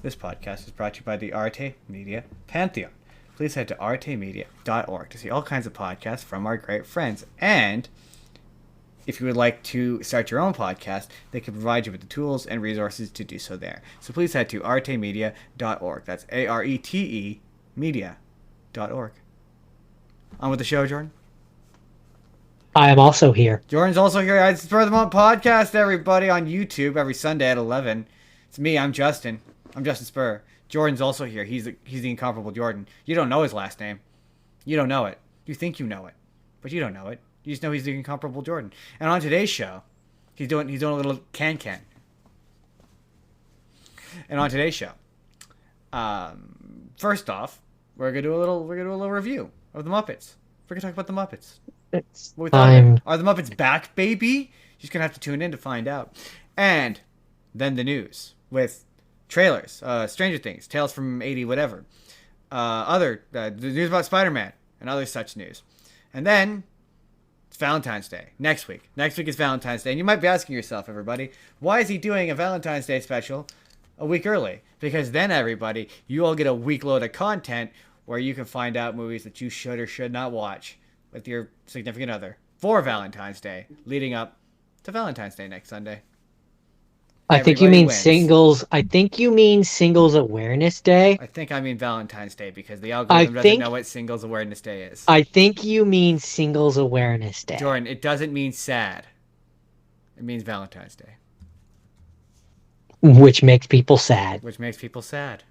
This podcast is brought to you by the Arte Media Pantheon. Please head to artemedia.org to see all kinds of podcasts from our great friends. And if you would like to start your own podcast, they can provide you with the tools and resources to do so there. So please head to artemedia.org. That's ARETE media.org. On with the show, Jordan. I am also here. Jordan's also here. It's Spurr the Month podcast, everybody, on YouTube every Sunday at 11. It's me. I'm Justin. I'm Justin Spurr. Jordan's also here. He's the incomparable Jordan. You don't know his last name. You don't know it. You think you know it, but you don't know it. You just know he's the incomparable Jordan. And on today's show, he's doing a little can. And on today's show, first off, we're gonna do a little review of the Muppets. We're gonna talk about the Muppets. Are the Muppets back, baby? You're just gonna have to tune in to find out. And then the news with trailers, Stranger Things, Tales from 80 whatever, the news about Spider-Man and other such news. And then it's Valentine's Day next week. Next week is Valentine's Day, and you might be asking yourself, everybody, why is he doing a Valentine's Day special a week early? Because then, everybody, you all get a week load of content where you can find out movies that you should or should not watch with your significant other for Valentine's Day, leading up to Valentine's Day next Sunday. I think you mean singles. I think you mean Singles Awareness Day. I think I mean Valentine's Day because the algorithm doesn't know what Singles Awareness Day is. I think you mean Singles Awareness Day. Jordan, it doesn't mean sad. It means Valentine's Day. Which makes people sad. Which makes people sad.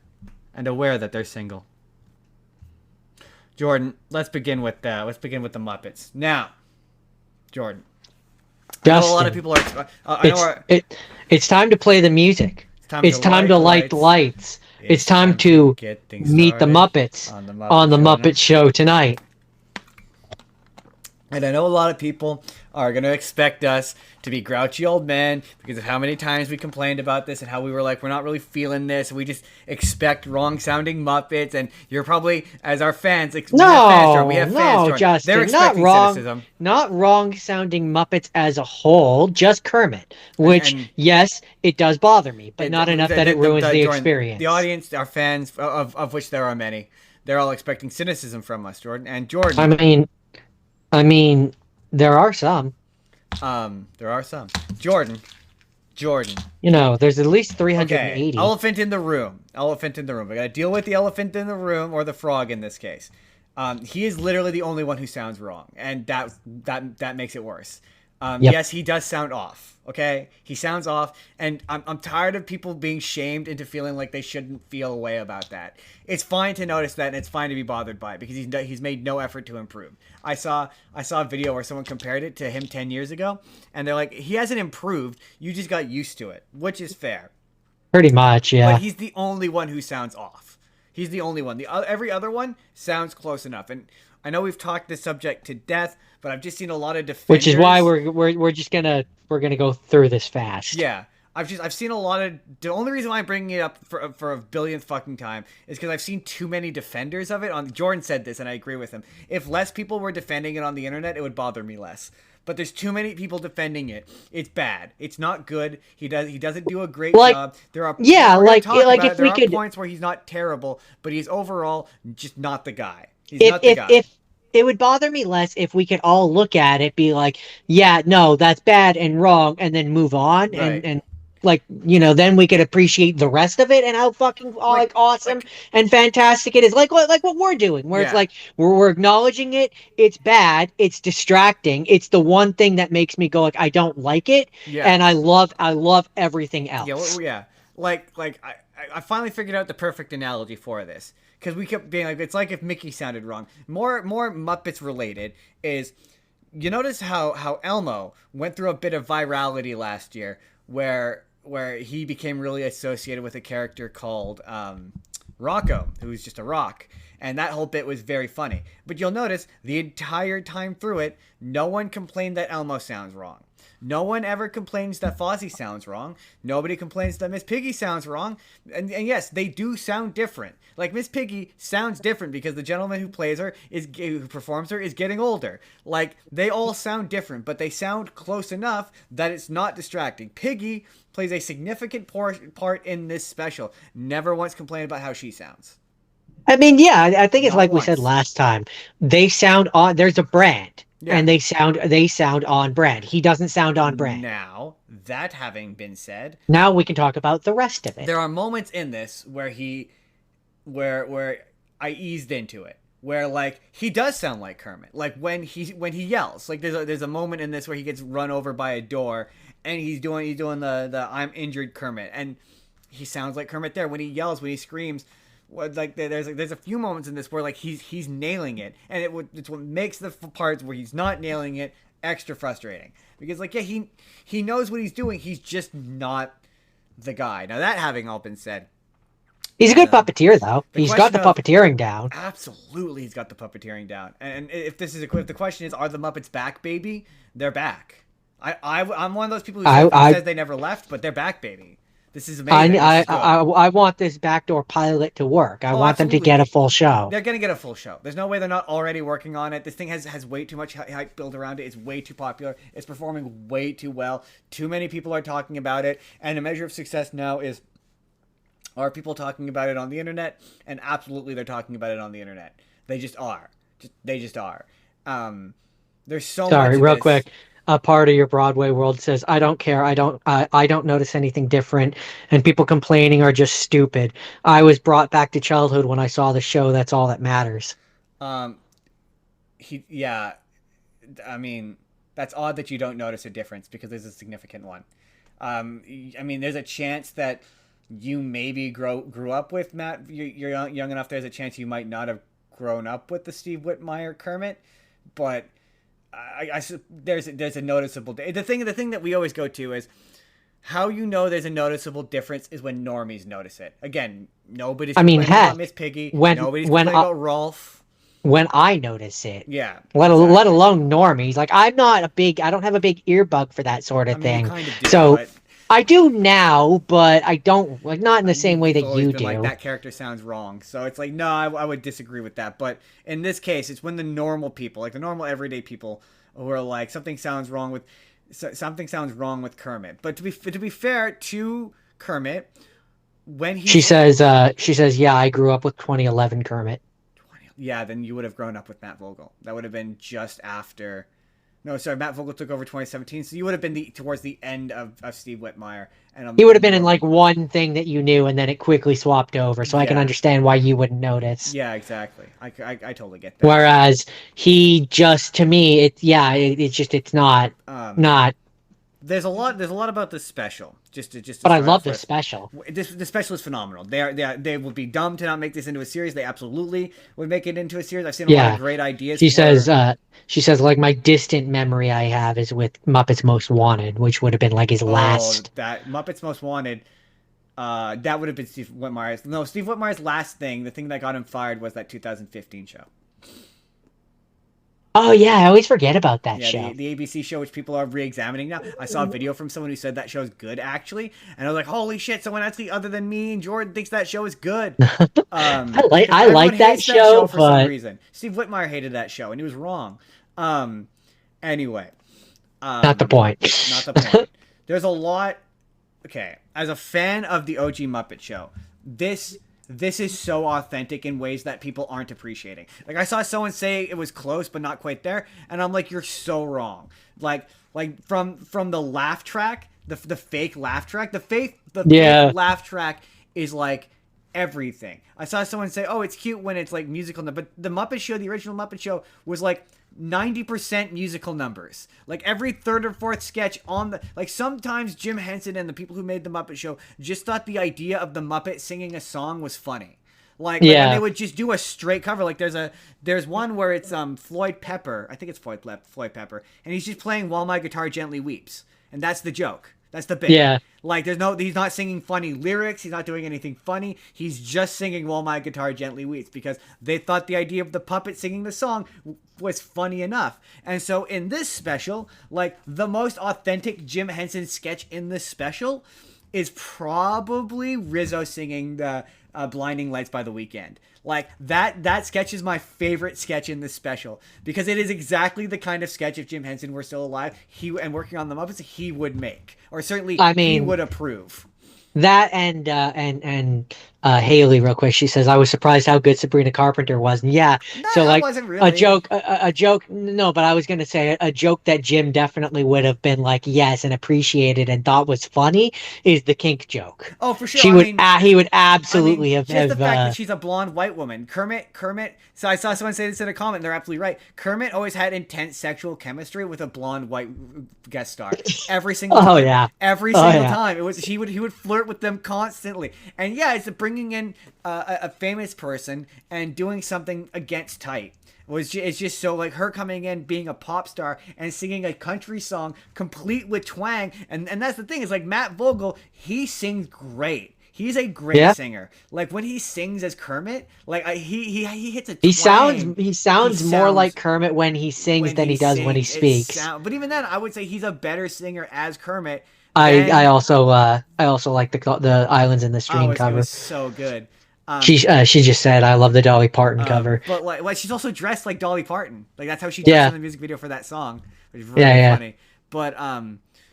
And aware that they're single. Jordan, let's begin with the Muppets. Now, Jordan. Justin, I know a lot of people are... it's time to play the music. It's time to light the lights. It's time to meet the Muppets on the Muppet Show tonight. And I know a lot of people are going to expect us to be grouchy old men because of how many times we complained about this and how we were like, we're not really feeling this. We just expect wrong-sounding Muppets. And you're probably, as our fans, we have fans, Justin, they're expecting cynicism. Not wrong-sounding Muppets as a whole, just Kermit. Which, yes, it does bother me, but not enough that it ruins the experience. The audience, our fans, of which there are many, they're all expecting cynicism from us, Jordan. And Jordan... I mean, there are some. There are some. Jordan. You know, there's at least 380. Okay. Elephant in the room. We gotta deal with the elephant in the room, or the frog in this case. He is literally the only one who sounds wrong, and that makes it worse. Yep. Yes, he does sound off. Okay, he sounds off, and I'm tired of people being shamed into feeling like they shouldn't feel a way about that. It's fine to notice that, and it's fine to be bothered by it because he's made no effort to improve. I saw a video where someone compared it to him 10 years ago, and they're like, he hasn't improved. You just got used to it, which is fair. Pretty much, yeah. But he's the only one who sounds off. He's the only one. Every other one sounds close enough, and I know we've talked this subject to death, but I've just seen a lot of defenders. Which is why we're gonna go through this fast. Yeah, I've seen a lot of. The only reason why I'm bringing it up for a billionth fucking time is because I've seen too many defenders of it. Jordan said this, and I agree with him. If less people were defending it on the internet, it would bother me less. But there's too many people defending it. It's bad. It's not good. He doesn't do a great job. There are points where he's not terrible, but he's overall just not the guy. He's not the guy. It would bother me less if we could all look at it, be like, yeah, no, that's bad and wrong, and then move on, right. and like, you know, then we could appreciate the rest of it and how fucking awesome and fantastic it is. Like what we're doing, where it's like we're acknowledging it. It's bad. It's distracting. It's the one thing that makes me go like, I don't like it, and I love everything else. I finally figured out the perfect analogy for this. Because we kept being like, it's like if Mickey sounded wrong. More Muppets related is, you notice how Elmo went through a bit of virality last year, where he became really associated with a character called Rocco, who's just a rock, and that whole bit was very funny. But you'll notice the entire time through it, no one complained that Elmo sounds wrong. No one ever complains that Fozzie sounds wrong. Nobody complains that Miss Piggy sounds wrong. And yes, they do sound different. Like Miss Piggy sounds different because the gentleman who plays her who performs her is getting older. Like they all sound different, but they sound close enough that it's not distracting. Piggy plays a significant part in this special. Never once complained about how she sounds. I mean, yeah, I think it's Not like we once. said last time. They sound on. There's a brand, Yeah. and they sound on brand. He doesn't sound on brand. Now, that having been said, Now we can talk about the rest of it. there are moments in this where where I eased into it. Where like he does sound like Kermit. Like when he yells. Like there's a moment in this where he gets run over by a door and he's doing the I'm injured Kermit, and he sounds like Kermit there when he yells, when he screams. Like there's a few moments in this where like he's nailing it, and it's what makes the parts where he's not nailing it extra frustrating, because like, yeah, he knows what he's doing, he's just not the guy. Now, that having all been said, he's a good puppeteer, though. He's got the puppeteering down. Absolutely, he's got the puppeteering down. And if the question is, are the Muppets back, baby? They're back. I'm one of those people who says they never left, but they're back, baby. This is amazing. I want this backdoor pilot to work. I want them to get a full show. They're going to get a full show. There's no way they're not already working on it. This thing has way too much hype built around it. It's way too popular. It's performing way too well. Too many people are talking about it. And a measure of success now is, are people talking about it on the internet? And absolutely they're talking about it on the internet. They just are. They just are. There's so much. Sorry, real quick. A part of your Broadway world says, I don't care. I don't notice anything different. And people complaining are just stupid. I was brought back to childhood when I saw the show. That's all that matters. Yeah. I mean, that's odd that you don't notice a difference, because there's a significant one. I mean, there's a chance that you maybe grew up with Matt. You're young enough. There's a chance you might not have grown up with the Steve Whitmire Kermit, but there's a noticeable. The thing that we always go to is how you know there's a noticeable difference is when normies notice it. Again, nobody's complaining about Miss Piggy. Nobody's complaining about Rolf. When I notice it, yeah. Let alone normies. Like I don't have a big earbug for that sort of thing. You kind of do, so. But I do now, but I don't, like, not in the same way that you do. Like, that character sounds wrong. So it's like, no, I would disagree with that. But in this case, it's when the normal people, like the normal everyday people, who are like, something sounds wrong with Kermit. But to be fair to Kermit, when she says, yeah, I grew up with 2011 Kermit. Yeah, then you would have grown up with Matt Vogel. That would have been just after. No, sorry, Matt Vogel took over 2017, so you would have been towards the end of Steve Whitmire. And he would have been in like one thing that you knew, and then it quickly swapped over, so I can understand why you wouldn't notice. Yeah, exactly. I totally get that. Whereas he just, to me, it's not. There's a lot about this special. But I love this special. The special is phenomenal. They would be dumb to not make this into a series. They absolutely would make it into a series. I've seen a lot of great ideas. She says, like, my distant memory I have is with Muppets Most Wanted, which would have been like his last. That Muppets Most Wanted. That would have been Steve Whitmire's. No, Steve Whitmire's last thing. The thing that got him fired was that 2015 show. Oh, yeah, I always forget about that show. The ABC show, which people are re-examining now. I saw a video from someone who said that show's good, actually. And I was like, holy shit, someone actually other than me and Jordan thinks that show is good. I like that show for some reason. Steve Whitmire hated that show, and he was wrong. Anyway. Not the point. Not the point. There's a lot... Okay, as a fan of the OG Muppet Show, this is so authentic in ways that people aren't appreciating. Like, I saw someone say it was close, but not quite there. And I'm like, you're so wrong. Like from the laugh track, the fake laugh track, the fake laugh track is like everything. I saw someone say, oh, it's cute when it's like musical. But the Muppet Show, the original Muppet Show, was like 90% musical numbers. Like every third or fourth sketch like sometimes Jim Henson and the people who made the Muppet Show just thought the idea of the Muppet singing a song was funny. Like they would just do a straight cover. Like there's one where it's Floyd Pepper. I think it's Floyd Pepper, and he's just playing While My Guitar Gently Weeps, and that's the joke. That's the bit. Yeah. Like he's not singing funny lyrics. He's not doing anything funny. He's just singing "While My Guitar Gently Weeps" because they thought the idea of the puppet singing the song was funny enough. And so in this special, like the most authentic Jim Henson sketch in this special is probably Rizzo singing the "Blinding Lights" by The Weeknd. Like that sketch is my favorite sketch in this special because it is exactly the kind of sketch if Jim Henson were still alive, and working on the Muppets, he would make, or certainly I he mean, would approve. that and Haley, real quick. She says, "I was surprised how good Sabrina Carpenter was." And yeah, No, so I like wasn't really. a joke. No, but I was gonna say a joke that Jim definitely would have been like yes and appreciated and thought was funny is the kink joke. Oh, for sure. I mean, He would I mean, absolutely just the have fact that she's a blonde white woman. Kermit. So I saw someone say this in a comment. And they're absolutely right. Kermit always had intense sexual chemistry with a blonde white guest star every single time. Oh yeah, Every single time. It was he would flirt with them constantly. And yeah, it's bringing in a famous person and doing something against type. It's just so like her coming in being a pop star and singing a country song complete with twang, and that's the thing is like Matt Vogel, he sings great. He's a great singer. Like when he sings as Kermit, like he hits a twang. He sounds more like Kermit when he sings than he does when he speaks. But even then, I would say he's a better singer as Kermit. I also like the Islands in the Stream cover. It was so good. She just said, "I love the Dolly Parton cover." But like she's also dressed like Dolly Parton. Like that's how she dressed in the music video for that song, which is really funny. But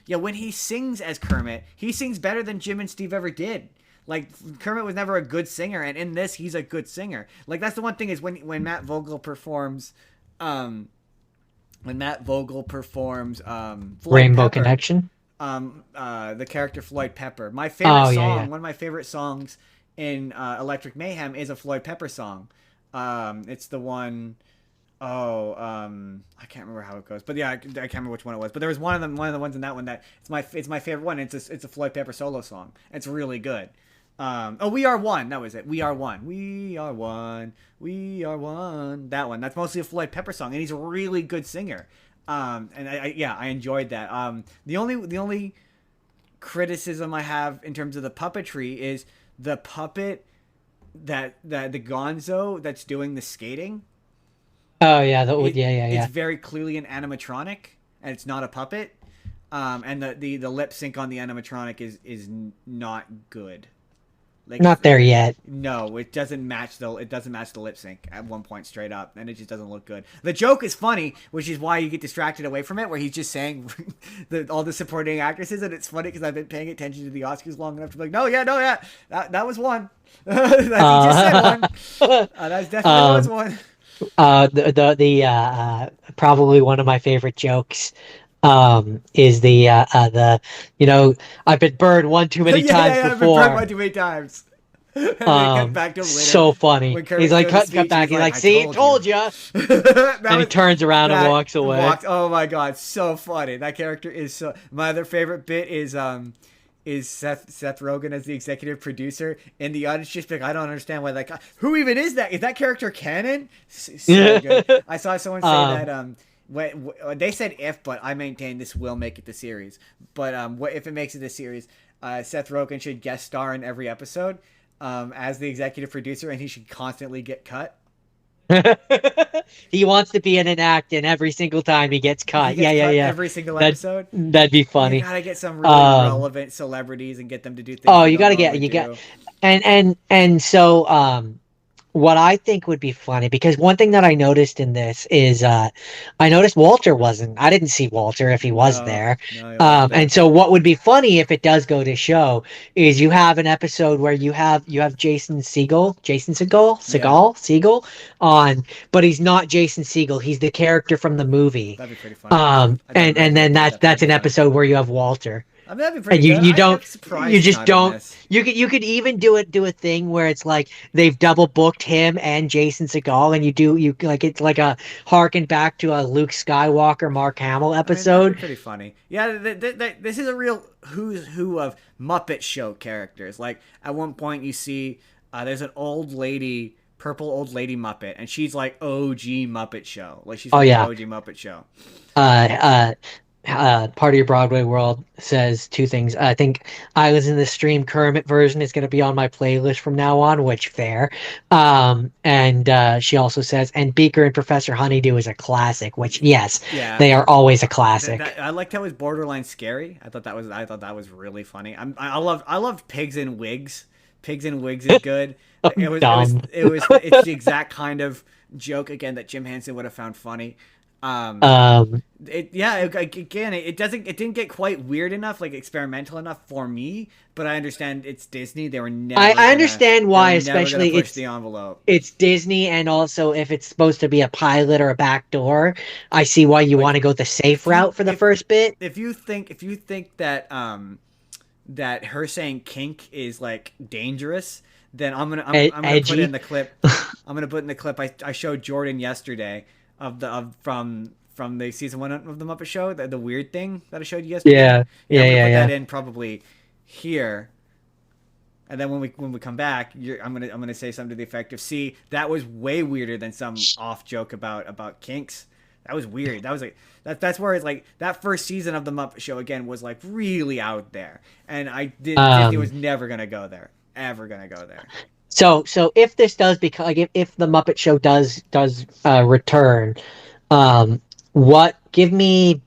yeah, when he sings as Kermit, he sings better than Jim and Steve ever did. Like Kermit was never a good singer, and in this, he's a good singer. Like that's the one thing is when Matt Vogel performs, Floyd Rainbow Pepper, Connection. The character Floyd Pepper. My favorite song, one of my favorite songs in Electric Mayhem is a Floyd Pepper song. It's the one I can't remember how it goes, but yeah, I can't remember which one it was. But there was one of the ones in that one that it's my favorite one. It's a Floyd Pepper solo song. It's really good. We Are One. That was it. We Are One. We are one. We are one. That one. That's mostly a Floyd Pepper song, and he's a really good singer. And I enjoyed that. The only criticism I have in terms of the puppetry is the puppet that the Gonzo that's doing the skating. Oh yeah, It's very clearly an animatronic, and it's not a puppet. And the lip sync on the animatronic is not good. Like, not there yet. No, it doesn't match the lip sync at one point straight up, and it just doesn't look good. The joke is funny, which is why you get distracted away from it, where he's just saying all the supporting actresses, and it's funny because I've been paying attention to the Oscars long enough to be like, no, yeah, that was one. He just said one. That definitely was one. Probably one of my favorite jokes is the I've been burned one too many times before. I've been burned one too many times. And cut back to him later. So funny. He's like cut back. He's like, see, told you. And he turns around and walks away. Oh my god, so funny. That character is so. My other favorite bit is Seth Rogen as the executive producer, and the audience just like, I don't understand why who even is that? Is that character canon? So good. I saw someone say that they said if, but I maintain this will make it the series. But what if it makes it the series? Seth Rogen should guest star in every episode as the executive producer, and he should constantly get cut. He wants to be in an act, and every single time he gets cut. Yeah. Every single episode. That'd be funny. You gotta get some really relevant celebrities and get them to do things. Oh, so what I think would be funny, because one thing that I noticed in this is I noticed Walter wasn't. I didn't see Walter if he was there. And so what would be funny if it does go to show is you have an episode where you have Jason Segel on, but he's not Jason Segel. He's the character from the movie. That'd be pretty funny. And then that's an episode where you have Walter. I mean, that'd be pretty good. You could even do a thing where it's like they've double booked him and Jason Segel, and it's like a harken back to a Luke Skywalker, Mark Hamill episode. That'd be pretty funny. Yeah, this is a real who's who of Muppet Show characters. Like at one point you see there's an old lady, purple old lady Muppet, and she's like OG Muppet Show. Like she's from the OG Muppet Show. Part of your Broadway world says two things. I think I was in the stream Kermit version is going to be on my playlist from now on, which fair. And she also says, and Beaker and Professor Honeydew is a classic, which yes, Yeah, they are always a classic. I liked how it was borderline scary. I thought that was really funny. I loved Pigs in Wigs. Pigs in Wigs is good. Dumb. It's the exact kind of joke again that Jim Henson would have found funny. Um, Um, it didn't get quite weird enough, like experimental enough for me. But I understand it's Disney. I understand They why, were never gonna especially push the envelope. it's Disney, and also if it's supposed to be a pilot or a backdoor, I see why you want Like to go the safe if you route for the first bit. if you think that that her saying kink is like dangerous, then I'm gonna put in Edgy. the clip. I'm gonna put in the clip I showed Jordan yesterday of from the season 1 of the Muppet Show, the weird thing that I showed you yesterday. Yeah, Yeah, yeah, I'm gonna yeah, put that yeah. in probably here. And then when we come back, I'm gonna say something to the effect of, "See, that was way weirder than some off joke about kinks. That was weird. That was like that's where it's like that first season of the Muppet Show again was like really out there, and Disney was Um, never gonna go there, ever gonna go there. so if this does become like if the Muppet Show does return, um, what give me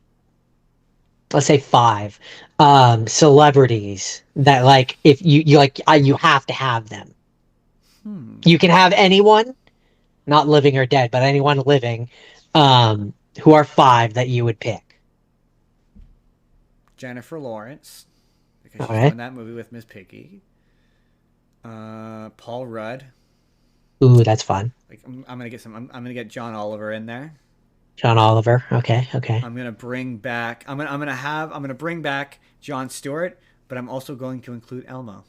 let's say five celebrities that like if you like you have to have them. Hmm. You can have anyone, not living or dead, but anyone living, who are five that you would pick. Jennifer Lawrence, because All she's right. doing that movie with Miss Piggy. Paul Rudd. Ooh, that's fun. Like I'm gonna get I'm gonna get John Oliver in there. John Oliver. Okay, okay. I'm gonna bring back. I'm gonna bring back Jon Stewart, but I'm also going to include Elmo.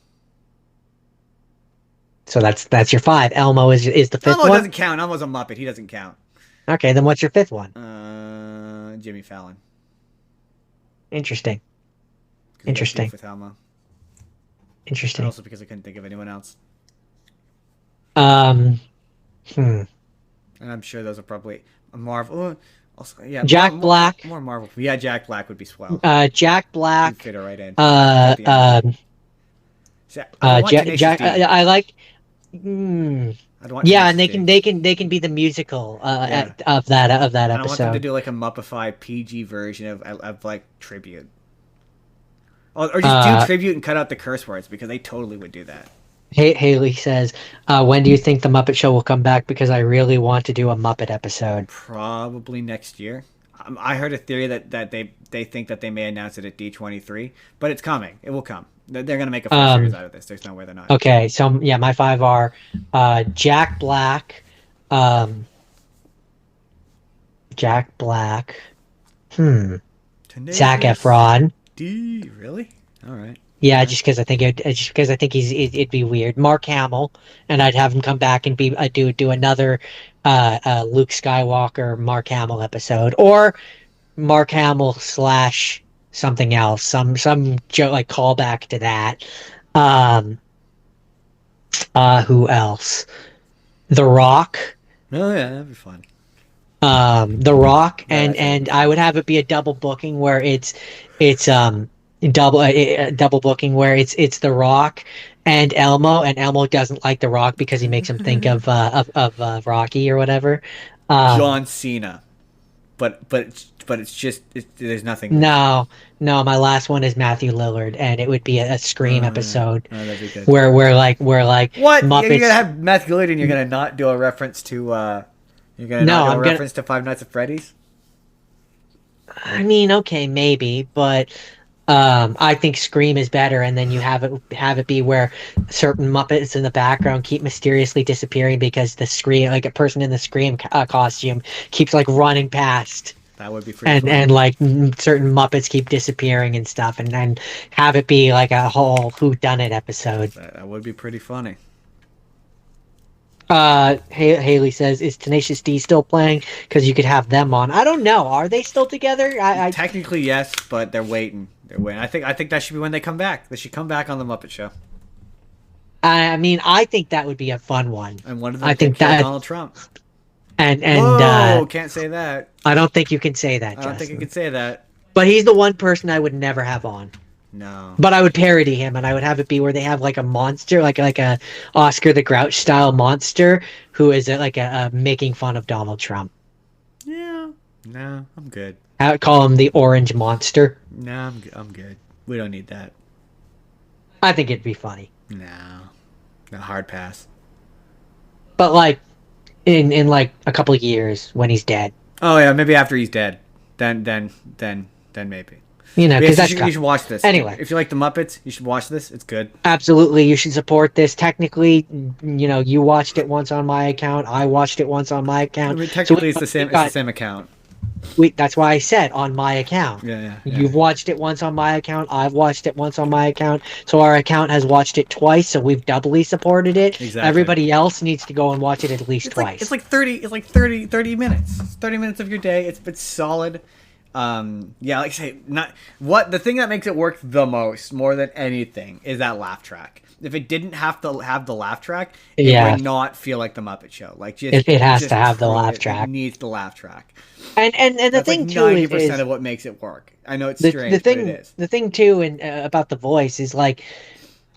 So that's your five. Elmo is the fifth Elmo one. doesn't count. Elmo's a Muppet. He doesn't count. Okay, then what's your fifth one? Jimmy Fallon, Interesting. because he got beef Interesting. with Elmo, and Interesting. also because I couldn't think of anyone else. Um, hmm. And I'm sure those are probably a Marvel. Also, yeah, Jack Black. more Marvel. Yeah, Jack Black would be swell. Jack He'd Black. fit her right in. Uh, Fit the envelope. um, See, I would want Tenacious Jack. D. I like. Hmm. I'd want Yeah, and Tenacious D. they can be the musical Yeah, of that and I want them to episode. do like a Muppified PG version of like tribute, or just do Uh, tribute and cut out the curse words because they totally would do that. Haley says, "When do you think the Muppet Show will come back? Because I really want to do a Muppet episode." Probably next year. I heard a theory that they think that they may announce it at D23, but it's coming. It will come. They're gonna make a full series Um, out of this. There's no way they're not. okay, so yeah, my five are Jack Black, um, Jack Black, hmm, Zac Tenacious Efron. D. Really? All right. Yeah, Okay. just because I think just because I think it'd be weird. Mark Hamill, and I'd have him come back and be do another Luke Skywalker Mark Hamill episode, or Mark Hamill slash something else, some joke like callback to that. Um, who else? The Rock. Oh yeah, that'd be fun. The Rock, That actually would be and I fun. would have it be a double booking where it's double booking where it's The Rock and Elmo, and Elmo doesn't like The Rock because he makes him think of Rocky or whatever. Um, John Cena, but it's just there's nothing there. no, no, my last one is Matthew Lillard, and it would be a Scream Yeah. episode Oh, that'd be good. where What? You're gonna Muppets. have Matthew Lillard and you're gonna not do a reference to you're gonna not No, do a I'm gonna. reference to Five Nights at Freddy's? I mean, okay, maybe, but I think Scream is better, and then you have it be where certain Muppets in the background keep mysteriously disappearing because the Scream, like a person in the Scream costume, keeps like running past, That would be pretty funny. and like certain Muppets keep disappearing and stuff, and then have it be like a whole Who Done It episode. That would be pretty funny. Haley says, "Is Tenacious D still playing? Because you could have them on. I don't know. Are they still together? Technically yes, but they're waiting. They're waiting. I think that should be when they come back. They should come back on the Muppet Show. I mean, I think that would be a fun one. And one of them I could think kill that, Donald Trump. and Whoa, can't say that. I don't think you can say that, I don't think you Justin. could say that. But he's the one person I would never have on. No. But I would parody him, and I would have it be where they have like a monster, like a Oscar the Grouch style monster who is like a making fun of Donald Trump. Yeah. No, I'm good. I would call him the Orange Monster. No, I'm good. We don't need that. I think it'd be funny. No. No, hard pass. But like in like a couple of years when he's dead. Oh yeah, maybe after he's dead. Then maybe. You know, because you should watch this. Anyway, if you like the Muppets, you should watch this. It's good. Absolutely, you should support this. Technically, you know, you watched it once on my account. I watched it once on my account. I mean, technically, it's the same. It's the same account. That's why I said on my account. Yeah. You've watched it once on my account. I've watched it once on my account. So our account has watched it twice. So we've doubly supported it. Exactly. Everybody else needs to go and watch it at least twice. It's like 30 minutes. It's 30 minutes of your day. It's solid. Yeah, like I say, the thing that makes it work the most, more than anything, is that laugh track. If it didn't have to have the laugh track, it would not feel like the Muppet Show. Like it has to have the laugh track. It needs the laugh track. And the thing too is 90% of what makes it work. I know it's strange, but it is. The thing too, about the voice is like,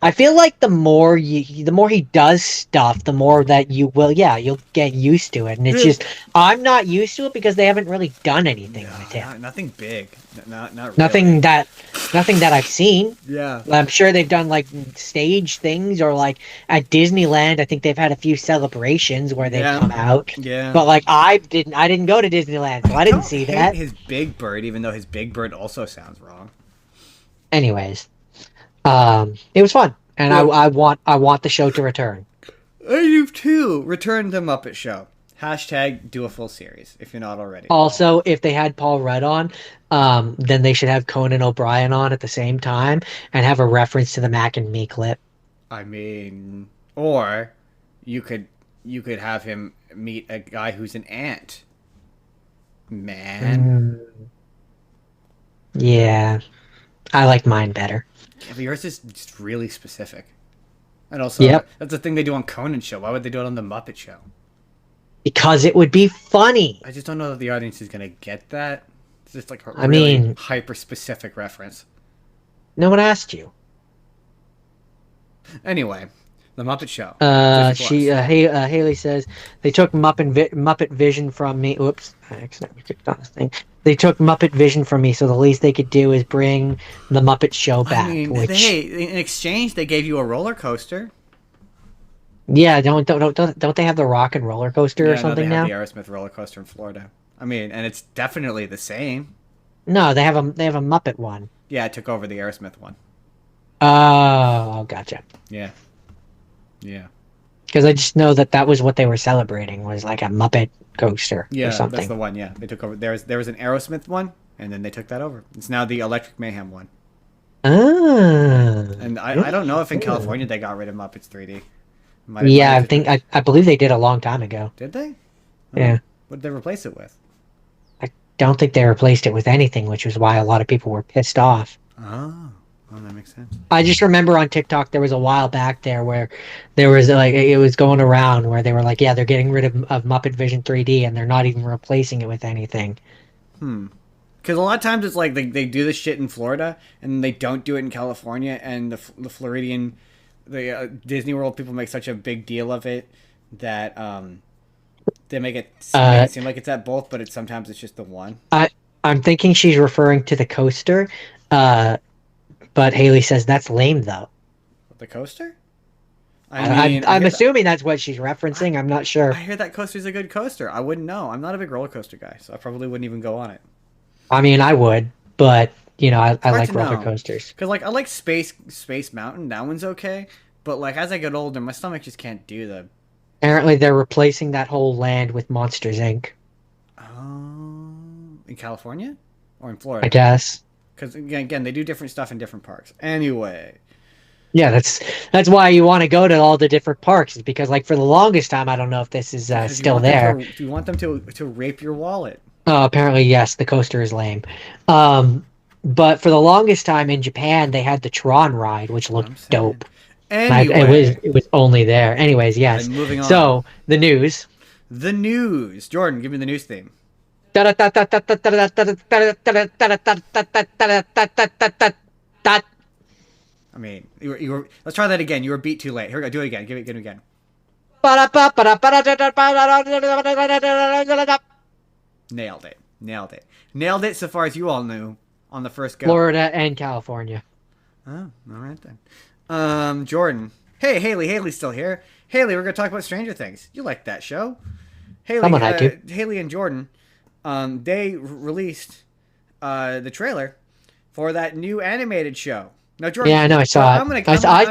I feel like the more he does stuff, the more that you'll get used to it. And it's just, I'm not used to it because they haven't really done anything with him. Nothing big. Not really. Nothing that I've seen. Yeah. I'm sure they've done like stage things, or like at Disneyland, I think they've had a few celebrations where they've come out. Yeah. But like I didn't go to Disneyland, so I didn't see that. His Big Bird, even though his Big Bird also sounds wrong. Anyways. It was fun, and I want the show to return. I do too. Return the Muppet Show. # do a full series if you're not already. Also, if they had Paul Rudd on, then they should have Conan O'Brien on at the same time and have a reference to the Mac and Me clip. I mean, or you could have him meet a guy who's an ant. Man. Yeah, I like mine better. Yeah, but yours is just really specific. And also, that's the thing they do on Conan's show. Why would they do it on the Muppet Show? Because it would be funny. I just don't know that the audience is going to get that. It's just like hyper-specific reference. No one asked you. Anyway, the Muppet Show. Haley says, they took Muppet Vision from me. Oops, I accidentally clicked on this thing. They took Muppet Vision from me, so the least they could do is bring the Muppet Show back. I mean, in exchange, they gave you a roller coaster. Yeah, don't they have the Rock and Roller Coaster or something now? They have the Aerosmith roller coaster in Florida. I mean, and it's definitely the same. No, they have a Muppet one. Yeah, I took over the Aerosmith one. Oh, gotcha. Yeah. Because I just know that was what they were celebrating, was like a Muppet coaster or something. That's the one. Yeah, they took over. There was an Aerosmith one, and then they took that over. It's now the Electric Mayhem one. And I don't know if in California they got rid of Muppets 3D. I believe they did a long time ago. Did they? Yeah. What did they replace it with? I don't think they replaced it with anything, which was why a lot of people were pissed off. Oh, well, that makes sense. I just remember on TikTok there was a while back there where there was like, it was going around where they were like, yeah, they're getting rid of Muppet Vision 3D and they're not even replacing it with anything. Because a lot of times it's like they do this shit in Florida and they don't do it in California, and the Floridian, Disney World people make such a big deal of it that they make it seem like it's at both, but sometimes it's just the one. I'm thinking she's referring to the coaster, but Haley says that's lame though. The coaster? I'm assuming that's what she's referencing. I'm not sure. I hear that coaster's a good coaster. I wouldn't know. I'm not a big roller coaster guy, so I probably wouldn't even go on it. I mean, I would, but you know, I like roller coasters. Because like I like Space Mountain. That one's okay, but like as I get older, my stomach just can't do the. Apparently, they're replacing that whole land with Monsters Inc. In California or in Florida? I guess. Because again, they do different stuff in different parks. Anyway. Yeah, that's why you want to go to all the different parks, because like for the longest time, I don't know if this is still there. Do you want them to rape your wallet? Apparently, yes. The coaster is lame. But for the longest time in Japan, they had the Tron ride, which looked dope. Anyway. It was only there. Anyways, yes. And moving on. So the news. Jordan, give me the news theme. I mean, you were. Let's try that again. You were beat too late. Here we go. Do it again. Give it again. Nailed it. Nailed it. Nailed it. So far as you all knew on the first go. Florida and California. Oh, all right then. Jordan. Hey, Haley. Haley's still here. Haley, we're gonna talk about Stranger Things. You like that show? Someone had to. Haley and Jordan. They released the trailer for that new animated show. Now, Jordan. Yeah, I know. I saw it. I'm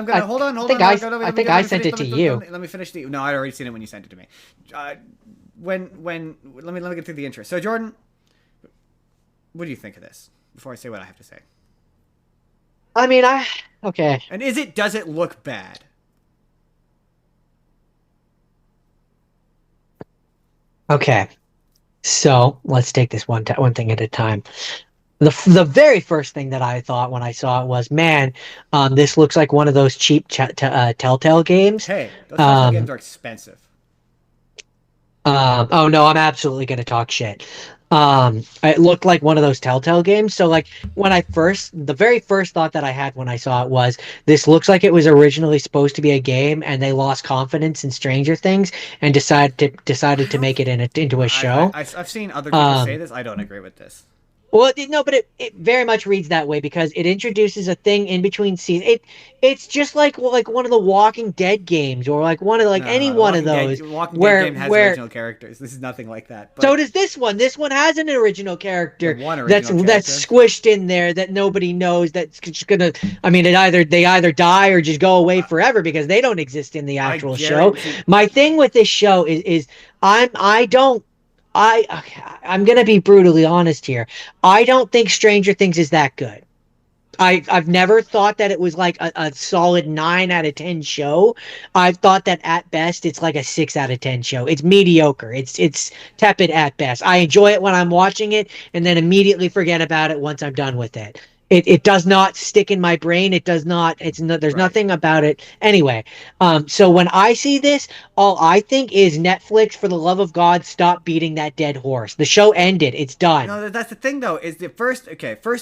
gonna hold on. I think I sent it to you. Let me finish the. No, I'd already seen it when you sent it to me. Let me get through the intro. So, Jordan, what do you think of this? Before I say what I have to say. I mean, okay. And does it look bad? Okay. So let's take this one thing at a time. The very first thing that I thought when I saw it was, man, this looks like one of those cheap Telltale games. Hey, those Telltale games are expensive. Oh no, I'm absolutely gonna talk shit. It looked like one of those Telltale games. So like the very first thought that I had when I saw it was, this looks like it was originally supposed to be a game, and they lost confidence in Stranger Things and decided to make it into a show. I've seen other people say this. I don't agree with this. Well, no, but it very much reads that way because it introduces a thing in between scenes. It's just like one of the Walking Dead games, or like one of any one of those. Walking Dead game has original characters. This is nothing like that. But so does this one. This one has an original character that's character. Squished in there that nobody knows. That's just gonna. I mean, they either die or just go away forever because they don't exist in the actual show. My thing with this show is I'm gonna be brutally honest here. I don't think Stranger Things is that good. I've never thought that it was like a solid 9 out of 10 show. I've thought that at best it's like a 6 out of 10 show. It's mediocre. It's tepid at best. I enjoy it when I'm watching it and then immediately forget about it once I'm done with it. It does not stick in my brain. It does not. There's nothing about it. Anyway, so when I see this, all I think is, Netflix, for the love of God, stop beating that dead horse. The show ended. It's done. No, that's the thing though. Is the first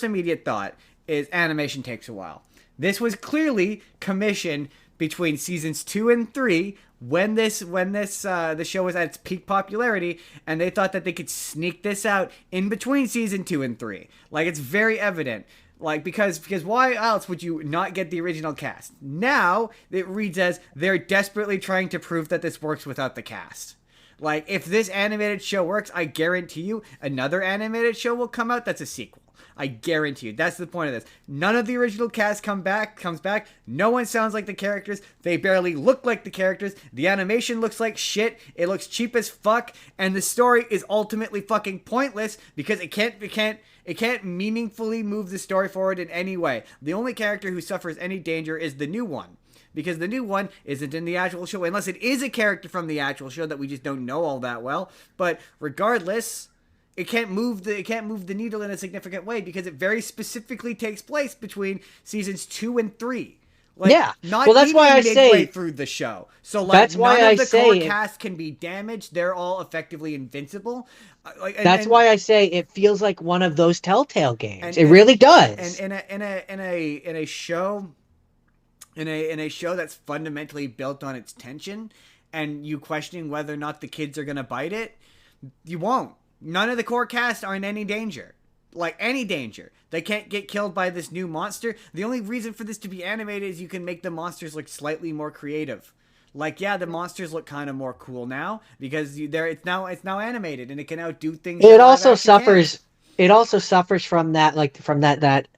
immediate thought is animation takes a while. This was clearly commissioned between seasons 2 and 3 when the show was at its peak popularity, and they thought that they could sneak this out in between season 2 and 3. Like, it's very evident. Like, because why else would you not get the original cast? Now, it reads as they're desperately trying to prove that this works without the cast. Like, if this animated show works, I guarantee you another animated show will come out that's a sequel. I guarantee you. That's the point of this. None of the original cast comes back. No one sounds like the characters. They barely look like the characters. The animation looks like shit. It looks cheap as fuck. And the story is ultimately fucking pointless because it can't meaningfully move the story forward in any way. The only character who suffers any danger is the new one. Because the new one isn't in the actual show. Unless it is a character from the actual show that we just don't know all that well. But regardless, it can't move the needle in a significant way because it very specifically takes place between seasons 2 and 3. Like, yeah, not well, that's even why I midway say through the show. So like, that's why none I of the say core cast can be damaged. They're all effectively invincible. That's why I say it feels like one of those Telltale games. It really does. And in a show that's fundamentally built on its tension, and you questioning whether or not the kids are gonna bite it, you won't. None of the core cast are in any danger. Like, any danger. They can't get killed by this new monster. The only reason for this to be animated is you can make the monsters look slightly more creative. Like, yeah, the monsters look kind of more cool now because it's now animated and it can now do things. It also suffers from that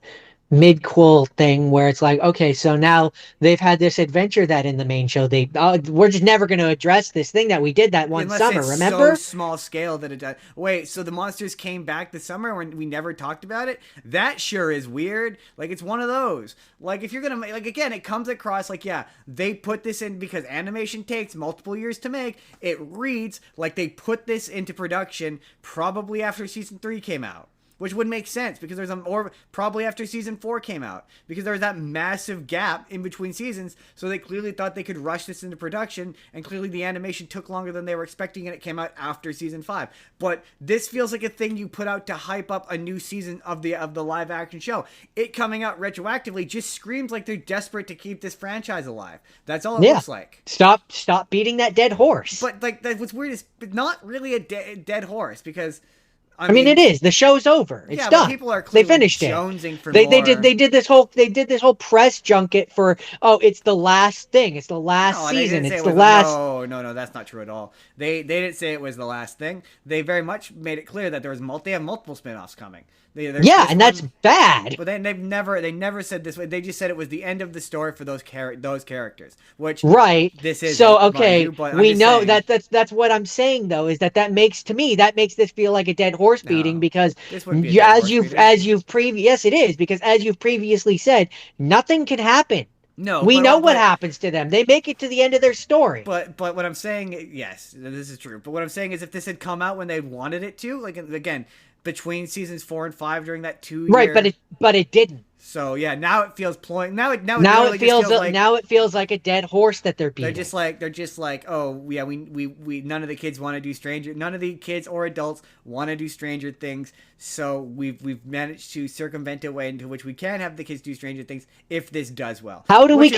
mid-quel thing where it's like, okay, so now they've had this adventure that in the main show we're just never going to address this thing that we did that one summer, remember? So small scale that it does. Wait, so the monsters came back this summer when we never talked about it? That sure is weird. Like, it's one of those. Like, if you're going to, like, again, it comes across like, yeah, they put this in because animation takes multiple years to make. It reads like they put this into production probably after season 3 came out. which would make sense because or probably after season 4 came out, because there was that massive gap in between seasons. So they clearly thought they could rush this into production, and clearly the animation took longer than they were expecting, and it came out after season 5. But this feels like a thing you put out to hype up a new season of the live action show. It coming out retroactively just screams like they're desperate to keep this franchise alive. That's all it looks like. Stop beating that dead horse. But like, what's weird is not really a dead horse, because I mean, it is. The show's over. It's done. People are clearly they finished jonesing it. For they more. did this whole press junket for, it's the last thing. It's the last season. It's the last. No, that's not true at all. They didn't say it was the last thing. They very much made it clear that they have multiple spin-offs coming. That's bad. But they never said this way. They just said it was the end of the story for those characters. Which this is. So okay, we know that's what I'm saying though, is that makes this feel like a dead horse beating, because as you've previously said, nothing can happen. No, we know what happens to them. They make it to the end of their story. But what I'm saying, yes, this is true. But what I'm saying is, if this had come out when they wanted it to, like, again, between seasons 4 and 5 during that 2 year, right? But it didn't. So yeah, now it feels ploying. Now it feels like a dead horse that they're beating. They're just like, oh yeah, we none of the kids want to do none of the kids or adults want to do Stranger Things. So we've managed to circumvent a way into which we can have the kids do Stranger Things if this does well. How do we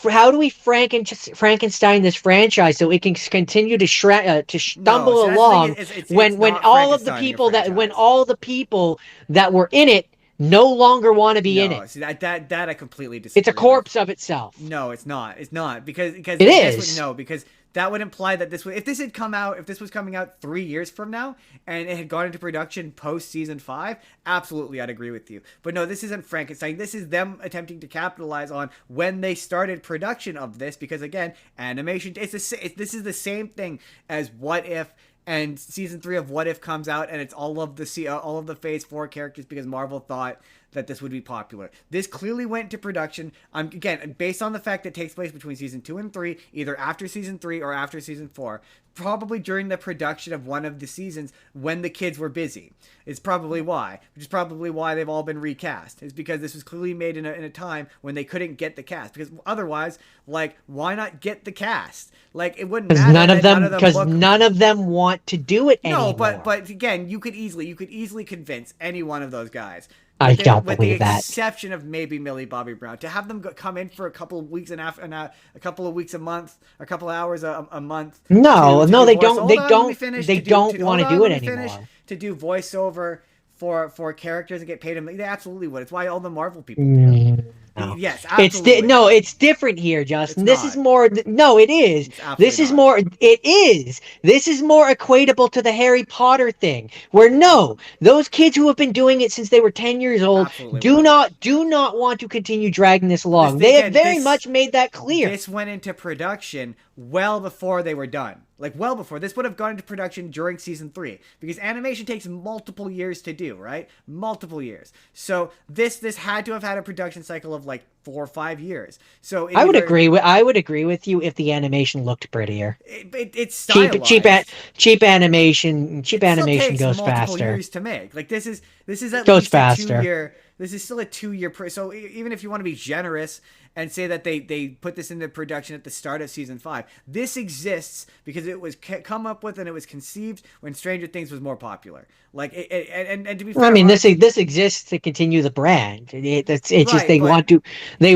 Frankenstein this franchise so it can continue to stumble along when all the people that were in it no longer want to be in it? See, that I completely disagree. It's a corpse of itself. No, it's not. It's not, because it is. Because that would imply that if this was coming out 3 years from now and it had gone into production post season 5, absolutely I'd agree with you. But no, this isn't Frankenstein. This is them attempting to capitalize on when they started production of this, because again, animation. This is the same thing as What If. And season 3 of What If comes out, and it's all of the Phase 4 characters, because Marvel thought that this would be popular. This clearly went to production, again, based on the fact that it takes place between season 2 and 3, either after season 3 or after season 4, probably during the production of one of the seasons when the kids were busy. It's probably why. Which is probably why they've all been recast. It's because this was clearly made in a time when they couldn't get the cast. Because otherwise, like, why not get the cast? Like, it wouldn't matter. None of them want to do it anymore. No, but again, you could easily convince any one of those guys. I don't believe that. With the exception of maybe Millie Bobby Brown, to have them come in for a couple of weeks a couple of weeks a month, a couple of hours a month. They don't want to do it anymore. To do voiceover for characters and get paid them, they absolutely would. It's why all the Marvel people do. No. Yes, absolutely. It's different here, Justin. This is more. No, it is. This is more. It is. This is more equatable to the Harry Potter thing, where those kids who have been doing it since they were 10 years old do not want to continue dragging this along. They have very much made that clear. This went into production well before they were done. Like, well before. This would have gone into production during season 3, because animation takes multiple years to do, right? Multiple years. So this had to have had a production cycle of like 4 or 5 years. So I would agree with you if the animation looked prettier. It's stylized. Cheap animation goes faster. Years to make. Like, this is at goes least faster. A 2 year. This is still a 2 year. So even if you want to be generous and say that they put this into production at the start of season 5, this exists because it was come up with and it was conceived when Stranger Things was more popular. Like, and to be fair, I mean, this exists to continue the brand. They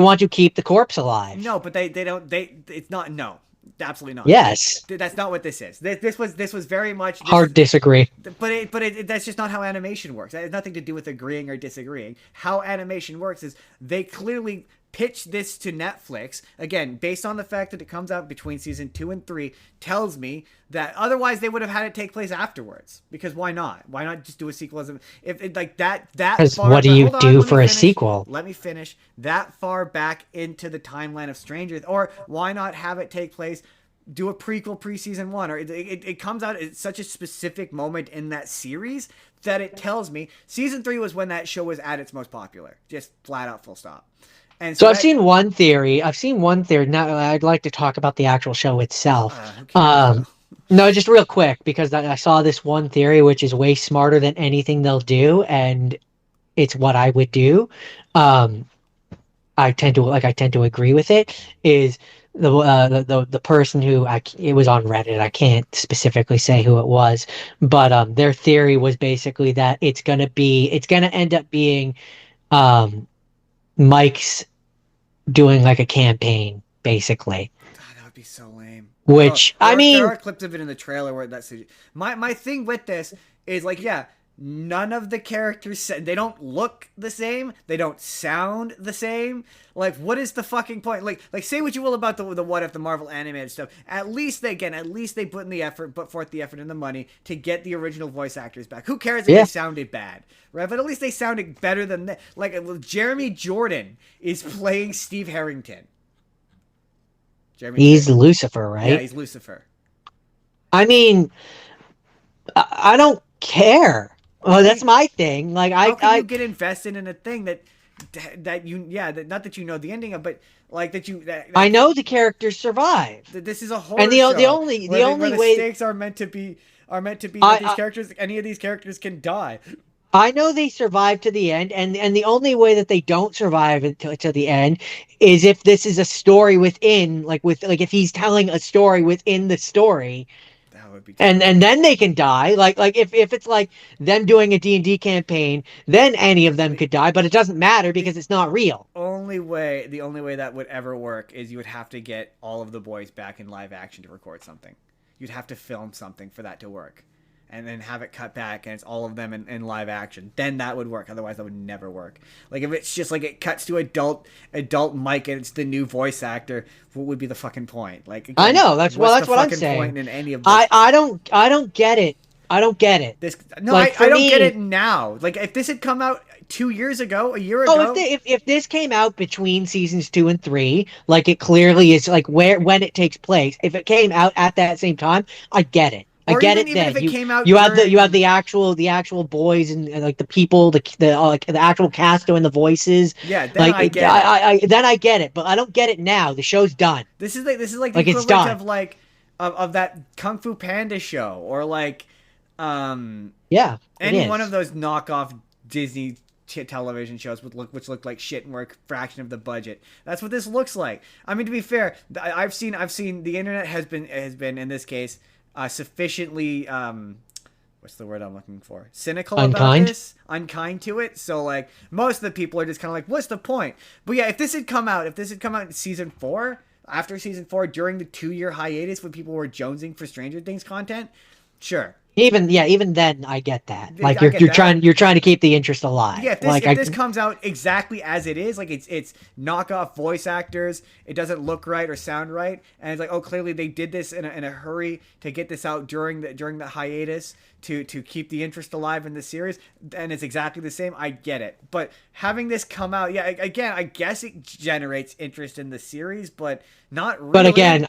want to keep the corpse alive. No, but they don't. It's not. No. Absolutely not. Yes, that's not what this is. This was very much disagree. But that's just not how animation works. It has nothing to do with agreeing or disagreeing. How animation works is they clearly pitch this to Netflix, again, based on the fact that it comes out between season 2 and 3, tells me that otherwise they would have had it take place afterwards. Because why not? Why not just do a sequel if like that far? What do you do for a sequel? Let me finish. That far back into the timeline of Stranger, or why not have it take place? Do a prequel pre-season 1, or it comes out at such a specific moment in that series that it tells me season 3 was when that show was at its most popular. Just flat out, full stop. And so I've seen one theory. Now I'd like to talk about the actual show itself. No, just real quick, because I saw this one theory which is way smarter than anything they'll do, and it's what I would do. Um, I tend to agree with it. Is the person who it was on Reddit. I can't specifically say who it was, but their theory was basically that it's gonna end up being um Mike's doing like a campaign, basically. God, that would be so lame. Oh, Which I there mean, are clips of it in the trailer where that's my thing with this is like, yeah, none of the characters they don't look the same, they don't sound the same. Like, what is the fucking point? Like say what you will about the what if the Marvel animated stuff. At least they put forth the effort and the money to get the original voice actors back. Who cares if yeah, they sounded bad, right? But at least they sounded better than that. Like Jeremy Jordan is playing Steve Harrington. he's Lucifer, Yeah, right? he's Lucifer. I mean, I don't care. Well, I that's mean, my thing. Like how can you get invested in a thing that you not that you know the ending of, but like that you I know the characters survive, that this is a and horror show the where only the way stakes are meant to be that these I characters, any of these characters, can die. I know they survive to the end, and the only way that they don't survive until to the end is if this is a story within, like if he's telling a story within the story, That would be and terrible. then they can die. Like if it's like them doing a D&D campaign, then any of them The could die, but it doesn't matter the because it's not real. the only way that would ever work is you would have to get all of the boys back in live action to record something. You'd have to film something for that to work, and then have it cut back and it's all of them in live action. Then that would work. Otherwise, that would never work. Like if it's just like it cuts to adult Mike and it's the new voice actor, what would be the fucking point? Like I again, know what's the that's what I'm fucking saying. point in any of this? I don't get it. I don't get it. This no, Like I for don't get me, it now. Like if this had come out 2 years ago, a year oh, ago, if this came out between seasons 2 and 3, like it clearly is, like when it takes place. If it came out at that same time, I get it. I or get even it. even if Then it came out you have during. the actual boys and like the people, the actual cast doing the voices. Yeah, then Like I get it. then I get it, but I don't get it now. The show's done. This is like the Like it's equivalent done. of like of that Kung Fu Panda show, or like um Yeah, it any one of is. those knockoff Disney television shows which look like shit and were a fraction of the budget. That's what this looks like. I mean, to be fair, I've seen the internet has been in this case sufficiently what's the word I'm looking for? Cynical about Unkind. this, unkind to it. So like most of the people are just kind of like, what's the point? But yeah, if this had come out in season 4, after season 4, during the 2-year hiatus when people were jonesing for Stranger Things content, sure. Even then, I get that. Like I get that. you're trying to keep the interest alive. Yeah, if this Like if this comes out exactly as it is, like it's knockoff voice actors, it doesn't look right or sound right, and it's like, oh, clearly they did this in a hurry to get this out during the hiatus to keep the interest alive in the series, and it's exactly the same. I get it, but having this come out, yeah, again, I guess it generates interest in the series, but not but really. again,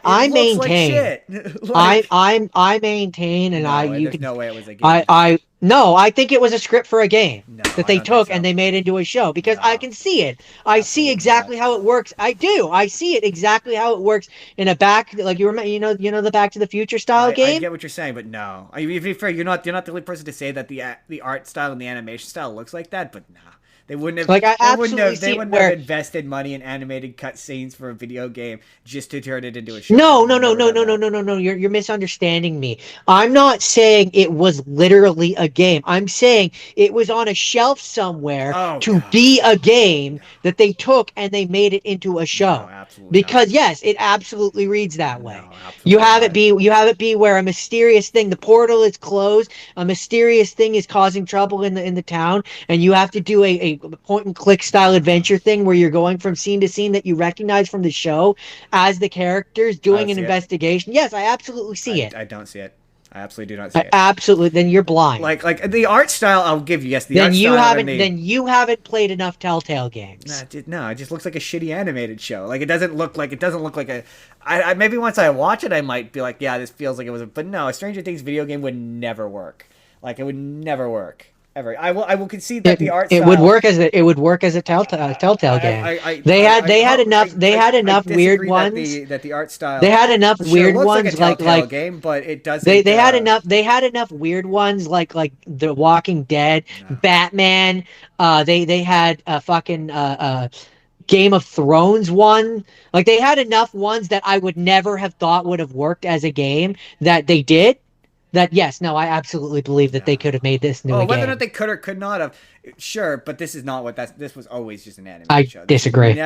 It I looks like maintain shit. Like I maintain, and I no, you there's could no way it was a game. I no, I think it was a script for a game No, that I they don't think took and so. they made into a show because I No, can see it. I see absolutely not. exactly how it works. I do. I see it exactly how it works in a back, like you remember, the Back to the Future style I game. get what you're saying, but no. I mean, to be fair, you're not the only person to say that the art style and the animation style looks like that. But nah, they wouldn't have Like I they wouldn't absolutely have they see it wouldn't have where invested money in animated cutscenes for a video game just to turn it into a show. They no, would no, have no, never no, done no, no, that. no, no, no. You're misunderstanding me. I'm not saying it was literally a game. I'm saying it was on a shelf somewhere Oh to no, be a game no, that they took and they made it into a no, show. absolutely not. Because yes, it absolutely reads that way. No, absolutely not. You have it be where a mysterious thing, the portal is closed, a mysterious thing is causing trouble in the town, and you have to do a point and click style adventure thing where you're going from scene to scene that you recognize from the show as the characters I don't doing an see it. investigation. Yes, I absolutely see it. I don't see it. I absolutely do not see I it. absolutely. Then you're blind. Like the art style, I'll give you. Yes, the art style and the Then you haven't played enough Telltale Nah, games. no, it just looks like a shitty animated show. Like it doesn't look like a. Maybe once I watch it, I might be like, yeah, this feels like it was. But no, a Stranger Things video game would never work. Like it would never work ever. I will concede that the art it style would work as a Telltale game. They had enough weird disagree ones. that the art style They had enough sure weird looks like a ones Telltale game, but it doesn't. they had enough weird ones like The Walking Dead, No. Batman. They had a fucking Game of Thrones one. Like they had enough ones that I would never have thought would have worked as a game that they did. That yes, no, I absolutely believe that they could have made this new whether game. or not they could or could not have, sure, but this is not what this was always just an anime I show. disagree.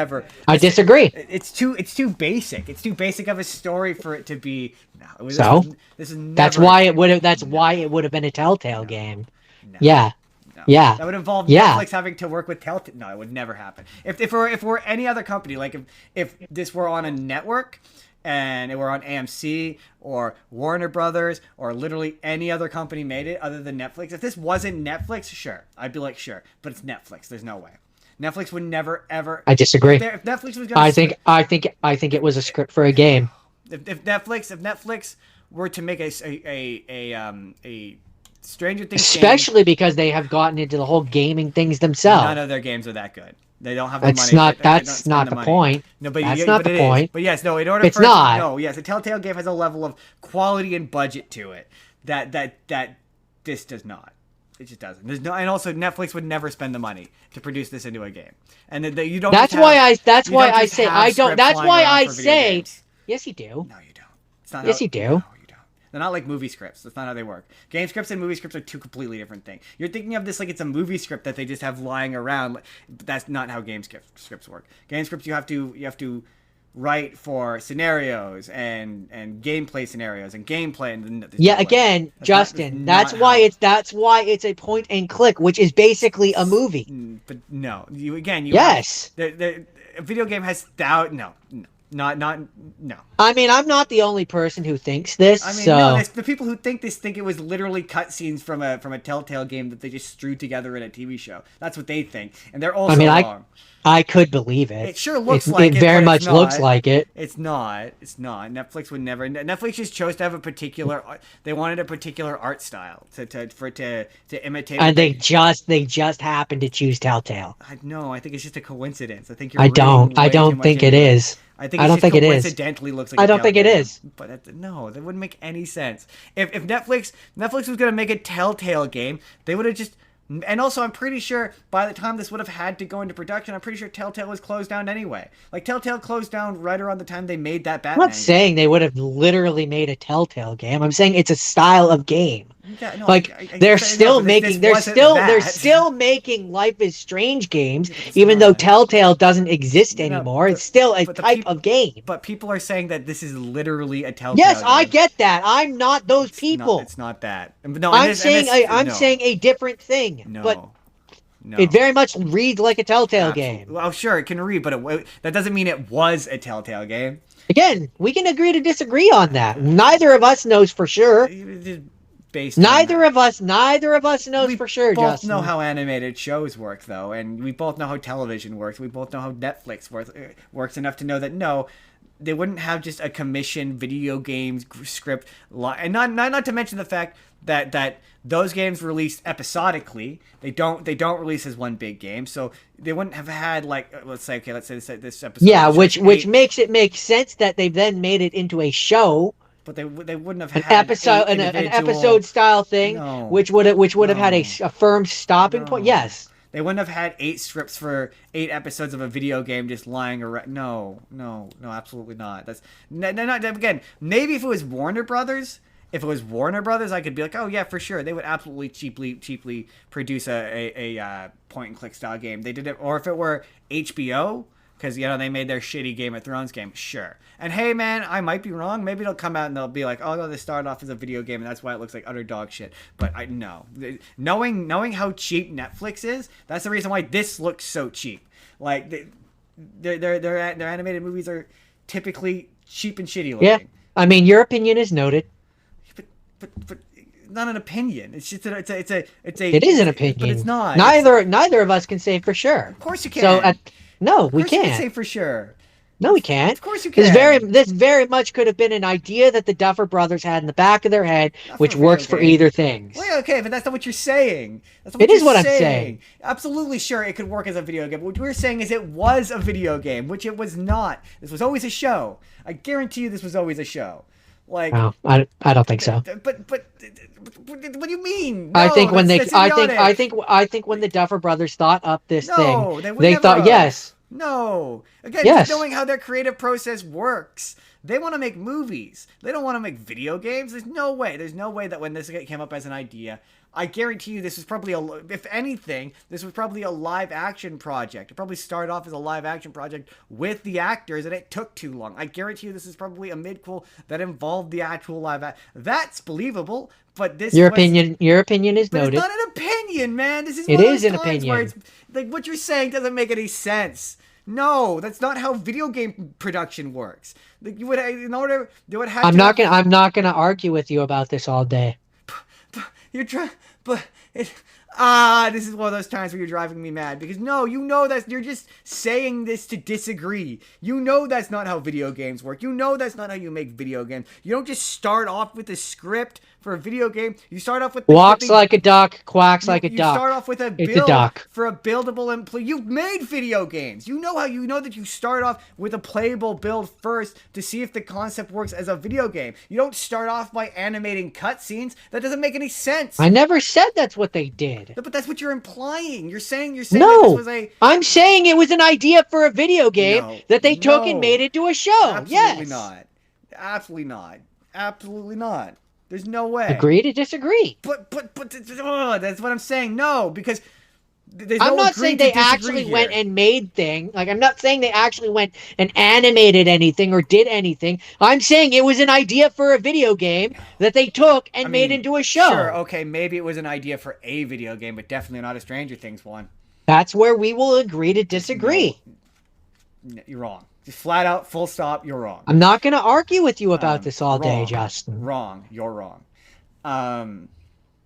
I disagree. It's too basic. It's too basic of a story for it to be. No, this is never. That's why it would have. That's why it would have been a Telltale game. No. Yeah. No. Yeah. That would involve Netflix having to work with Telltale. No, it would never happen. If we're any other company, like if this were on a network and it were on AMC or Warner Brothers or literally any other company made it other than Netflix, if this wasn't Netflix, sure, I'd be like, sure, but it's Netflix. There's no way. Netflix would never ever. I disagree. If Netflix was gonna I think it was a script for a game. If Netflix were to make a Stranger Things especially game, because they have gotten into the whole gaming things themselves. None of their games are that good. They don't have the money. That's not the point. No, but that's not the point. But yes, no. In order, it's not. No, yes, a Telltale game has a level of quality and budget to it that this does not. It just doesn't. There's no, and also Netflix would never spend the money to produce this into a game. And you don't. That's why I say I don't. That's why I say. Yes, you do. No, you don't. It's not. Yes, you do. They're not like movie scripts. That's not how they work. Game scripts and movie scripts are two completely different things. You're thinking of this like it's a movie script that they just have lying around. That's not how game scripts work. Game scripts you have to write for scenarios and gameplay scenarios and gameplay. And again, Justin. That's why it's a point and click, which is basically a movie. But no, yes. A video game has no. No. I mean, I'm not the only person who thinks this. I mean, so... no, the people who think this think it was literally cutscenes from a Telltale game that they just strew together in a TV show. That's what they think, and they're also wrong. I could believe it. It sure looks like it. It very much looks like it. It's not. It's not. Netflix would never. Netflix just chose to have a particular. They wanted a particular art style to imitate. And they just happened to choose Telltale. No, I think it's just a coincidence. I think you're. I don't think it is. I don't think it is. Coincidentally looks like. I don't think it is. But no, that wouldn't make any sense. If Netflix was going to make a Telltale game, they would have just. And also, I'm pretty sure by the time this would have had to go into production, I'm pretty sure Telltale was closed down anyway. Like, Telltale closed down right around the time they made that Batman. I'm not saying they would have literally made a Telltale game. I'm saying it's a style of game. Yeah, no, they're still making Life is Strange games, even though Telltale doesn't exist anymore. It's still a type of game. But people are saying that this is literally a Telltale. Yes, game. I get that. I'm not those people. It's not that. No, I'm saying a different thing. No. But it very much reads like a Telltale game. Well, sure, it can read, but that doesn't mean it was a Telltale game. Again, we can agree to disagree on that. Neither of us knows for sure. Neither of us knows for sure. We both Justin. know how animated shows work, though, and we both know how television works. We both know how Netflix works enough to know that no, they wouldn't have just a commissioned video games script, and not to mention the fact that those games released episodically. They don't release as one big game, so they wouldn't have had let's say this episode. Yeah, which makes it make sense that they've then made it into a show. But they wouldn't have an had an episode style thing, which would have had a firm stopping point. Yes, they wouldn't have had 8 scripts for 8 episodes of a video game just lying around. No, absolutely not. That's not again. Maybe if it was Warner Brothers. If it was Warner Brothers, I could be like, oh yeah, for sure, they would absolutely cheaply produce a point and click style game. They did it, or if it were HBO. Because, they made their shitty Game of Thrones game. Sure. And hey, man, I might be wrong. Maybe it'll come out and they'll be like, oh, no, they started off as a video game and that's why it looks like utter dog shit. But no. Knowing how cheap Netflix is, that's the reason why this looks so cheap. Like, their animated movies are typically cheap and shitty looking. Yeah. I mean, your opinion is noted. But not an opinion. It's just it is an opinion. But it's not. Neither of us can say for sure. Of course you can. So no, we can't. Say for sure. No, we can't. Of course you can. This very much could have been an idea that the Duffer Brothers had in the back of their head, which works for either things. Well, okay, but that's not what you're saying. That's not what you're saying. I'm saying. Absolutely sure it could work as a video game. What we're saying is it was a video game, which it was not. This was always a show. I guarantee you this was always a show. Like, oh, I don't think so. But what do you mean? No, I think when when the Duffer Brothers thought up this thing, they thought yes. No. Again, just knowing how their creative process works. They want to make movies. They don't want to make video games. There's no way. There's no way that when this came up as an idea, I guarantee you this was probably if anything, this was probably a live action project. It probably started off as a live action project with the actors and it took too long. I guarantee you this is probably a midquel that involved the actual live action. That's believable, but this Your opinion is noted. It's not an opinion, man. This is it is an opinion. Where it's, like, what you're saying doesn't make any sense. No, that's not how video game production works. Like, you would, in order, they would have. I'm not gonna argue with you about this all day. You're trying, but this is one of those times where you're driving me mad because no, you know that you're just saying this to disagree. You know that's not how video games work. You know that's not how you make video games. You don't just start off with a script for a video game. You start off with walks like a duck, quacks like a duck. You start off with a build for a buildable and play. You've made video games. You know that you start off with a playable build first to see if the concept works as a video game. You don't start off by animating cutscenes. That doesn't make any sense. I never said that's what they did. But that's what you're implying. You're saying no. That this was a. I'm saying it was an idea for a video game that they took and made into a show. Absolutely not. Absolutely not. Absolutely not. There's no way. Agree to disagree. But that's what I'm saying. No, because I'm not saying they actually went and made things. Like, I'm not saying they actually went and animated anything or did anything. I'm saying it was an idea for a video game that they took and made into a show. Sure, okay, maybe it was an idea for a video game, but definitely not a Stranger Things one. That's where we will agree to disagree. No, you're wrong. Just flat out, full stop, you're wrong. I'm not going to argue with you about this all day, Justin. Wrong. You're wrong.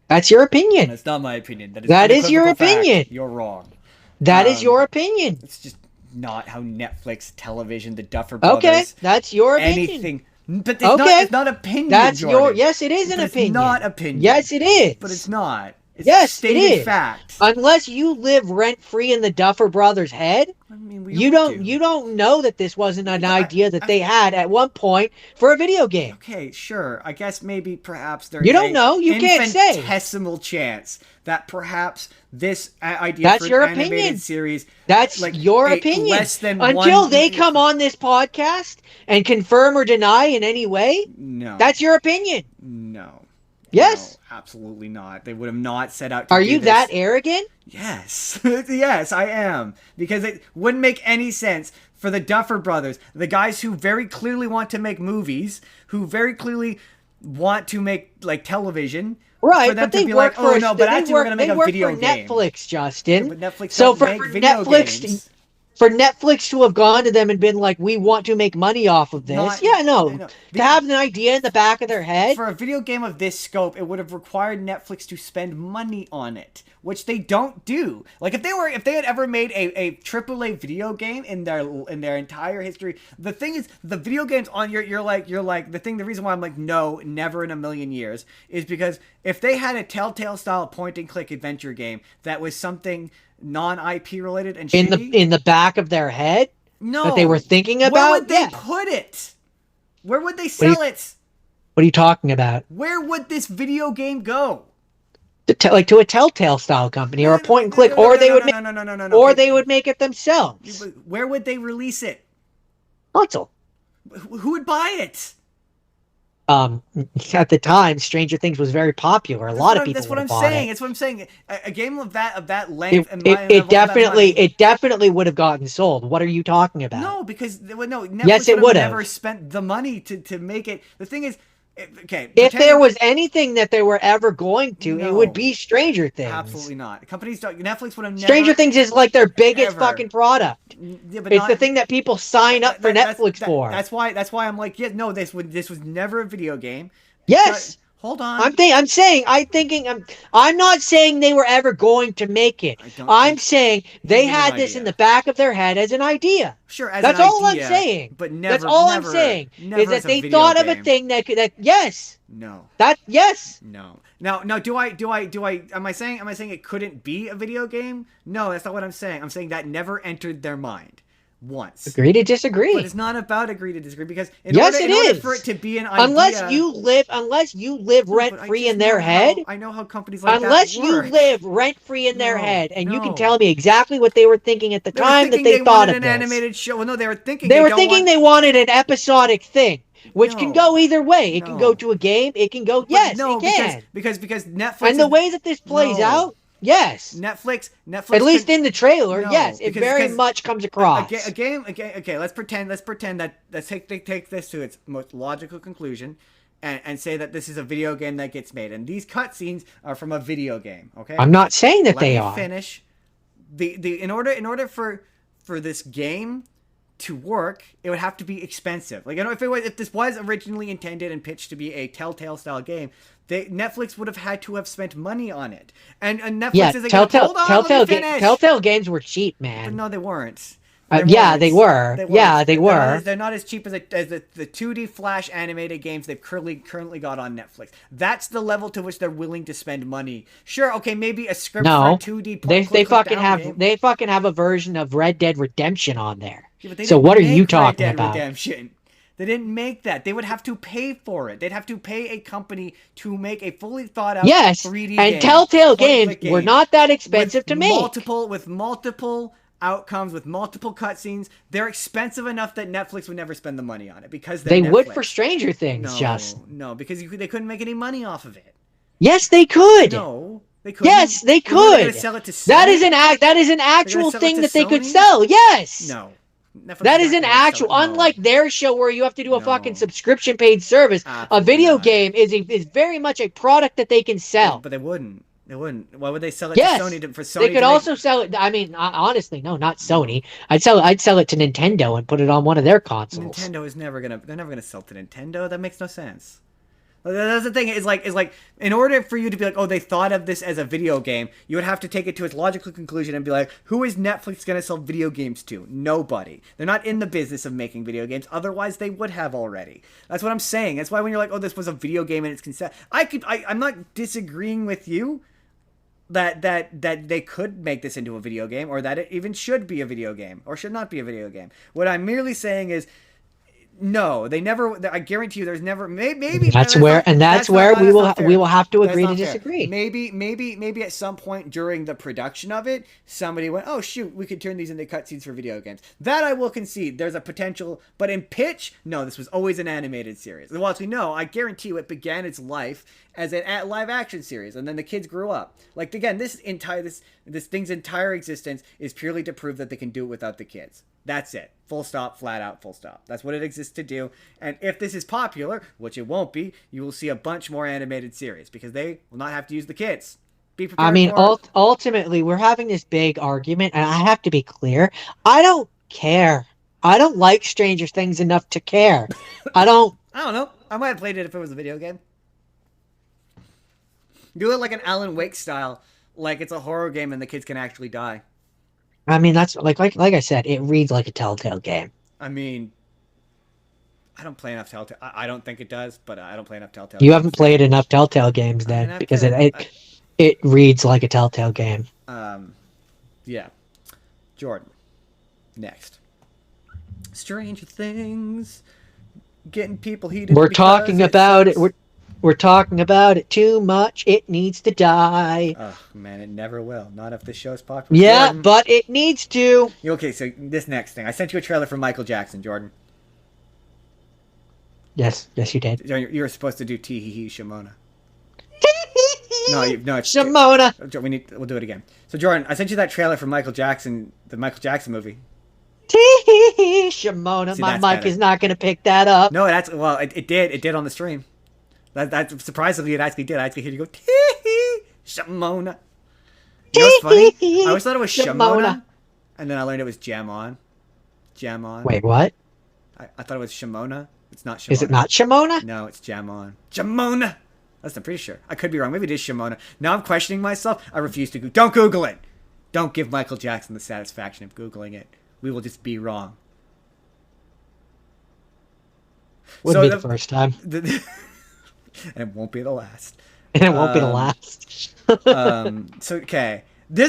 That's your opinion. That's not my opinion. That is your opinion. Fact. You're wrong. That is your opinion. It's just not how Netflix, television, the Duffer Brothers. Okay, that's your opinion. Anything. But it's not opinion. That's Jordan. yes, it is an opinion. It's not opinion. Yes, it is. But it's not. It's yes, stated it is. Fact. Unless you live rent free in the Duffer Brothers' head, I mean, you don't know that this wasn't an idea that they had at one point for a video game. Okay, sure. I guess maybe perhaps there's you don't know. You can't say. Infinitesimal chance that perhaps this idea for an animated series. That's like your opinion. Less than until they come on this podcast and confirm or deny in any way. No, that's your opinion. No. Yes. No, absolutely not. They would have not set out to Are you that arrogant? Yes. Yes, I am. Because it wouldn't make any sense for the Duffer Brothers, the guys who very clearly want to make movies, who very clearly want to make, like, television. Right, for them but they to be work like, oh, no, but actually we're going to make a video game. Netflix, Justin. Yeah, but Netflix so don't make video games. For Netflix to have gone to them and been like, we want to make money off of this. To have an idea in the back of their head. For a video game of this scope, it would have required Netflix to spend money on it, which they don't do. Like, if they had ever made a AAA video game in their entire history, the thing is, the video games on the reason why I'm like, no, never in a million years, is because if they had a Telltale style point and click adventure game that was something non-IP related and in the back of their head, that they were thinking about. Where would they put it? Where would they sell it? What are you talking about? Where would this video game go? To a Telltale style company or a point and click, or they would make it themselves. Where would they release it? Console. Who would buy it? At the time, Stranger Things was very popular. A lot of people. That's what I'm saying. That's what I'm saying. A game of that length it definitely would have gotten sold. What are you talking about? No, because Netflix would have never spent the money to make it. The thing is, okay. If there was anything that they were ever going to, it would be Stranger Things. Absolutely not. Companies don't. Netflix would have never. Stranger Things is like their biggest fucking product. Yeah, but it's the thing that people sign up for Netflix for. That's why I'm like, this was never a video game. Yes. Hold on. I'm not saying they were ever going to make it. I'm saying they had this in the back of their head as an idea. Sure, as That's an all I'm idea, saying. but That's never, all I'm never, saying is never that as a they video thought of a game. thing that yes. No. Yes. No. Now, am I saying it couldn't be a video game? No, that's not what I'm saying. I'm saying that never entered their mind once. Agree to disagree. But it's not about agree to disagree, because in yes, order for it to be an idea, unless you live rent free in their head. I know how companies like that work. Unless you live rent free in their head, and you can No. tell me exactly what they were thinking at the time that they thought of an this. animated show. Well, no, they were thinking they wanted an episodic thing, which No. can go either way. It No. can go to a game. It can go. But Yes, no, it can. because Netflix And the way that this plays out, yes. Netflix. At least in the trailer, No, yes, it because- very because much comes across. a game. Okay, let's pretend that let's take this to its most logical conclusion, and say that this is a video game that gets made, and these cutscenes are from a video game. Okay, I'm not saying that they are. Let me finish. In order for this game to work, it would have to be expensive. Like, if this was originally intended and pitched to be a Telltale style game, Netflix would have had to have spent money on it. And Netflix isn't going to hold on. Telltale games were cheap, man. But no, they weren't. They were. They're not as cheap as the 2D Flash animated games they've currently got on Netflix. That's the level to which they're willing to spend money. Sure, okay, maybe a script for a 2D. They fucking have a version of Red Dead Redemption on there. Yeah, so what are you talking about? Redemption. They didn't make that. They would have to pay for it. They'd have to pay a company to make a fully thought out 3D game. And Telltale games were not that expensive to make. With multiple outcomes, with multiple cutscenes, they're expensive enough that Netflix would never spend the money on it, because they would for Stranger Things. No, because they couldn't make any money off of it. Yes, they could. No, they couldn't. Yes, they could. Sell it to Sony? That is an actual thing that they could sell. Yes. No. That is an actual, unlike their show where you have to do a fucking subscription paid service. Absolutely a video not. game is very much a product that they can sell. But they wouldn't. They wouldn't. Why would they sell it to Sony? For Sony, they could also sell it. I mean, honestly, no, not Sony. I'd sell it to Nintendo and put it on one of their consoles. Nintendo is they're never gonna sell to Nintendo. That makes no sense. That's the thing. Is like in order for you to be like, oh, they thought of this as a video game, you would have to take it to its logical conclusion and be like, who is Netflix gonna sell video games to? Nobody. They're not in the business of making video games. Otherwise, they would have already. That's what I'm saying. That's why when you're like, oh, this was a video game and it's concept, I'm not disagreeing with you that they could make this into a video game, or that it even should be a video game or should not be a video game. What I'm merely saying is, no, they never. I guarantee you, there's never. Maybe that's where we will have to agree to disagree. Maybe at some point during the production of it, somebody went, "Oh shoot, we could turn these into cutscenes for video games." That I will concede. There's a potential, but in pitch, no, this was always an animated series. Well, as we know, I guarantee you, it began its life as a live action series, and then the kids grew up. Like, again, this thing's entire existence is purely to prove that they can do it without the kids. That's it. Full stop, flat out, full stop. That's what it exists to do. And if this is popular, which it won't be, you will see a bunch more animated series, because they will not have to use the kids. Be prepared. I mean, ultimately, we're having this big argument, and I have to be clear. I don't care. I don't like Stranger Things enough to care. I don't know. I might have played it if it was a video game. Do it like an Alan Wake style, like it's a horror game and the kids can actually die. I mean, that's like I said, it reads like a Telltale game. I mean, I don't play enough Telltale. I don't think it does, but I don't play enough Telltale. You haven't played enough Telltale games then, because it reads like a Telltale game. Yeah. Jordan. Next. Stranger Things. Getting people heated. We're talking about it. We're talking about it too much. It needs to die. Oh, man, it never will. Not if this show's popular. Yeah, Jordan. but it needs to. Okay, so this next thing. I sent you a trailer for Michael Jackson, Jordan. Yes, you did. You were supposed to do Tee-hee-hee Shimona. No, it's Shimona. We'll do it again. So, Jordan, I sent you that trailer for Michael Jackson, the Michael Jackson movie. Tee-hee-hee Shimona. My mic is not going to pick that up. No, it did. It did on the stream. That surprisingly, it actually did. I actually hear you go, tee-hee, Shimona. You know what's funny? I always thought it was Shimona, and then I learned it was Jam On. Jam On. Wait, what? I thought it was Shimona. It's not Shimona. Is it not Shimona? No, it's Jam On. Jamona! Listen, I'm pretty sure. I could be wrong. Maybe it is Shimona. Now I'm questioning myself. I refuse to Don't Google it. Don't give Michael Jackson the satisfaction of Googling it. We will just be wrong. Would be the first time. And it won't be the last. And it won't be the last. So okay. The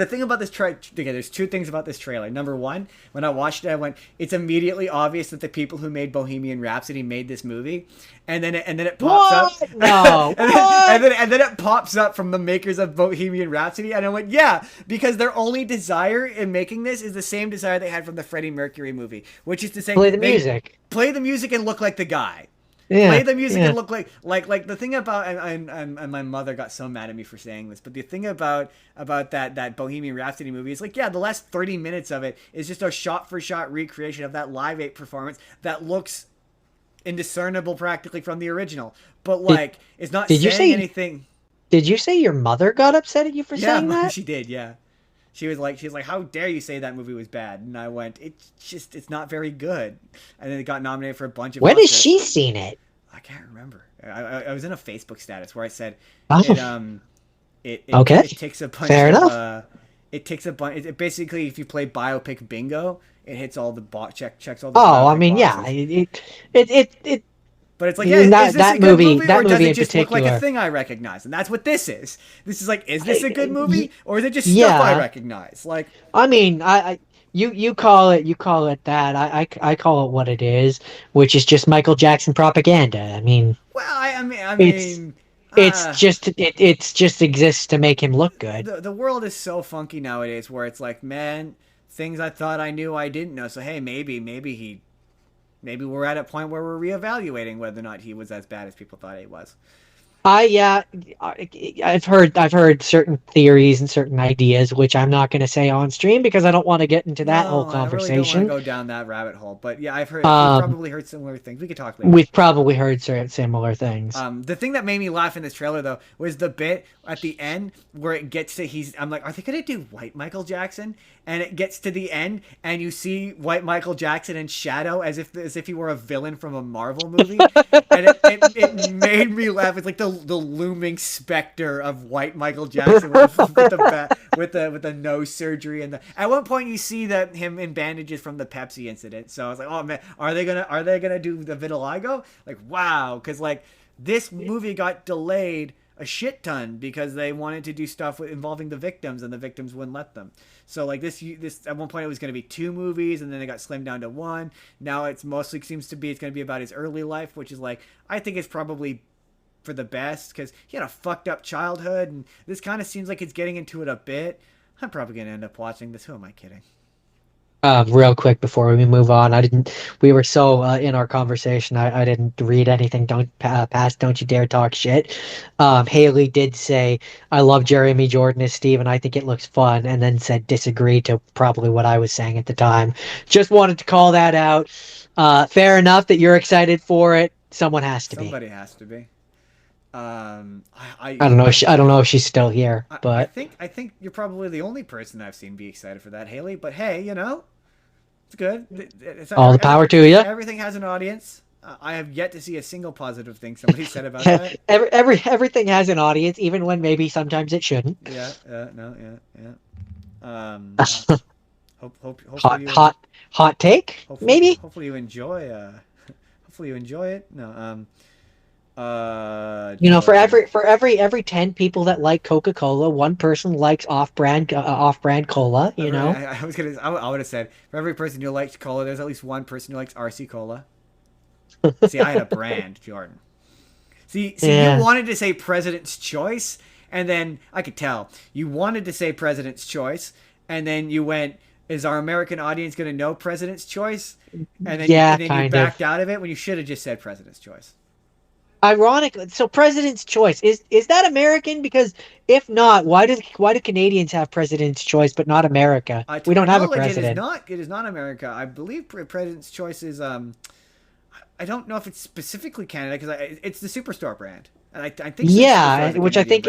thing about this trailer. Okay, there's two things about this trailer. Number one, when I watched it, I went, it's immediately obvious that the people who made Bohemian Rhapsody made this movie, and then it pops up. No, and then it pops up from the makers of Bohemian Rhapsody, and I went, yeah, because their only desire in making this is the same desire they had from the Freddie Mercury movie, which is to say, play the music and look like the guy. Yeah, play the music and look like the thing about and my mother got so mad at me for saying this, but the thing about that Bohemian Rhapsody movie is like, yeah, the last 30 minutes of it is just a shot for shot recreation of that Live 8 performance that looks indiscernible practically from the original, but like it's not saying anything. Did you say your mother got upset at you for saying that? Yeah, she did. Yeah. She was like, how dare you say that movie was bad? And I went, it's not very good. And then it got nominated for a bunch of. When has she seen it? I can't remember. I was in a Facebook status where I said, it takes a bunch. Fair enough. It takes a bunch. It basically, if you play biopic bingo, it hits all the checks all the. Oh, I mean, boxes. Yeah, it. But it's like, yeah, that movie in particular look like a thing I recognize? And that's what this is. This is like, is this a good movie, or is it just stuff I recognize? Like, I mean, you call it that. I call it what it is, which is just Michael Jackson propaganda. I mean, well, I mean, it just exists to make him look good. The world is so funky nowadays, where it's like, man, things I thought I knew I didn't know. So hey, maybe we're at a point where we're reevaluating whether or not he was as bad as people thought he was. I've heard certain theories and certain ideas, which I'm not going to say on stream because I don't want to get into that whole conversation. I really don't want to go down that rabbit hole. But yeah, we've probably heard similar things. We could talk later. We've probably heard similar things. The thing that made me laugh in this trailer though was the bit at the end where it gets to I'm like, are they going to do white Michael Jackson? And it gets to the end, and you see white Michael Jackson in shadow as if he were a villain from a Marvel movie, and it made me laugh. It's like the looming specter of white Michael Jackson with the nose surgery, and at one point you see him in bandages from the Pepsi incident. So I was like, oh man, are they gonna do the vitiligo? Like, wow, because like this movie got delayed a shit ton because they wanted to do stuff involving the victims, and the victims wouldn't let them. So like this at one point it was going to be 2 movies, and then it got slimmed down to 1. Now it's mostly seems to be it's going to be about his early life, which is like, I think it's probably for the best because he had a fucked up childhood, and this kind of seems like it's getting into it a bit. I'm probably going to end up watching this. Who am I kidding? Real quick before we move on, we were so in our conversation, I didn't read anything. Don't you dare talk shit. Haley did say, I love Jeremy Jordan as Steve, and I think it looks fun, and then said disagree to probably what I was saying at the time. Just wanted to call that out. Fair enough that you're excited for it. Somebody has to be. I don't know. I don't know if she's still here, but I think you're probably the only person I've seen be excited for that, Haley. But hey, it's good. All the power to you. Everything has an audience. I have yet to see a single positive thing somebody said about that. Everything has an audience, even when maybe sometimes it shouldn't. Yeah. Hot take. Maybe. Hopefully you enjoy. Hopefully you enjoy it. No. For every 10 people that like Coca-Cola, one person likes off-brand cola. I would have said for every person who likes cola, there's at least one person who likes RC Cola. See, I had a brand, Jordan. See, yeah. You wanted to say President's Choice, and then I could tell you wanted to say President's Choice, and then you went, is our American audience going to know President's Choice? And then, you backed out of it when you should have just said President's Choice. Ironically, so President's Choice is that American? Because if not, why do Canadians have President's Choice but not America? We don't have a president. It is not America. I believe President's Choice is I don't know if it's specifically Canada because it's the Superstore brand, and I think which I think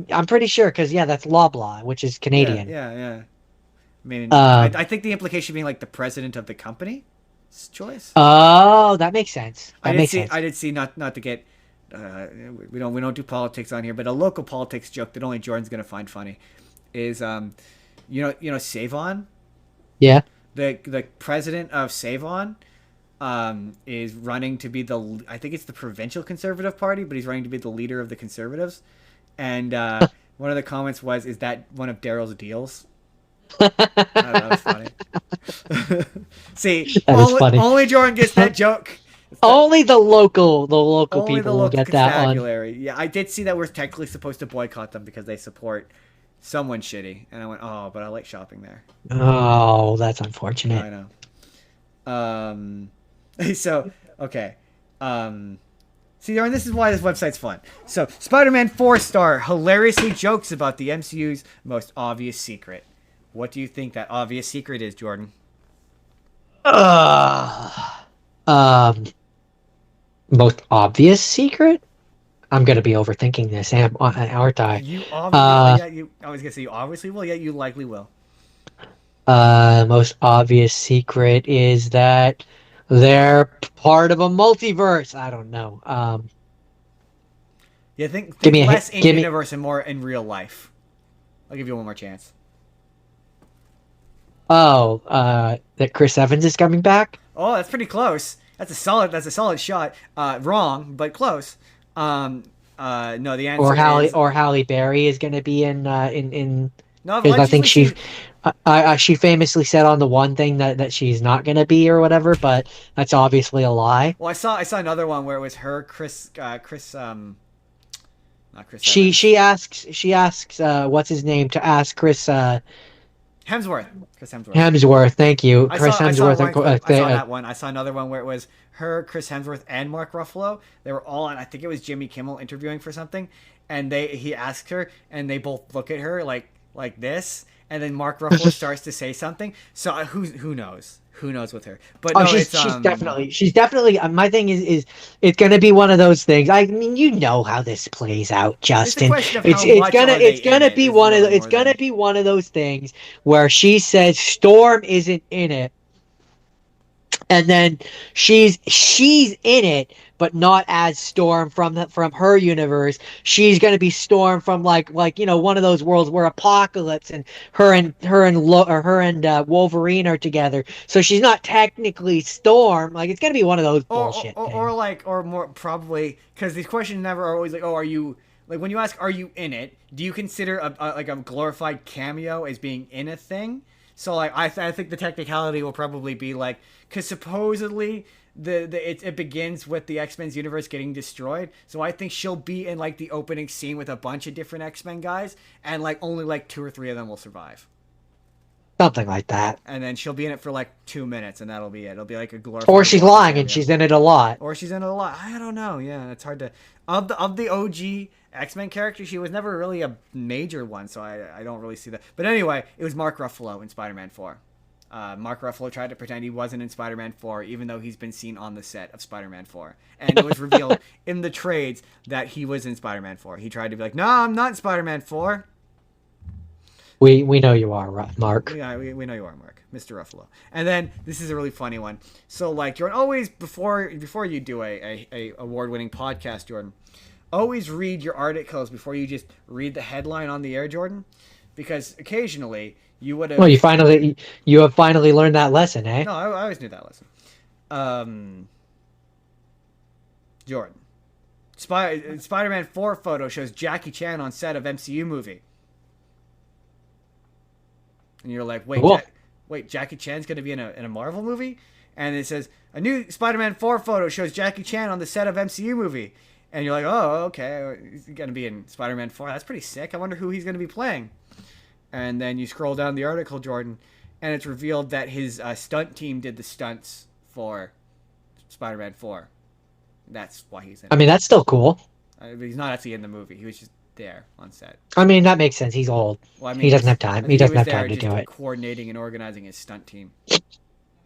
I'm pretty sure because that's Loblaw, which is Canadian. Yeah. I mean, I think the implication being like the president of the company. Choice. Oh, that makes sense. I did see not to get we don't do politics on here, but a local politics joke that only Jordan's gonna find funny is Savon, Yeah. the president of Savon, is running to be I think it's the provincial Conservative Party, but he's running to be the leader of the Conservatives, and one of the comments was, "Is that one of Daryl's deals?" That was funny. See, That is funny. only Jordan gets that joke. Only the local Only people the will local get that one. constabulary. Yeah, I did see that we're technically supposed to boycott them because they support someone shitty, and I went, oh, but I like shopping there. Oh, that's unfortunate. I know. So okay. See, Aaron, this is why this website's fun. So, Spider-Man 4-star hilariously jokes about the MCU's most obvious secret. What do you think that obvious secret is, Jordan? Most obvious secret? I'm gonna be overthinking this, aren't I? You obviously, I was gonna say you obviously will, yet you likely will. Most obvious secret is that they're part of a multiverse. I don't know. Yeah, think give me less in give me. universe and more in real life. I'll give you one more chance. Oh, that Chris Evans is coming back. Oh, that's pretty close. That's a solid shot. Wrong, but close. No, the answer is Halle Berry is going to be in. no. I've Because I think seen- she famously said on the one thing that she's not going to be or whatever, but that's obviously a lie. Well, I saw another one where it was her, not Chris. She asks what's his name to ask Chris Hemsworth. Chris Hemsworth. Hemsworth. Thank you, Chris Hemsworth. I saw that one. I saw another one where it was her, Chris Hemsworth, and Mark Ruffalo. They were all on. I think it was Jimmy Kimmel interviewing for something, and he asked her, and they both look at her like this, and then Mark Ruffalo starts to say something. So who knows? Who knows with her? But no, she's definitely. My thing is it's gonna be one of those things. I mean, you know how this plays out, Justin. It's gonna be one of those things where she says Storm isn't in it, and then she's in it, but not as Storm from her universe. She's gonna be Storm from like one of those worlds where Apocalypse and her and Wolverine are together. So she's not technically Storm. Like, it's gonna be one of those bullshit things. Or more probably, because these questions never are always like, oh, are you, like, when you ask, are you in it? Do you consider a glorified cameo as being in a thing? So like I think the technicality will probably be like, because supposedly it begins with the X-Men's universe getting destroyed. So I think she'll be in like the opening scene with a bunch of different X-Men guys, and like only like 2 or 3 of them will survive. Something like that. And then she'll be in it for like 2 minutes, and that'll be it. It'll be like a glorified. Or she's lying and she's in it a lot. Or she's in it a lot. I don't know. Yeah, it's hard to. Of the OG X-Men character, she was never really a major one, so I don't really see that. But anyway, it was Mark Ruffalo in Spider-Man 4. Mark Ruffalo tried to pretend he wasn't in Spider-Man 4, even though he's been seen on the set of Spider-Man 4. And it was revealed in the trades that he was in Spider-Man 4. He tried to be like, no, I'm not in Spider-Man 4. We know you are, Mark. Yeah, we know you are, Mark. Mr. Ruffalo. And then, this is a really funny one. So, like, Jordan, always, before you do a award-winning podcast, Jordan, always read your articles before you just read the headline on the air, Jordan. Because occasionally, you would have... Well, you have finally learned that lesson, eh? No, I always knew that lesson. Jordan. Spider-Man 4 photo shows Jackie Chan on set of MCU movie. And you're like, wait, Jackie Chan's going to be in a Marvel movie? And it says, a new Spider-Man 4 photo shows Jackie Chan on the set of MCU movie. And you're like, oh, okay, he's going to be in Spider-Man 4. That's pretty sick. I wonder who he's going to be playing. And then you scroll down the article, Jordan, and it's revealed that his stunt team did the stunts for Spider-Man 4. That's why he's in it. I mean, that's still cool. But he's not actually in the movie. He was just there on set. I mean, that makes sense. He's old. Well, I mean, he doesn't have time. He doesn't have time to do it. Coordinating and organizing his stunt team.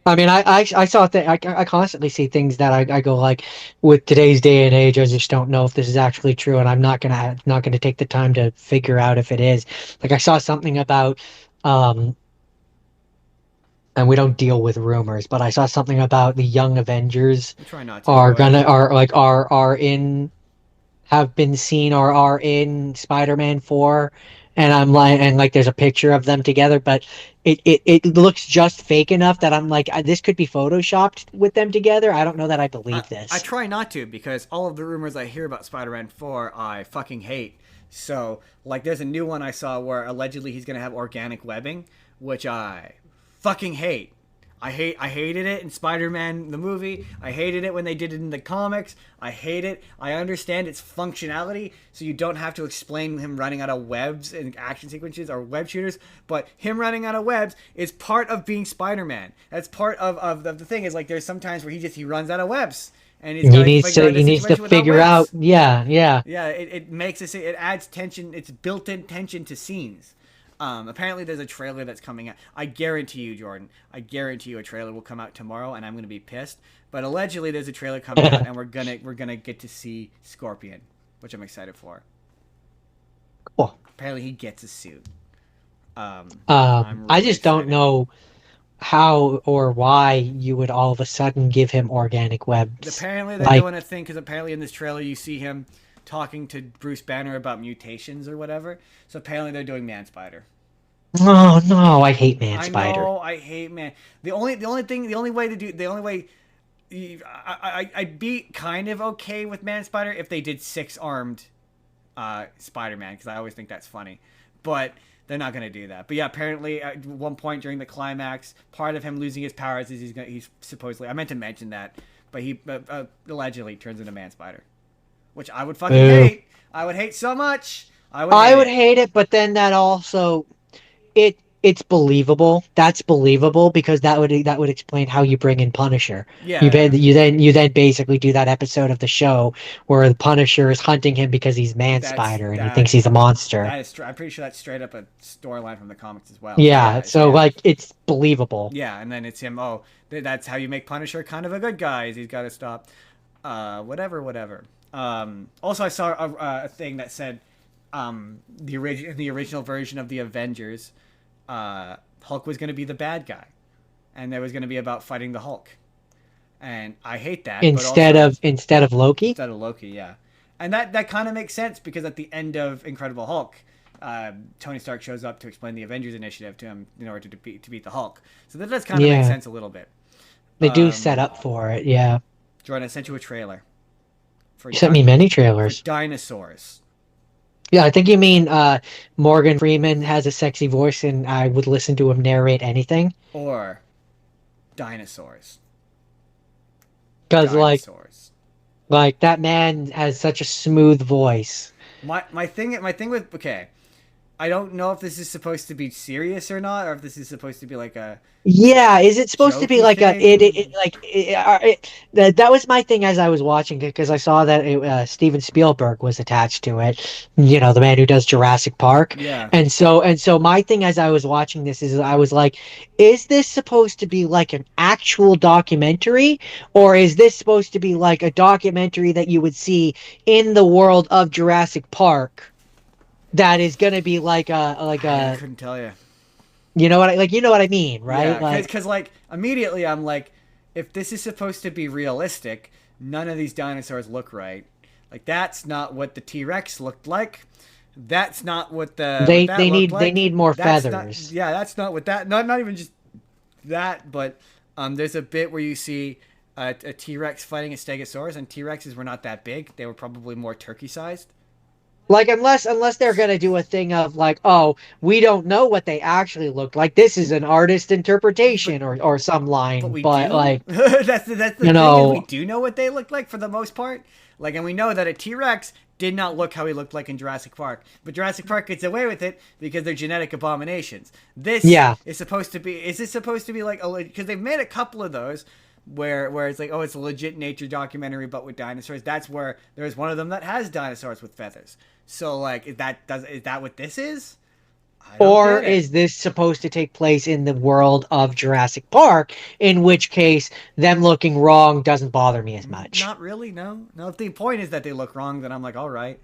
I mean, I saw that. I constantly see things that I go like, with today's day and age, I just don't know if this is actually true, and I'm not gonna take the time to figure out if it is. Like, I saw something about, and we don't deal with rumors, but I saw something about the Young Avengers are in have been seen or are in Spider-Man 4, and I'm like, and like there's a picture of them together, but it looks just fake enough that I'm like, this could be photoshopped with them together. I don't know that I believe I this. try not to because all of the rumors I hear about Spider-Man 4 I fucking hate. So, like, there's a new one I saw where allegedly he's gonna have organic webbing, which I fucking hate. I hated it in Spider-Man the movie. I hated it when they did it in the comics. I hate it. I understand its functionality, so you don't have to explain him running out of webs in action sequences or web shooters. But him running out of webs is part of being Spider-Man. That's part of the thing. Is like there's sometimes where he runs out of webs, and he's got to figure out the He needs to situation without figure out. webs. Yeah, yeah. Yeah, it makes it adds tension. It's built-in tension to scenes. Apparently, there's a trailer that's coming out. I guarantee you, Jordan. I guarantee you, a trailer will come out tomorrow, and I'm gonna be pissed. But allegedly, there's a trailer coming out, and we're gonna get to see Scorpion, which I'm excited for. Cool. Apparently, he gets a suit. I'm I really just don't excited. know how or why you would all of a sudden give him organic webs. Apparently, they're Like, doing a thing because apparently in this trailer you see him talking to Bruce Banner about mutations or whatever. So apparently they're doing Man Spider. oh no, I hate Man I Spider. know. I hate man. The only way to do the only way. I'd be kind of okay with Man Spider if they did 6-armed Spider Man because I always think that's funny, but they're not gonna do that. But yeah, apparently at one point during the climax, part of him losing his powers is he's supposedly I meant to mention that, but he allegedly turns into Man Spider, which I would fucking Boo. hate. I would hate so much. I would I hate would it. hate it, but then that also it's believable. That's believable because that would explain how you bring in Punisher. Yeah, You then basically do that episode of the show where the Punisher is hunting him because he's Man that's Spider and he thinks that. he's a monster. That is. I'm pretty sure that's straight up a storyline from the comics as well. So Yeah, yeah. So so yeah. like it's believable. Yeah, and then it's him. Oh, that's how you make Punisher kind of a good guy. He's got to stop. Whatever. Also, I saw a thing that said the original version of the Avengers, Hulk was going to be the bad guy, and there was going to be about fighting the Hulk, and I hate that. But also Instead of Loki. instead of Loki, yeah, and that kind of makes sense because at the end of Incredible Hulk, Tony Stark shows up to explain the Avengers Initiative to him in order to beat the Hulk. So that does kind of make Yeah, sense a little bit. they do set Um, up for it. Yeah. Jordan, I sent you a trailer for You sent me many for trailers. dinosaurs Yeah, I think you mean Morgan Freeman has a sexy voice and I would listen to him narrate anything. or dinosaurs. Because Dinosaurs. like that man has such a smooth voice. My thing with okay, I don't know if this is supposed to be serious or not, or if this is supposed to be like a Yeah, is it supposed to be jokey like thing. that was my thing as I was watching it because I saw that Steven Spielberg was attached to it, you know, the man who does Jurassic Park. Yeah, And so my thing as I was watching this is I was like, is this supposed to be like an actual documentary or is this supposed to be like a documentary that you would see in the world of Jurassic Park that is going to be I couldn't tell you. you know what you know what I mean, right? Yeah, Like because like immediately I'm like, if this is supposed to be realistic, none of these dinosaurs look right. Like that's not what the T Rex looked like. That's not what that looked they like. need more That's not feathers. yeah. That's not what that. Not even just that, but there's a bit where you see a T Rex fighting a Stegosaurus, and T Rexes were not that big. They were probably more turkey sized. Like unless they're gonna do a thing of like, oh, we don't know what they actually look like. This is an artist But interpretation or some but line. we But do. like, That's the you thing is we know, do know what they look like for the most part. Like, and we know that a T Rex did not look how he looked like in Jurassic Park. But Jurassic Park gets away with it because they're genetic abominations. This yeah. is supposed to be. Is this supposed to be like a? Because they've made a couple of those where it's like, oh, it's a legit nature documentary, but with dinosaurs. That's where there's one of them that has dinosaurs with feathers. So like, is that what this is? I don't Or get it. is this supposed to take place in the world of Jurassic Park? In which case, them looking wrong doesn't bother me as much. Not really. No, no. If the point is that they look wrong, then I'm like, all right.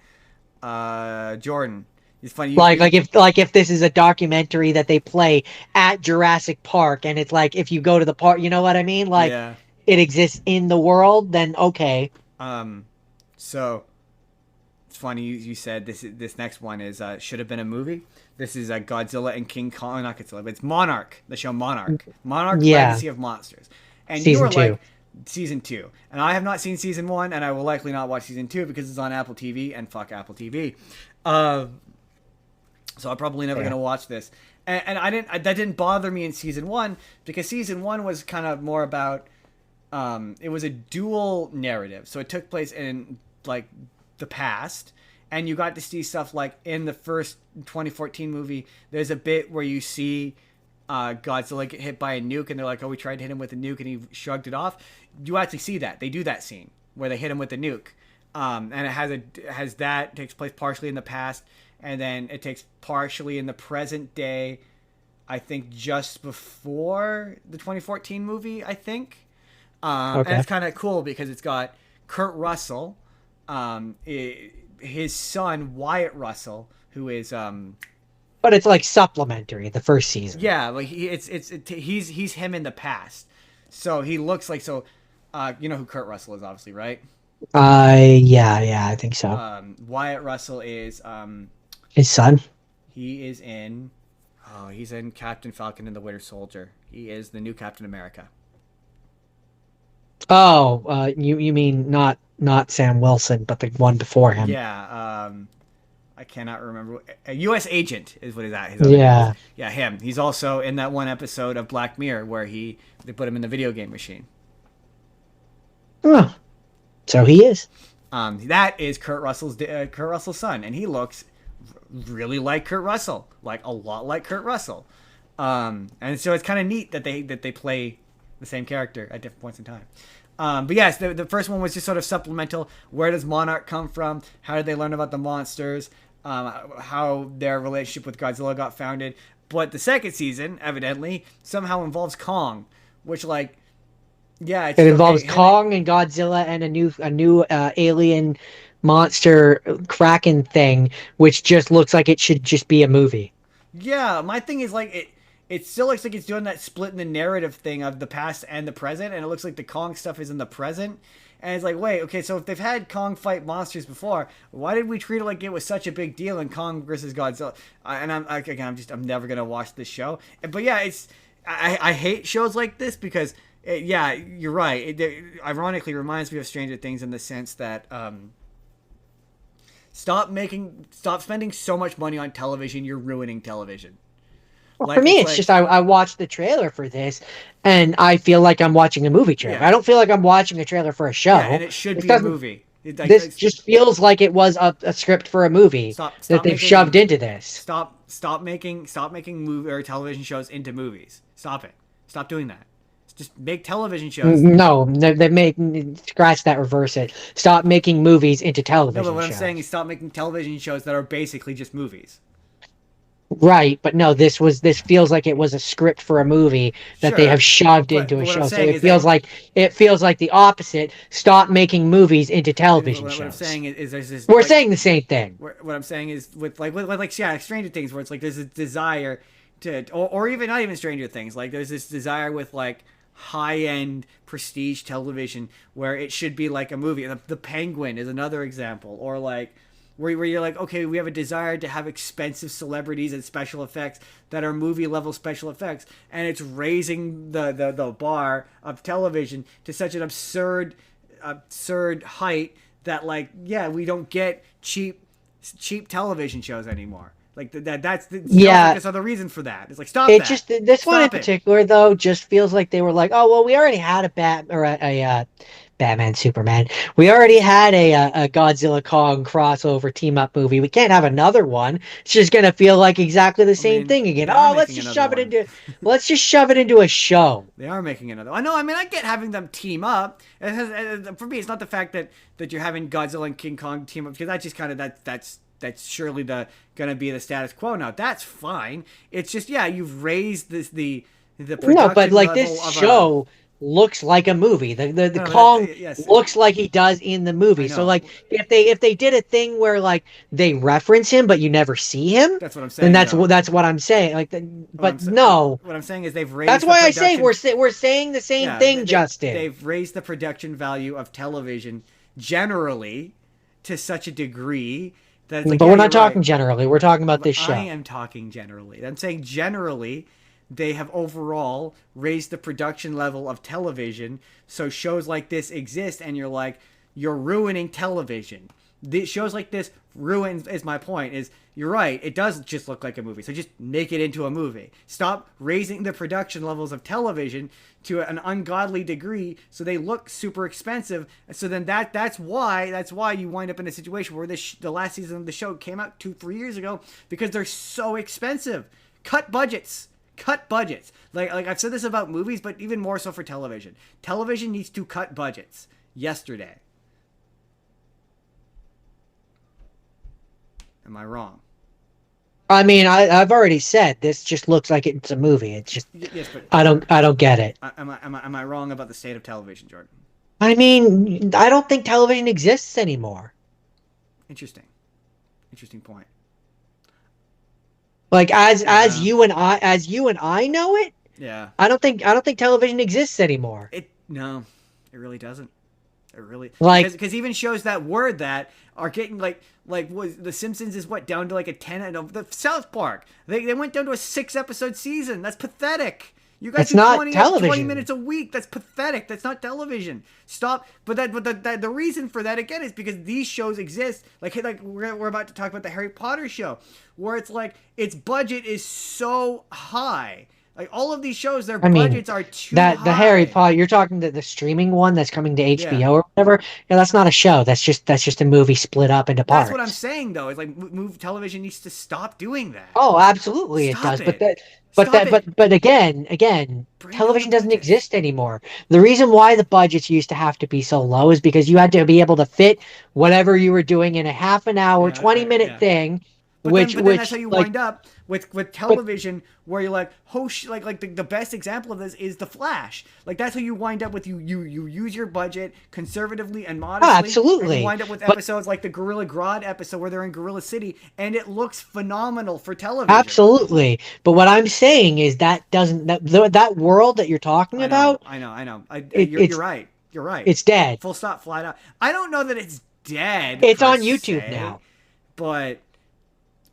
Jordan, it's funny. Like if this is a documentary that they play at Jurassic Park, and it's like if you go to the park, you know what I mean? Like yeah. it exists in the world, then okay. Um. So It's funny you said this next one is should have been a movie. This is Godzilla and King Kong, not Godzilla, but it's Monarch, the show Monarch. Monarch Yeah, Legacy of Monsters. And you season were two. like season 2. And I have not seen season 1 and I will likely not watch season 2 because it's on Apple TV and fuck Apple TV. So I'm probably never going to watch this. And that didn't bother me in season 1 because season 1 was kind of more about it was a dual narrative. So it took place in like the past, and you got to see stuff like in the first 2014 movie. There's a bit where you see Godzilla get hit by a nuke, and they're like, "Oh, we tried to hit him with a nuke, and he shrugged it off." You actually see that they do that scene where they hit him with a nuke, and it takes place partially in the past, and then it takes partially in the present day. I think just before the 2014 movie, I think. And it's kind of cool because it's got Kurt Russell, his son Wyatt Russell, who is but it's like supplementary the first season. Yeah, like he's him in the past, so he looks like you know who Kurt Russell is, obviously, right? Yeah, I think so. Wyatt Russell is His son. He's in Captain Falcon and the Winter Soldier. He is the new Captain America. Oh, you mean not Sam Wilson, but the one before him? Yeah, I cannot remember. A U.S. agent is what he's at. Yeah, yeah, him. He's also in that one episode of Black Mirror where they put him in the video game machine. Oh, so he is. That is Kurt Russell's son, and he looks really like Kurt Russell, like a lot like Kurt Russell. And so it's kind of neat that they play the same character at different points in time. But yes, the first one was just sort of supplemental. Where does Monarch come from? How did they learn about the monsters? How their relationship with Godzilla got founded. But the second season, evidently, somehow involves Kong, which it involves Kong and Godzilla and a new alien monster Kraken thing, which just looks like it should just be a movie. Yeah, my thing is it still looks like it's doing that split in the narrative thing of the past and the present, and it looks like the Kong stuff is in the present. And it's like, wait, okay, so if they've had Kong fight monsters before, why did we treat it like it was such a big deal in Kong versus Godzilla? I'm never gonna watch this show. But yeah, I hate shows like this because you're right. It ironically reminds me of Stranger Things in the sense that stop spending so much money on television. You're ruining television. Well, for me, it's just I watched the trailer for this, and I feel like I'm watching a movie trailer. Yeah. I don't feel like I'm watching a trailer for a show. Yeah, and it should be a movie. This just feels like it was a script for a movie that they've shoved into this. Stop making movie or television shows into movies. Stop it. Stop doing that. Just make television shows. No, they make scratch that. Reverse it. Stop making movies into television. No, but what shows. I'm saying is stop making television shows that are basically just movies. Right, but no, this feels like it was a script for a movie that they have shoved into a show. So it feels like the opposite. Stop making movies into television shows. What I'm saying is there's this. We're saying the same thing. What I'm saying is with Stranger Things, where it's like there's a desire to, or even not even Stranger Things, like there's this desire with like high-end prestige television where it should be like a movie. The Penguin is another example, or like. Where you're like, okay, we have a desire to have expensive celebrities and special effects that are movie level special effects, and it's raising the bar of television to such an absurd height that we don't get cheap television shows anymore. Like that's the reason for that. It's like stop. It just this one in particular though just feels like they were like, oh well, we already had a Batman Superman. We already had a Godzilla Kong crossover team up movie. We can't have another one. It's just gonna feel like exactly the same thing again. Oh, let's just shove it into a show. They are making another. I know. I mean, I get having them team up. For me, it's not the fact that you're having Godzilla and King Kong team up because that's just kind of that's surely gonna be the status quo now. That's fine. It's just you've raised the production no, but like this show. Looks like a movie. The Kong looks like he does in the movie. So like if they did a thing where like they reference him but you never see him, that's what I'm saying. Then that's what I'm saying. Like, but no. What I'm saying is they've raised. That's why I say we're saying the same thing, Justin. They've raised the production value of television generally, to such a degree that it's like, But yeah, we're you're not talking right. generally. We're talking about this I show. am talking generally. I'm saying generally, they have overall raised the production level of television, so shows like this exist, and you're like, you're ruining television. These shows like this ruins, is my point, is you're right, it does just look like a movie, so just make it into a movie. Stop raising the production levels of television to an ungodly degree so they look super expensive. So then that's why you wind up in a situation where the last season of the show came out 2-3 years ago, because they're so expensive. Cut budgets. Like I've said this about movies, but even more so for television. Television needs to cut budgets yesterday. Am I wrong? I mean, I've already said this just looks like it's a movie. It's just Yes, but I don't get it. am I wrong about the state of television, Jordan? I mean, I don't think television exists anymore. Interesting point. Like as you and I know it. Yeah. I don't think television exists anymore. No, it really doesn't. It really, like, because even shows that word that are getting like was The Simpsons is what, down to like a 10, and the South Park they went down to a 6-episode season. That's pathetic. You guys do 20 minutes a week. That's pathetic. That's not television. Stop. But the reason for that again is because these shows exist. Like we're about to talk about the Harry Potter show, where it's like its budget is so high. Like all of these shows, their budgets are too high. The Harry Potter, you're talking the streaming one that's coming to HBO or whatever. Yeah, that's not a show. That's just a movie split up into parts. That's what I'm saying, though. Is like television needs to stop doing that. Oh, absolutely, it does. But again, television doesn't exist anymore. The reason why the budgets used to have to be so low is because you had to be able to fit whatever you were doing in a half an hour, 20-minute thing. But then that's how you wind up with television, where you're like, like the best example of this is The Flash. Like that's how you wind up with you use your budget conservatively and modestly. Absolutely. And you wind up with episodes like the Gorilla Grodd episode where they're in Gorilla City, and it looks phenomenal for television. Absolutely. But what I'm saying is that world that you're talking about. I know. You're right. You're right. It's dead. Full stop. Flat out. I don't know that it's dead. It's on YouTube now. But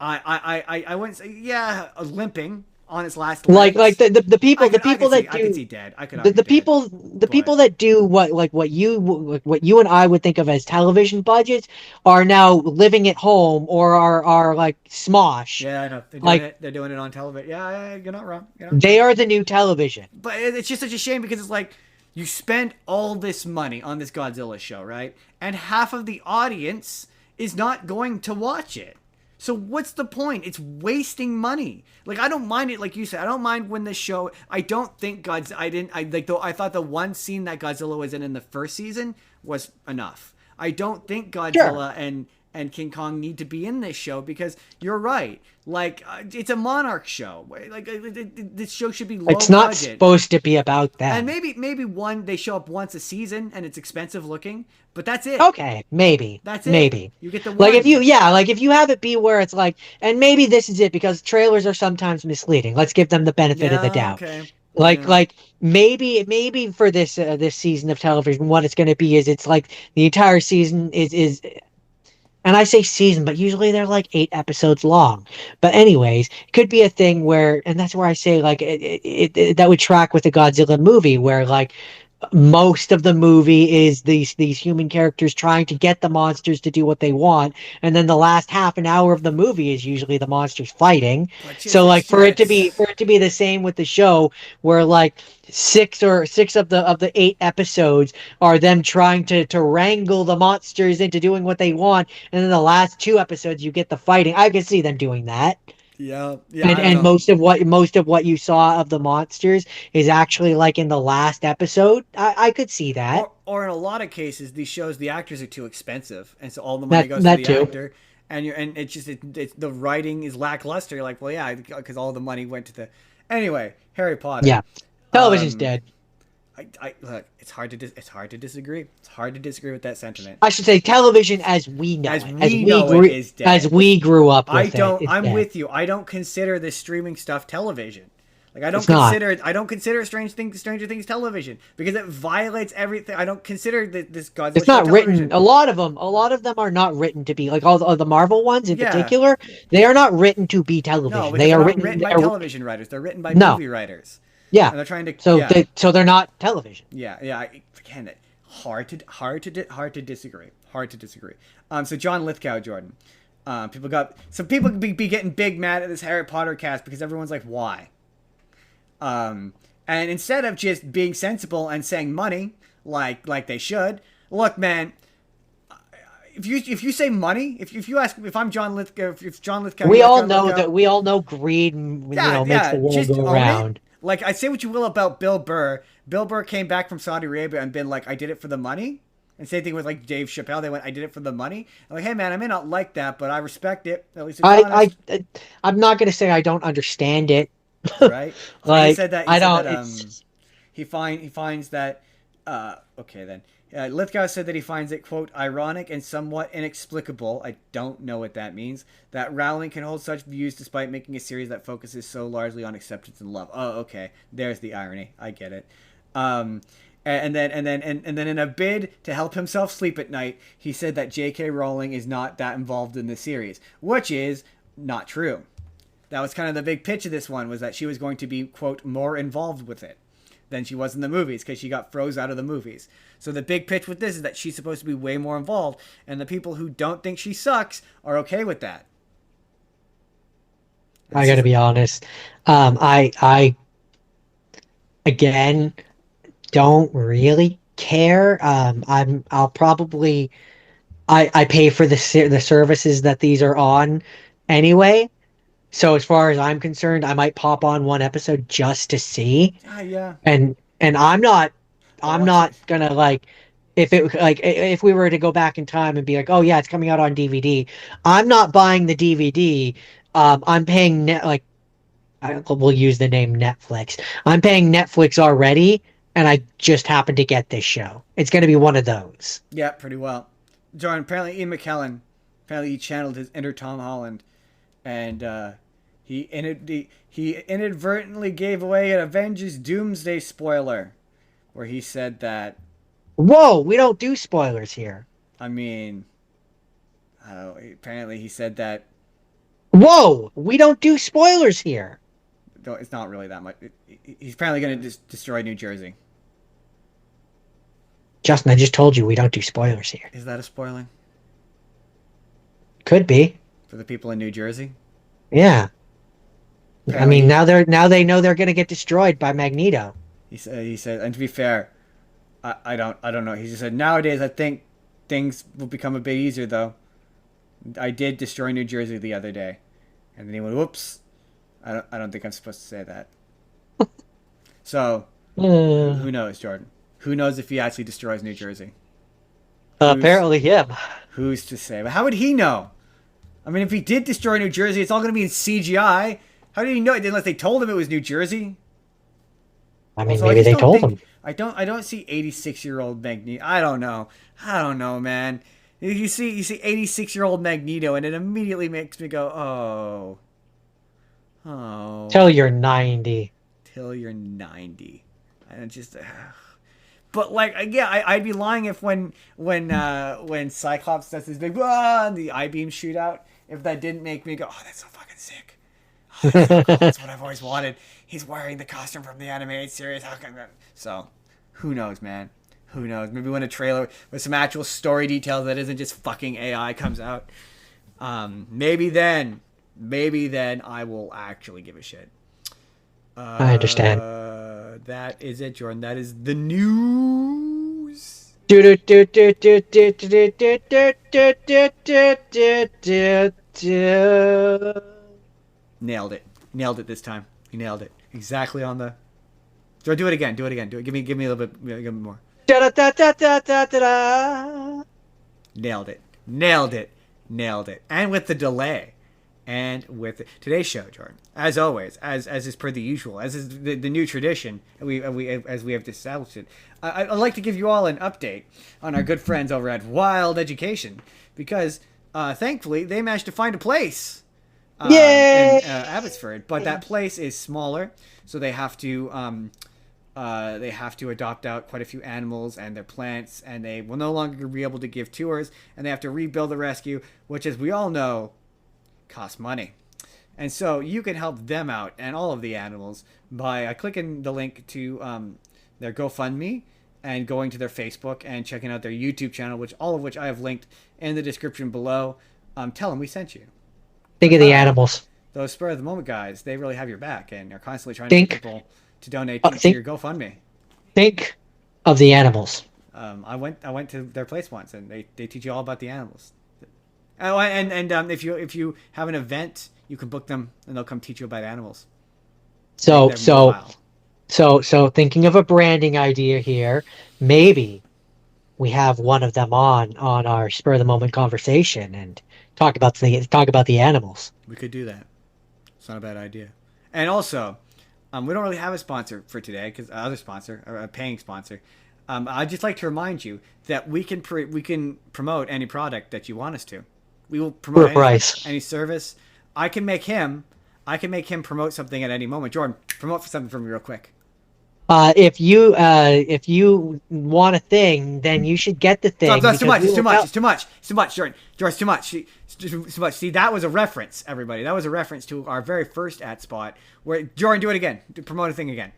I wouldn't say limping on its last legs. Like the people I could see dead. The people that do what you and I would think of as television budgets are now living at home or are like Smosh. Yeah, I know. They're doing it on television. Yeah, you're not wrong. They are the new television. But it's just such a shame because it's like you spend all this money on this Godzilla show, right? And half of the audience is not going to watch it. So what's the point? It's wasting money. Like I don't mind it, like you said. I don't mind when the show. I don't think I thought the one scene that Godzilla was in the first season was enough. I don't think Godzilla and King Kong need to be in this show because you're right. Like it's a Monarch show. Like this show should be low budget. It's not supposed to be about that. And maybe they show up once a season and it's expensive looking, but that's it. Okay, maybe. That's it. Maybe. You get the one. Like if you have it be where it's like, and maybe this is it because trailers are sometimes misleading. Let's give them the benefit of the doubt. Okay. Like maybe for this season of television, what it's going to be is it's like the entire season is. And I say season, but usually they're like 8 episodes long. But anyways, it could be a thing where, and that's where I say like that would track with the Godzilla movie, where like most of the movie is these human characters trying to get the monsters to do what they want, and then the last half an hour of the movie is usually the monsters fighting. So like for it to be the same with the show, where like six of the 8 episodes are them trying to wrangle the monsters into doing what they want, and then the last 2 episodes you get the fighting. I can see them doing that. Yeah. And most of what you saw of the monsters is actually like in the last episode. I could see that. Or in a lot of cases, these shows, the actors are too expensive, and so all the money goes to the actor. And it's just the writing is lackluster. You're like, well, yeah, because all the money went to the. Anyway, Harry Potter. Yeah, television's dead. Look, it's hard to disagree. It's hard to disagree with that sentiment. I should say television as we know it is dead. As we grew up with I'm with you. I don't consider this streaming stuff television. Like I It's not. don't consider Stranger Things television because it violates everything. I don't consider this Godzilla It's show not written. television. A lot of them are not written to be like all the Marvel ones in Yeah, particular. They are not written to be no, television. because They they're are not written. written by They're, television writers. They're written by no, movie writers, yeah. and they're trying to So they're not television. yeah. Again, hard to disagree. Hard to disagree. So John Lithgow, Jordan. People be getting big mad at this Harry Potter cast because everyone's like, why? And instead of just being sensible and saying money like they should, look, man. If you say money, if you ask if I'm John Lithgow, if John Lithgow, We you're all John know Lithgow, that. We all know greed, makes the world just go own it. round. Like I say what you will about Bill Burr. Bill Burr came back from Saudi Arabia and been like, I did it for the money. And same thing with like Dave Chappelle. They went, I did it for the money. I'm like, hey man, I may not like that, but I respect it. At least it's honest, I'm not gonna say I don't understand it. right? So he Like said that. He I said don't. that. It's He finds that. Okay then. Lithgow said that he finds it, quote, ironic and somewhat inexplicable. I don't know what that means. That Rowling can hold such views despite making a series that focuses so largely on acceptance and love. Oh, okay. There's the irony. I get it. And then in a bid to help himself sleep at night, he said that J.K. Rowling is not that involved in the series, which is not true. That was kind of the big pitch of this one, was that she was going to be, quote, more involved with it than she was in the movies because she got froze out of the movies. So the big pitch with this is that she's supposed to be way more involved, and the people who don't think she sucks are okay with that. I gotta be honest. I again don't really care. I'll probably I pay for the services that these are on anyway. So as far as I'm concerned, I might pop on one episode just to see. Yeah. And I'll I'm watch not it. gonna like if we were to go back in time and be like, oh yeah, it's coming out on DVD. I'm not buying the DVD. I'm paying we'll use the name Netflix. I'm paying Netflix already, and I just happen to get this show. It's gonna be one of those. Yeah, pretty well. Jordan, apparently Ian McKellen, apparently he channeled his inner Tom Holland, and he inadvertently gave away an Avengers Doomsday spoiler, where he said that, Whoa, we don't do spoilers here. I mean, apparently he said that Whoa, we don't do spoilers here. it's not really that much. He's apparently going to destroy New Jersey. Justin, I just told you we don't do spoilers here. Is that a spoiler Could be. for the people in New Jersey? Yeah. I Apparently, mean, now they know they're gonna get destroyed by Magneto. he said, and to be fair, I don't know. He just said nowadays I think things will become a bit easier though. I did destroy New Jersey the other day, and then he went, "Whoops, I don't think I'm supposed to say that." So who knows, Jordan? Who knows if he actually destroys New Jersey? Apparently him. Who's to say? But how would he know? I mean, if he did destroy New Jersey, it's all going to be in CGI. How did he know it? Unless they told him it was New Jersey. I mean, Also, maybe they told him. I don't see 86-year-old Magneto. I don't know, man. You see 86-year-old Magneto, and it immediately makes me go, oh. Till you're 90. Till you're 90, and it just. But like, yeah, I'd be lying if when Cyclops does his big and the I-beam shootout, if that didn't make me go, oh, that's so fucking sick. Oh, that's what I've always wanted. He's wearing the costume from the animated series. How can that? So, who knows, man? Who knows? Maybe when a trailer with some actual story details that isn't just fucking AI comes out, maybe then I will actually give a shit. I understand. That is it, Jordan. That is the news. Nailed it. Nailed it this time. You nailed it. Exactly on the. Jordan, do it again. Do it again. Do it. Give me a little bit. Give me more. Nailed it. Nailed it. Nailed it. And with the delay. And with today's show, Jordan, as always, as is per the usual, as is the new tradition, as we have established it, I'd like to give you all an update on our good friends over at Wild Education, because thankfully they managed to find a place Yay! in Abbotsford, but that place is smaller, so they have to adopt out quite a few animals and their plants, and they will no longer be able to give tours, and they have to rebuild the rescue, which, as we all know, costs money. And so you can help them out and all of the animals by clicking the link to their GoFundMe and going to their Facebook and checking out their YouTube channel, all of which I have linked in the description below. Tell them we sent you. Think of the animals. Those spur of the moment guys, they really have your back and are constantly trying to get people to donate to your GoFundMe. Think of the animals. I went to their place once, and they teach you all about the animals. Oh, and if you have an event, you can book them, and they'll come teach you about animals. So thinking of a branding idea here, maybe we have one of them on our spur of the moment conversation and talk about the animals. We could do that. It's not a bad idea. And also, we don't really have a sponsor for today, because other sponsor, or a paying sponsor. I'd just like to remind you that we can promote any product that you want us to. We will promote any service. I can make him promote something at any moment. Jordan, promote for something for me real quick. If you want a thing, then you should get the thing. That's too much. It's too much. It's too much. It's too much, Jordan. Jordan, it's too much. It's too much. See, that was a reference, everybody. That was a reference to our very first ad spot. Where Jordan, do it again. Promote a thing again.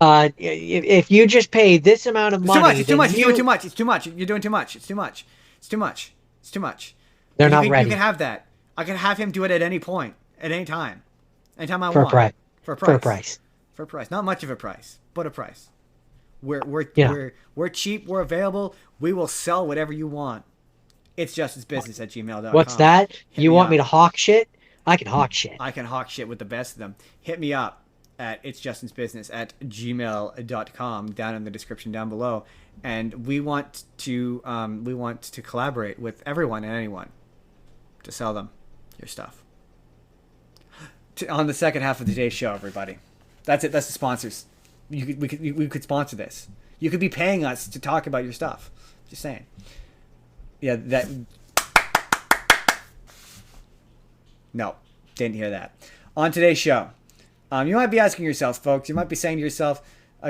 If you just pay this amount of money, it's too much. You're doing too much. It's too much. You're doing too much. It's too much. It's too much. It's too much. They're not ready. You can have that. I can have him do it at any point, at any time, anytime I want. For a price. For a price. Not much of a price, but a price. We're cheap. We're available. We will sell whatever you want. It's justicebusiness@gmail.com. What's that? You want me to hawk shit? I can hawk shit. I can hawk shit with the best of them. Hit me up at itsjusticebusiness@gmail.com down in the description down below, and we want to collaborate with everyone and anyone to sell them your stuff. On the second half of today's show, everybody. That's it. That's the sponsors. We could sponsor this. You could be paying us to talk about your stuff. Just saying. Yeah, that. No, didn't hear that. On today's show, you might be asking yourself, folks. You might be saying to yourself,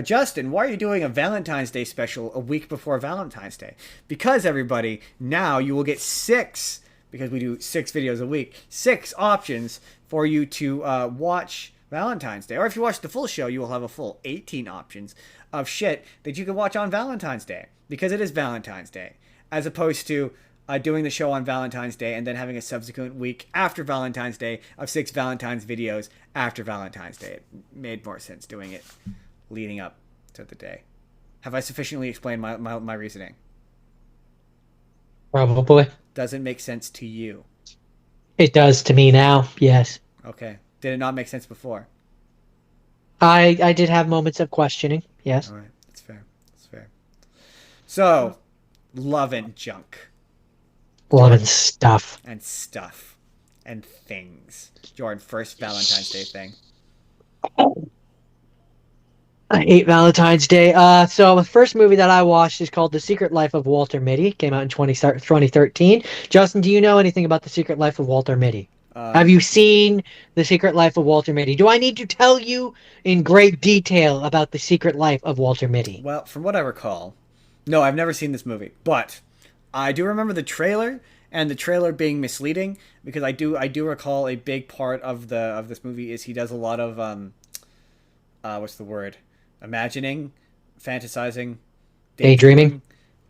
Justin, why are you doing a Valentine's Day special a week before Valentine's Day? Because, everybody, now you will get because we do 6 videos a week, 6 options for you to watch Valentine's Day. Or if you watch the full show, you will have a full 18 options of shit that you can watch on Valentine's Day, because it is Valentine's Day, as opposed to doing the show on Valentine's Day and then having a subsequent week after Valentine's Day of 6 Valentine's videos after Valentine's Day. It made more sense doing it leading up to the day. Have I sufficiently explained my reasoning? Probably. Does it make sense to you? It does to me now, yes. Okay. Did it not make sense before? I did have moments of questioning, yes. All right. That's fair. That's fair. So, love and junk. Love and stuff. And stuff. And things. Jordan, first Valentine's Day thing. I hate Valentine's Day. So the first movie that I watched is called The Secret Life of Walter Mitty. Came out in 2013. Justin, do you know anything about The Secret Life of Walter Mitty? Have you seen The Secret Life of Walter Mitty? Do I need to tell you in great detail about The Secret Life of Walter Mitty? Well, from what I recall, no, I've never seen this movie, but I do remember the trailer, and the trailer being misleading, because I do recall a big part of this movie is he does a lot of what's the word? Imagining, fantasizing, daydreaming.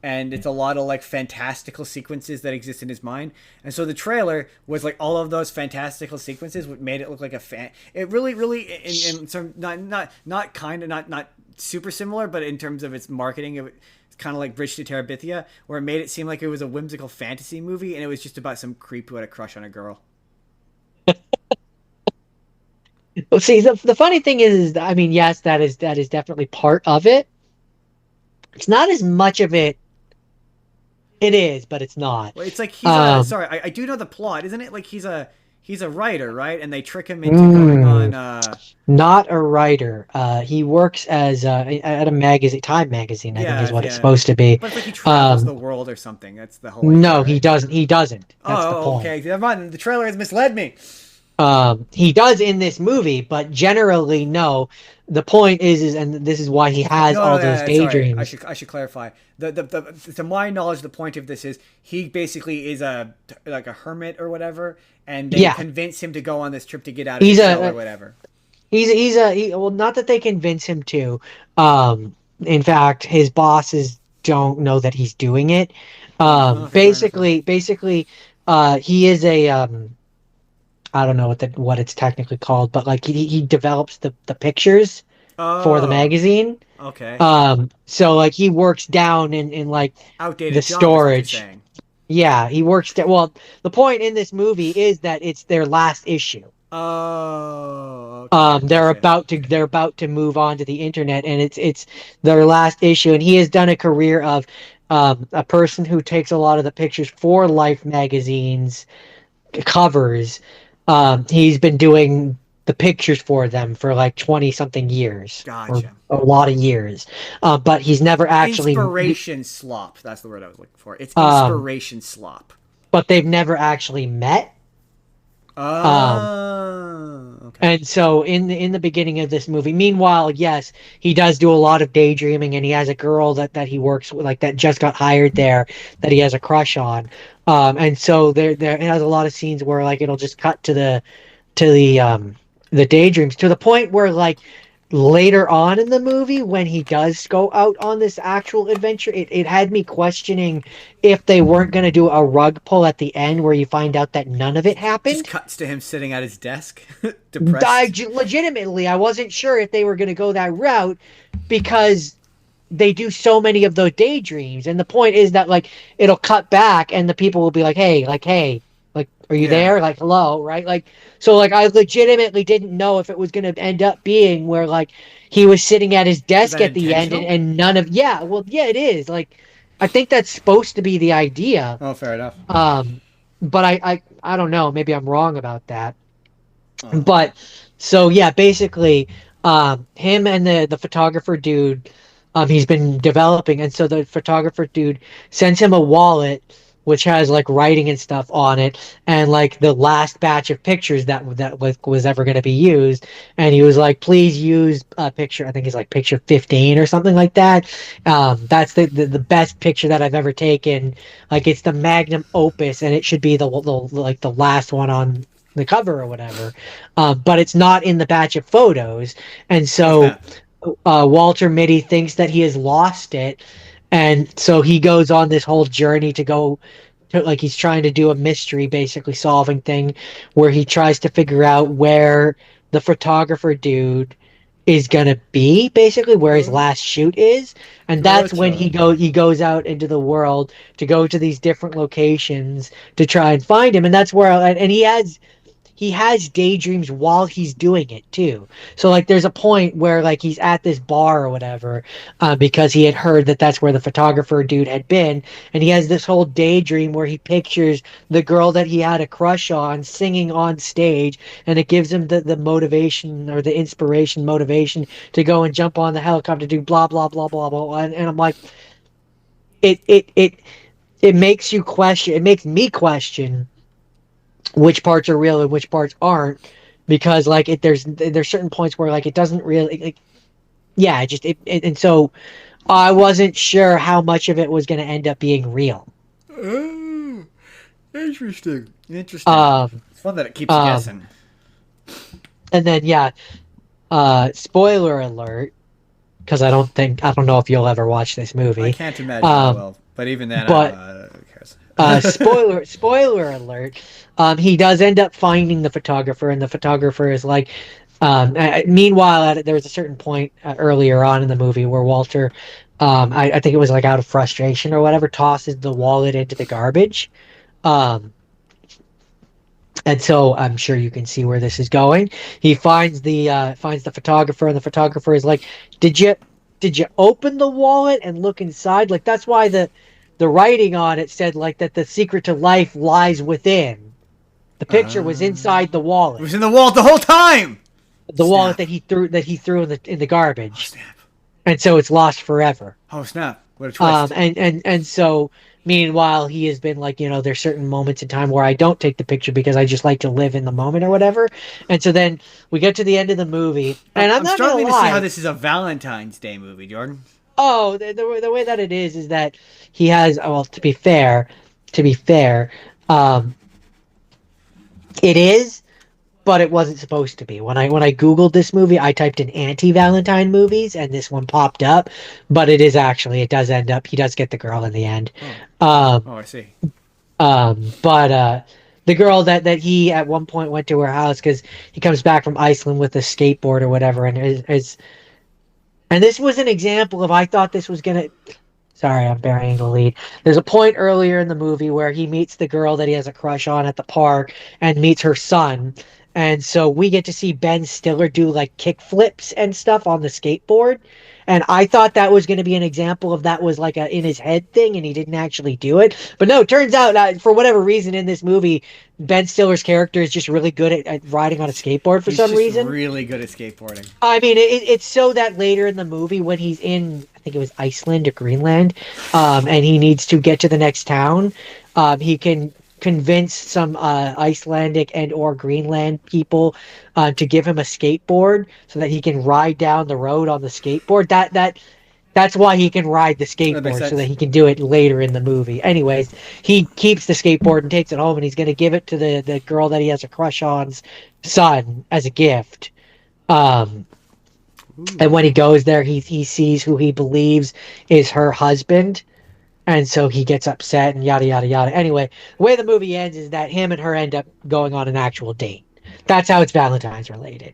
And it's a lot of like fantastical sequences that exist in his mind. And so the trailer was like all of those fantastical sequences, what made it look like it really in some not super similar, but in terms of its marketing, it's kind of like Bridge to Terabithia, where it made it seem like it was a whimsical fantasy movie, and it was just about some creep who had a crush on a girl. Well, see, the funny thing is, I mean, yes, that is definitely part of it. It's not as much of it. It is, but it's not. Well, it's like he's sorry, I do know the plot, isn't it? Like he's a writer, right? And they trick him into going on. Not a writer. He works as at a magazine, Time magazine, I think is what it's supposed to be. But it's like he travels the world or something. That's the whole. No, he doesn't. He doesn't. That's the point. Okay. Never mind. The trailer has misled me. He does in this movie, but generally, no. The point is, and this is why he has No, all no, those sorry. daydreams. I should clarify. To my knowledge, the point of this is he basically is like a hermit or whatever, and they Yeah, convince him to go on this trip to get out of his he's shell or a whatever. well, not that they convince him to. In fact, his bosses don't know that he's doing it. Okay, fair enough then. He is a I don't know what it's technically called, but like he develops the pictures for the Oh, magazine. okay. So like he works down in like the Outdated job is what you're storage. saying. Yeah, he works down. Well, the point in this movie is that it's their last issue. Oh, okay, gotcha. They're about to move on to the internet, and it's their last issue. And he has done a career of a person who takes a lot of the pictures for Life magazine's covers. He's been doing the pictures for them for like 20 something years or Gotcha. a lot of years. But he's never actually Inspiration slop. That's the word I was looking for. It's um inspiration slop. but they've never actually met. Um Oh, okay. And so in the beginning of this movie, meanwhile, yes, he does do a lot of daydreaming, and he has a girl that he works with, like that just got hired there, that he has a crush on. And so there it has a lot of scenes where like it'll just cut to the daydreams to the point where like later on in the movie when he does go out on this actual adventure, it had me questioning if they weren't going to do a rug pull at the end where you find out that none of it Just happened. cuts to him sitting at his desk, depressed. Legitimately, I wasn't sure if they were going to go that route because they do so many of those daydreams. And the point is that like it'll cut back and the people will be hey, like, are you Yeah. there? Like, hello, right? Like, so like I legitimately didn't know if it was going to end up being where like he was sitting at his Is desk that at the end intentional? and none of, yeah, well, yeah, it is. Like, I think that's supposed to be the idea. Oh, fair enough. Um, but I don't know. Maybe I'm wrong about that. Oh. But so yeah, basically, him and the photographer dude, he's been developing, and so the photographer dude sends him a wallet which has like writing and stuff on it, and like the last batch of pictures that was ever going to be used, and he was like, please use a picture. I think it's like picture 15 or something like that. That's the best picture that I've ever taken. Like it's the magnum opus, and it should be the last one on the cover or whatever, but it's not in the batch of photos. And Oh, so snap. Walter Mitty thinks that he has lost it. And so he goes on this whole journey to go to, like, he's trying to do a mystery, basically solving thing where he tries to figure out where the photographer dude is gonna be, basically where his last shoot is. And that's when Gotcha. he goes out into the world to go to these different locations to try and find him. And that's where, and he has daydreams while he's doing it too. So like there's a point where like he's at this bar or whatever, because he had heard that that's where the photographer dude had been, and he has this whole daydream where he pictures the girl that he had a crush on singing on stage, and it gives him the motivation or the inspiration motivation to go and jump on the helicopter, do blah blah blah blah blah. And I'm like, it it it it makes you question. It makes me question which parts are real and which parts aren't, because like there's certain points where like it doesn't really like, yeah, and so I wasn't sure how much of it was going to end up being real. Oh, interesting. Interesting. um It's fun that it keeps you um guessing. and then yeah, spoiler alert, because I don't know if you'll ever watch this I movie. can't imagine I um will. But even then, but who cares? spoiler alert, he does end up finding the photographer, and the photographer is like, meanwhile there was a certain point earlier on in the movie where Walter, I think it was like out of frustration or whatever, tosses the wallet into the garbage. um and so I'm sure you can see where this is going. He finds the photographer, and the photographer is like, did you open the wallet and look inside? Like that's why the writing on it said like that the secret to life lies within. The picture was inside the It wallet. was in the wall the whole time. The wallet Snap. that he threw in the Oh garbage. snap. And so it's lost forever. Oh snap. What a twist. And so Meanwhile, he has been like, there's certain moments in time where I don't take the picture because I just like to live in the moment or whatever. And so then we get to the end of the movie, and I'm I'm not gonna struggling to see how lie. this is a Valentine's Day movie, Jordan. Oh, the way that it is that he has. Well, to be fair, um, it is, but it wasn't supposed to be. When I Googled this movie, I typed in anti-Valentine movies, and this one popped up. But it does end up. He does get the girl in the end. Oh, Um, oh, I see. but the girl that he at one point went to her house because he comes back from Iceland with a skateboard or whatever, and this was an example of I thought this was gonna. Sorry, I'm burying the lead. There's a point earlier in the movie where he meets the girl that he has a crush on at the park and meets her son. And so we get to see Ben Stiller do like kick flips and stuff on the skateboard. And I thought that was going to be an example of that was like a in his head thing and he didn't actually do it. But no, it turns out for whatever reason in this movie, Ben Stiller's character is just really good at riding on a skateboard for He's some just reason. really good at skateboarding. I mean, it's so that later in the movie when he's in, I think it was Iceland or Greenland, and he needs to get to the next town, he can convince some Icelandic and or Greenland people to give him a skateboard so that he can ride down the road on the skateboard. That's why he can ride the That makes skateboard so that sense. he can do it later in the movie. Anyways, he keeps the skateboard and takes it home, and he's going to give it to the girl that he has a crush on's son as a gift. Um, and when he goes there, he sees who he believes is her husband, and so he gets upset and yada yada yada. Anyway, the way the movie ends is that him and her end up going on an actual date. That's how it's Valentine's related.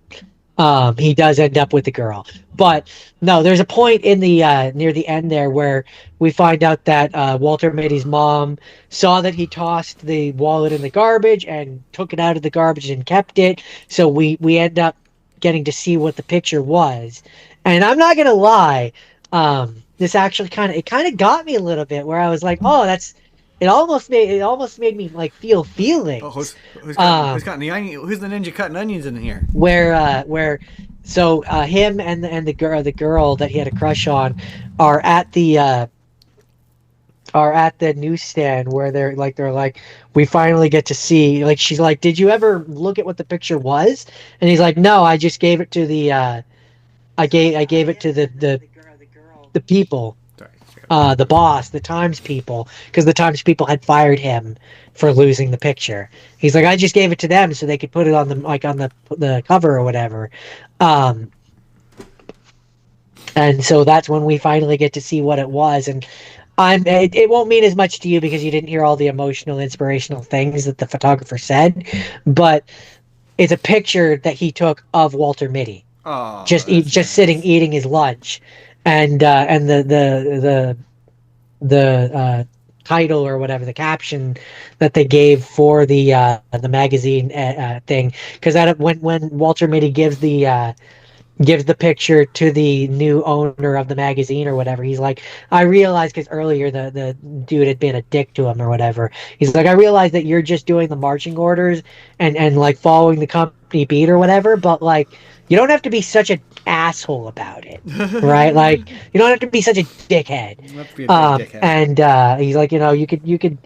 He does end up with the girl, but no, there's a point in the near the end there where we find out that Walter Mitty's mom saw that he tossed the wallet in the garbage and took it out of the garbage and kept it. So we end up getting to see what the picture was, and I'm not gonna lie, this actually kind of got me a little bit where I was like, oh, that's it almost made me like feel Oh, feelings. who's cutting the onion? Who's the ninja cutting onions in here? Where so him and the girl that he had a crush on are at the newsstand where they're like we finally get to see, like, she's like, did you ever look at what the picture was? And he's like, no, I just gave it to the I gave it to the people, Sorry. the boss, the Times people, because the Times people had fired him for losing the picture. He's like, I just gave it to them so they could put it on the cover or whatever. Um, and so that's when we finally get to see what it was. And it won't mean as much to you because you didn't hear all the emotional, inspirational things that the photographer said, but it's a picture that he took of Walter Mitty Oh, that's just sitting nice. eating his lunch, and the title or whatever the caption that they gave for the magazine thing, because that when Walter Mitty gives the picture to the new owner of the magazine or whatever, he's like, I realized, because earlier the dude had been a dick to him or whatever, he's like, I realized that you're just doing the marching orders and like following the company beat or whatever, but like you don't have to be such an asshole about it, right? Like you don't have to be such a dickhead. Let's be a big dickhead. And he's like, you could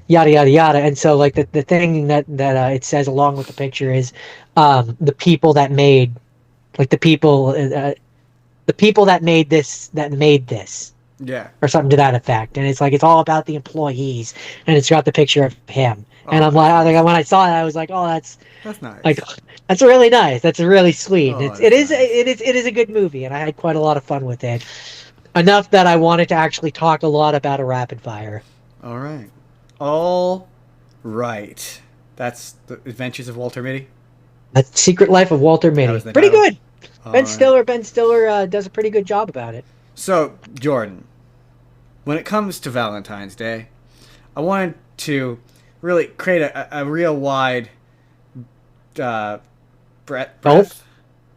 yada yada yada. And so like the thing that it says along with the picture is the people that made, like the people that made this Yeah. or something to that effect. And it's like it's all about the employees, and it's got the picture of him. And Oh, that's like nice. when I saw it, I was like, oh, That's like nice. that's really nice. That's really sweet. And Oh, it that's is nice. it is a good movie, and I had quite a lot of fun with it. Enough that I wanted to actually talk a lot about a rapid fire. All right. All right. That's the Adventures of Walter Mitty. A Secret Life of Walter That was Mitty. the Pretty title. good. All right. Ben Stiller does a pretty good job about it. So, Jordan, when it comes to Valentine's Day, I wanted to really create a real wide uh, Gulp. breadth,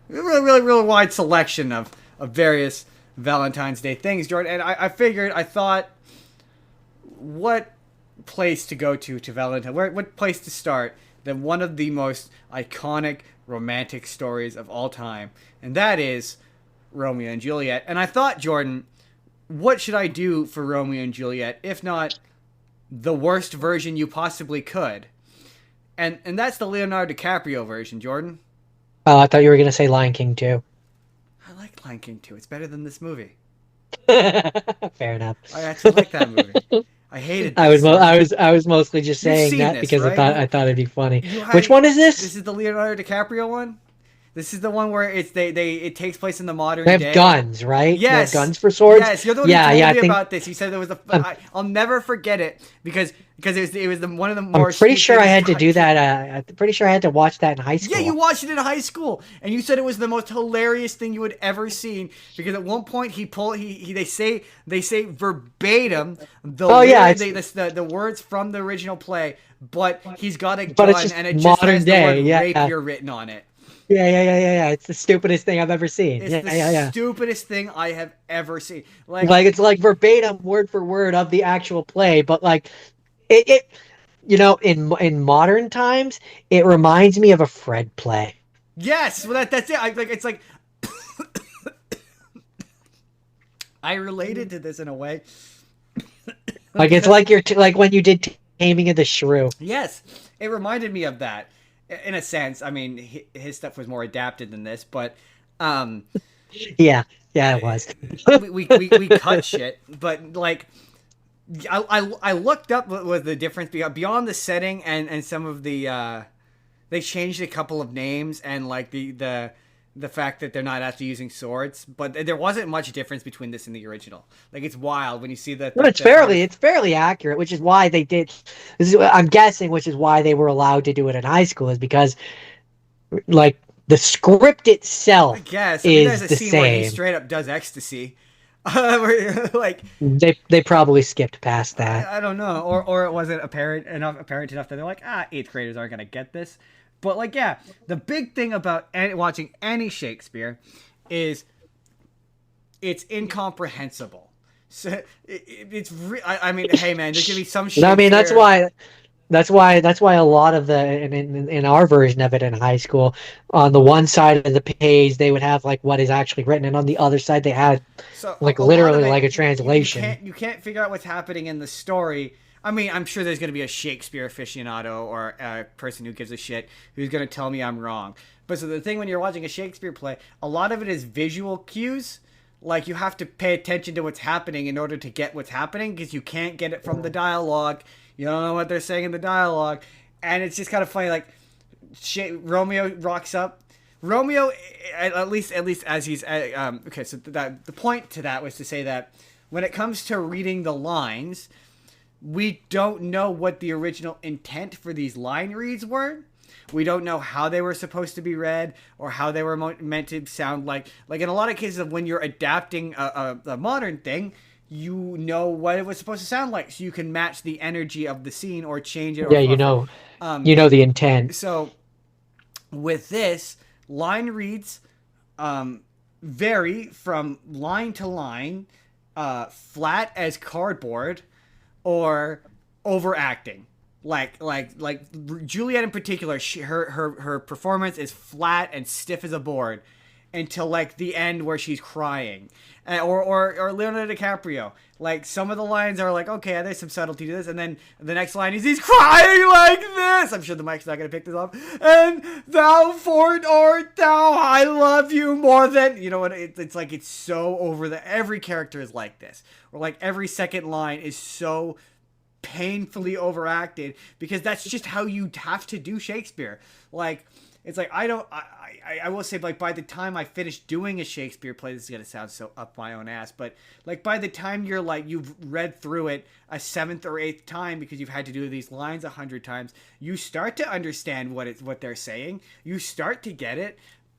real wide selection of various Valentine's Day things, Jordan. And I thought, what place to go to Valentine? What place to start than one of the most iconic romantic stories of all time, and that is Romeo and Juliet. And I thought, Jordan, what should I do for Romeo and Juliet if not the worst version you possibly could. And that's the Leonardo DiCaprio version, Jordan. Oh, I thought you were gonna say Lion King too. I like Lion King too. It's better than this movie. Fair enough. I actually like that movie. I hated this. I was mostly just You've saying seen that this, because right? I thought it'd be funny. You Which had one is this this? is the Leonardo DiCaprio one. This is the one where it takes place in the modern They have day. guns, right? They have Yes, guns for swords. yes. You're the one who Yeah, told yeah. I me think about this. You said there was a. I'm, I'll never forget it because it was one of the I'm more pretty sure I stupid had to do that. I'm pretty sure I had to watch that in high Yeah, you school. watched it in high school, and you said it was the most hilarious thing you had ever seen. Because at one point they say verbatim Oh yeah, the words from the original play, but he's got a but it's gun just and it just modern has the word day. Yeah, rapier written on it. yeah. It's the stupidest thing I've ever seen. It's the Yeah. stupidest thing I have ever seen. Like it's like verbatim, word for word of the actual play, but like it in modern times, it reminds me of a Fred play. Yes, well that's it. It's like I related to this in a way. Like it's like like when you did Taming of the Shrew. Yes, it reminded me of that in a sense. I mean, his stuff was more adapted than this, but um, Yeah, it was. we cut shit. But like, I looked up what was the difference beyond the setting and some of the they changed a couple of names and like the fact that they're not actually using swords, but there wasn't much difference between this and the original. Like it's wild when you see that. No, it's fairly accurate, which is why they did. I'm guessing, which is why they were allowed to do it in high school, is because like the script I itself guess. I mean, there's is a the scene where he same. straight up does ecstasy. Like They probably skipped past that. I don't know, or it wasn't apparent enough that they're like, eighth graders aren't gonna get this. But like, yeah, the big thing about watching any Shakespeare is it's incomprehensible. So I mean, hey man, there's gonna be some Shakespeare. I mean, that's why a lot of in our version of it in high school, on the one side of the page they would have like what is actually written, and on the other side they had So like a lot of literally it, like a translation. you can't figure out what's happening in the story. I mean, I'm sure there's going to be a Shakespeare aficionado or a person who gives a shit who's going to tell me I'm wrong. But so the thing when you're watching a Shakespeare play, a lot of it is visual cues. Like you have to pay attention to what's happening in order to get what's happening because you can't get it from the dialogue. You don't know what they're saying in the dialogue, and it's just kind of funny. Like Romeo rocks up. Romeo, at least as he's okay. So the point to that was to say that when it comes to reading the lines, we don't know what the original intent for these line reads were. We don't know how they were supposed to be read or how they were meant to sound like. Like in a lot of cases of when you're adapting a modern thing, you know what it was supposed to sound like, so you can match the energy of the scene or change it. Or, Yeah, you know the intent. So with this, line reads vary from line to line, flat as cardboard, or overacting. Like Juliet in particular, her performance is flat and stiff as a board until like the end where she's crying, or Leonardo DiCaprio. Like some of the lines are like, okay, there's some subtlety to this, and then the next line is he's crying like this. I'm sure the mic's not gonna pick this up. And thou Fort art thou, I love you more than you know what? It's like it's so over the. Every character is like this, or like every second line is so painfully overacted because that's just how you have to do Shakespeare. Like it's like I will say like by the time I finish doing a Shakespeare play, this is gonna sound so up my own ass, but like by the time you're like you've read through it a seventh or eighth time because you've had to do these lines 100 times, you start to understand what they're saying. You start to get it.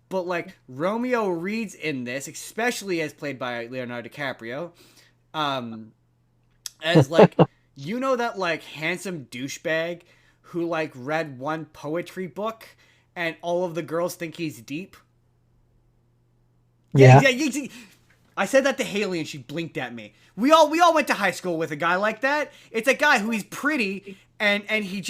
But like Romeo reads in this, especially as played by Leonardo DiCaprio, as like you know that like handsome douchebag who like read one poetry book and all of the girls think he's deep. Yeah. I said that to Haley and she blinked at me. We all went to high school with a guy like that. It's a guy who he's pretty and he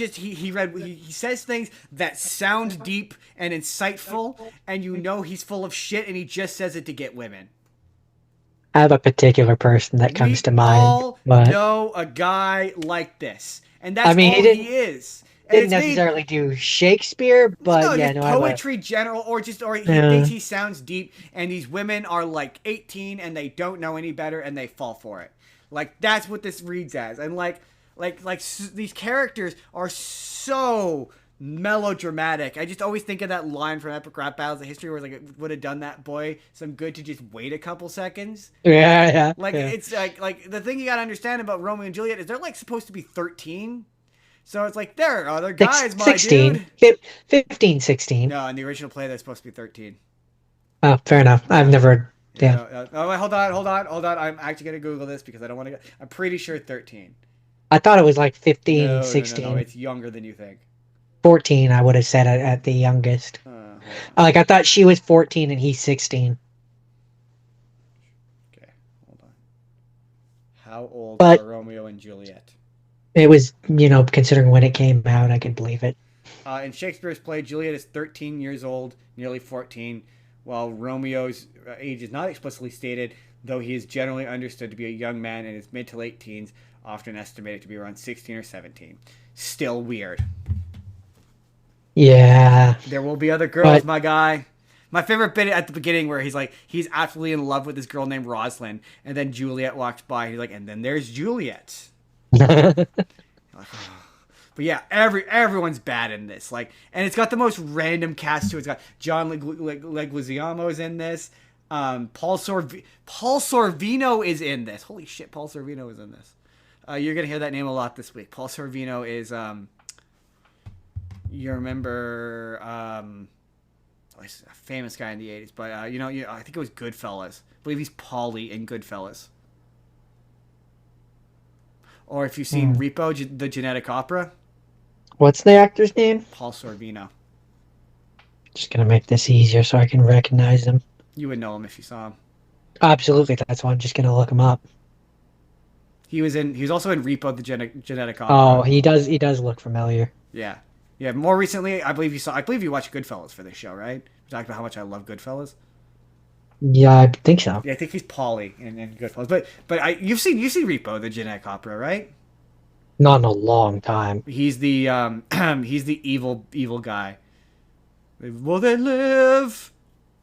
says things that sound deep and insightful and you know he's full of shit and he just says it to get women. I have a particular person that comes We to mind, all but know a guy like this, and I that's mean, all he is. And didn't it's made necessarily do Shakespeare, but no, yeah, just no, I have a poetry general, or he thinks yeah. he sounds deep, and these women are like 18 and they don't know any better, and they fall for it. Like that's what this reads as, and these characters are so melodramatic. I just always think of that line from Epic Rap Battles of History, where it's like it would have done that boy some good to just wait a couple seconds. Yeah, yeah, Like yeah. it's like the thing you gotta understand about Romeo and Juliet is they're like supposed to be 13. So it's like there are other guys, my 16, dude. 15, 16. No, in the original play they're supposed to be 13. Oh, fair enough. I've Yeah. never. Yeah, Yeah, no, oh, wait, hold on. I'm actually gonna Google this because I don't want to. I'm pretty sure 13. I thought it was like 15, No. 16, It's younger than you think. 14. I would have said at the youngest. Hold on. Like I thought she was 14 and he's 16. Okay, hold on. How old But are Romeo and Juliet? it was, considering when it came out, I could believe it. In Shakespeare's play, Juliet is 13 years old, nearly 14, while Romeo's age is not explicitly stated, though he is generally understood to be a young man in his mid to late teens, often estimated to be around 16 or 17. Still weird. Yeah, There will be other girls, but my guy. My favorite bit at the beginning where he's absolutely in love with this girl named Rosalind, and then Juliet walks by, and he's like, and then there's Juliet. Like, oh. But yeah, everyone's bad in this. Like, and it's got the most random cast too. It's got John Leguizamo's in this. Paul Sorvino is in this. Holy shit, Paul Sorvino is in this. You're gonna hear that name a lot this week. Paul Sorvino is you remember he's a famous guy in the '80s, but I think it was Goodfellas. I believe he's Paulie in Goodfellas. Or if you've seen Repo, the genetic opera. what's the actor's name? Paul Sorvino. Just gonna make this easier so I can recognize him. You would know him if you saw him. Absolutely, that's why I'm just gonna look him up. He was also in Repo, the genetic Oh, opera. he does look familiar. Yeah. Yeah, more recently, I believe you watched Goodfellas for this show, right? We talked about how much I love Goodfellas. Yeah, I think so. Yeah, I think he's Paulie in Goodfellas. But you've seen Repo, the genetic opera, right? Not in a long time. He's the he's the evil guy. Will they live?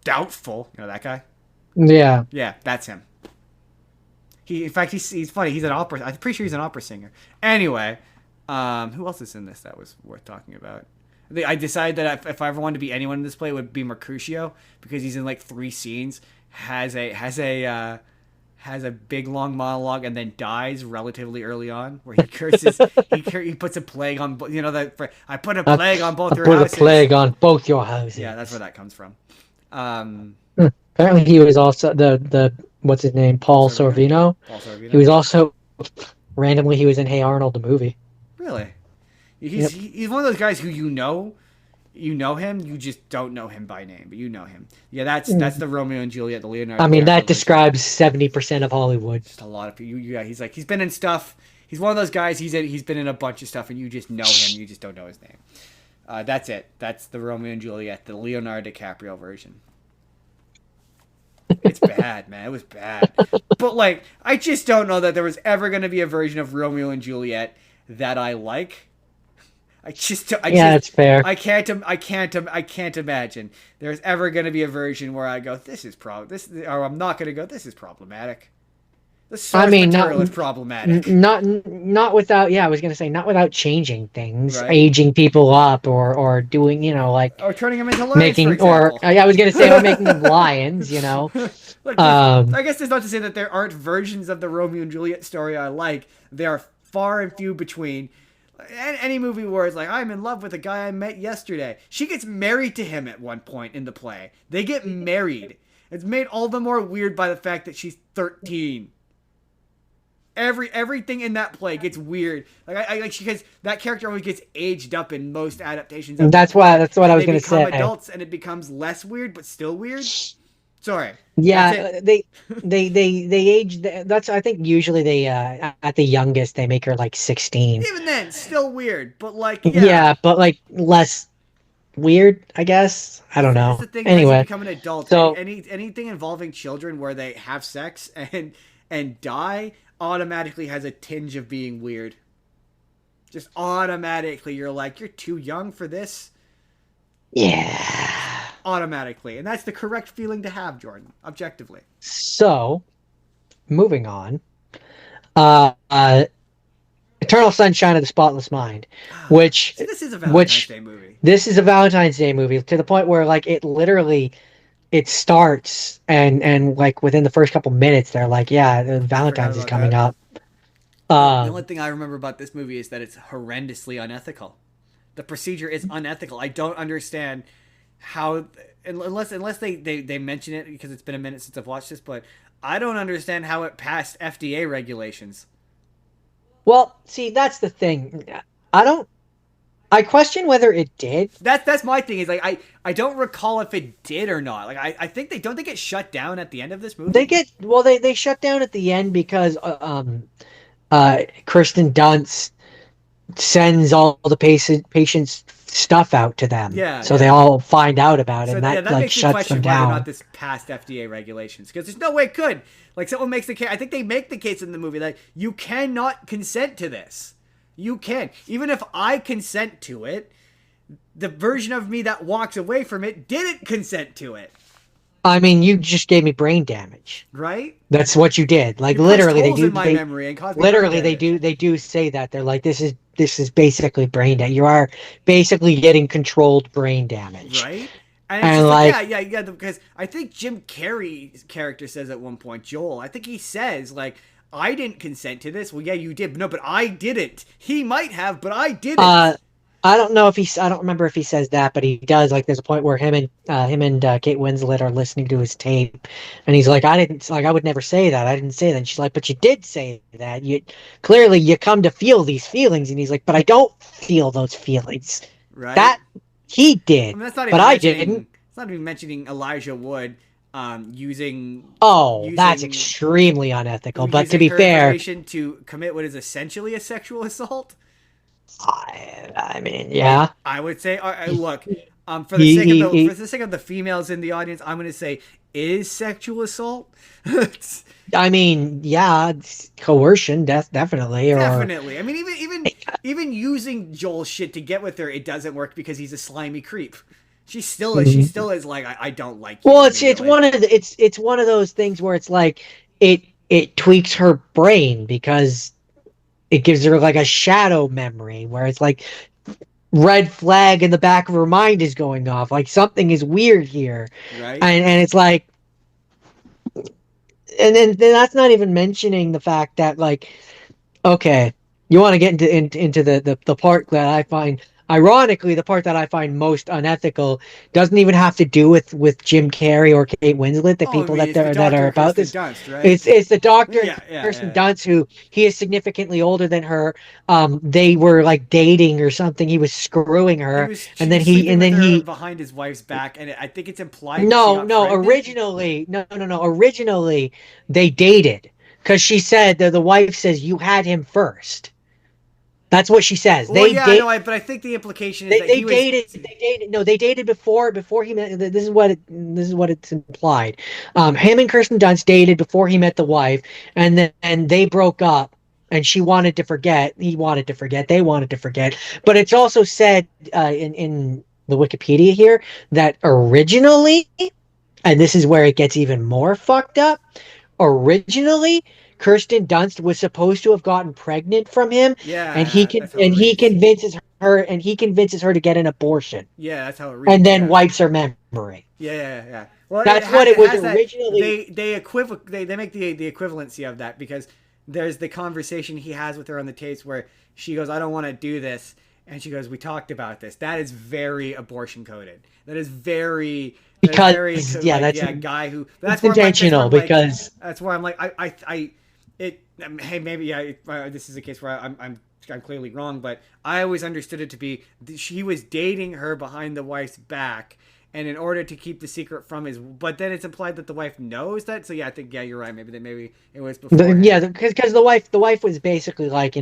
Doubtful. You know that guy? Yeah. Yeah, that's him. In fact, he's funny. He's an opera. I'm pretty sure he's an opera singer. Anyway, who else is in this that was worth talking about? I decided that if I ever wanted to be anyone in this play, it would be Mercutio because he's in like 3 scenes, has a big long monologue, and then dies relatively early on, where he curses. he puts a plague on that. I put a plague on both your put houses. a plague on both your houses. Yeah, that's where that comes from. Apparently, he was also the what's his name, Paul Sorvino. Paul Sorvino. He was also randomly he was in Hey Arnold the movie. Really? He's one of those guys who you know him, you just don't know him by name, but you know him. Yeah, that's the Romeo and Juliet, the Leonardo. I mean, that DiCaprio describes 70% of Hollywood. Just a lot of people. Yeah, he's been in stuff. He's one of those guys. He's been in a bunch of stuff, and you just know him. You just don't know his name. That's it. That's the Romeo and Juliet, the Leonardo DiCaprio version. It's bad, man. It was bad. But like, I just don't know that there was ever going to be a version of Romeo and Juliet that I like. That's fair. I can't imagine there's ever going to be a version where I go, or I'm not going to go, this is problematic. The source material is problematic. Not without. Yeah, I was gonna say not without changing things, Right. aging people up, or doing like or turning them into lions, making, for example. I was gonna say or making them lions. Look, I guess there's not to say that there aren't versions of the Romeo and Juliet story I like. They are far and few between. Any movie where it's like, I'm in love with a guy I met yesterday. She gets married to him at one point in the play. They get married. It's made all the more weird by the fact that she's 13. Everything in that play gets weird. Because that character always gets aged up in most adaptations. That's what I was gonna say. They become adults and it becomes less weird, but still weird. Sorry. Yeah, they age. That's I think usually they at the youngest they make her like 16. Even then, still weird. But like, Yeah, but like less weird, I guess. I don't It's know. the thing, as you Anyway, become an adult, so anything involving children where they have sex and die automatically has a tinge of being weird. Just automatically, you're like, you're too young for this. yeah. Automatically, and that's the correct feeling to have, Jordan. Objectively. So moving on. Uh, uh Eternal Sunshine of the Spotless Mind, which So this is a Valentine's which Day movie. this is a Valentine's Day movie to the point where like it literally it starts and like within the first couple minutes they're like, yeah, I forgot Valentine's is about coming that. up. The only Um, thing I remember about this movie is that it's horrendously unethical. The procedure is unethical. I don't understand how, unless they mention it because it's been a minute since I've watched this, but I don't understand how it passed FDA regulations. well, see, that's the thing. I don't. I question whether it did. That's my thing. Is like I don't recall if it did or not. Like I think they get shut down at the end of this They movie. get well. They shut down at the end because Kirsten Dunst sends all the patients stuff out to them, Yeah, so they yeah. all find out about it, So and yeah, that that like makes me shuts them question whether or not down. this passed FDA regulations because there's no way it could. Like someone makes the case. I think they make the case in the movie that you cannot consent to this. You can, even if I consent to it, the version of me that walks away from it didn't consent to it. I mean, you just gave me brain damage. Right? That's what you did. Like You punched literally, holes in my memory and caused me brain literally damage. they do say that they're like this is basically brain damage. You are basically getting controlled brain damage, Right? And it's and just like, like yeah, because I think Jim Carrey's character says at one point, Joel, I think he says, like, I didn't consent to this. Well, yeah, you did. No, but I didn't. He might have, but I uh, didn't. I don't know if I don't remember if he says that, but he does. Like, there's a point where him and Kate Winslet are listening to his tape, and he's like, I would never say that. I didn't say that." And she's like, "But you did say that. You clearly you come to feel these feelings." And he's like, "But I don't feel those feelings. Right? That he I did, mean, that's not but even I didn't." mentioning. It's not even mentioning Elijah Wood, using Oh, that's using extremely unethical. But to using be her fair, information to commit what is essentially a sexual assault. I mean, yeah, I would say, look, for the he, sake of he, the females in the audience, I'm going to say is sexual assault. I mean, yeah, it's coercion, definitely, or Definitely. I mean, even using Joel's shit to get with her, it doesn't work because he's a slimy creep. She still is like, I don't like you well, it's immediately. one of it's one of those things where it's like it tweaks her brain because it gives her like a shadow memory where it's like red flag in the back of her mind is going off, like something is weird here, Right? and it's like, and then that's not even mentioning the fact that like, okay, you want to get into the part that I find, ironically, the part that I find most unethical doesn't even have to do with Jim Carrey or Kate Winslet, the Oh, I people mean, it's the that are doctor about Kirsten this. Dunst, right? It's the doctor and Yeah, yeah, Kirsten yeah. Dunst, who he is significantly older than her. They were like dating or something. He was screwing her, She was sleeping and with then her he behind his wife's back, and I think it's implied that she no, got no, pregnant. originally, no. Originally, they dated because she said that the wife says you had him first. That's what she says. Well, yeah, I know, but I think the implication is that They he was. dated. They dated. No, they dated before he met. This is what it's implied. Him and Kirsten Dunst dated before he met the wife, and then and they broke up. And she wanted to forget. He wanted to forget. They wanted to forget. But it's also said in the Wikipedia here that originally, and this is where it gets even more fucked up. Originally, Kirsten Dunst was supposed to have gotten pregnant from him, Yeah, that's how it reads. he convinces her to get an abortion, Yeah, that's how it and reads. then Yeah. wipes her memory. Yeah. Well, That's what it it was has that originally. they make the equivalency of that because there's the conversation he has with her on the tapes where she goes, "I don't want to do this," and she goes, "We talked about this." That is very abortion coded. That is very Because yeah, like that's yeah, guy who. it's That's where intentional I'm like, because that's where I'm like, it. Hey, maybe yeah. This is a case where I'm clearly wrong, but I always understood it to be she was dating her behind the wife's back, and in order to keep the secret from his, but then it's implied that the wife knows that. So yeah, I think yeah, you're right. Maybe it was beforehand. yeah, because the wife was basically like,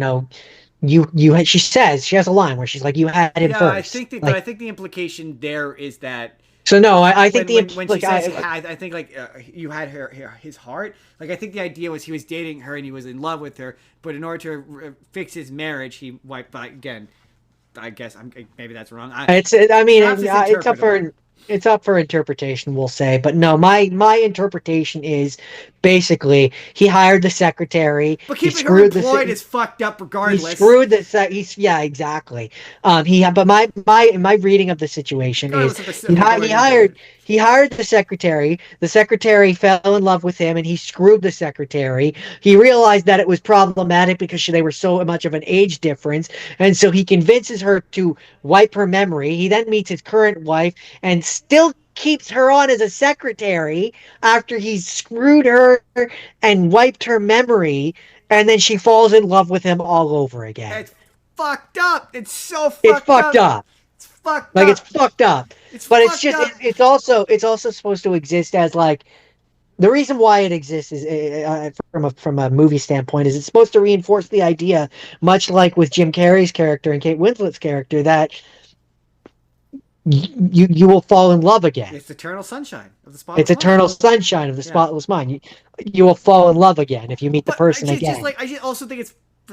she says, she has a line where she's like, you had him Yeah, I first. think but Like, I think the implication there is that so no, I think the when she like says had, I think like you had his heart. Like I think the idea was he was dating her and he was in love with her, but in order to fix his marriage, he wiped. But again, I guess maybe that's wrong. I mean, Perhaps it's it's up interpretable. for interpretation, we'll say. But no, my interpretation is basically he hired the secretary, But keeping her employed is fucked up he regardless. screwed the he's yeah, exactly. But my reading of the situation is Regardless of the way he did it. he hired the secretary. The secretary fell in love with him, and he screwed the secretary. He realized that it was problematic because they were so much of an age difference, and so he convinces her to wipe her memory. He then meets his current wife and still keeps her on as a secretary after he's screwed her and wiped her memory, and then she falls in love with him all over again. It's fucked up. It's so It's fucked fucked up. up. It's fucked Like, it's up. fucked up. It's But it's fucked just up. it's also supposed to exist as like the reason why it exists is from a movie standpoint is it's supposed to reinforce the idea, much like with Jim Carrey's character and Kate Winslet's character, that you will fall in love again. It's eternal sunshine of the It's spotless mind. eternal sunshine of the Yeah. spotless mind. You will fall in love again if you meet the But person again. I just also think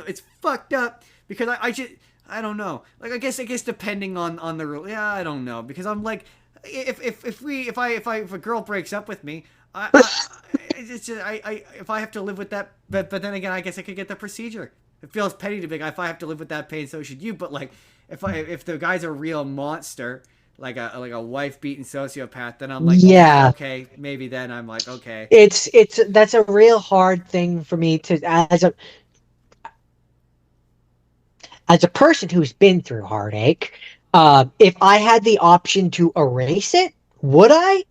it's fucked up because I don't know. Like I guess depending on the rule. Yeah, I don't know because I'm like if a girl breaks up with me, it's just if I have to live with that, but then again I guess I could get the procedure. It feels petty to be like if I have to live with that pain, so should you. But like if the guy's a real monster, like a wife beating sociopath, then I'm like, Yeah, okay, maybe then I'm like, okay. it's that's a real hard thing for me to as a person who's been through heartache. If I had the option to erase it, would I?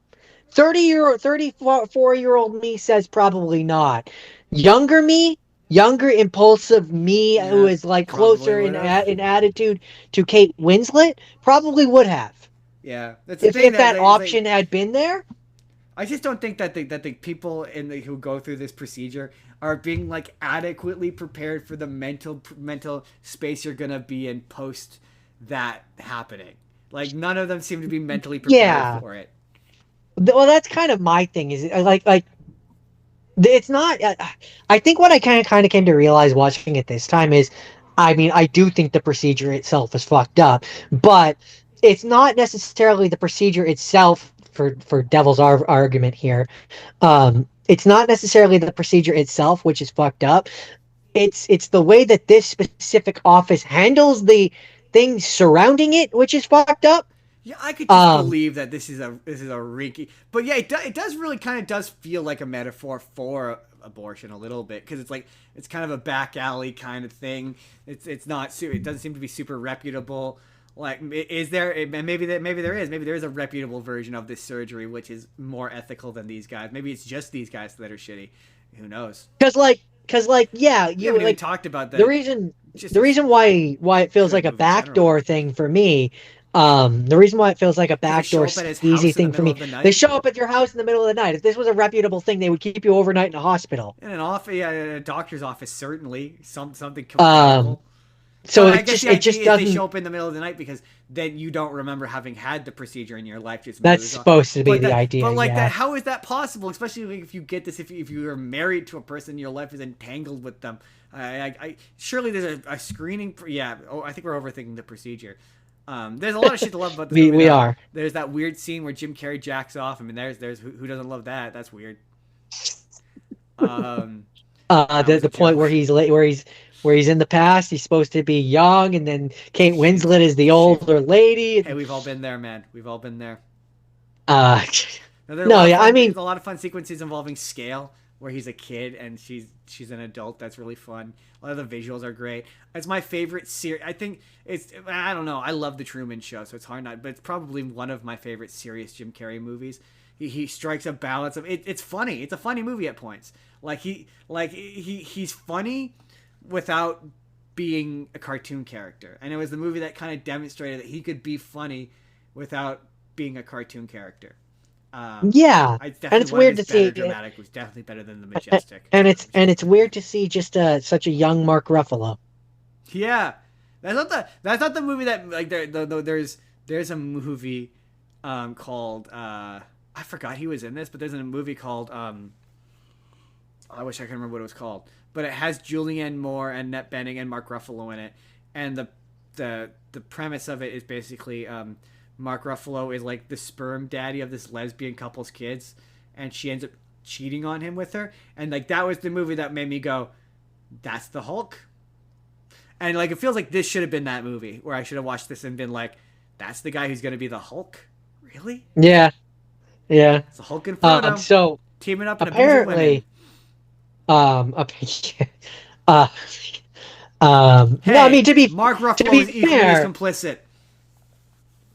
34-year-old me says probably not. Younger me, younger impulsive me, who Yeah, is like probably closer would have. in attitude to Kate Winslet, probably would have. Yeah, that's the thing If that that they option had been there. I just don't think that the people who go through this procedure are being like adequately prepared for the mental space you're gonna be in post that happening. Like none of them seem to be mentally prepared Yeah. for it. Well, that's kind of my thing. Is like it's not. I think what I kind of came to realize watching it this time is, I mean, I do think the procedure itself is fucked up, but it's not necessarily the procedure itself. For devil's argument here, it's not necessarily the procedure itself which is fucked up. It's the way that this specific office handles the things surrounding it which is fucked up. Yeah, I could just Um, believe that this is a rinky, but yeah, it does really kind of does feel like a metaphor for abortion a little bit because it's kind of a back alley kind of thing. It's not it doesn't seem to be super reputable. Like, is there maybe there is a reputable version of this surgery which is more ethical than these guys. Maybe it's just these guys that are shitty. Who knows? because yeah, We you haven't even like talked about the that. reason Just the as reason why it feels good like a movie generally. backdoor thing for me, the reason why it feels like a Because they show backdoor up at his easy house in the thing for middle me, of the they night. show up at your house in the middle of the night. If this was a reputable thing, they would keep you overnight in a hospital. In an office, yeah, in a doctor's office, certainly something um comparable. so But I it guess just the it idea just is they doesn't. show up in the middle of the night because then you don't remember having had the procedure and your life just That's moves on. supposed to be But the idea, like yeah. that, how is that possible? Especially if you get this, if you are married to a person, your life is entangled with them. Surely there's a screening. Yeah, oh, I think we're overthinking the procedure. There's a lot of shit to love about this movie. We Though. are. There's that weird scene where Jim Carrey jacks off. I mean, there's who doesn't love that? That's weird. That was a The point where joke. he's late, where he's in the past, he's supposed to be young, and then Kate Winslet is the She, older lady. hey, we've all been there, man. We've all been there. Uh, Now, there are a no, lot of yeah, I fun. mean, There's a lot of fun sequences involving Scale, where he's a kid and she's an adult. That's really fun. A lot of the visuals are great. It's my favorite series. I think it's. I don't know. I love the Truman Show, so it's hard not. But it's probably one of my favorite serious Jim Carrey movies. He strikes a balance of it. It's funny. It's a funny movie at points. He's funny without being a cartoon character, and it was the movie that kind of demonstrated that he could be funny without being a cartoon character. yeah, It's and definitely it's one of weird his to better see, dramatic. Was definitely better than the Majestic. and it's weird to see just such a young Mark Ruffalo. Yeah, that's not the movie that like there's a movie called I forgot he was in this, but there's a movie called I wish I could remember what it was called, but it has Julianne Moore and Annette Bening and Mark Ruffalo in it, and the premise of it is basically Mark Ruffalo is like the sperm daddy of this lesbian couple's kids, and she ends up cheating on him with her, and like that was the movie that made me go, that's the Hulk. And like it feels like this should have been that movie where I should have watched this and been like, that's the guy who's gonna be the Hulk? Really? Yeah, yeah. It's the Hulk and Frodo So teaming up and abusing women. apparently, okay, uh, no, I Hey, mean Mark to Ruffalo be is equally as fair, complicit.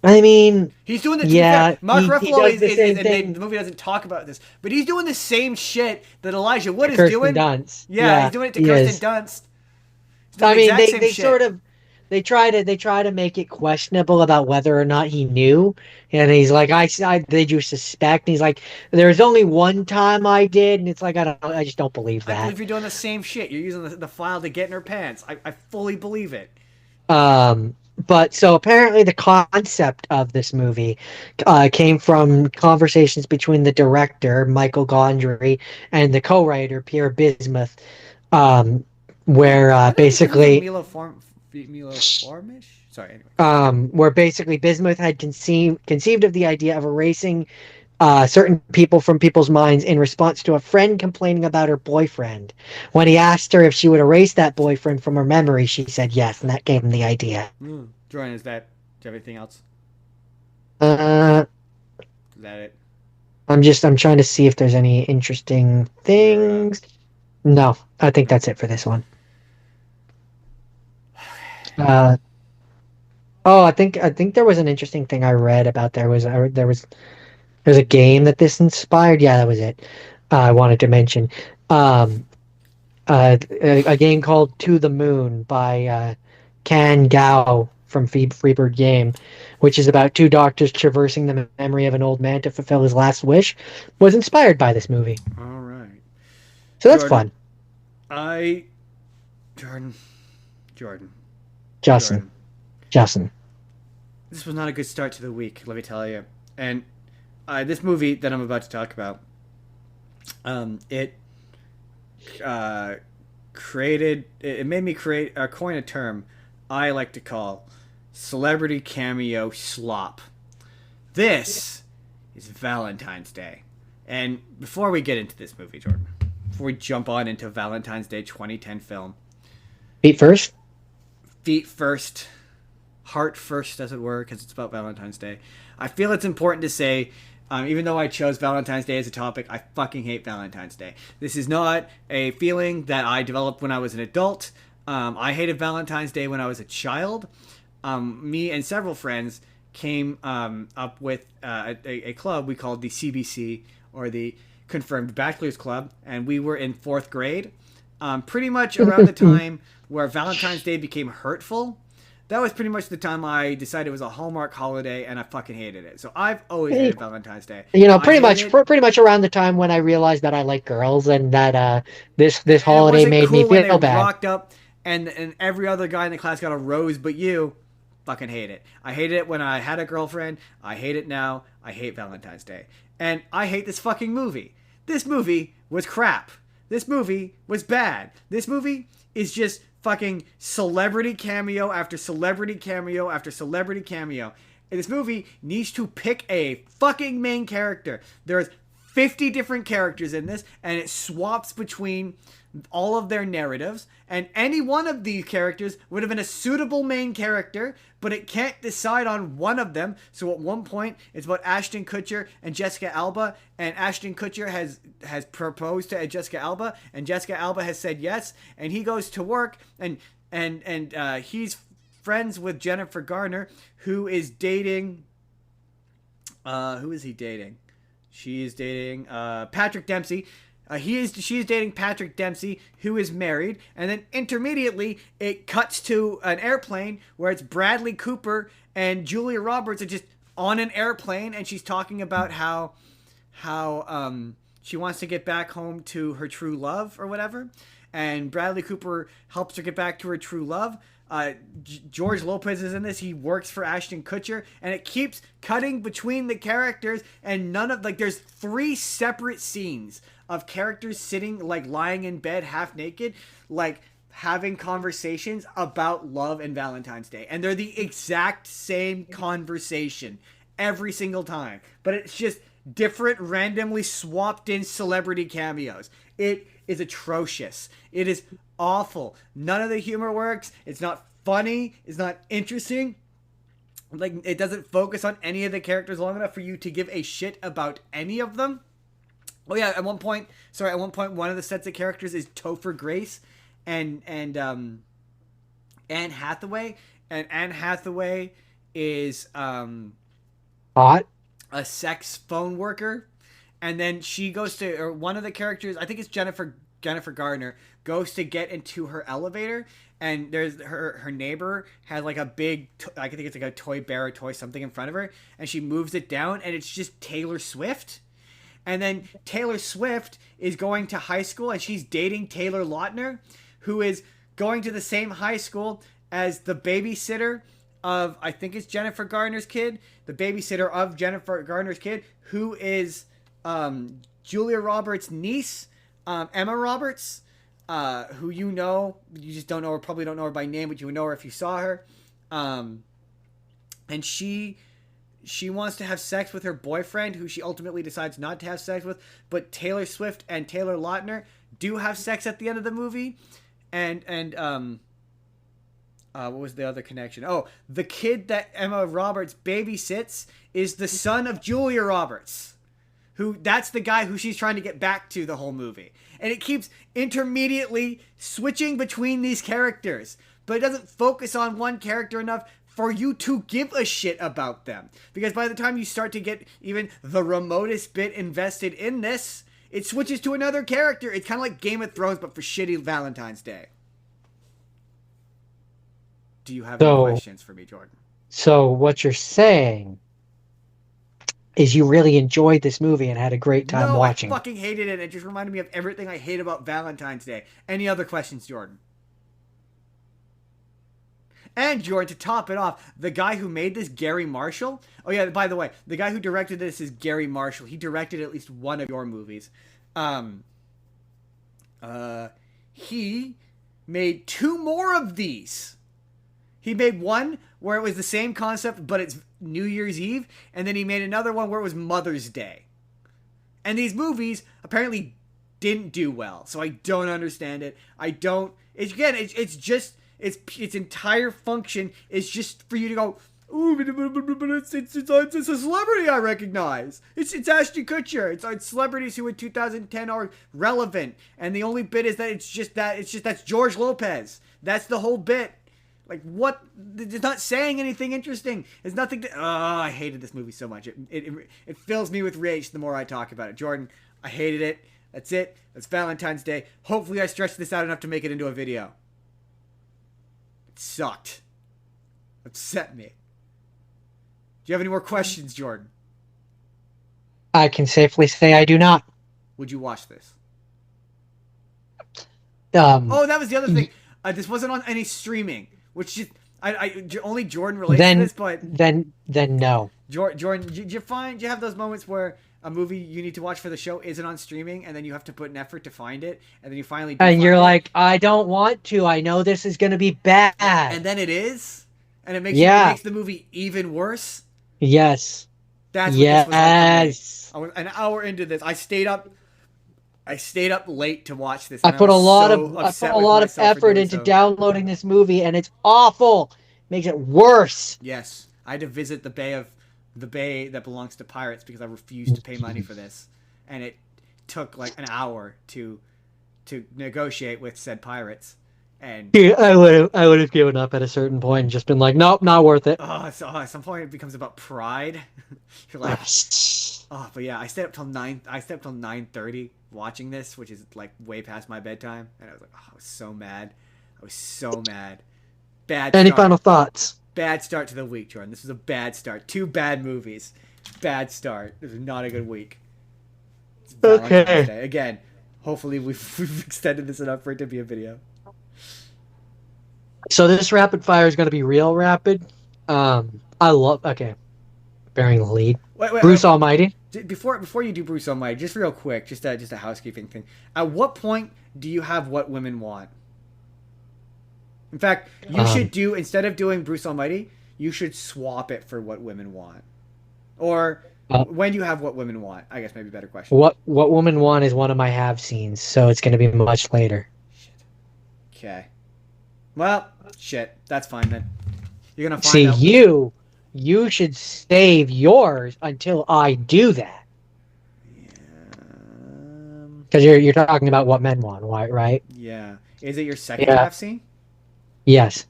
I mean, He's doing the to be yeah, fair, Mark he Ruffalo does the same and thing. the movie doesn't talk about this, but he's doing the same shit that Elijah Wood To is Kirsten doing. Dunst. Yeah, he's Yeah, doing it to he Kirsten is. Dunst. He's doing I the mean, exact same they shit. sort of they try to make it questionable about whether or not he knew, and he's like, I did you suspect? And he's like, there's only one time I did, and it's like I just don't believe I that. believe you're doing the same shit. You're using the file to get in her pants. I fully believe it. But so apparently the concept of this movie came from conversations between the director Michael Gondry and the co-writer Pierre Bismuth, um, where Why did I get confused with basically Milo Formish? Sorry, anyway. where basically Bismuth had conceived of the idea of erasing certain people from people's minds in response to a friend complaining about her boyfriend. When he asked her if she would erase that boyfriend from her memory, she said yes, and that gave him the idea. Jordan, is that? Do you have anything else? Uh, Is that it? I'm trying to see if there's any interesting We're things. No, I think that's it for this one. Uh, oh, I think there was an interesting thing I read about there's a game that this inspired. Yeah, that was it. I wanted to mention. Um, a game called To the Moon by Can Gao from Freebird Game, which is about two doctors traversing the memory of an old man to fulfill his last wish, was inspired by this movie. all right, So that's Jordan. fun. I Jordan, Jordan, Justin. Jordan. Justin. This was not a good start to the week. Let me tell you. And this movie that I'm about to talk about, it created. It made me coin a term I like to call celebrity cameo slop. This is Valentine's Day. And before we get into this movie, Jordan, before we jump on into Valentine's Day 2010 film, Feet first? feet first, heart first, as it were, because it's about Valentine's Day. I feel it's important to say, even though I chose Valentine's Day as a topic, I fucking hate Valentine's Day. This is not a feeling that I developed when I was an adult. I hated Valentine's Day when I was a child. Me and several friends came up with a club we called the CBC, or the Confirmed Bachelor's Club, and we were in 4th grade. Pretty much around the time where Valentine's Day became hurtful. That was pretty much the time I decided it was a Hallmark holiday, and I fucking hated it. So I've always hated Valentine's Day. You know, hated, pretty much around the time when I realized that I like girls and that this and it holiday wasn't made me cool when they feel bad. rocked up and every other guy in the class got a rose but you. Fucking hate it. I hated it when I had a girlfriend. I hate it now. I hate Valentine's Day. And I hate this fucking movie. This movie was crap. This movie was bad. This movie is just fucking celebrity cameo after celebrity cameo after celebrity cameo. And this movie needs to pick a fucking main character. There's 50 different characters in this, and it swaps between all of their narratives, and any one of these characters would have been a suitable main character, but it can't decide on one of them. So at one point it's about Ashton Kutcher and Jessica Alba, and Ashton Kutcher has proposed to Jessica Alba, and Jessica Alba has said yes, and he goes to work, and he's friends with Jennifer Garner, who is dating who is he dating? She is dating Patrick Dempsey. She is dating Patrick Dempsey, who is married, and then intermediately it cuts to an airplane where it's Bradley Cooper and Julia Roberts are just on an airplane, and she's talking about how she wants to get back home to her true love or whatever, and Bradley Cooper helps her get back to her true love, George Lopez is in this. He works for Ashton Kutcher, and it keeps cutting between the characters, and none of like there's 3 separate scenes of characters sitting like lying in bed half naked, like having conversations about love and Valentine's Day, and they're the exact same conversation every single time, but it's just different randomly swapped in celebrity cameos. It is atrocious. It is awful. None of the humor works. It's not funny. It's not interesting. Like, it doesn't focus on any of the characters long enough for you to give a shit about any of them. Oh yeah, at one point, one of the sets of characters is Topher Grace and Anne Hathaway, and Anne Hathaway is hot, a sex phone worker, and then she goes to, or one of the characters, I think it's Jennifer Garner, goes to get into her elevator, and there's her neighbor has like a big, I think it's like a toy bear or toy something in front of her, and she moves it down, and it's just Taylor Swift. And then Taylor Swift is going to high school, and she's dating Taylor Lautner, who is going to the same high school as the babysitter of, I think it's Jennifer Garner's kid, the babysitter of Jennifer Garner's kid, who is Julia Roberts' niece, Emma Roberts, who you just don't know her, probably don't know her by name, but you would know her if you saw her. And she wants to have sex with her boyfriend, who she ultimately decides not to have sex with, but Taylor Swift and Taylor Lautner do have sex at the end of the movie. And what was the other connection? Oh, the kid that Emma Roberts babysits is the son of Julia Roberts, that's the guy who she's trying to get back to the whole movie. And it keeps intermediately switching between these characters, but it doesn't focus on one character enough for you to give a shit about them. Because by the time you start to get even the remotest bit invested in this, it switches to another character. It's kind of like Game of Thrones, but for shitty Valentine's Day. Do you have any questions for me, Jordan? So what you're saying is you really enjoyed this movie and had a great time watching. I fucking hated it. It just reminded me of everything I hate about Valentine's Day. Any other questions, Jordan? And Jordan, to top it off, the guy who made this, Gary Marshall. Oh yeah, by the way, the guy who directed this is Gary Marshall. He directed at least one of your movies. He made 2 more of these. He made one where it was the same concept, but it's New Year's Eve, and then he made another one where it was Mother's Day. And these movies apparently didn't do well, so I don't understand it. Its entire function is just for you to go, ooh, but it's a celebrity I recognize. It's Ashton Kutcher. It's celebrities who in 2010 are relevant, and the only bit is that that's George Lopez. That's the whole bit. Like, what? It's not saying anything interesting. It's nothing to... Oh, I hated this movie so much. It fills me with rage the more I talk about it. Jordan, I hated it. That's it. That's Valentine's Day. Hopefully I stretched this out enough to make it into a video. It sucked. Upset me. Do you have any more questions, Jordan? I can safely say I do not. Would you watch this? Oh, that was the other thing. This wasn't on any streaming. Which just, only Jordan relates to this, but... Then no. Jordan, do you have those moments where a movie you need to watch for the show isn't on streaming, and then you have to put an effort to find it, and then you finally do and you're like, I don't want to. I know this is going to be bad. And then it is? And it makes the movie even worse? Yes. That's what this was like for me. An hour into this, I stayed up late to watch this. I put a lot of effort into downloading this movie, and it's awful. Makes it worse. Yes, I had to visit the bay that belongs to pirates because I refused to pay money for this, and it took like an hour to negotiate with said pirates. And I would have given up at a certain point and just been like, nope, not worth it. At some point it becomes about pride. You're like, but yeah, I stayed up till 9:30 watching this, which is like way past my bedtime, and I was like, I was so mad. Any final thoughts? Bad start to the week, Jordan. This was a bad start. 2 bad movies. Bad start. This was not a good week. Okay. Again, hopefully we've extended this enough for it to be a video. So this rapid fire is going to be real rapid. I love. Okay, bearing the lead. Wait. Bruce Almighty. Before you do Bruce Almighty, just real quick, just a housekeeping thing. At what point do you have what women want? In fact, you should do, instead of doing Bruce Almighty, you should swap it for what women want. Or when you have what women want, I guess maybe a better question. What women want is one of my have scenes, so it's going to be much later. Shit. Okay. Well, shit. That's fine then. You're gonna find See, out. you should save yours until I do that. Because you're talking about what men want, right? Yeah. Is it your second half scene? Yes,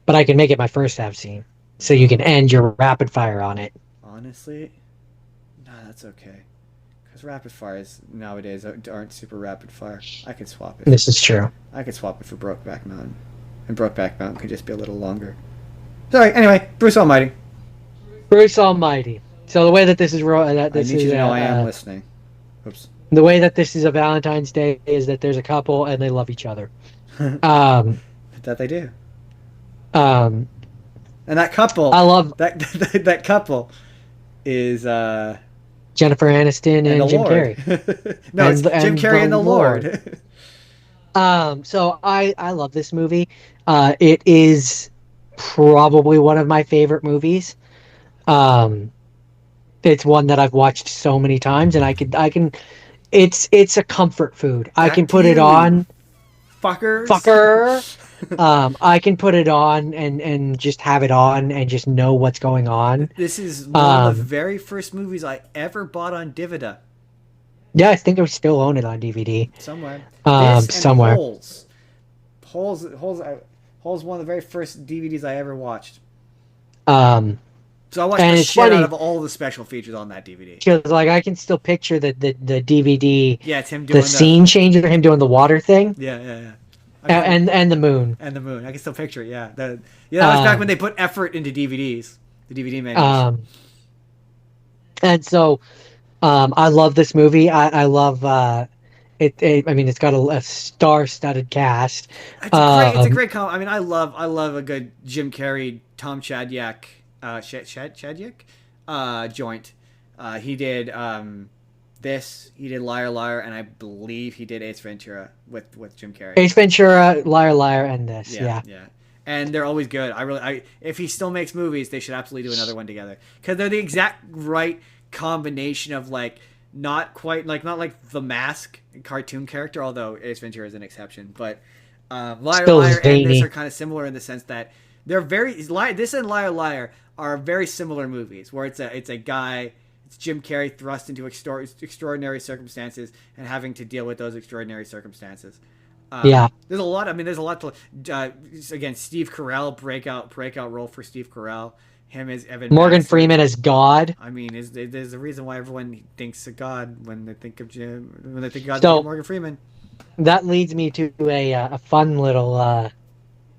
but I can make it my first half scene, so you can end your rapid fire on it. Honestly, no, that's okay. Because rapid fires nowadays aren't super rapid fire. I could swap it. This is true. I could swap it for Brokeback Mountain, and Brokeback Mountain could just be a little longer. Sorry. Anyway, Bruce Almighty. Bruce Almighty. So the way that this is I need you to know I am listening. Oops. The way that this is a Valentine's Day is that there's a couple and they love each other. That they do. And that couple, I love that couple is Jennifer Aniston and Jim Carrey. No, it's Jim Carrey and the Lord. So I love this movie. It is probably one of my favorite movies. It's one that I've watched so many times, and I can. It's a comfort food. I can put it on. Fucker. I can put it on and just have it on and just know what's going on. This is one of the very first movies I ever bought on DVD. Yeah, I think I still own it on DVD. Somewhere. Somewhere. Holes one of the very first DVDs I ever watched. So I watched the shit out of all the special features on that DVD. Because like I can still picture the DVD. Yeah, it's him doing the scene changer, him doing the water thing. Yeah. And the moon. And the moon. I can still picture it. Yeah, that was back when they put effort into DVDs. The DVD menus. And so, I love this movie. I love it. I mean, it's got a star-studded cast. It's a great I mean, I love a good Jim Carrey, Tom Shadyac, joint. He did this. He did Liar Liar, and I believe he did Ace Ventura with Jim Carrey. Ace Ventura, Liar Liar, and this. Yeah. And they're always good. If he still makes movies, they should absolutely do another one together because they're the exact right combination of like not like the Mask cartoon character, although Ace Ventura is an exception. But Liar Liar and this are kind of similar in the sense that they're this and Liar Liar are very similar movies where it's a guy. It's Jim Carrey thrust into extraordinary circumstances and having to deal with those extraordinary circumstances. There's a lot. I mean, there's a lot to. Again, Steve Carell breakout role for Steve Carell. Him as Evan. Morgan Freeman as God. I mean, there's a reason why everyone thinks of God when they think of Jim. When they think of God, they think of Morgan Freeman. That leads me to a fun little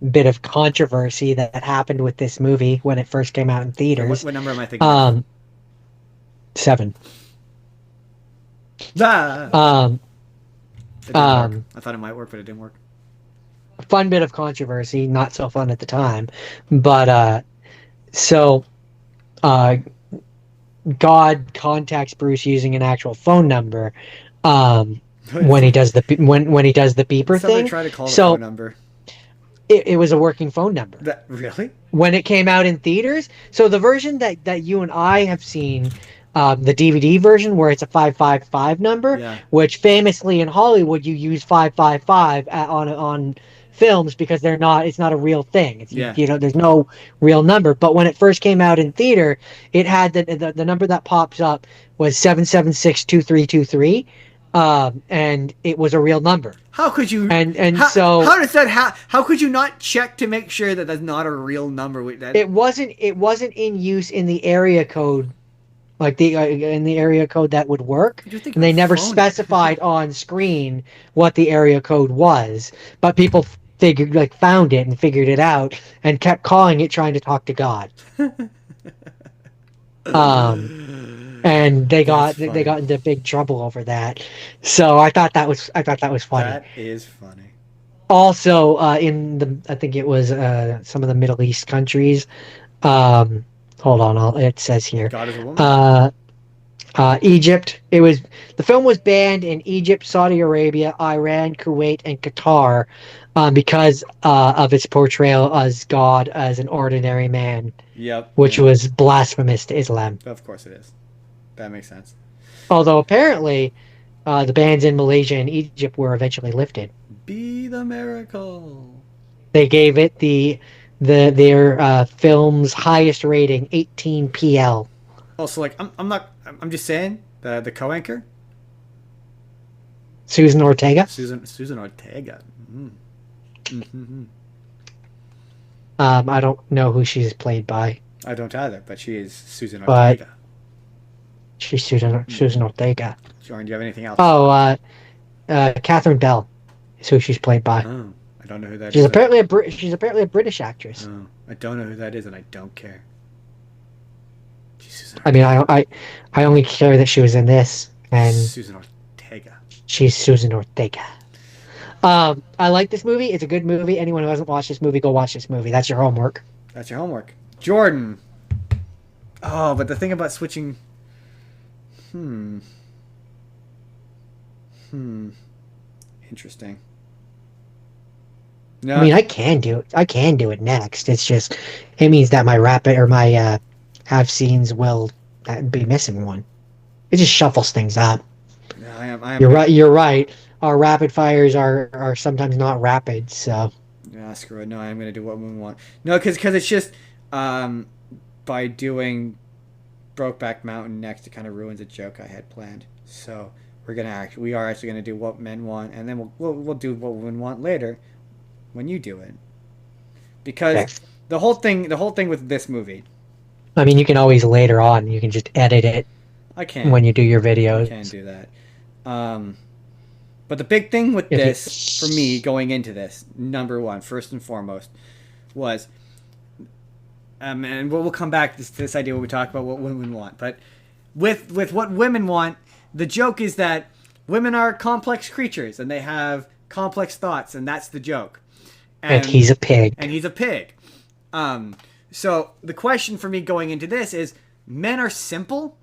bit of controversy that happened with this movie when it first came out in theaters. What number am I thinking of? 7. I thought it might work, but it didn't work. Fun bit of controversy, not so fun at the time, but God contacts Bruce using an actual phone number when he does the beeper thing. Try to call the phone number. It was a working phone number. Really? When it came out in theaters, so the version that you and I have seen. The DVD version where it's a 555 number, which famously in Hollywood you use 555 on films because it's not a real thing. There's no real number. But when it first came out in theater, it had the number that pops up was 776-2323, and it was a real number. How could you? How could you not check to make sure that that's not a real number? It wasn't in use in the area code. Like in the area code that would work, and they never specified on screen what the area code was. But people found it and figured it out and kept calling it, trying to talk to God. And they got into big trouble over that. So I thought that was funny. That is funny. Also, I think it was some of the Middle East countries. Um, hold on, it says here. God is a woman. Uh, Egypt. The film was banned in Egypt, Saudi Arabia, Iran, Kuwait, and Qatar because of its portrayal as God as an ordinary man, Yep. which Yeah. was blasphemous to Islam. Of course it is. That makes sense. Although apparently, the bans in Malaysia and Egypt were eventually lifted. Be the miracle. They gave it their film's highest rating, 18 PL. Also, like, I'm not. I'm just saying the co-anchor, Susan Ortega. Susan Ortega. Mm. Mm-hmm. I don't know who she's played by, I don't either, but she is Susan but Ortega. she's Susan Ortega. Jordan, do you have anything else? Oh, Catherine Bell is who she's played by. Oh, I don't know who that She's is. apparently she's apparently a British actress. Oh, I don't know who that is, and I don't care. Susan I mean, I only care that she was in this, and Susan Ortega. she's Susan Ortega. I like this movie. It's a good movie. Anyone who hasn't watched this movie, go watch this movie. That's your homework. That's your homework, Jordan. Oh, but the thing about switching. Hmm. Interesting. No, I mean, I can do it. I can do it next. It's just it means that my rapid or my have scenes will be missing one. It just shuffles things up. no, I am. You're right. You're right. Our rapid fires are sometimes not rapid. So Yeah, screw it. No, I'm gonna do what we want. No, because it's just by doing Brokeback Mountain next, it kind of ruins a joke I had planned. So we are actually gonna do what men want, and then we'll do what women want later when you do it. Because okay. the whole thing with this movie, I mean, you can always later on. You can just edit it I can when you do your I videos. can do that. But the big thing with If this, for me, going into this, number one, first and foremost, was, and we'll come back to this idea when we talk about what women want. But with what women want, the joke is that women are complex creatures and they have complex thoughts, and that's the joke. And he's a pig. And he's a pig. So the question for me going into this is, men are simple,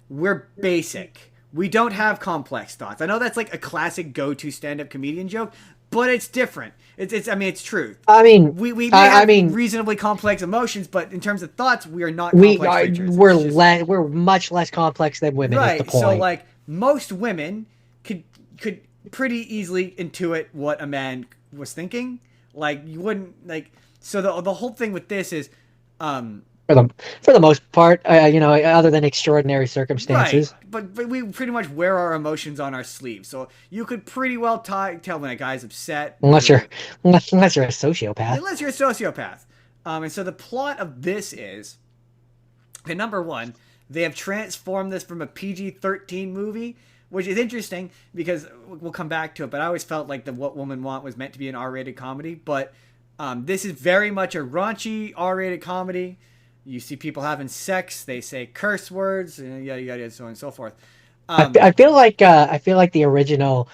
we're basic. We don't have complex thoughts. I know that's like a classic go-to stand-up comedian joke, but it's different. It's truth. I mean, we may have reasonably complex emotions, but in terms of thoughts, we are not complex creatures. We're much less complex than women. Right. Is the point. So like most women could pretty easily intuit what a man was thinking. Like you wouldn't like. So the whole thing with this is, for the most part, other than extraordinary circumstances. Right, but we pretty much wear our emotions on our sleeves, so you could pretty well tell when a guy's upset. Unless you're a sociopath. Unless you're a sociopath. And so the plot of this is, okay, number one, they have transformed this from a PG-13 movie, which is interesting because we'll come back to it, but I always felt like the What Women Want was meant to be an R-rated comedy, but this is very much a raunchy R-rated comedy. You see people having sex. They say curse words, and yada yada, so on and so forth. I feel like the original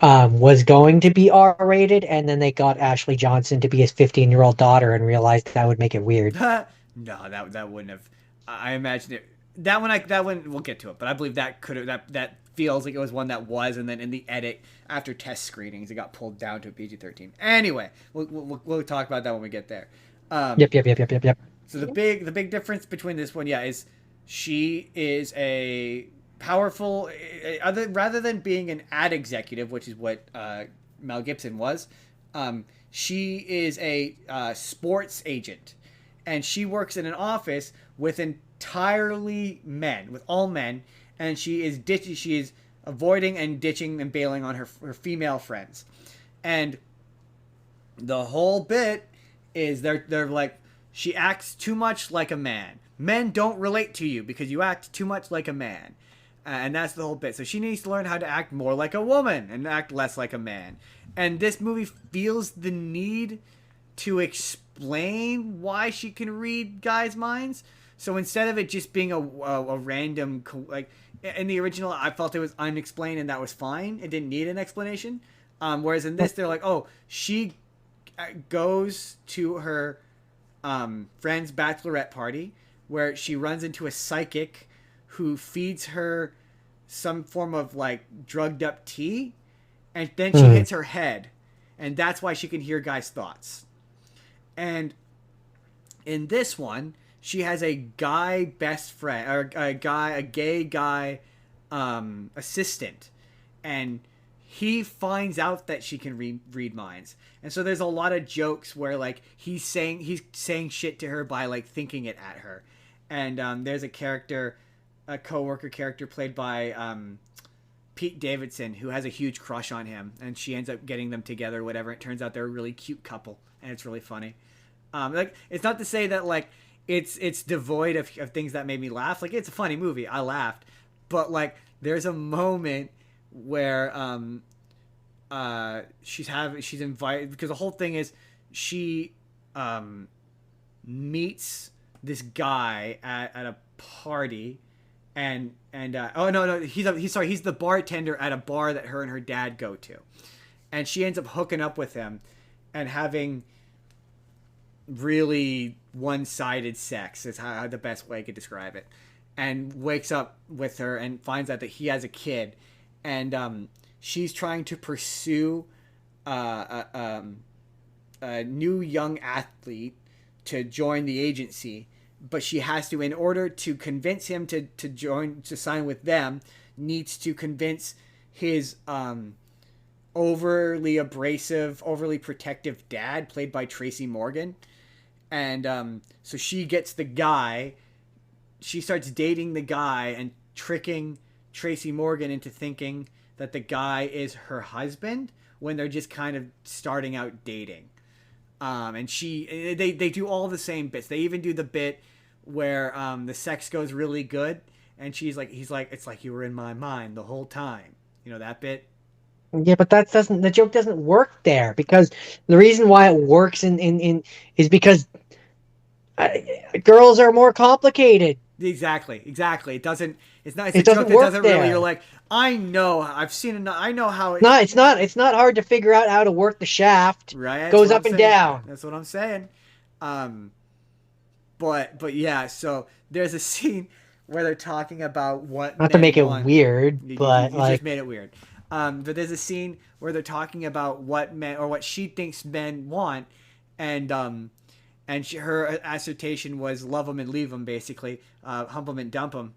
was going to be R-rated, and then they got Ashley Johnson to be his 15-year-old daughter, and realized that would make it weird. No, that wouldn't have. I imagine it. That one we'll get to it, but I believe that could have that feels like it was one that was, and then in the edit after test screenings, it got pulled down to a PG-13. Anyway, we'll talk about that when we get there. Yep. So the big difference between this one, is she is a powerful, rather than being an ad executive, which is what Mel Gibson was, she is a sports agent, and she works in an office with entirely men, with all men, and she is avoiding and ditching and bailing on her female friends, and the whole bit is they're like, she acts too much like a man. Men don't relate to you because you act too much like a man. And that's the whole bit. So she needs to learn how to act more like a woman and act less like a man. And this movie feels the need to explain why she can read guys' minds. So instead of it just being a random, like in the original, I felt it was unexplained and that was fine. It didn't need an explanation. Whereas in this, they're like, oh, she goes to her friend's bachelorette party where she runs into a psychic who feeds her some form of like drugged up tea, and then she hits her head, and that's why she can hear guys' thoughts. And in this one, she has a guy best friend, or a gay guy assistant, and he finds out that she can read minds. And so there's a lot of jokes where like he's saying shit to her by like thinking it at her. And there's a coworker character played by Pete Davidson, who has a huge crush on him, and she ends up getting them together or whatever. It turns out they're a really cute couple, and it's really funny. Like, it's not to say that like it's devoid of things that made me laugh. Like, it's a funny movie. I laughed, but like there's a moment where she's invited, because the whole thing is she meets this guy at a party, and oh no, he's the bartender at a bar that her and her dad go to, and she ends up hooking up with him and having really one-sided sex is how the best way I could describe it, and wakes up with her and finds out that he has a kid, and she's trying to pursue a new young athlete to join the agency, but she has to, in order to convince him to sign with them, needs to convince his overly abrasive, overly protective dad, played by Tracy Morgan. And so she gets the guy, she starts dating the guy and tricking Tracy Morgan into thinking that the guy is her husband when they're just kind of starting out dating. And they do all the same bits. They even do the bit where the sex goes really good, and he's like, it's like you were in my mind the whole time. You know that bit? Yeah, but the joke doesn't work there, because the reason why it works in is because girls are more complicated. Exactly. It doesn't. It's not. It's It a joke doesn't that work doesn't there. really. You're like, I know. I've seen it. I know how it. No, it's not hard to figure out how to work the shaft. Right. Goes up and down. That's what I'm saying. But yeah. So there's a scene where they're talking about what. Not to make it want. You just made it weird. But there's a scene where they're talking about what men, or what she thinks men want, and her assertion was love them and leave them, basically, hump them and dump them.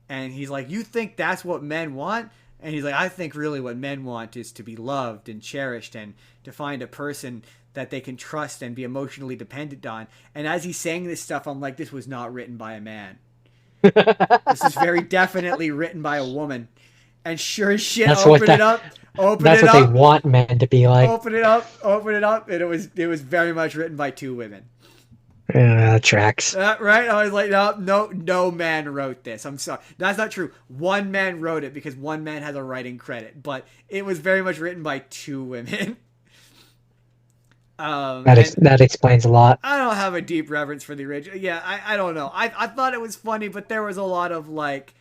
And he's like, you think that's what men want? And he's like, I think really what men want is to be loved and cherished, and to find a person that they can trust and be emotionally dependent on. And as he's saying this stuff, I'm like, this was not written by a man. This is very definitely written by a woman. And sure as shit, that's open it up. That's what they want men to be like. Open it up, and it was very much written by two women. Tracks. Right? I was like, no man wrote this. I'm sorry. That's not true. One man wrote it because one man has a writing credit, but it was very much written by two women. That explains a lot. I don't have a deep reverence for the original. Yeah, I don't know. I thought it was funny, but there was a lot of like,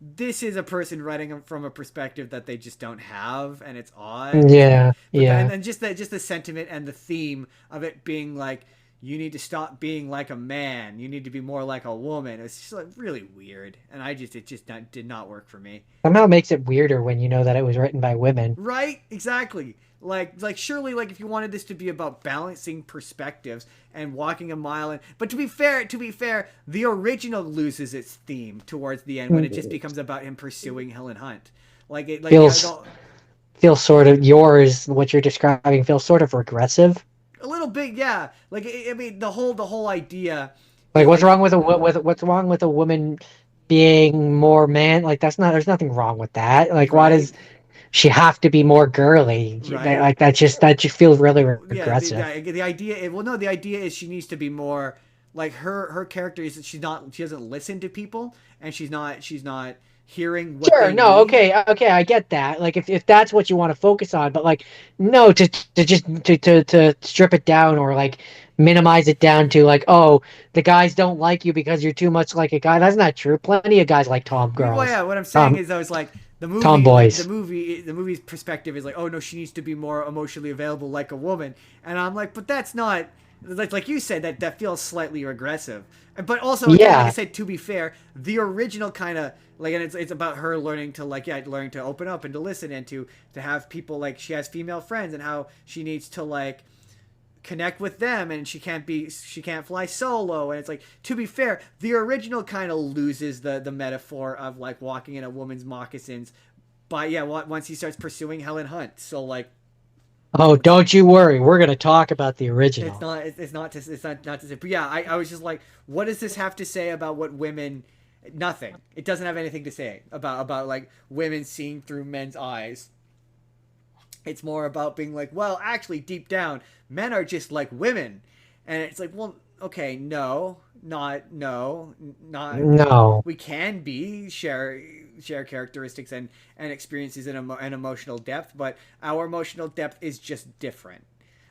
this is a person writing from a perspective that they just don't have, and it's odd. Yeah, And just the sentiment and the theme of it being like, you need to stop being like a man. You need to be more like a woman. It's just like really weird, and it just did not work for me. Somehow it makes it weirder when you know that it was written by women. Right? Exactly. Like surely, like, if you wanted this to be about balancing perspectives and walking a mile in, but to be fair, the original loses its theme towards the end when it just becomes about him pursuing Helen Hunt. Feels sort of, what you're describing feels sort of regressive. A little bit, yeah. Like, I mean, the whole idea. Like, what's wrong with a woman being more man? Like, there's nothing wrong with that. Like, why does she have to be more girly? Right. Like, that just feels really regressive. The idea. Well, no, the idea is she needs to be more like her character is that she doesn't listen to people, and she's not hearing what sure, they no, need. okay, I get that. Like, if that's what you want to focus on, but like, no, to strip it down, or like minimize it down to like, oh, the guys don't like you because you're too much like a guy. That's not true. Plenty of guys like Tom girls. Well, yeah, what I'm saying is, though, is like, Tomboys. The movie's perspective is like, oh no, she needs to be more emotionally available like a woman, and I'm like, but that's not like you said, that feels slightly regressive. But also, again, like I Yeah. said, to be fair, the original kind of like, and it's about her learning to learning to open up and to listen and to have people, like she has female friends and how she needs to like connect with them, and she can't fly solo, and it's like, to be fair, the original kind of loses the metaphor of like walking in a woman's moccasins, but yeah, once he starts pursuing Helen Hunt. So like, Oh, don't you worry. We're gonna talk about the original. not to say, but yeah, I was just like, what does this have to say about what women? Nothing. It doesn't have anything to say about like women seeing through men's eyes. It's more about being like, well, actually, deep down, men are just like women, and it's like, well, okay, not. No. We can be share characteristics and experiences and emotional depth, but our emotional depth is just different.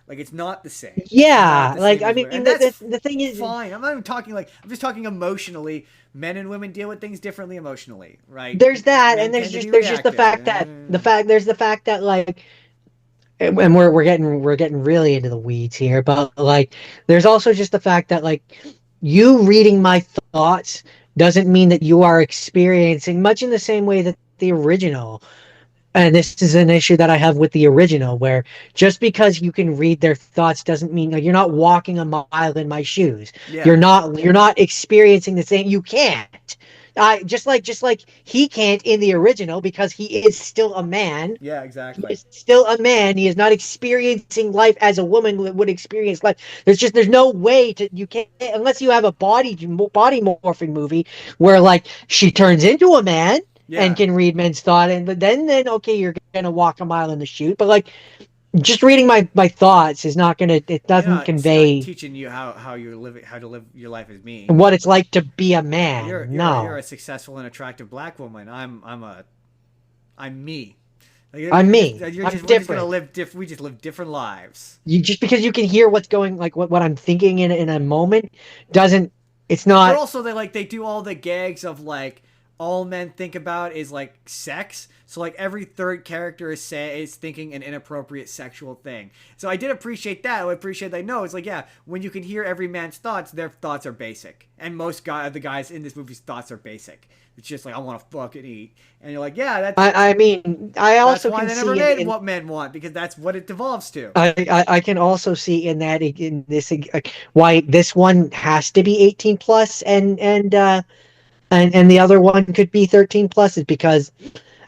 Like, it's not the same. It's not Yeah, the like same I as mean, women, and that's the thing is, fine. I'm not even talking like, I'm just talking emotionally. Men and women deal with things differently emotionally, right? there's that, Men and tend to be there's just the reactive. fact that there's the fact that like, and we're getting really into the weeds here, but like, there's also just the fact that like, you reading my thoughts doesn't mean that you are experiencing much in the same way that the original. And this is an issue that I have with the original, where just because you can read their thoughts doesn't mean, like, you're not walking a mile in my shoes. Yeah. You're not experiencing the same. You can't. Just like he can't in the original, because he is still a man. Yeah, He exactly. is still a man. He is not experiencing life as a woman would experience life. There's no way to, you can't, unless you have a body morphing movie where like she turns into a man and Yeah. can read men's thought, and but then okay, you're gonna walk a mile in the shoot. But like, just reading my thoughts is not gonna, it doesn't It's not convey teaching you how to live your life as me. what it's like to be a You're man. you're you're a No. successful and attractive black woman. I'm me. Like, I'm me. I'm we're just gonna different. we just live different lives. You just because you can hear what's going, like what I'm thinking in a moment, doesn't, it's But not. also, they do all the gags of like, all men think about is like sex. So like every third character is thinking an inappropriate sexual thing. So I did appreciate that. I appreciate that. No, it's like, yeah, when you can hear every man's thoughts, their thoughts are basic, and the guys in this movie's thoughts are basic. It's just like, I want to fucking eat, and you're like, yeah, I mean, I that's also why can they never see made in what men want, because that's what it devolves to. I can also see in that, in this, why this one has to be 18 plus, and the other one could be 13 plus, is because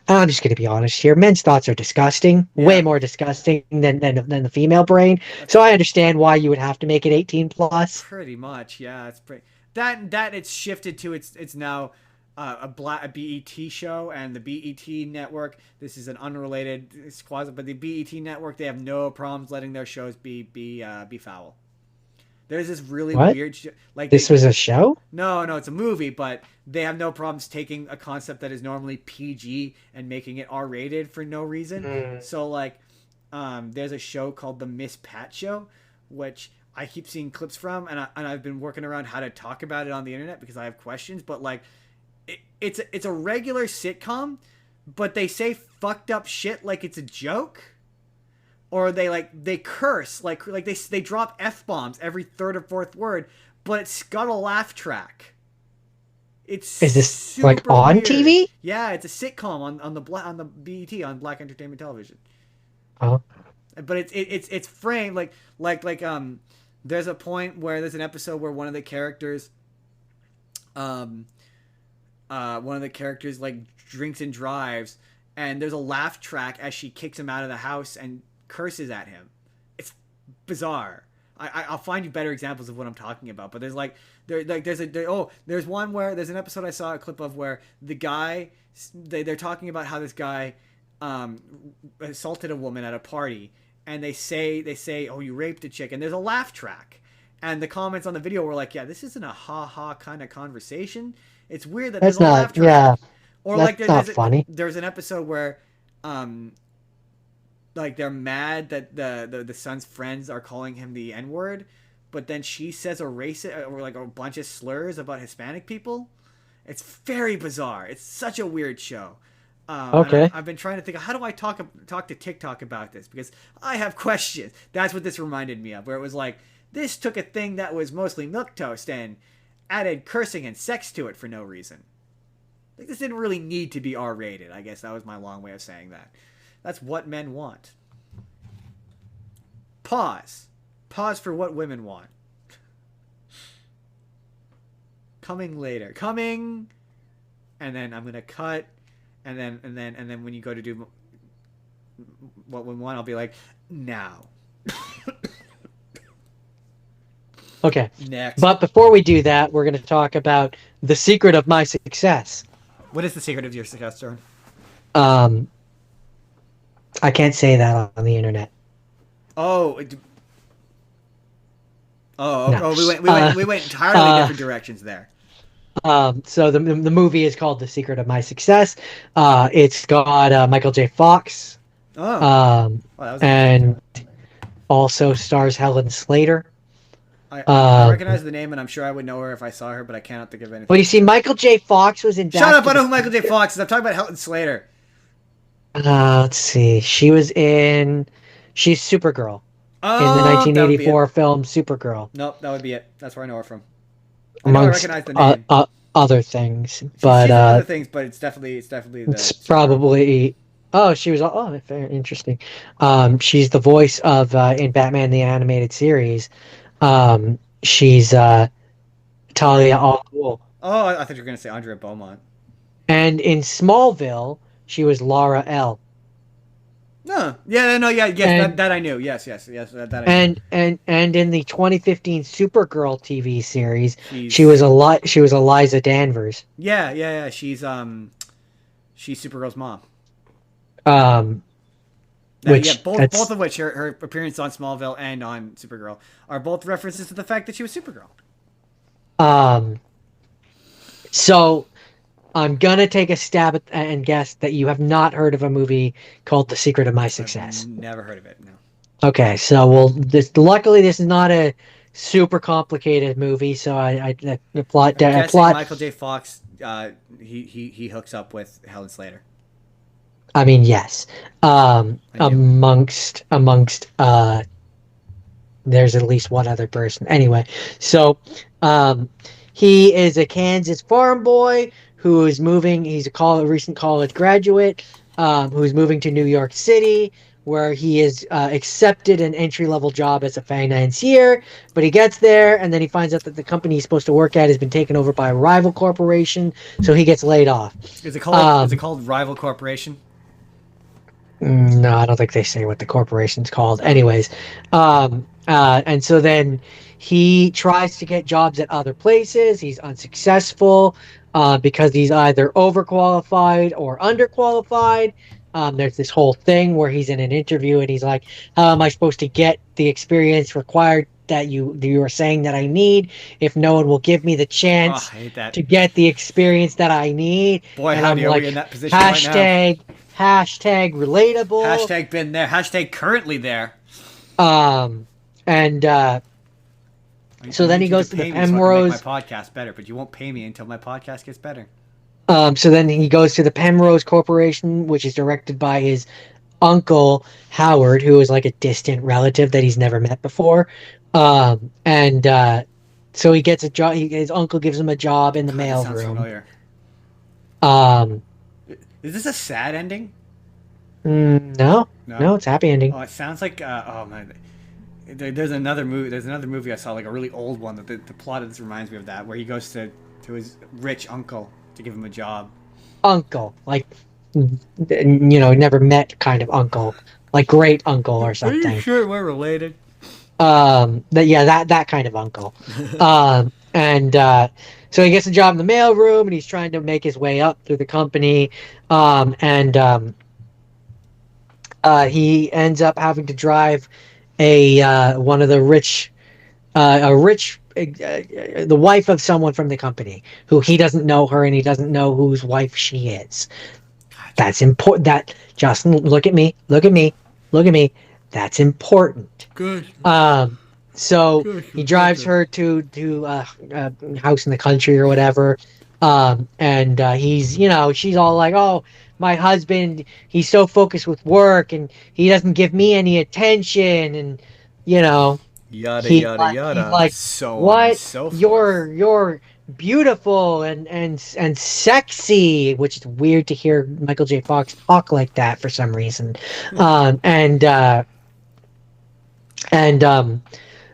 I'm just going to be honest here. Men's thoughts are disgusting, way Yeah, more disgusting than the female brain. that's So I understand why you would have to make it 18 plus. pretty much, yeah. It's pretty that it's shifted to, it's now a BET show, and the BET network. This is an unrelated quasi, but the BET network, they have no problems letting their shows be foul. There's this really What? weird like This they was a show? no, it's a movie, but they have no problems taking a concept that is normally PG and making it R-rated for no reason. Mm. So like, there's a show called The Miss Pat Show, which I keep seeing clips from, and I've been working around how to talk about it on the internet because I have questions. But like, it's a regular sitcom, but they say fucked up shit like it's a joke, or they curse like they drop f bombs every third or fourth word, but it's got a laugh track. It's Is this like super on weird. TV? Yeah, it's a sitcom on the BET, on Black Entertainment Television. Oh, But it's framed there's a point where there's an episode where um one of the characters like drinks and drives, and there's a laugh track as she kicks him out of the house and curses at him. It's bizarre. I'll find you better examples of what I'm talking about. But there's like there's one where there's an episode I saw a clip of where the guy, they're talking about how this guy assaulted a woman at a party, and they say, oh, you raped a chick, and there's a laugh track, and the comments on the video were like, yeah, this isn't a ha ha kind of conversation. It's weird that there's that's a laugh not. track. Yeah, Or like that's not funny. there's an episode where like they're mad that the son's friends are calling him the N-word, but then she says a racist or like a bunch of slurs about Hispanic people. It's very bizarre. It's such a weird show. And Okay. I've been trying to think of how do I talk to TikTok about this because I have questions. That's what this reminded me of, where it was like this took a thing that was mostly milquetoast and added cursing and sex to it for no reason. Like this didn't really need to be R-rated. I guess that was my long way of saying that. That's what men want. Pause. Pause for what women want. Coming later. Coming. And then I'm gonna cut. And then when you go to do what we want, I'll be like, now. Okay. Next. But before we do that, we're going to talk about the secret of my success. What is the secret of your success, Jordan? I can't say that on the internet. Oh. No. We went entirely different directions there. So the movie is called The Secret of My Success. It's got Michael J. Fox. And also stars Helen Slater. I recognize the name, and I'm sure I would know her if I saw her, but I cannot think of anything. Well, you see, Michael J. Fox was in. Shut up! I know who Michael J. Fox is. I'm talking about Helen Slater. Let's see. She's Supergirl in the 1984 film Supergirl. Nope, that would be it. That's where I know her from. I recognize the name. Other things, but she's other things, but it's definitely it's probably. Oh, she was. Oh, very interesting. She's the voice of in Batman the Animated Series. She's Talia al Ghul. Oh, I thought you were going to say Andrea Beaumont. And in Smallville, she was Lara L. No, yes, that I knew. Yes, that I knew. And in the 2015 Supergirl TV series, she was Eliza Danvers. Yeah. She's Supergirl's mom. Both of which her appearance on Smallville and on Supergirl are both references to the fact that she was Supergirl. So I'm gonna take a stab at and guess that you have not heard of a movie called The Secret of My Success. I've never heard of it. No. Okay, so luckily this is not a super complicated movie, so the plot. Michael J. Fox, he hooks up with Helen Slater. I mean, yes. Amongst there's at least one other person. Anyway, so he is a Kansas farm boy who is moving. He's a recent college graduate who's moving to New York City, where he is accepted an entry-level job as a financier. But he gets there, and then he finds out that the company he's supposed to work at has been taken over by a rival corporation, so he gets laid off. Is it called Rival Corporation? No, I don't think they say what the corporation's called. Anyways, and so then he tries to get jobs at other places. He's unsuccessful because he's either overqualified or underqualified. There's this whole thing where he's in an interview and he's like, how am I supposed to get the experience required that you are saying that I need if no one will give me the chance to get the experience that I need? Boy, and howdy, are we in that position right now? Hashtag relatable. Hashtag been there. Hashtag currently there. So then he goes to the Penrose. Make my podcast better, but you won't pay me until my podcast gets better. So then he goes to the Penrose Corporation, which is directed by his uncle Howard, who is like a distant relative that he's never met before. So he gets a job. His uncle gives him a job in the mail room. Familiar. Is this a sad ending? No, it's happy ending. Oh, it sounds like oh man. There's another movie I saw, like a really old one, that the plot of this reminds me of that, where he goes to his rich uncle to give him a job. Uncle, like never met kind of uncle, like great uncle or something. Are you sure we're related? That kind of uncle. So he gets a job in the mailroom, and he's trying to make his way up through the company, he ends up having to drive one of the the wife of someone from the company who he doesn't know her, and he doesn't know whose wife she is. Gotcha. That's important. That Justin, look at me. That's important. Good. So he drives her to a house in the country or whatever, and he's she's all like, oh, my husband, he's so focused with work and he doesn't give me any attention, and you know, Yada yada he's yada, like, so on and what? so forth. You're beautiful and sexy, which is weird to hear Michael J. Fox talk like that for some reason. Um, and uh, and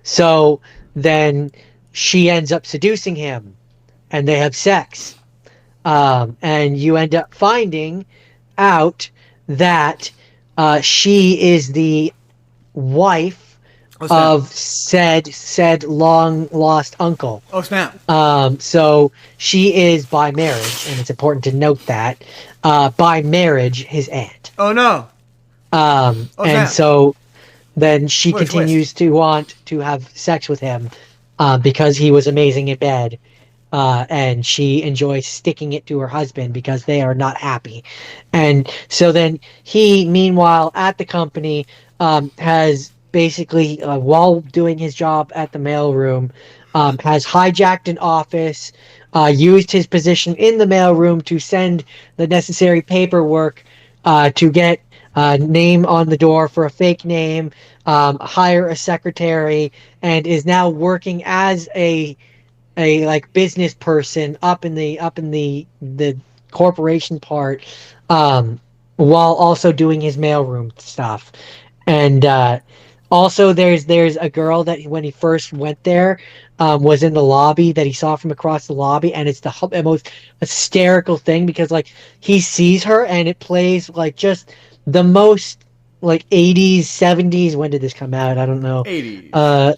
so then she ends up seducing him, and they have sex. And you end up finding out that she is the wife Oh snap! of said long lost uncle. Oh snap! So she is by marriage, and it's important to note that by marriage his aunt. Oh no! Oh And snap! so then she What a twist! continues to want to have sex with him because he was amazing in bed. And she enjoys sticking it to her husband because they are not happy. And so then he, meanwhile, at the company, has basically, while doing his job at the mailroom, has hijacked an office, used his position in the mailroom to send the necessary paperwork to get a name on the door for a fake name, hire a secretary, and is now working as a like business person up in the corporation part, um while also doing his mailroom stuff. And also there's a girl that when he first went there, was in the lobby, that he saw from across the lobby, and it's the most hysterical thing because like he sees her and it plays like just the most like 80s 70s. When did this come out? I don't know. 80s. uh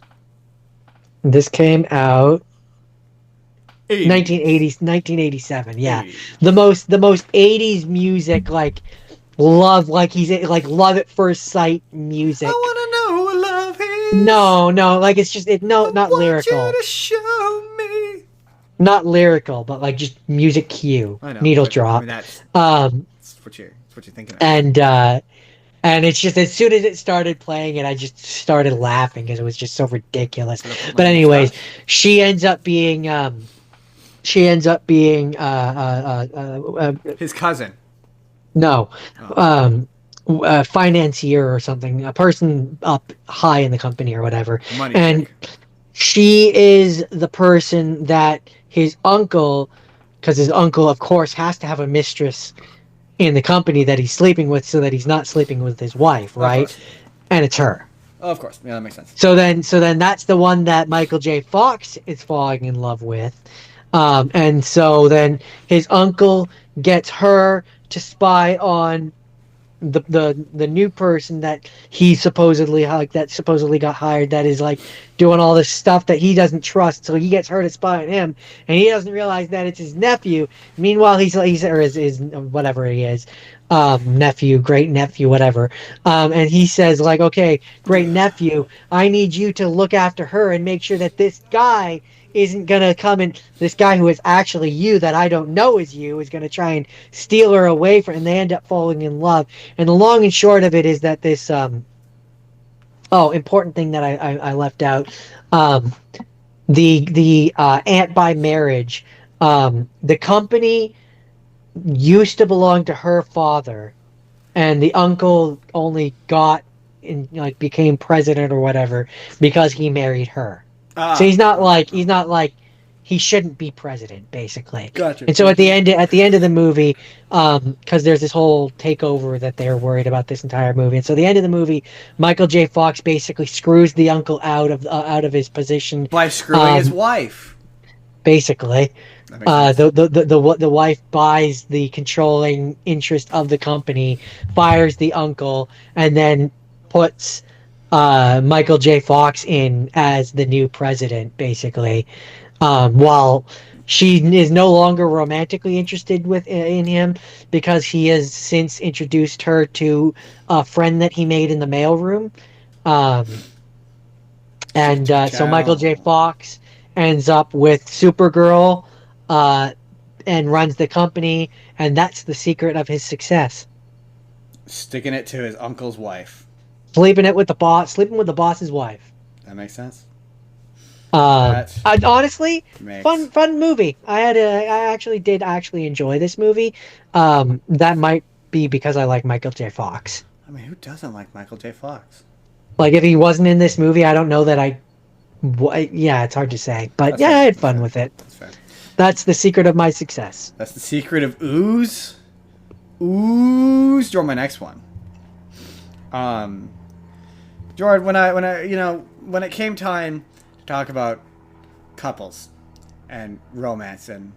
this came out 80s. 1980s 1987, yeah. 80s. The most 80s music, like love, like he's like love at first sight I music. wanna know what love is. No, like it's just no, I not want you lyrical. to show me. Not lyrical, but like just music cue, I know, needle but I mean drop. um that's what you're thinking of. and uh and it's just as soon as it started playing it, I just started laughing because it was just so ridiculous. Gonna put my But anyways, mustache. she ends up being His cousin. no, Oh, um, a financier or something, a person up high in the company or whatever. money And chick. she is the person that his uncle, because his uncle, of course, has to have a mistress in the company that he's sleeping with so that he's not sleeping with his wife, Of right? course. And it's her. Of course. Yeah, that makes sense. So then that's the one that Michael J. Fox is falling in love with. And so then his uncle gets her to spy on the new person that he supposedly like that supposedly got hired, that is like doing all this stuff that he doesn't trust, so he gets her to spy on him, and he doesn't realize that it's his nephew. Meanwhile, he's or his whatever he is, nephew, great nephew, whatever. And he says like, okay, great nephew, I need you to look after her and make sure that this guy isn't gonna come, and this guy who is actually you, that I don't know is you, is gonna try and steal her away from, and they end up falling in love. And the long and short of it is that this important thing that I left out, um the aunt by marriage, the company used to belong to her father, and the uncle only got in, like, became president or whatever because he married her. So Ah. he's not like he shouldn't be president, basically. Gotcha. And so at the end of the movie, because there's this whole takeover that they're worried about this entire movie, and so at the end of the movie, Michael J. Fox basically screws the uncle out of his position, By screwing his wife. basically. That makes sense. The wife buys the controlling interest of the company, fires the uncle, and then puts Michael J. Fox in as the new president, basically. While she is no longer romantically interested in him because he has since introduced her to a friend that he made in the mailroom. Um, and so Michael J. Fox ends up with Supergirl, uh, and runs the company, and that's the secret of his success. Sticking it to his uncle's wife. Sleeping with the boss's wife. That makes sense. Honestly, Makes fun movie. I actually did enjoy this movie. That might be because I like Michael J. Fox. I mean, who doesn't like Michael J. Fox? Like, if he wasn't in this movie, I don't know that I. Yeah, it's hard to say, but That's yeah, fair. I had That's fun fair. with it. That's fair. That's the secret of my success. That's the secret of ooze. Ooze. You're my next one. Jordan, when it came time to talk about couples and romance and,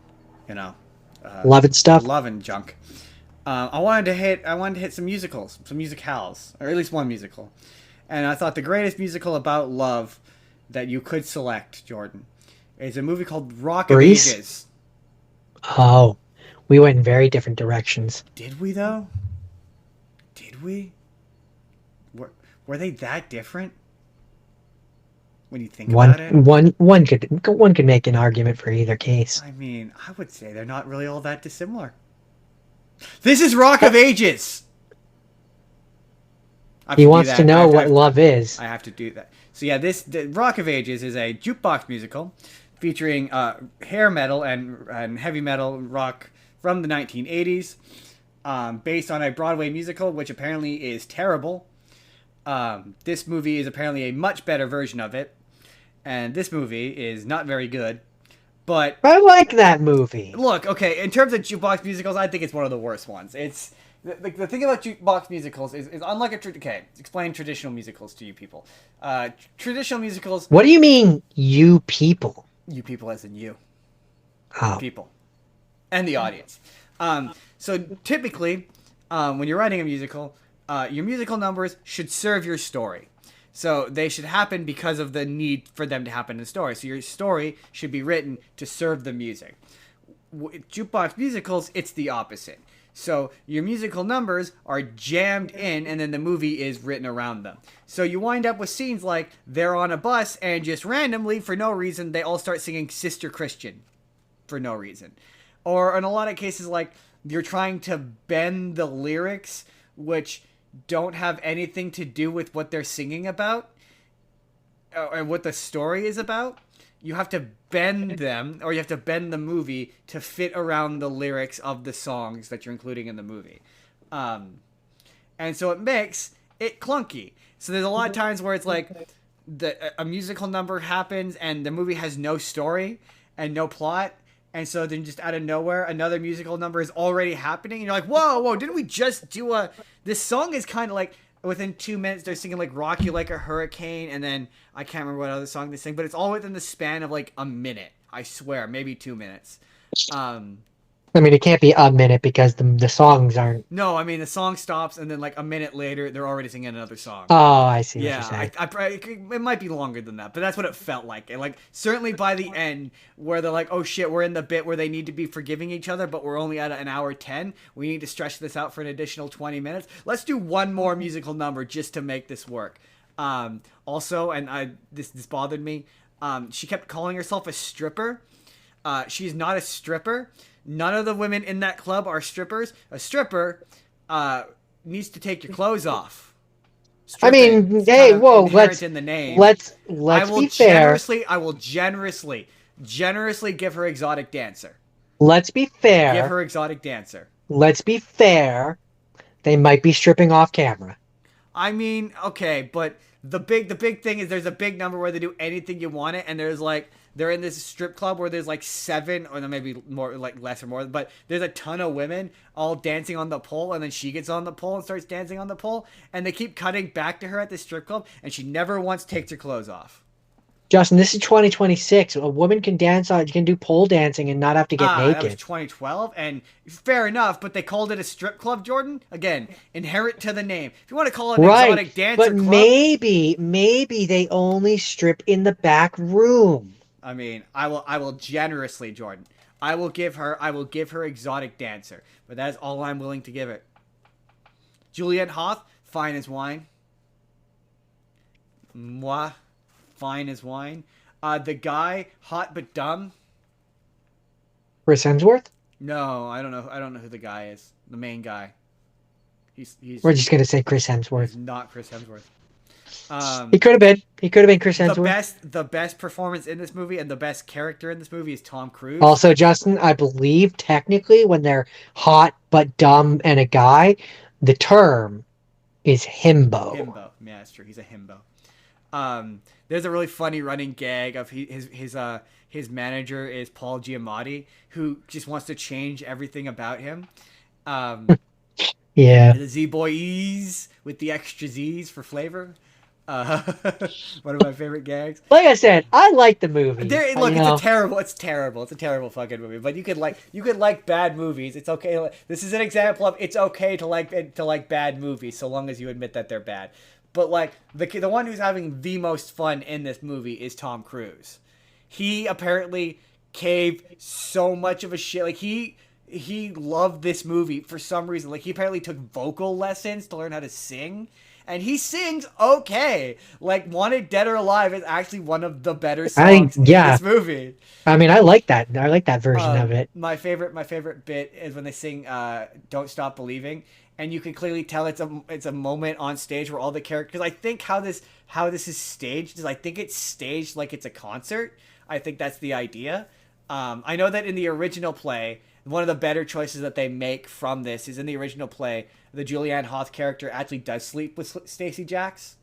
Love and stuff. love and junk, I wanted to hit some musicals, some musicals, or at least one musical, and I thought the greatest musical about love that you could select, Jordan, is a movie called Rock of Grease? Ages. Oh, we went in very different directions. Did we though? Did we? Were they that different? When you think about it, One could make an argument for either case. I mean, I would say they're not really all that dissimilar. This is Rock of Ages. He wants to know what love is. I have to do that. So yeah, the Rock of Ages is a jukebox musical featuring hair metal and heavy metal rock from the 1980s, based on a Broadway musical, which apparently is terrible. This movie is apparently a much better version of it, and this movie is not very good. But I like that movie. Look, okay, in terms of jukebox musicals, I think it's one of the worst ones. It's the thing about jukebox musicals is unlike okay, explain traditional musicals to you people. Traditional musicals. What do you mean, you people? You people, as in you. Oh. People, and the audience. So typically, when you're writing a musical, your musical numbers should serve your story. So they should happen because of the need for them to happen in the story. So your story should be written to serve the music. Jukebox musicals, it's the opposite. So your musical numbers are jammed in, and then the movie is written around them. So you wind up with scenes like they're on a bus, and just randomly, for no reason, they all start singing Sister Christian for no reason. Or in a lot of cases, like, you're trying to bend the lyrics, which don't have anything to do with what they're singing about and what the story is about. You have to bend them, or you have to bend the movie to fit around the lyrics of the songs that you're including in the movie. And so it makes it clunky. So there's a lot of times where it's like a musical number happens and the movie has no story and no plot. And so then just out of nowhere, another musical number is already happening. And you're like, whoa, didn't we just do this song is kind of like, within 2 minutes, they're singing like Rock You Like a Hurricane. And then I can't remember what other song they sing, but it's all within the span of like a minute. I swear, maybe 2 minutes. I mean, it can't be a minute because the songs aren't. No, I mean, the song stops and then like a minute later, they're already singing another song. Oh, I see. Yeah, what you're saying. it might be longer than that, but that's what it felt like. And like, certainly by the end, where they're like, "Oh shit, we're in the bit where they need to be forgiving each other, but we're only at an hour 10. We need to stretch this out for an additional 20 minutes. Let's do one more musical number just to make this work." Also, and this bothered me. She kept calling herself a stripper. She's not a stripper. None of the women in that club are strippers. A stripper needs to take your clothes off. Stripping. I mean, hey, whoa, let's in the name. Let's be fair. I will generously give her exotic dancer. Let's be fair. Give her exotic dancer. Let's be fair. They might be stripping off camera. I mean, okay, but the big thing is there's a big number where they do anything you want it, and there's like they're in this strip club where there's like 7 or maybe more, like less or more, but there's a ton of women all dancing on the pole, and then she gets on the pole and starts dancing on the pole, and they keep cutting back to her at the strip club, and she never once takes her clothes off. Justin, this is 2026. A woman can can do pole dancing and not have to get naked. That was 2012, and fair enough, but they called it a strip club, Jordan. Again, inherent to the name. If you want to call it an exotic dancer but club, maybe they only strip in the back room. I mean, I will generously, Jordan. I will give her exotic dancer, but that is all I'm willing to give it. Juliette Hoth, fine as wine. Moi, fine as wine. The guy, hot but dumb. Chris Hemsworth? No, I don't know who the guy is. The main guy. He's. We're just gonna say Chris Hemsworth. He's not Chris Hemsworth. Um, He could have been. He could have been Chris Hemsworth. the best performance in this movie and the best character in this movie is Tom Cruise. Also, Justin, I believe technically when they're hot but dumb and a guy, the term is himbo. Himbo, yeah, that's true. He's a himbo. There's a really funny running gag of his manager is Paul Giamatti, who just wants to change everything about him. Yeah. The Z Boys with the extra Z's for flavor. Uh, one of my favorite gags. Like I said, I like the movie. Look, it's terrible. It's a terrible fucking movie. But you could like bad movies. It's okay. This is an example of it's okay to like bad movies so long as you admit that they're bad. But like the one who's having the most fun in this movie is Tom Cruise. He apparently caved so much of a shit. Like he loved this movie for some reason. Like he apparently took vocal lessons to learn how to sing. And he sings okay. Like Wanted Dead or Alive is actually one of the better songs in this movie. I mean, I like that. I like that version of it. My favorite bit is when they sing "Don't Stop Believing," and you can clearly tell it's a moment on stage where all the characters. Because I think how this is staged is I think it's staged like it's a concert. I think that's the idea. I know that in the original play, one of the better choices that they make from this is in the original play, the Julianne Hough character actually does sleep with Stacey Jacks.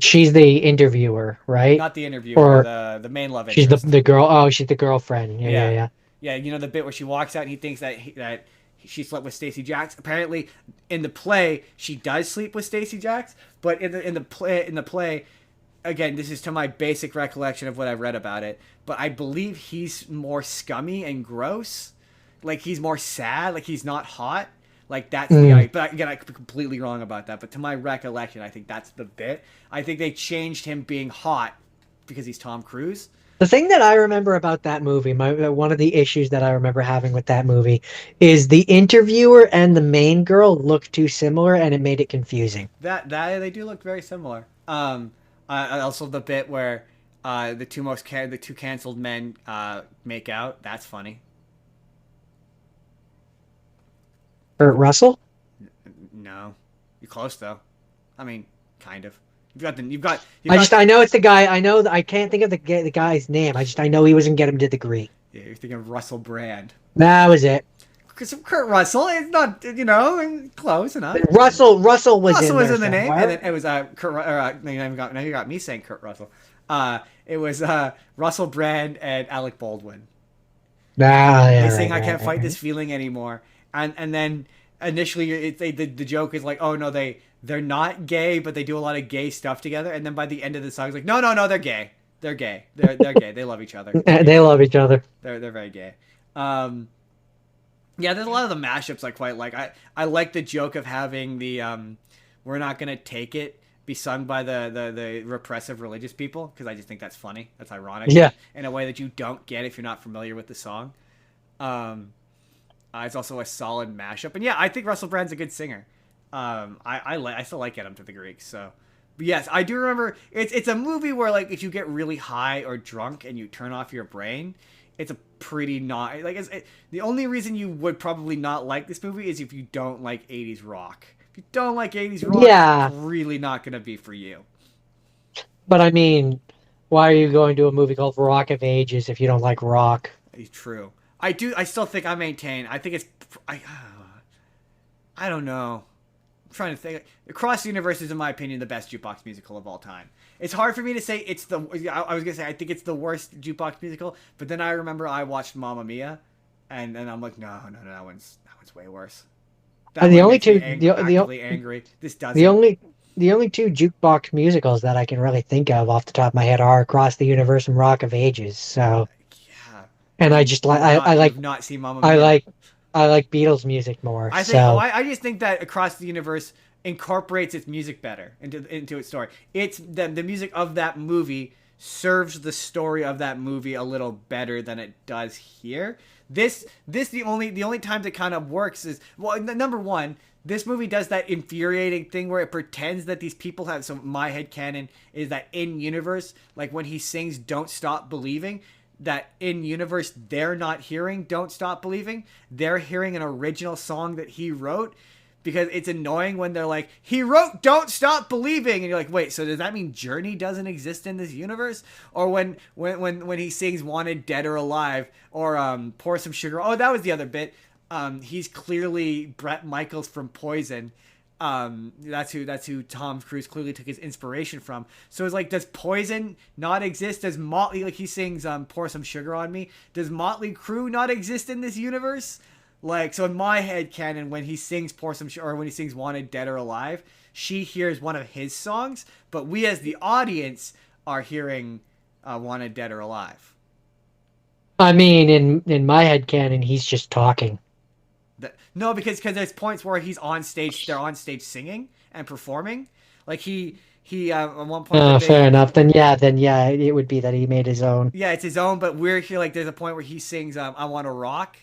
She's the interviewer, right? Not the interviewer, the main love interest. She's the girl. Oh, she's the girlfriend. Yeah. Yeah, you know the bit where she walks out and he thinks that she slept with Stacey Jacks. Apparently, in the play, she does sleep with Stacey Jacks, but in the play, again, this is to my basic recollection of what I've read about it, but I believe he's more scummy and gross. Like he's more sad. Like he's not hot. Like that's the idea. But again, I could be completely wrong about that. But to my recollection, I think that's the bit. I think they changed him being hot because he's Tom Cruise. The thing that I remember about that movie, one of the issues that I remember having with that movie, is the interviewer and the main girl look too similar, and it made it confusing. That they do look very similar. Also the bit where the two canceled men make out. That's funny. Kurt Russell? No, you're close though. I mean, kind of. I know it's the guy. I can't think of the guy's name. I know he wasn't get him to the Greek. Yeah, you're thinking of Russell Brand. That was it. Because Kurt Russell, it's not close enough. Russell was in the name, and then it was Kurt. Now you got me saying Kurt Russell. It was Russell Brand and Alec Baldwin. They saying I can't fight this feeling anymore. And then initially the joke is like, oh no, they're not gay, but they do a lot of gay stuff together. And then by the end of the song, it's like, no, they're gay. They're gay. They're gay. They love each other. They love each other. They're very gay. Yeah, there's a lot of the mashups I quite like. I like the joke of having the "We're Not Gonna Take It" be sung by the repressive religious people because I just think that's funny. That's ironic. Yeah. In a way that you don't get if you're not familiar with the song. It's also a solid mashup, and yeah, I think Russell Brand's a good singer. I still like Get Him to the Greeks. So, but yes, I do remember it's a movie where like if you get really high or drunk and you turn off your brain, it's a pretty not like the only reason you would probably not like this movie is if you don't like 80s rock. If you don't like 80s rock, it's really not gonna be for you. But I mean, why are you going to a movie called Rock of Ages if you don't like rock? It's true. I still think I think it's I don't know. I'm trying to think. Across the Universe is, in my opinion, the best jukebox musical of all time. It's hard for me to say it's the. I was gonna say I think it's the worst jukebox musical, but then I remember I watched Mamma Mia, and then I'm like, no, that one's way worse. The only two, angry. This doesn't. The only two jukebox musicals that I can really think of off the top of my head are Across the Universe and Rock of Ages. So. Yeah. And I just like I like not seen Mamma Mia. I like Beatles music more. I think. So. I just think that Across the Universe incorporates its music better into its story. It's the music of that movie serves the story of that movie a little better than it does here. This the only times it kind of works is number one. This movie does that infuriating thing where it pretends that these people have. So my headcanon is that in universe, like when he sings "Don't Stop Believing," that in universe they're not hearing "Don't Stop Believing." They're hearing an original song that he wrote. because it's annoying when they're like, he wrote "Don't Stop Believing," and you're like, wait, so does that mean Journey doesn't exist in this universe? Or when he sings "Wanted Dead or Alive" or "Pour Some Sugar." Oh, that was the other bit. He's clearly Bret Michaels from Poison. That's who Tom Cruise clearly took his inspiration from. So it's like, does Poison not exist? Does Motley, like he sings "Pour Some Sugar on Me"? Does Motley Crue not exist in this universe? Like, so in my head canon, when he sings "Pour Some Sugar," or when he sings "Wanted Dead or Alive," she hears one of his songs, but we as the audience are hearing "Wanted Dead or Alive." I mean, in my head canon, he's just talking. No, because there's points where he's on stage, they're on stage singing and performing. Like he at one point. Oh, fair enough. Then yeah, it would be that he made his own. Yeah, it's his own, but we're here. Like, there's a point where he sings "I Want to Rock"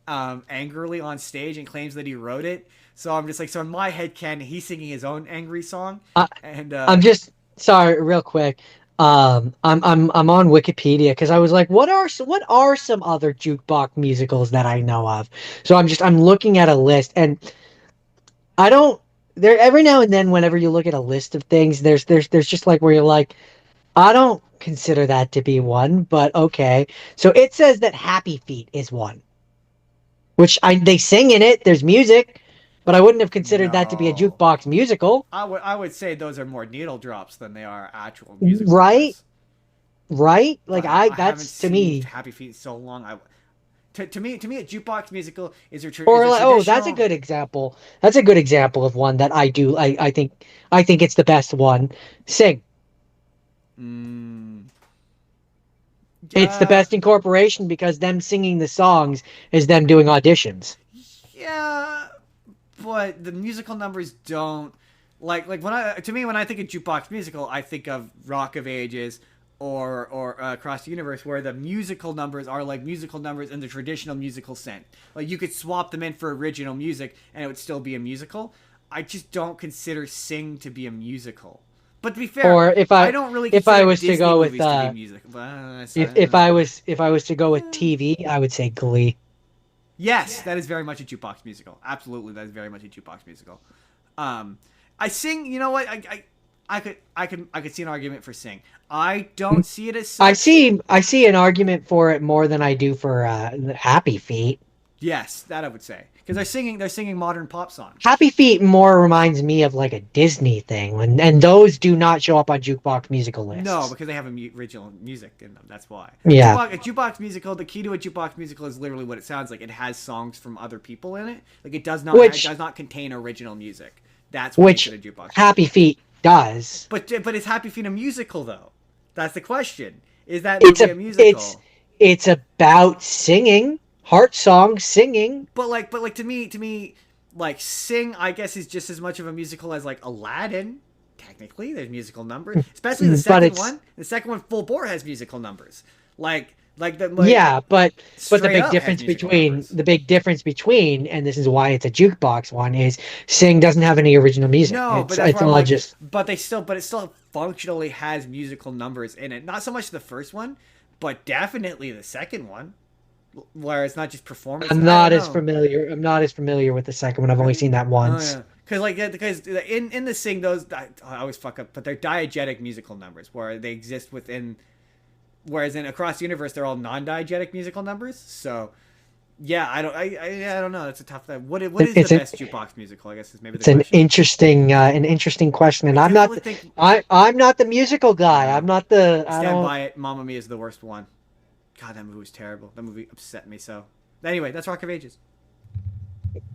angrily on stage and claims that he wrote it. So I'm just like, so in my head canon, he's singing his own angry song. And I'm just sorry, real quick. I'm on Wikipedia because I was like, what are some other jukebox musicals that I know of? So I'm looking at a list, and I don't. There every now and then, whenever you look at a list of things, there's just like where you're like, I don't consider that to be one, but okay. So it says that Happy Feet is one, which they sing in it. There's music, but I wouldn't have considered that to be a no, jukebox musical. I would say those are more needle drops than they are actual musical Right? numbers. Right? Like But I haven't that's to seen me. Happy Feet in so long. To me, a jukebox musical is Or is a like, oh, that's a traditional. good example. That's a good example of one that I do. I think it's the best one. Sing. Mm, It's the yeah, best incorporation because them singing the songs is them doing auditions. yeah, but the musical numbers don't like when I think of jukebox musical, I think of Rock of Ages or Across the Universe, where the musical numbers are like musical numbers in the traditional musical sense. Like, you could swap them in for original music and it would still be a musical. I just don't consider Sing to be a musical. But to be fair, Or I don't really if I consider was to Disney go with movies to be music. if I was to go with TV, I would say Glee. Yes, that is very much a jukebox musical. Absolutely, that is very much a jukebox musical. Um, I Sing. You know what? I could see an argument for Sing. I don't see it as such. I see an argument for it more than I do for Happy Feet. Yes, that I would say, because they're singing modern pop songs. Happy Feet more reminds me of like a Disney thing, and those do not show up on jukebox musical No, lists. because they have original music in them. That's why. Yeah, A jukebox musical. The key to a jukebox musical is literally what it sounds like. It has songs from other people in it. Like, it which does not contain original music. That's what makes which it a jukebox Happy musical. Feet does. But is Happy Feet a musical though? That's the question. Is that It's movie a a it's musical? it's about singing, heart song singing. But to me, like, Sing, I guess, is just as much of a musical as like Aladdin. Technically, there's musical numbers, especially the But second one. The second one, Full Bore, has musical numbers. yeah, but Straight Up has musical numbers. the big difference between, and this is why it's a jukebox one, is Sing doesn't have any original music. No, but that's It's where I'm all like, just. but it still functionally has musical numbers in it. Not so much the first one, but definitely the second one, where it's not just performance. I don't know. I'm not as familiar with the second one. I've only Really? seen that Oh once. yeah. Because in the Sing, those I always fuck up, but they're diegetic musical numbers where they exist within. Whereas in Across the Universe, they're all non-diegetic musical numbers. So yeah, I don't know. That's a tough thing. What is the best jukebox musical? I guess is maybe the It's an question. interesting question, and I definitely think I'm not the musical guy. I'm not the I I stand don't. by it. Mamma Mia is the worst one. God, that movie was terrible. That movie upset me so. Anyway, that's Rock of Ages.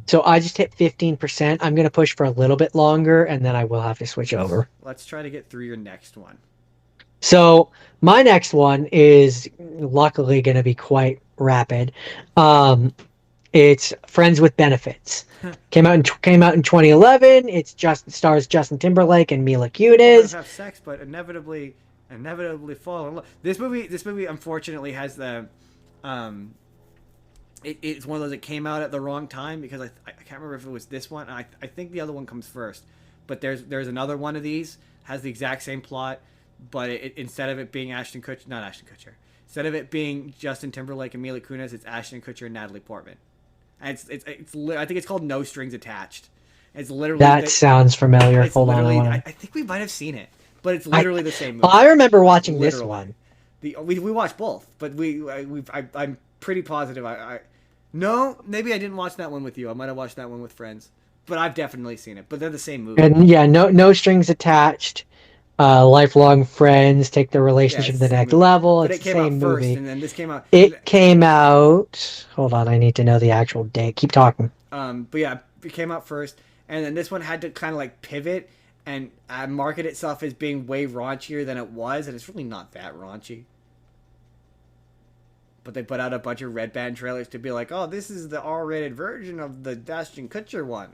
So I just hit 15%. I'm gonna push for a little bit longer, and then I will have to switch over. Let's try to get through your next one. So my next one is luckily going to be quite rapid. Um, it's Friends with Benefits. Came out in 2011. It's just stars Justin Timberlake and Mila People that Kunis. have sex but inevitably fall in love. This movie unfortunately has the um it's one of those that came out at the wrong time, because I can't remember if it was this one. I think the other one comes first. But there's another one of these, has the exact same plot, but instead of it being not Ashton Kutcher. Instead of it being Justin Timberlake and Mila Kunis, it's Ashton Kutcher and Natalie Portman. And I think it's called No Strings Attached. It's literally That sounds familiar. it's Hold on, I literally. want I think we might have seen it, but it's I literally the same movie. I remember watching this Literally, one. we watched both, but I'm pretty positive. No, maybe I didn't watch that one with you. I might have watched that one with friends, but I've definitely seen it. But they're the same movie. And yeah, no strings attached. Lifelong friends take their Yeah, relationship it's to the the same next movie. level. But It's it the came out same first, movie. and then this came out. It came out. Hold on, I need to know the actual date. Keep talking. But yeah, it came out first, and then this one had to kind of like pivot and market itself as being way raunchier than it was, and it's really not that raunchy. But they put out a bunch of red band trailers to be like, oh, this is the R-rated version of the Ashton Kutcher one.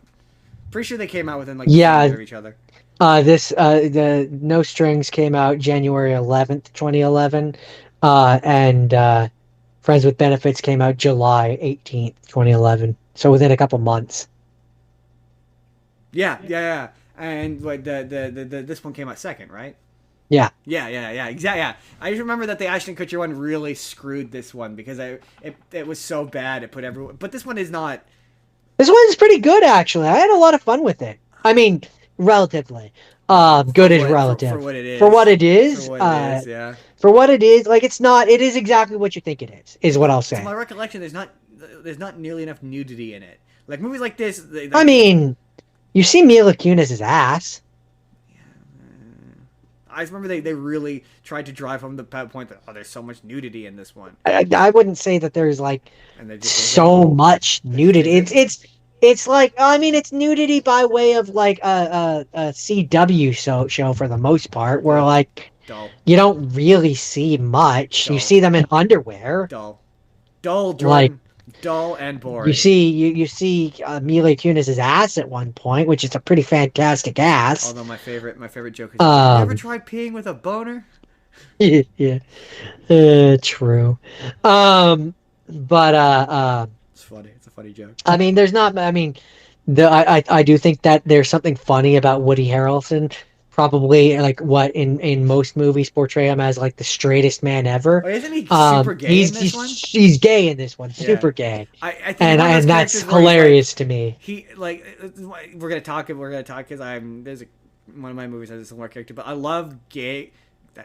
Pretty sure they came out within like the same year of each other. The No Strings came out January 11th, 2011, and Friends with Benefits came out July 18th, 2011. So within a couple months. Yeah. And what the this one came out second, right? Yeah. Yeah. Exactly. Yeah. I just remember that the Ashton Kutcher one really screwed this one because it was so bad. It put everyone. But this one is not. This one's pretty good actually. I had a lot of fun with it. I mean, relatively. Good is relative. For what it is. For what it is. For what it is. Yeah. For what it is, like it's not. It is exactly what you think it is. Is what I'll say. To my recollection, there's not nearly enough nudity in it. Like movies like this. I mean, you see Mila Kunis's ass. I remember they really tried to drive home the point that there's so much nudity in this one. I wouldn't say that there's like so much nudity. It's like I mean it's nudity by way of like a CW show for the most part, where like dull. You don't really see much. Dull. You see them in underwear. Dull, Jordan. Like dull and boring. You see Mila Kunis's ass at one point, which is a pretty fantastic ass. Although my favorite joke is, have you ever tried peeing with a boner? Yeah, true. It's funny. It's a funny joke. I mean, there's not. I mean, I do think that there's something funny about Woody Harrelson. Probably like what in most movies portray him as like the straightest man ever. Oh, isn't he super gay in this one? He's gay in this one, super gay. I think and that's hilarious to me. He like we're gonna talk because there's one of my movies has a similar character, but I love gay.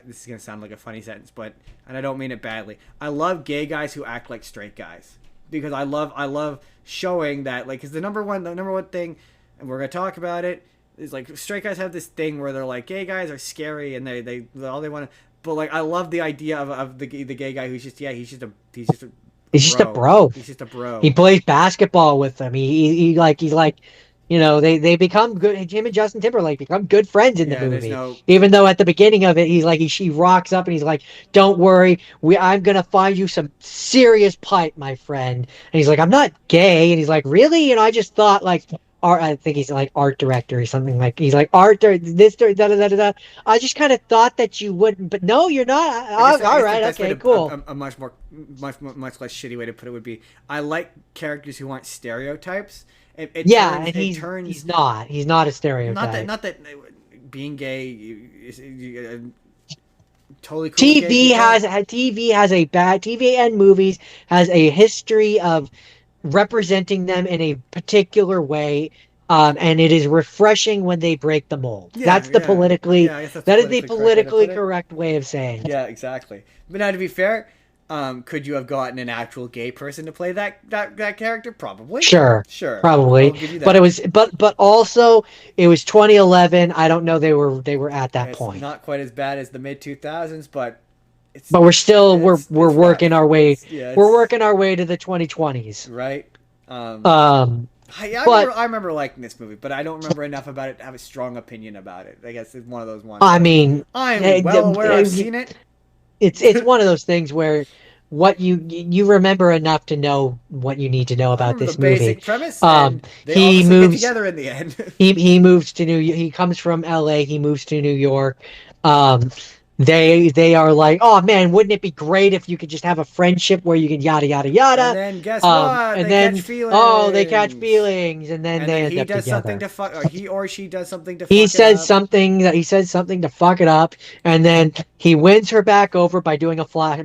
This is gonna sound like a funny sentence, and I don't mean it badly. I love gay guys who act like straight guys because I love showing that like because the number one thing, and we're gonna talk about it. Is like straight guys have this thing where they're like gay guys are scary and they all they want to, but like I love the idea of the gay guy who's just he's just a bro. He's just a bro. He plays basketball with them. He's like they become good. Him and Justin Timberlake become good friends in the movie. Even though at the beginning of it he rocks up and he's like, "Don't worry, I'm gonna find you some serious pipe, my friend." And he's like, "I'm not gay," and he's like, "Really?" And I just thought like. I think he's like art director or something like he's like art this da da da da. I just kind of thought that you wouldn't, but no, you're not. All right, okay, cool. A much less shitty way to put it would be I like characters who aren't stereotypes. He's not a stereotype. Not that being gay is totally cool. TV and movies has a history of representing them in a particular way, and it is refreshing when they break the mold. That's the politically correct way of saying it. Yeah, exactly. But now, to be fair, could you have gotten an actual gay person to play that character? Probably. Sure. Probably. But also it was 2011. I don't know they were at that point. Not quite as bad as the mid 2000s, but. But we're working our way. We're working our way to the 2020s. Right. I remember liking this movie, but I don't remember enough about it to have a strong opinion about it. I guess it's one of those ones. I mean, I'm well aware I've seen it. It's one of those things where what you remember enough to know what you need to know about this movie. Basic premise. And they all get together in the end. he moves to He comes from L.A. He moves to New York. They are like, oh man, wouldn't it be great if you could just have a friendship where you can yada yada yada. And then guess what? Catch feelings. They catch feelings, and then they end up together. Something to fuck, or he or she does something to. He says something to fuck it up, and then he wins her back over by having a flash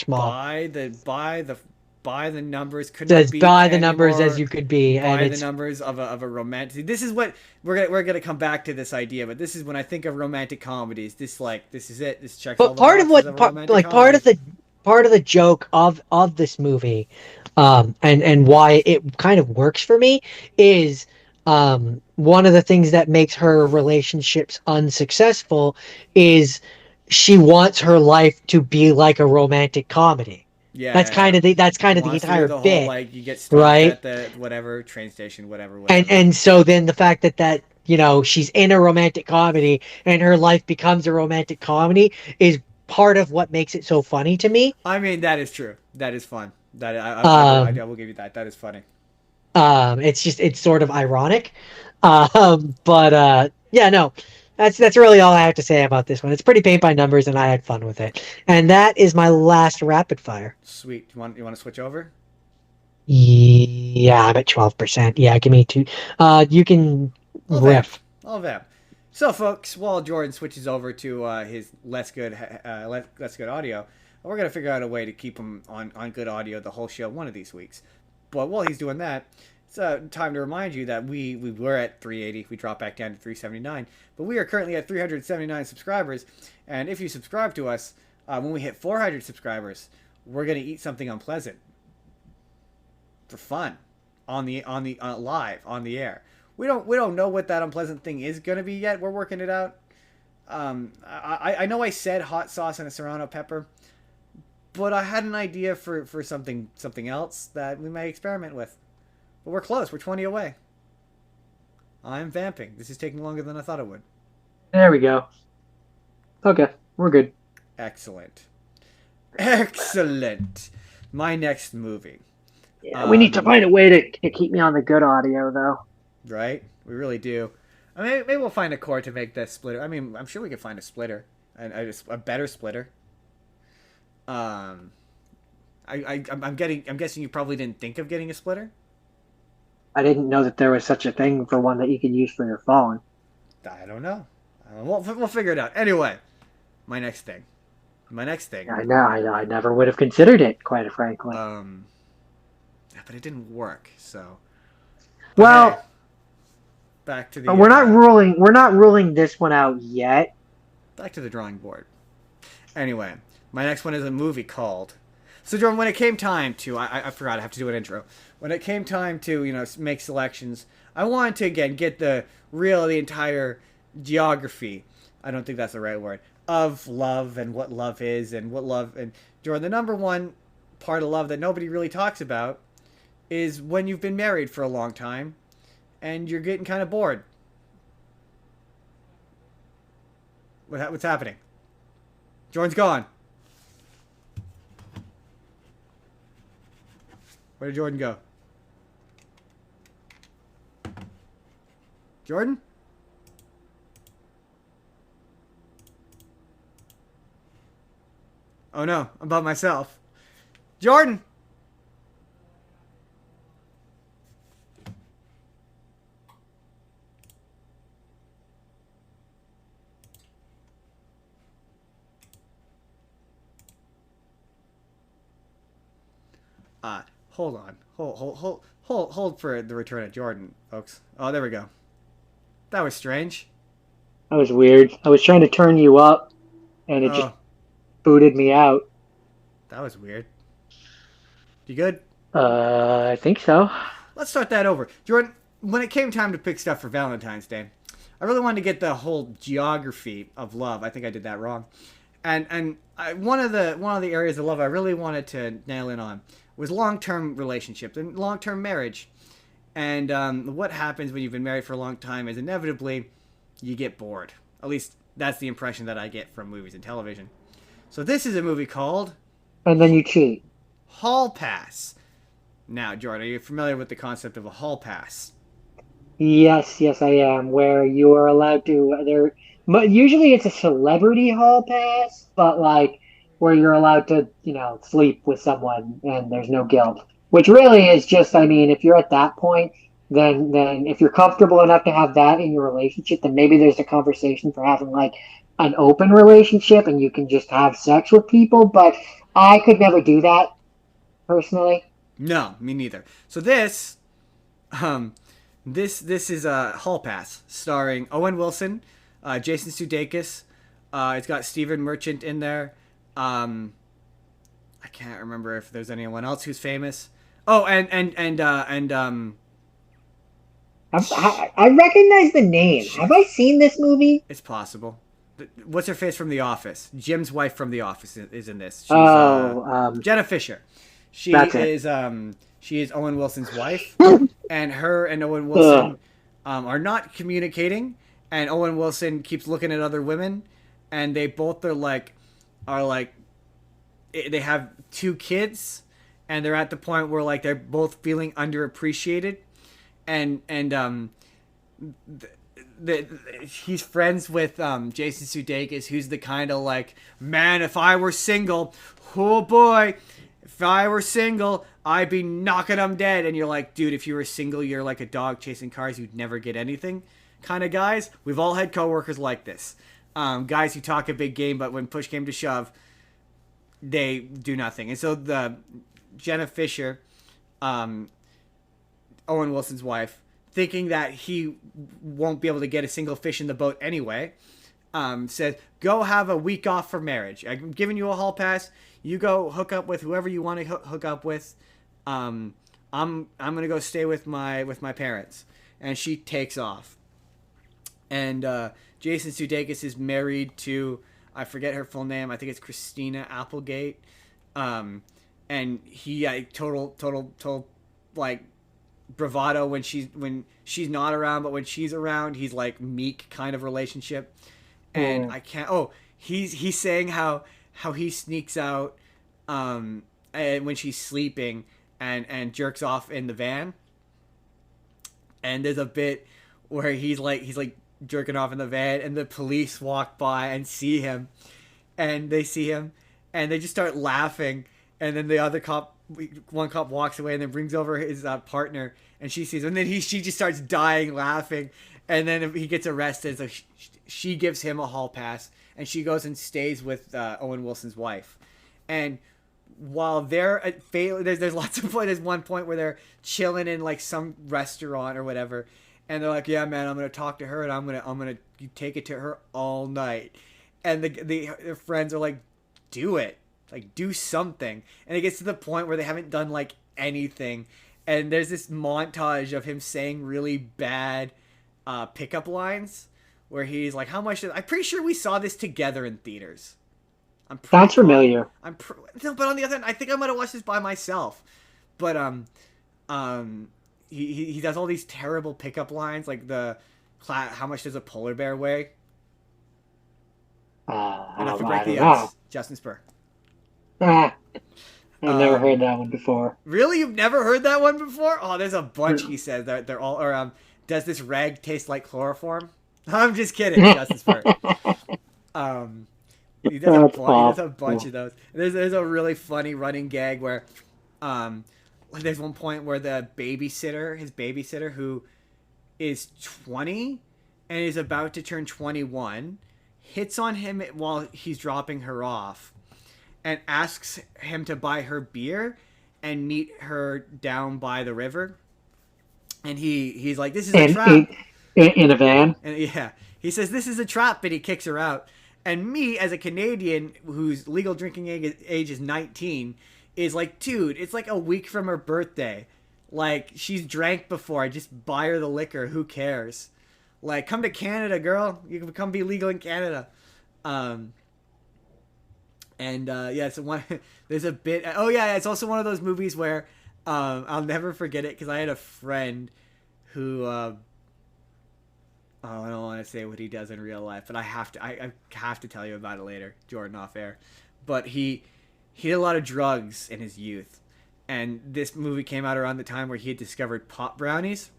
mob. By the by the numbers, could not As be by the any numbers as more you could be, and by the it's numbers of a romantic. This is what we're gonna come back to this idea, but this is when I think of romantic comedies. This is it. This checks all but the boxes of a romantic comedy. part of the joke of this movie, and why it kind of works for me is one of the things that makes her relationships unsuccessful is she wants her life to be like a romantic comedy. Yeah, yeah, yeah. That's She kind of the wants to do entire the whole bit, like you get stopped right? at the whatever train station, And whatever. and so then the fact that she's in a romantic comedy and her life becomes a romantic comedy is part of what makes it so funny to me. I mean, that is true. That is fun. That Um, I will give you that. That is funny. it's sort of ironic. But yeah, no, that's really all I have to say about this one. It's pretty paint by numbers, and I had fun with it. And that is my last rapid fire. Sweet. You want to switch over? Yeah, I'm at 12%. Yeah, give me two. You can All vamp. riff. All vamp. So, folks, while Jordan switches over to his less good audio, we're gonna figure out a way to keep him on good audio the whole show one of these weeks. But while he's doing that, it's time to remind you that we were at 380. We dropped back down to 379, but we are currently at 379 subscribers. And if you subscribe to us, when we hit 400 subscribers, we're gonna eat something unpleasant for fun on the live on the air. We don't know what that unpleasant thing is gonna be yet. We're working it out. I know I said hot sauce and a serrano pepper, but I had an idea for something else that we may experiment with. But we're close. We're 20 away. I'm vamping. This is taking longer than I thought it would. There we go. Okay, we're good. Excellent. Excellent. My next movie. Yeah, we need to find a way to keep me on the good audio, though. Right? We really do. I mean, maybe we'll find a cord to make that splitter. I mean, I'm sure we could find a splitter, and a better splitter. I'm guessing you probably didn't think of getting a splitter. I didn't know that there was such a thing for one that you could use for your phone. I don't know. We'll figure it out. Anyway, my next thing. I know. I never would have considered it, quite frankly. But it didn't work. So. Well, hey, back to the. We're not ruling. We're not ruling this one out yet. Back to the drawing board. Anyway, my next one is a movie called. So Jordan, when it came time to, I forgot I have to do an intro. When it came time to make selections, I wanted to again get the entire geography. I don't think that's the right word of love and what love is and what love and Jordan. The number one part of love that nobody really talks about is when you've been married for a long time and you're getting kind of bored. What's happening? Jordan's gone. Where did Jordan go? Jordan? Oh no, I'm by myself. Jordan! Hold on. Hold for the return of Jordan, folks. Oh, there we go. That was strange. That was weird. I was trying to turn you up, and it just booted me out. That was weird. You good? I think so. Let's start that over. Jordan, when it came time to pick stuff for Valentine's Day, I really wanted to get the whole geography of love. I think I did that wrong. And one of the areas of love I really wanted to nail in on was long-term relationships and long-term marriage. And what happens when you've been married for a long time is inevitably you get bored. At least that's the impression that I get from movies and television. So this is a movie called... And then you cheat. Hall Pass. Now, Jordan, are you familiar with the concept of a hall pass? Yes, I am. Where you are allowed to usually it's a celebrity hall pass, but like where you're allowed to, sleep with someone and there's no guilt. Which really is just, I mean, if you're at that point, then if you're comfortable enough to have that in your relationship, then maybe there's a conversation for having like an open relationship and you can just have sex with people. But I could never do that personally. No, me neither. So this, um, this is a Hall Pass starring Owen Wilson, Jason Sudeikis. It's got Stephen Merchant in there. I can't remember if there's anyone else who's famous. Oh, I recognize the name. shit. Have I seen this movie? It's possible. What's her face from The Office? Jim's wife from The Office is in this. She's Jenna Fisher. She is Owen Wilson's wife, and her and Owen Wilson are not communicating. And Owen Wilson keeps looking at other women, and they both are like they have 2 kids, and they're at the point where like they're both feeling underappreciated, and he's friends with Jason Sudeikis, who's the kind of like, man, if I were single, oh boy, if I were single, I'd be knocking them dead. And you're like, dude, if you were single, you're like a dog chasing cars, you'd never get anything kind of guys. We've all had coworkers like this. Guys who talk a big game, but when push came to shove, they do nothing. And so the Jenna Fisher, Owen Wilson's wife, thinking that he won't be able to get a single fish in the boat anyway, says, go have a week off for marriage. I'm giving you a hall pass. You go hook up with whoever you want to hook up with. I'm gonna go stay with my parents. And she takes off. And Jason Sudeikis is married to, I forget her full name. I think it's Christina Applegate. And he total like bravado when she's not around, but when she's around, he's like meek kind of relationship. And I can't. Oh, he's saying how he sneaks out, and when she's sleeping and jerks off in the van. And there's a bit where he's like jerking off in the van, and the police walk by and see him, and they see him, and they just start laughing. And then the other one cop walks away and then brings over his partner, and she sees him, and then she just starts dying laughing. And then he gets arrested, so she gives him a hall pass, and she goes and stays with Owen Wilson's wife. And while they're at there's lots of points. There's one point where they're chilling in like some restaurant or whatever, and they're like, yeah, man, I'm gonna talk to her, and I'm gonna take it to her all night. And the friends are like, do it. Like, do something. And it gets to the point where they haven't done like anything, and there's this montage of him saying really bad pickup lines where he's like, how much I'm pretty sure we saw this together in theaters. Sounds familiar. No, but on the other hand, I think I might have watched this by myself. But he does all these terrible pickup lines, like how much does a polar bear weigh? Enough to break the ice. Justin Spurr. I've never heard that one before. Really? You've never heard that one before? Oh, there's a bunch he says. They're all, or does this rag taste like chloroform? I'm just kidding, Justin Spurr. He does a bunch of those. There's a really funny running gag where there's one point where his babysitter, who is 20 and is about to turn 21, hits on him while he's dropping her off and asks him to buy her beer and meet her down by the river. And he's like, this is a trap. In a van? And yeah. He says, this is a trap, but he kicks her out. And me, as a Canadian whose legal drinking age is 19, is like, dude, it's like a week from her birthday. Like, she's drank before. I just buy her the liquor. Who cares? Like, come to Canada, girl. You can come be legal in Canada. There's a bit. Oh, yeah, it's also one of those movies where I'll never forget it because I had a friend who... I don't want to say what he does in real life, but I have to tell you about it later, Jordan, off air. But he did a lot of drugs in his youth, and this movie came out around the time where he had discovered pot brownies,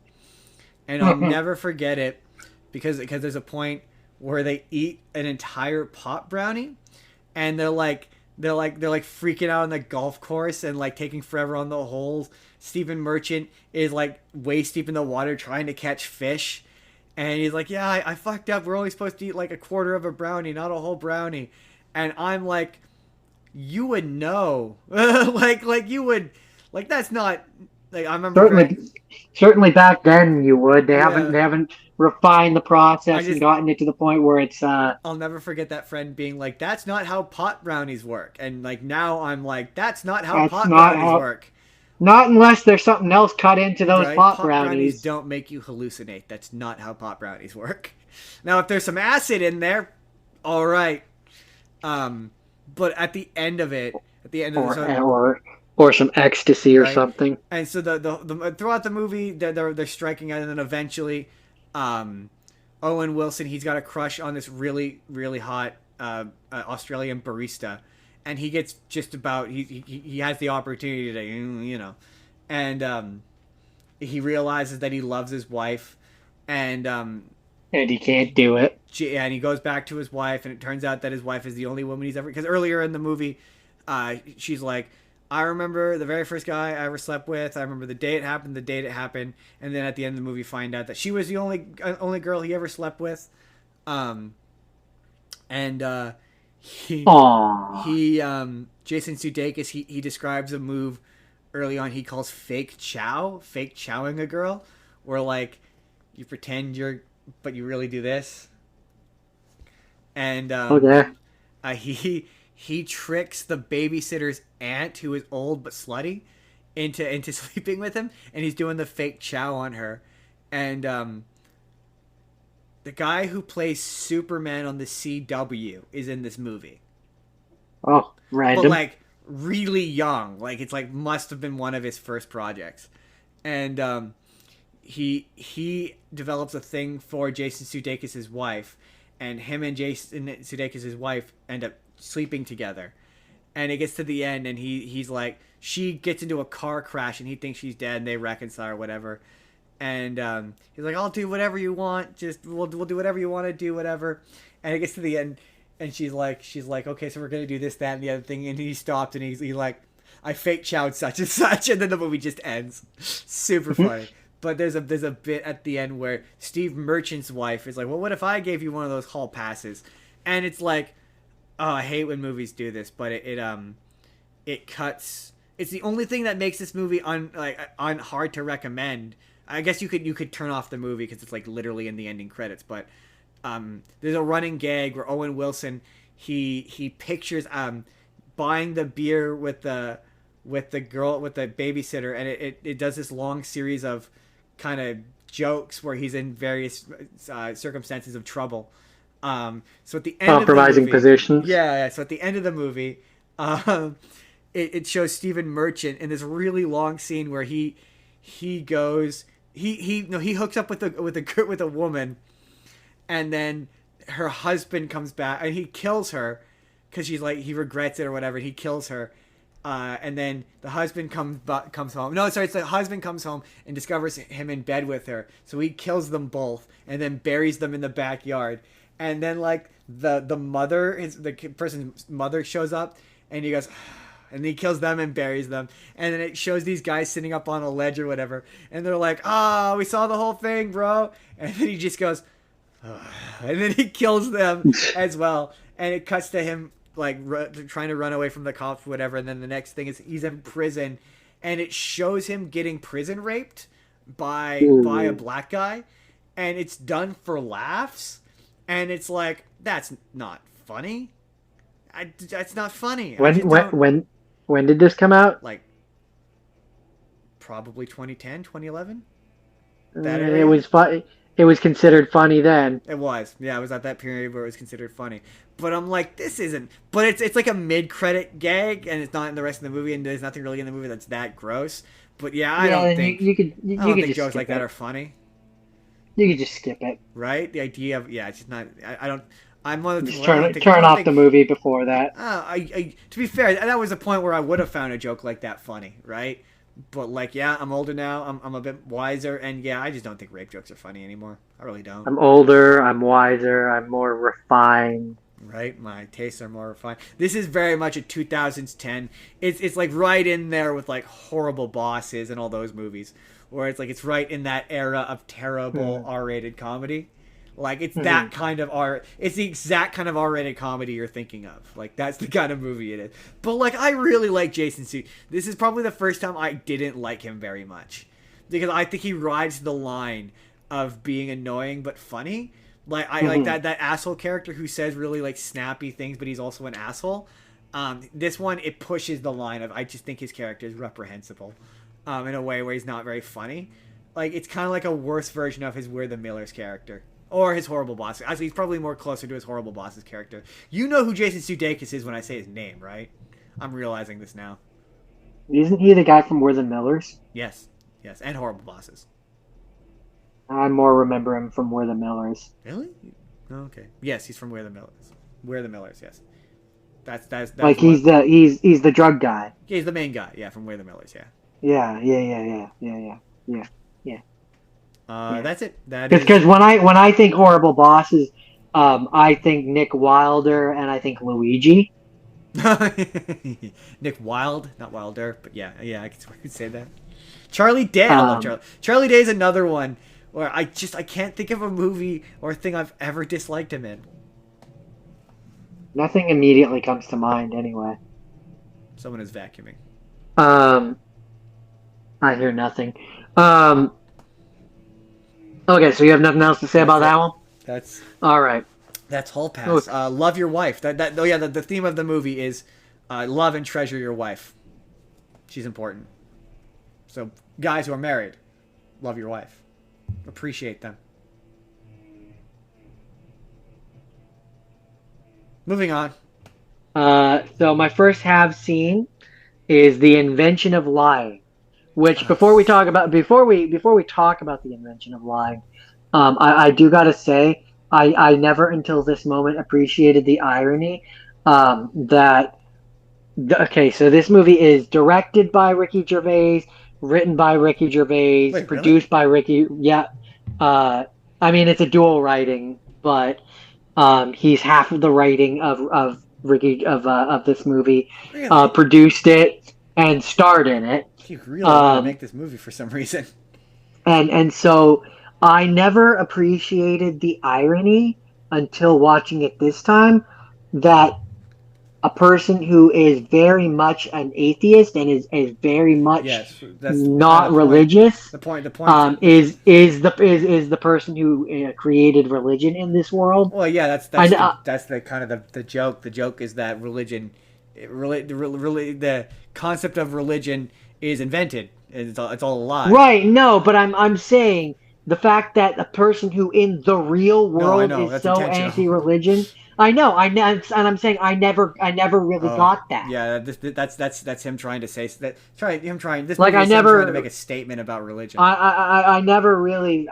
and I'll never forget it because there's a point where they eat an entire pot brownie, and they're like freaking out on the golf course and like taking forever on the holes. Stephen Merchant is like waist deep in the water trying to catch fish. And he's like, yeah, I fucked up. We're only supposed to eat like a quarter of a brownie, not a whole brownie. And I'm like, you would know. like you would, Like that's not like I remember certainly back then you would. They haven't refined the process and gotten it to the point where it's. I'll never forget that friend being like, "That's not how pot brownies work," and like now I'm like, "That's not how pot brownies work." Not unless there's something else cut into those pot brownies. Don't make you hallucinate. That's not how pot brownies work. Now, if there's some acid in there, all right. But at the end of it, or some ecstasy or something. And so the throughout the movie, they're striking out, and then eventually, Owen Wilson, he's got a crush on this really really hot Australian barista. And he gets just about he has the opportunity to and he realizes that he loves his wife, and he can't do it. And he goes back to his wife, and it turns out that his wife is the only woman he's ever, because earlier in the movie, she's like, I remember the very first guy I ever slept with. I remember the date it happened, and then at the end of the movie, find out that she was the only girl he ever slept with, Jason Sudeikis, he describes a move early on he calls fake chowing a girl, where like you pretend but you really do this. And he tricks the babysitter's aunt, who is old but slutty, into sleeping with him, and he's doing the fake chow on her. And the guy who plays Superman on the CW is in this movie. Oh, random. But like really young. Like it's like must have been one of his first projects. And he develops a thing for Jason Sudeikis' wife, and him and Jason Sudeikis' wife end up sleeping together. And it gets to the end, and he's like, she gets into a car crash, and he thinks she's dead, and they reconcile or whatever. And he's like, I'll do whatever you want. Just we'll do whatever you want to do, whatever. And it gets to the end, and she's like, okay, so we're gonna do this, that, and the other thing. And he stopped, and he's like, I fake chowed such and such, and then the movie just ends. Super funny. But there's a bit at the end where Steve Merchant's wife is like, well, what if I gave you one of those hall passes? And it's like, oh, I hate when movies do this, but it cuts. It's the only thing that makes this movie hard to recommend. I guess you could turn off the movie because it's like literally in the ending credits. But there's a running gag where Owen Wilson he pictures buying the beer with the babysitter, and it does this long series of kind of jokes where he's in various circumstances of trouble. So at the end compromising of the movie, positions. Yeah. So at the end of the movie, it shows Stephen Merchant in this really long scene where he goes he hooks up with a woman, and then her husband comes back and he kills her because she's like, he regrets it or whatever. And he kills her. And then the husband comes home. No, sorry, it's the husband comes home and discovers him in bed with her. So he kills them both and then buries them in the backyard. And then like the mother, the person's mother shows up, and he goes, and he kills them and buries them. And then it shows these guys sitting up on a ledge or whatever, and they're like, "Oh, we saw the whole thing, bro." And then he just goes, and then he kills them as well. And it cuts to him like trying to run away from the cops, whatever. And then the next thing is he's in prison, and it shows him getting prison raped by a black guy, and it's done for laughs. And it's like, that's not funny. That's not funny. When did this come out? Like probably 2010, 2011. It was fun. It was considered funny then. It was. Yeah, it was at that period where it was considered funny. But I'm like, this isn't. But it's like a mid-credit gag, and it's not in the rest of the movie, and there's nothing really in the movie that's that gross. But yeah, I don't think you could think jokes like that are funny. You could just skip it. Right? The idea of, it's just not. I don't. I'm one of the just turn off the movie before that. To be fair, that was a point where I would have found a joke like that funny, right? But like, yeah, I'm older now. I'm a bit wiser, and yeah, I just don't think rape jokes are funny anymore. I really don't. I'm older. I'm wiser. I'm more refined. Right, my tastes are more refined. This is very much a 2010. It's like right in there with like Horrible Bosses and all those movies, where it's like it's right in that era of terrible R-rated comedy. Like, it's that kind of R. It's the exact kind of R-rated comedy you're thinking of. Like, that's the kind of movie it is. But, like, I really like Jason Sudeikis. This is probably the first time I didn't like him very much. Because I think he rides the line of being annoying but funny. Like, I like that asshole character who says really, like, snappy things, but he's also an asshole. This one, it pushes the line of, I just think his character is reprehensible. In a way where he's not very funny. Like, it's kind of like a worse version of his We're the Millers character. Or his Horrible Boss. Actually, he's probably more closer to his Horrible Boss's character. You know who Jason Sudeikis is when I say his name, right? I'm realizing this now. Isn't he the guy from We're the Millers? Yes. Yes, and Horrible Bosses. I more remember him from We're the Millers. Really? Oh, okay. Yes, he's from We're the Millers. We're the Millers, yes. That's like he's the drug guy. Yeah, he's the main guy, yeah, from We're the Millers, yeah. Yeah. That's it. Because when I think Horrible Bosses, I think Nick Wilder and I think Luigi. Nick Wilde, not Wilder, but yeah, I could say that. Charlie Day, I love Charlie. Charlie Day is another one where I can't think of a movie or thing I've ever disliked him in. Nothing immediately comes to mind, anyway. Someone is vacuuming. I hear nothing. Okay, so you have nothing else to say about that one? That's all right. That's Hall Pass. Love your wife. The theme of the movie is love and treasure your wife. She's important. So guys who are married, love your wife. Appreciate them. Moving on. So my first have seen is The Invention of Lying. Which before we talk about the invention of lying, I do gotta say I never until this moment appreciated the irony that so this movie is directed by Ricky Gervais, written by Ricky Gervais, produced by Ricky. Yeah, I mean it's a dual writing, but he's half of the writing of Ricky of this movie, really? Produced it and starred in it. You really want to make this movie for some reason. And so I never appreciated the irony until watching it this time that a person who is very much an atheist and is very much not religious. The point is the person who created religion in this world. Well, yeah, that's the kind of the joke. The joke is that religion, the concept of religion is invented. It's all a lie. Right. No, but I'm saying the fact that a person who in the real world is so anti-religion. I know, and I'm saying I never really got that. Yeah, that's him trying to say that. Him trying to make a statement about religion. I never really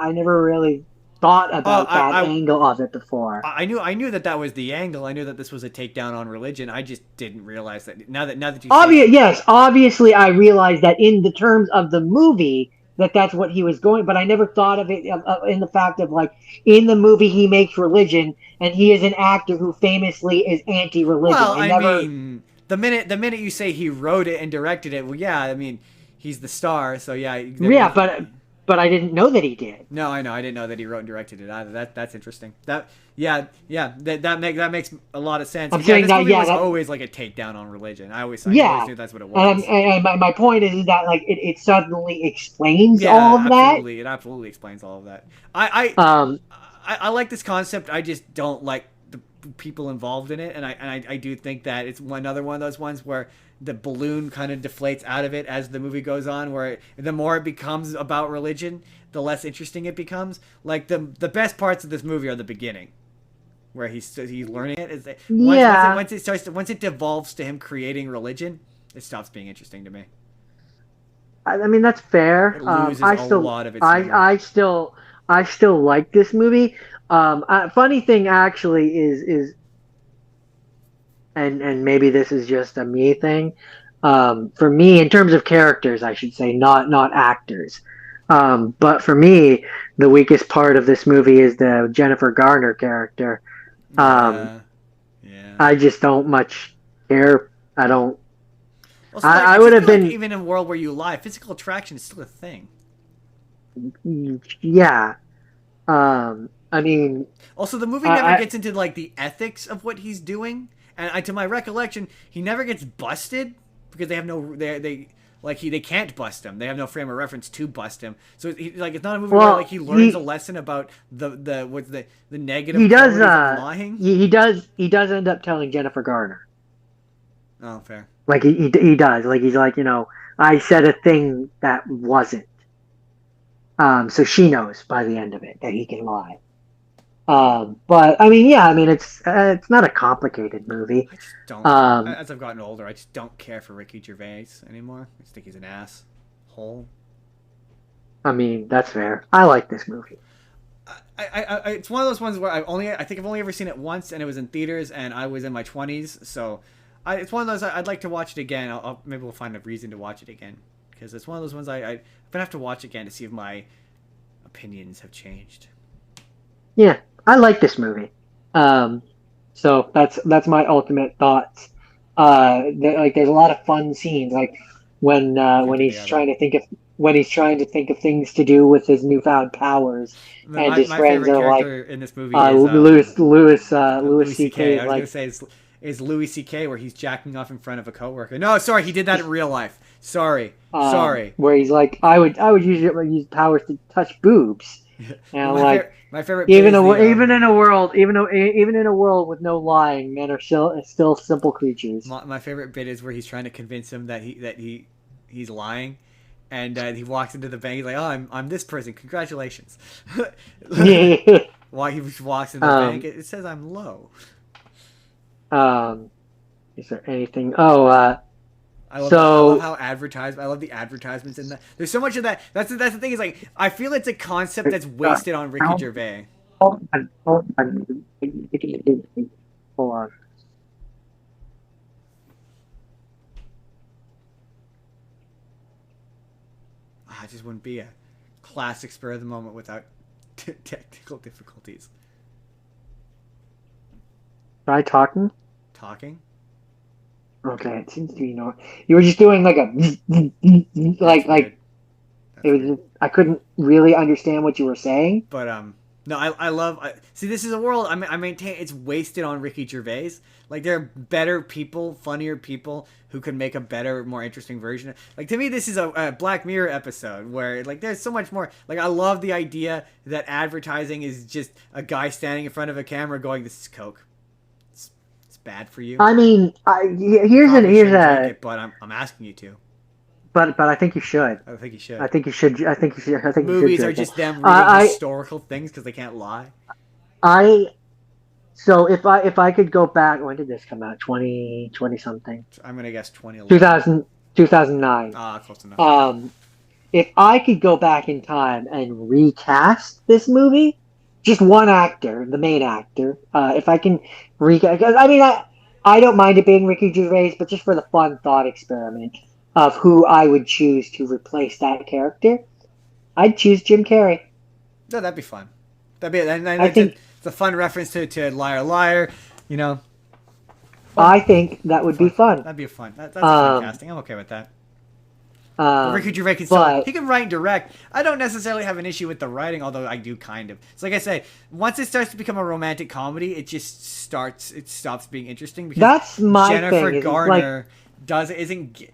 thought about that angle of it before. I knew that was the angle. I knew that this was a takedown on religion. I just didn't realize that. Now that you obviously I realized that in the terms of the movie that's what he was going. But I never thought of it in the fact of like in the movie he makes religion and he is an actor who famously is anti-religion. Well, I mean, the minute you say he wrote it and directed it, well, yeah, I mean, he's the star, so yeah. Yeah, but I didn't know that he did. No, I know. I didn't know that he wrote and directed it either. That's interesting. That makes a lot of sense. I'm saying this movie was always like a takedown on religion. I always knew that's what it was. And my point is that like it suddenly explains all of that. It absolutely explains all of that. I like this concept. I just don't like the people involved in it, and I do think that it's another one of those ones where the balloon kind of deflates out of it as the movie goes on, where the more it becomes about religion, the less interesting it becomes. Like the best parts of this movie are the beginning, where he's learning it. Once it devolves to him creating religion, it stops being interesting to me. I mean that's fair. It loses a lot of its I still like this movie. Funny thing actually is and maybe this is just a me thing. For me, in terms of characters, I should say, not actors. But for me, the weakest part of this movie is the Jennifer Garner character. I just don't much care. I don't. Well, so I would have been even in a world where you lie. Physical attraction is still a thing. Yeah. I mean, also the movie never gets into like the ethics of what he's doing, and to my recollection, he never gets busted because they have no they can't bust him. They have no frame of reference to bust him. So it's not a movie where like he learns a lesson about the negative qualities of lying. He does end up telling Jennifer Garner. Oh, fair. Like he does. Like he's like, I said a thing that wasn't. So she knows by the end of it that he can lie. But I mean, it's not a complicated movie. I just don't. As I've gotten older, I just don't care for Ricky Gervais anymore. I just think he's an asshole. I mean, that's fair. I like this movie. It's one of those ones where I think I've only ever seen it once, and it was in theaters, and I was in my 20s. So, it's one of those I'd like to watch it again. Maybe we'll find a reason to watch it again, because it's one of those ones I'm gonna have to watch again to see if my opinions have changed. Yeah. I like this movie, so that's my ultimate thoughts. There's a lot of fun scenes, like when he's trying to think of things to do with his newfound powers, and his friends are like in this movie Louis C.K. I was gonna say is Louis C.K. where he's jacking off in front of a coworker. No, sorry, he did that in real life. Sorry. Where he's like, I would use powers to touch boobs. And my favorite even in a world with no lying, men are still simple creatures. My favorite bit is where he's trying to convince him that he's lying, and he walks into the bank. He's like, "Oh, I'm this person. Congratulations." While he walks into the bank, it says I'm low. Is there anything? I love how I love the advertisements in that. There's so much of that. That's the thing is like I feel it's a concept that's wasted on Ricky Gervais. Hold on. It just wouldn't be a classic spur of the moment without technical difficulties. Try talking. Talking. Okay, it seems to be you were just doing like a like it was just, I couldn't really understand what you were saying. But no, I love see this is a world I maintain it's wasted on Ricky Gervais. Like there are better people, funnier people who could make a better, more interesting version. Like to me, this is a Black Mirror episode where like there's so much more. Like I love the idea that advertising is just a guy standing in front of a camera going, "This is Coke. Bad for you." I mean, here's a. But I'm asking you to. But I think you should. I think you should. I think you should. Movies are just them reading historical things because they can't lie. So if I could go back, when did this come out? 20 something. I'm gonna guess 2011. 2009. Close enough. If I could go back in time and recast this movie. Just one actor, the main actor. If I can recast, I mean, I don't mind it being Ricky Gervais, but just for the fun thought experiment of who I would choose to replace that character, I'd choose Jim Carrey. No, that'd be fun. I think it's a fun reference to Liar Liar, I think that would be fun. That'd be fun. That's fun casting. I'm okay with that. Ricky Gervais he can write and direct. I don't necessarily have an issue with the writing, although I do kind of. It's like I say, once it starts to become a romantic comedy, it stops being interesting because that's my Jennifer thing. Garner isn't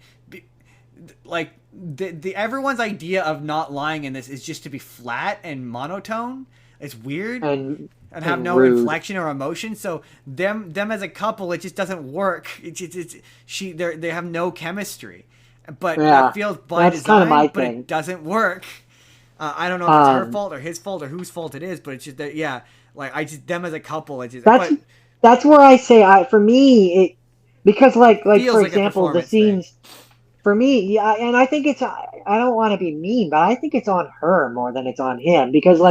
like the everyone's idea of not lying in this is just to be flat and monotone. It's weird and have no rude. inflection or emotion. So them as a couple, it just doesn't work. They have no chemistry. But that feels by design, but it doesn't work. I don't know if it's her fault or his fault or whose fault it is, but it's just that, them as a couple, it's just... That's where I say, for me, because for example, the scenes, for me, and I think it's, I don't want to be mean, but I think it's on her more than it's on him, because,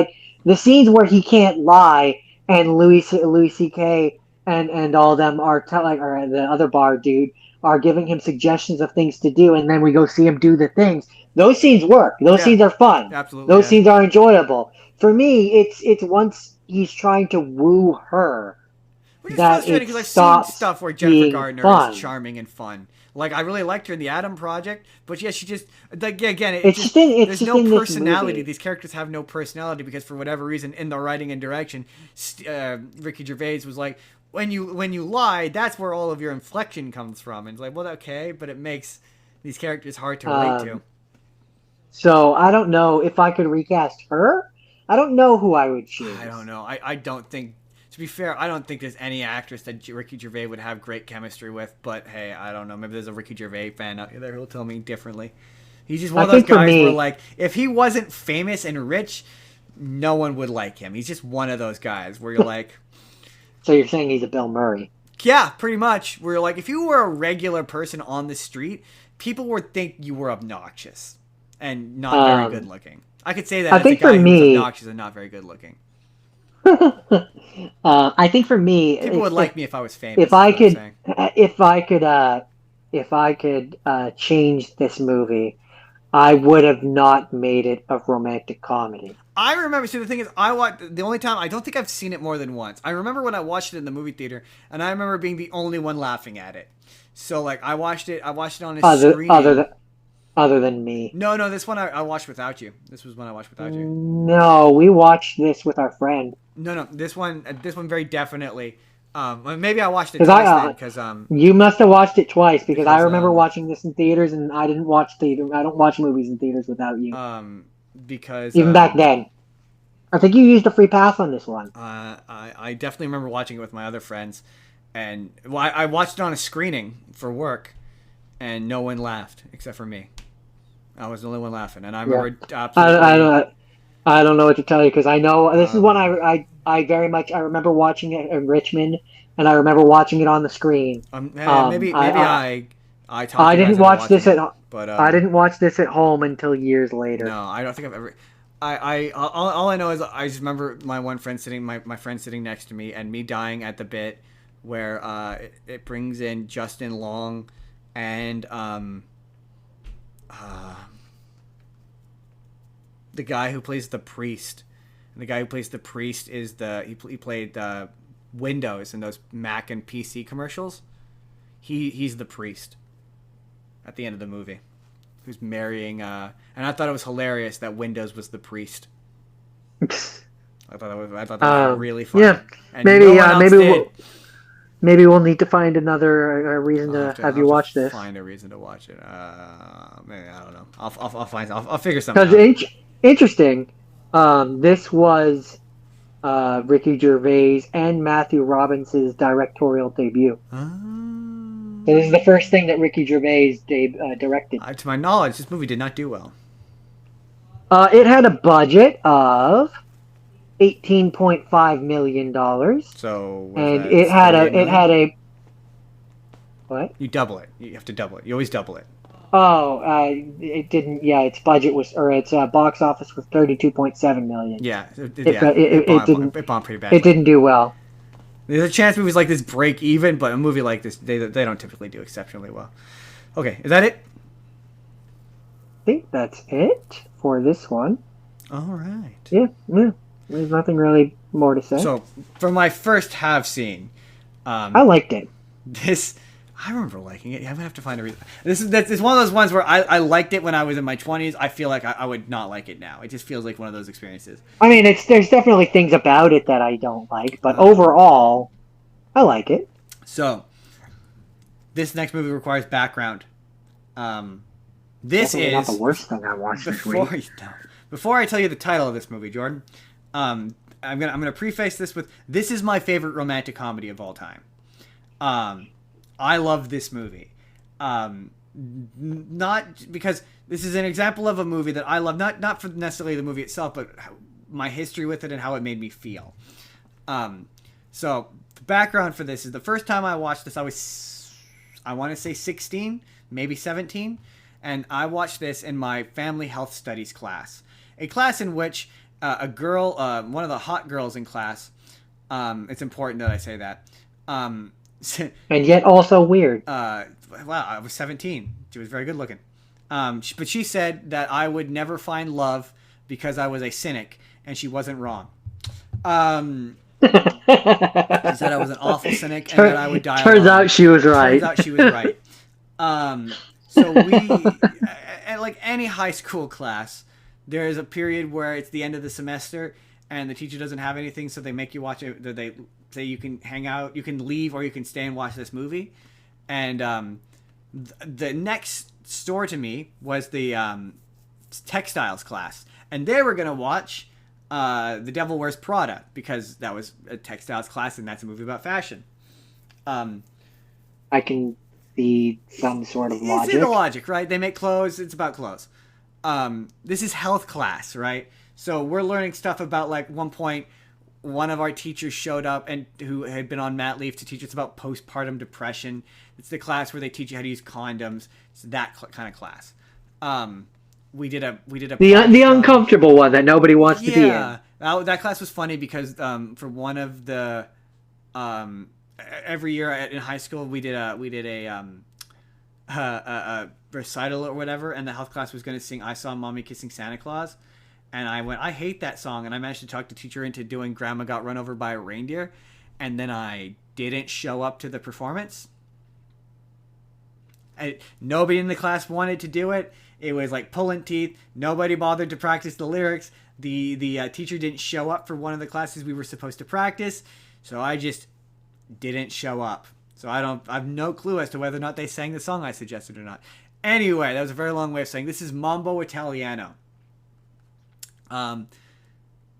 the scenes where he can't lie, and Louis C.K. and all of them are, or the other bar dude, are giving him suggestions of things to do, and then we go see him do the things. Those scenes work. Those scenes are fun. Absolutely. Those scenes are enjoyable. For me, it's once he's trying to woo her. Which is frustrating because I've seen stuff where Jennifer Gardner is charming and fun. Like, I really liked her in the Adam Project, but yeah, she just like again, there's no personality. These characters have no personality because for whatever reason in the writing and direction, Ricky Gervais was like, when you lie, that's where all of your inflection comes from. And it's like, well, okay, but it makes these characters hard to relate to. So I don't know if I could recast her. I don't know who I would choose. I don't know. I don't think, to be fair, I don't think there's any actress that Ricky Gervais would have great chemistry with. But hey, I don't know. Maybe there's a Ricky Gervais fan out there who'll tell me differently. He's just one of those guys where, like, if he wasn't famous and rich, no one would like him. He's just one of those guys where you're like... So you're saying he's a Bill Murray? Yeah, pretty much. Where you're like, if you were a regular person on the street, people would think you were obnoxious and not very good looking. I could say that as a guy who's obnoxious and not very good looking. I think for me, people would like me if I was famous. If I could change this movie, I would have not made it a romantic comedy. I remember. See, the thing is, the only time I don't think I've seen it more than once. I remember when I watched it in the movie theater, and I remember being the only one laughing at it. So, like, I watched it on a screen. Other than me. No, this one I watched without you. This was one I watched without you. No, we watched this with our friend. No, this one very definitely. Maybe I watched it twice because you must have watched it twice because I remember watching this in theaters, and I don't watch movies in theaters without you. Because even back then, I think you used a free pass on this one. I definitely remember watching it with my other friends, and I watched it on a screening for work, and no one laughed except for me. I was the only one laughing, and I remember absolutely. I don't know what to tell you because I know this is one I remember watching it in Richmond, and I remember watching it on the screen. Maybe I didn't watch this I didn't watch this at home until years later. No, I don't think I've ever. All I know is I just remember my friend sitting next to me and me dying at the bit where it brings in Justin Long and the guy who plays the priest. And the guy who plays the priest is he played Windows in those Mac and PC commercials. He's the priest at the end of the movie, who's marrying. And I thought it was hilarious that Windows was the priest. I thought that was really funny. Yeah, and maybe we'll need to find another reason to have you watch this. Find a reason to watch it. Maybe I don't know. I'll figure something out. Because interesting. This was Ricky Gervais and Matthew Robbins' directorial debut. So this is the first thing that Ricky Gervais directed. To my knowledge, this movie did not do well. It had a budget of $18.5 million. So it had a what? You double it. You have to double it. You always double it. Oh, it didn't. Yeah, its box office was $32.7 million. Yeah, it bombed pretty bad. It didn't do well. There's a chance movies like this break even, but a movie like this, they don't typically do exceptionally well. Okay, is that it? I think that's it for this one. All right. Yeah. There's nothing really more to say. So, for my first have seen, I liked it. I remember liking it. Yeah, I'm gonna have to find a reason. It's one of those ones where I liked it when I was in my 20s. I feel like I would not like it now. It just feels like one of those experiences. I mean, there's definitely things about it that I don't like, but overall, I like it. So, this next movie requires background. This definitely is not the worst thing I watched this week. Before I tell you the title of this movie, Jordan, I'm gonna preface this with this is my favorite romantic comedy of all time. I love this movie. Not because this is an example of a movie that I love, not for necessarily the movie itself, but my history with it and how it made me feel. So the background for this is the first time I watched this, I want to say 16, maybe 17, and I watched this in my family health studies class, a class in which a girl, one of the hot girls in class, it's important that I say that, and yet also weird. Wow, I was 17. She was very good looking. But she said that I would never find love because I was a cynic, and she wasn't wrong. She said I was an awful cynic and that I would die alone. Turns out she was right. Turns out she was right. So we, like any high school class, there is a period where it's the end of the semester and the teacher doesn't have anything, so they make you watch it. They say you can hang out, you can leave, or you can stay and watch this movie. And the next store to me was the textiles class, and they were gonna watch The Devil Wears Prada because that was a textiles class, and that's a movie about fashion. I can see some sort of logic. It's in the logic, right? They make clothes. It's about clothes. This is health class, right? So we're learning stuff about, like, one point, one of our teachers showed up and who had been on mat leave to teach us about postpartum depression. It's the class where they teach you how to use condoms. It's that kind of class. We did a the uncomfortable one that nobody wants to be in. Yeah, that class was funny because for one of the every year in high school we did a recital or whatever, and the health class was going to sing "I Saw Mommy Kissing Santa Claus," and I went, I hate that song, and I managed to talk the teacher into doing "Grandma Got Run Over by a Reindeer," and then I didn't show up to the performance. Nobody in the class wanted to do it. It was like pulling teeth. Nobody bothered to practice the lyrics. The teacher didn't show up for one of the classes we were supposed to practice, so I just didn't show up. So I have no clue as to whether or not they sang the song I suggested or not. Anyway, that was a very long way of saying this is Mambo Italiano.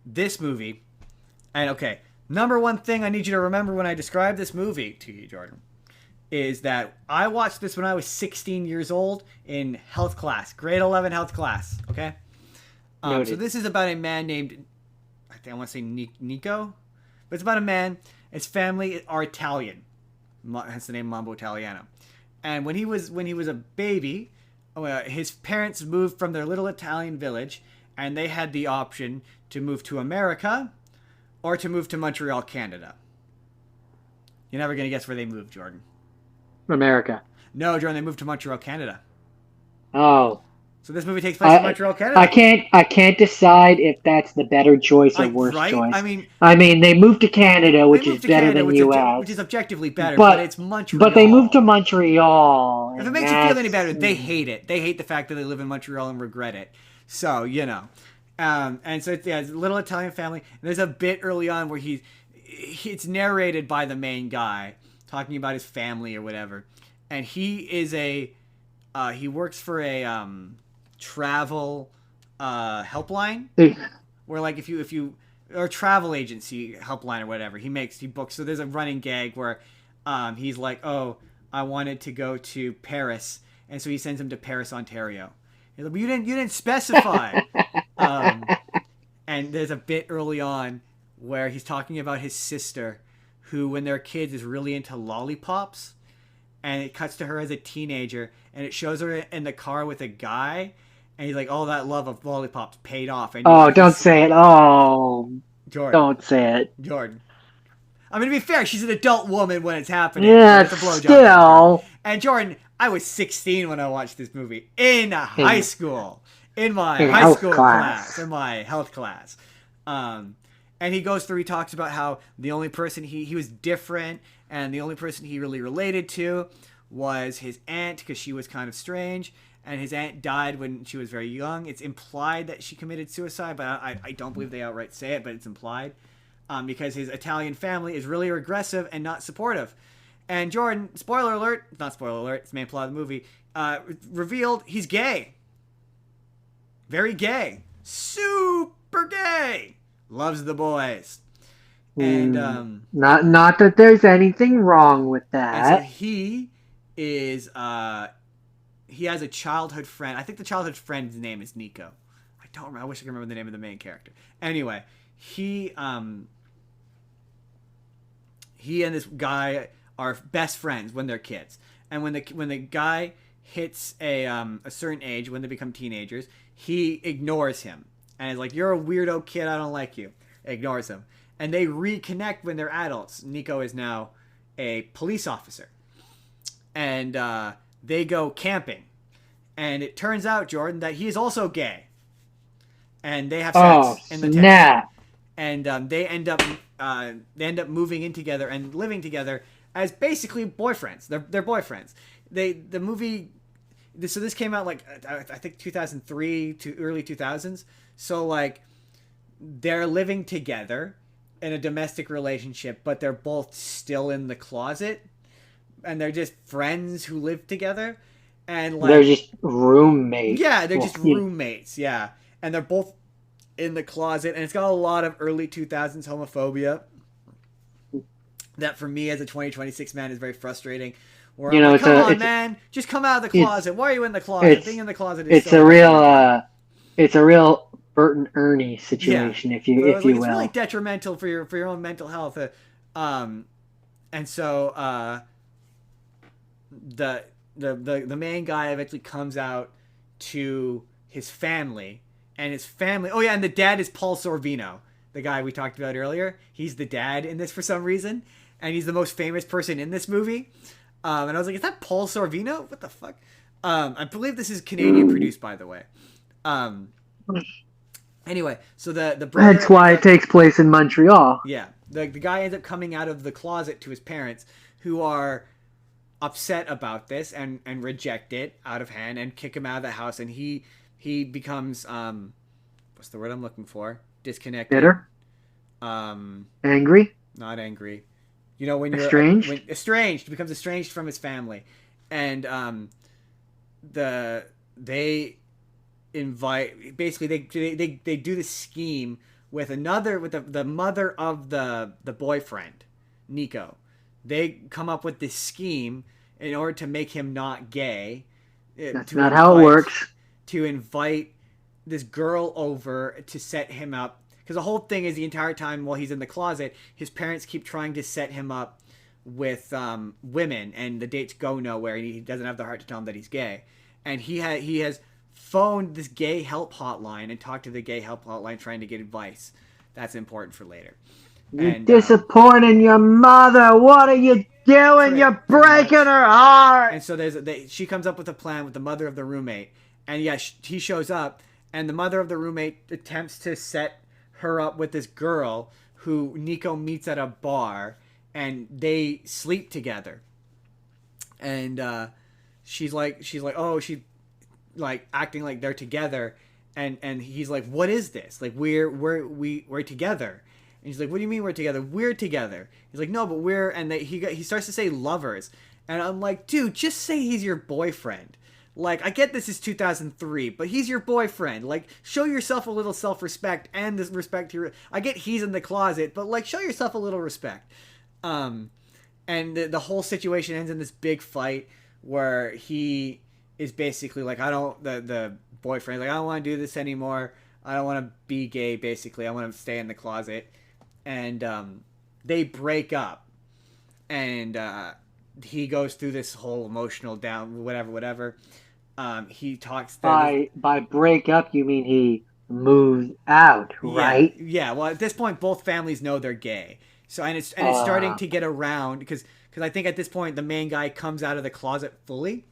This movie, and okay, number one thing I need you to remember when I describe this movie to you, Jordan, is that I watched this when I was 16 years old in health class, grade 11 health class, okay? So this is about a man named, I think I want to say Nico, but it's about a man. His family are Italian, hence the name Mambo Italiano. And when he was a baby, his parents moved from their little Italian village, and they had the option to move to America or to move to Montreal, Canada. You're never going to guess where they moved, Jordan. America. No, Jordan, they moved to Montreal, Canada. Oh. So this movie takes place in Montreal, Canada. I can't decide if that's the better choice or worse choice. I mean, they moved to Canada, which is better than U.S. Which is objectively better, but it's Montreal. But they moved to Montreal. If it makes you feel any better, they hate it. They hate the fact that they live in Montreal and regret it. So, you know. And so, it's a little Italian family. And there's a bit early on where it's narrated by the main guy, talking about his family or whatever. And he is he works for a travel helpline where, like, if you or travel agency helpline or whatever, he books. So there's a running gag where he's like, oh, I wanted to go to Paris, and so he sends him to Paris, Ontario. He's like, but you didn't specify. And there's a bit early on where he's talking about his sister, who, when they're kids, is really into lollipops, and it cuts to her as a teenager, and it shows her in the car with a guy, and he's like, "Oh, that love of lollipops paid off." And don't say it. Oh, Jordan, don't say it, Jordan. I mean, to be fair, she's an adult woman when it's happening. Yeah, it's still. And Jordan, I was 16 when I watched this movie in high school, in my high school class, in my health class. And he talks about how the only person he was different, and the only person he really related to was his aunt, because she was kind of strange, and his aunt died when she was very young. It's implied that she committed suicide, but I don't believe they outright say it, but it's implied, because his Italian family is really regressive and not supportive. And Jordan, not spoiler alert, it's the main plot of the movie, revealed he's gay. Very gay. Super gay. Loves the boys. And not that there's anything wrong with that. And so he is he has a childhood friend. I think the childhood friend's name is Nico. I don't remember. I wish I could remember the name of the main character. Anyway, he and this guy are best friends when they're kids. And when the guy hits a certain age, when they become teenagers, he ignores him and is like, "You're a weirdo kid. I don't like you." Ignores him. And they reconnect when they're adults. Nico is now a police officer. And they go camping. And it turns out, Jordan, that he is also gay. And they have sex in the tent. And they end up moving in together and living together as basically boyfriends. They're boyfriends. the movie. So this came out like I think 2003 to early 2000s. So like they're living together in a domestic relationship, but they're both still in the closet, and they're just friends who live together, and like they're just roommates. Yeah, they're just roommates. Yeah, and they're both in the closet, and it's got a lot of early 2000s homophobia. That for me as a 2026 man is very frustrating. Where I'm like, come on, man, just come out of the closet. Why are you in the closet? Being in the closet is it's a real Bert and Ernie situation, if you will. It's really detrimental for your own mental health. And so the main guy eventually comes out to his family, and his family. Oh yeah, and the dad is Paul Sorvino, the guy we talked about earlier. He's the dad in this for some reason, and he's the most famous person in this movie. And I was like, is that Paul Sorvino? What the fuck? I believe this is Canadian produced, by the way. Anyway, so the brother, that's why it takes place in Montreal. Yeah, the guy ends up coming out of the closet to his parents, who are upset about this and reject it out of hand and kick him out of the house, and he becomes what's the word I'm looking for? Disconnected. Bitter. Angry. Not angry. You know, when you're estranged. Estranged, becomes estranged from his family, and they invite, basically they do this scheme with the mother of the boyfriend, Nico. They come up with this scheme in order to make him not gay. That's not how it works. To invite this girl over to set him up. Because the whole thing is, the entire time while he's in the closet, his parents keep trying to set him up with women, and the dates go nowhere, and he doesn't have the heart to tell them that he's gay. And he has phoned this gay help hotline and talked to the gay help hotline trying to get advice. That's important for later. You're disappointing your mother. What are you doing? You're breaking her heart. And so she comes up with a plan with the mother of the roommate. And yeah, he shows up, and the mother of the roommate attempts to set her up with this girl who Nico meets at a bar, and they sleep together. And she's like acting like they're together, and he's like, what is this? Like, we're together. And he's like, what do you mean we're together? We're together. He's like, no, but we're, and he starts to say lovers. And I'm like, dude, just say he's your boyfriend. Like, I get this is 2003, but he's your boyfriend. Like, show yourself a little self-respect and this respect to your... I get he's in the closet, but, like, show yourself a little respect. And the whole situation ends in this big fight where he is basically like, the boyfriend, like, I don't want to do this anymore. I don't want to be gay, basically. I want to stay in the closet. And they break up. And he goes through this whole emotional down, whatever. He talks by break up, you mean he moves out, right? Yeah. Well, at this point, both families know they're gay. So it's starting to get around because I think at this point the main guy comes out of the closet fully,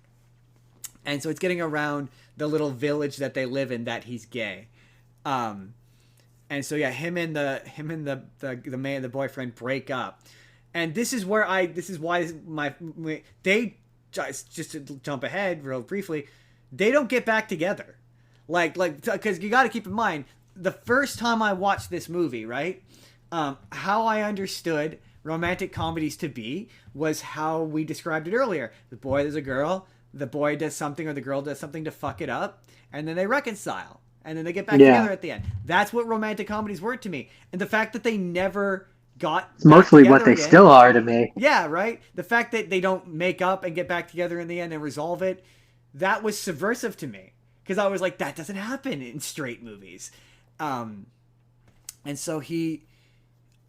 and so it's getting around the little village that they live in that he's gay. And so yeah, him and the boyfriend break up. And this is why they just to jump ahead real briefly, they don't get back together, like because you got to keep in mind the first time I watched this movie, right? How I understood romantic comedies to be was how we described it earlier. The boy, there's a girl, the boy does something or the girl does something to fuck it up, and then they reconcile, and then they get back together at the end. That's what romantic comedies were to me, and the fact that they never got it's mostly what they still are to me. Yeah, right? The fact that they don't make up and get back together in the end and resolve it, that was subversive to me. Because I was like, that doesn't happen in straight movies. And so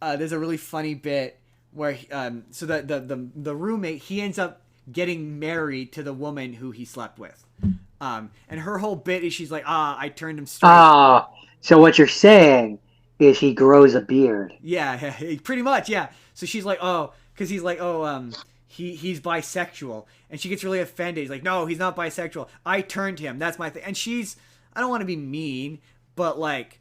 there's a really funny bit where, so the roommate, he ends up getting married to the woman who he slept with. And her whole bit is she's like, I turned him straight. So what you're saying is he grows a beard. Yeah, pretty much, yeah. So she's like, because he's like, he's bisexual. And she gets really offended. He's like, no, he's not bisexual. I turned him. That's my thing. And she's, I don't want to be mean, but like,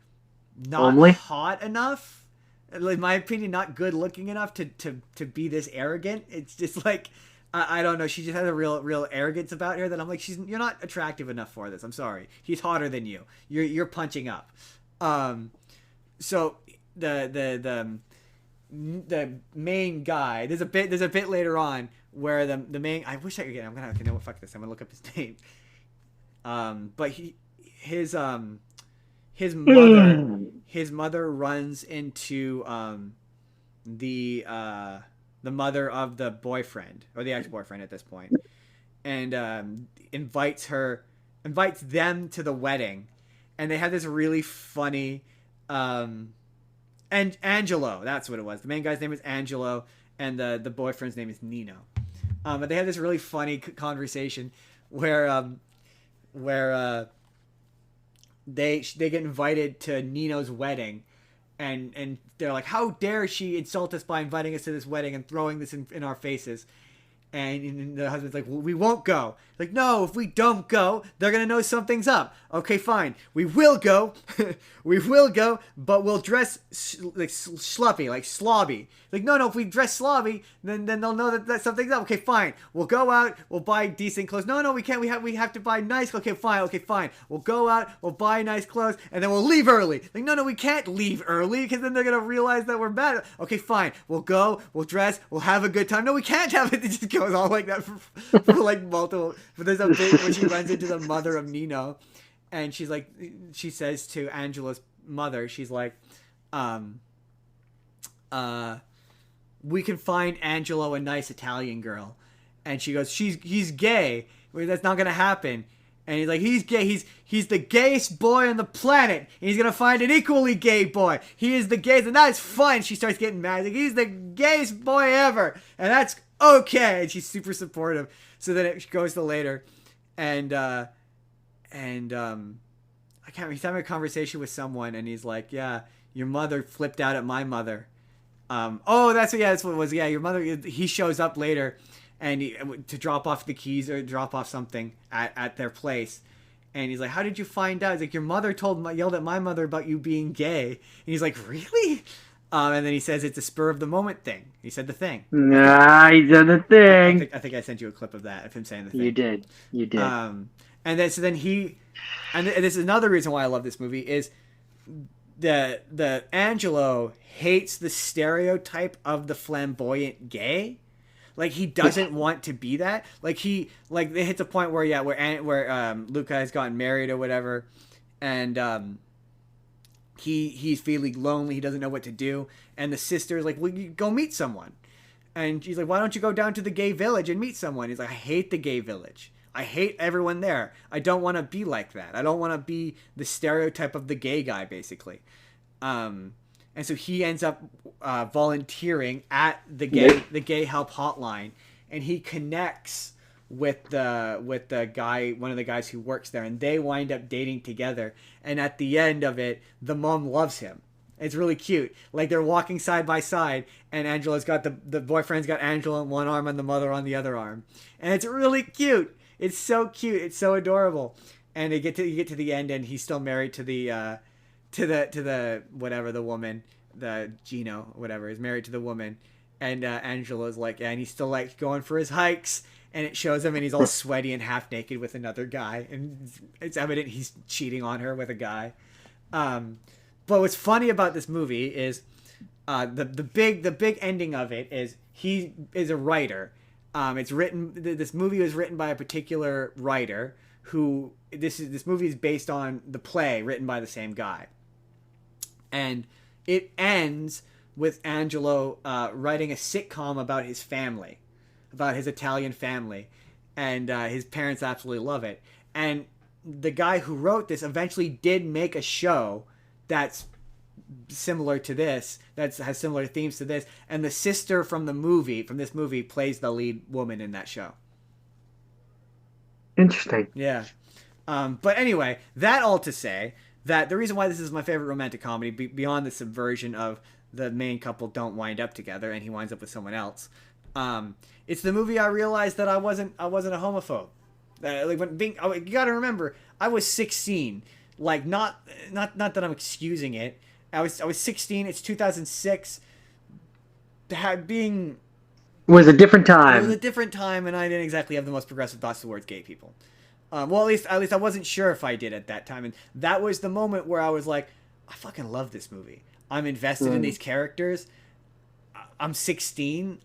not hot enough. In my opinion, not good looking enough to be this arrogant. It's just like, I don't know. She just has a real arrogance about her that I'm like, you're not attractive enough for this. I'm sorry. He's hotter than you. You're punching up. So the main guy. There's a bit later on where the main. I wish I could get. I'm gonna. Okay, no, fuck this. I'm gonna look up his name. But his mother runs into the mother of the boyfriend or the ex-boyfriend at this point, and invites them to the wedding, and they have this really funny and Angelo, that's what it was. The main guy's name is Angelo, and the boyfriend's name is Nino. But they have this really funny conversation where they get invited to Nino's wedding, and they're like, how dare she insult us by inviting us to this wedding and throwing this in our faces. And the husband's like, well, we won't go. Like, no, if we don't go, they're going to know something's up. Okay, fine. We will go. We will go, but we'll dress like sloppy, like slobby. Like, no, if we dress slobby, then they'll know that something's up. Okay, fine. We'll go out. We'll buy decent clothes. No, we can't. We have to buy nice. Okay, fine. We'll go out. We'll buy nice clothes, and then we'll leave early. Like, no, we can't leave early because then they're going to realize that we're bad. Okay, fine. We'll go. We'll dress. We'll have a good time. No, we can't have it. It just goes all like that for like multiple. But there's a bit where she runs into the mother of Nino, and she says to Angelo's mother, she's like, we can find Angelo a nice Italian girl. And she goes, he's gay. Well, that's not gonna happen. And he's like, he's gay. He's the gayest boy on the planet. And he's gonna find an equally gay boy. He is the gayest, and that's fine. She starts getting mad. Like, he's the gayest boy ever, and that's okay. And she's super supportive. So then it goes to later, and I can't remember. He's having a conversation with someone, and he's like, yeah, your mother flipped out at my mother. That's what it was. Yeah, your mother. He shows up later, and to drop off the keys or drop off something at their place, and he's like, "How did you find out?" He's like, "Your mother yelled at my mother about you being gay." And he's like, "Really?" And then he says it's a spur of the moment thing. He said the thing. Nah, he said the thing. I think I sent you a clip of that, of him saying the thing. You did. And then he, and this is another reason why I love this movie is the Angelo hates the stereotype of the flamboyant gay. Like, he doesn't want to be that. Like, it hits a point where Luca has gotten married or whatever, and he's feeling lonely. He doesn't know what to do, and the sister's like, "Well, you go meet someone." And she's like, "Why don't you go down to the gay village and meet someone?" He's like, "I hate the gay village. I hate everyone there. I don't want to be like that. I don't want to be the stereotype of the gay guy, basically." And so he ends up volunteering at the gay help hotline, and he connects with the guy, one of the guys who works there, and they wind up dating together. And at the end of it, the mom loves him. It's really cute. Like, they're walking side by side, and Angela's got the boyfriend's got Angela on one arm and the mother on the other arm, and it's really cute. It's so cute. It's so adorable. And you get to the end, and he's still married to the whatever, the woman, the Gino, whatever, is married to the woman. And Angela's like, yeah, and he's still like going for his hikes, and it shows him, and he's all sweaty and half naked with another guy, and it's evident he's cheating on her with a guy. But what's funny about this movie is the big ending of it is he is a writer. This movie was written by a particular writer who this movie is based on the play written by the same guy. And it ends with Angelo writing a sitcom about his family, about his Italian family, and his parents absolutely love it. And the guy who wrote this eventually did make a show that's similar to this, that has similar themes to this, and the sister from this movie plays the lead woman in that show. Interesting. Yeah. But anyway, that all to say that the reason why this is my favorite romantic comedy, beyond the subversion of the main couple don't wind up together and he winds up with someone else, it's the movie I realized that I wasn't a homophobe. You gotta remember, I was 16. Like, not that I'm excusing it. I was 16. It's 2006. Being It was a different It was time. a different time, and I didn't exactly have the most progressive thoughts towards gay people. Well, at least I wasn't sure if I did at that time, and that was the moment where I was like, I fucking love this movie. I'm invested in these characters. I'm 16.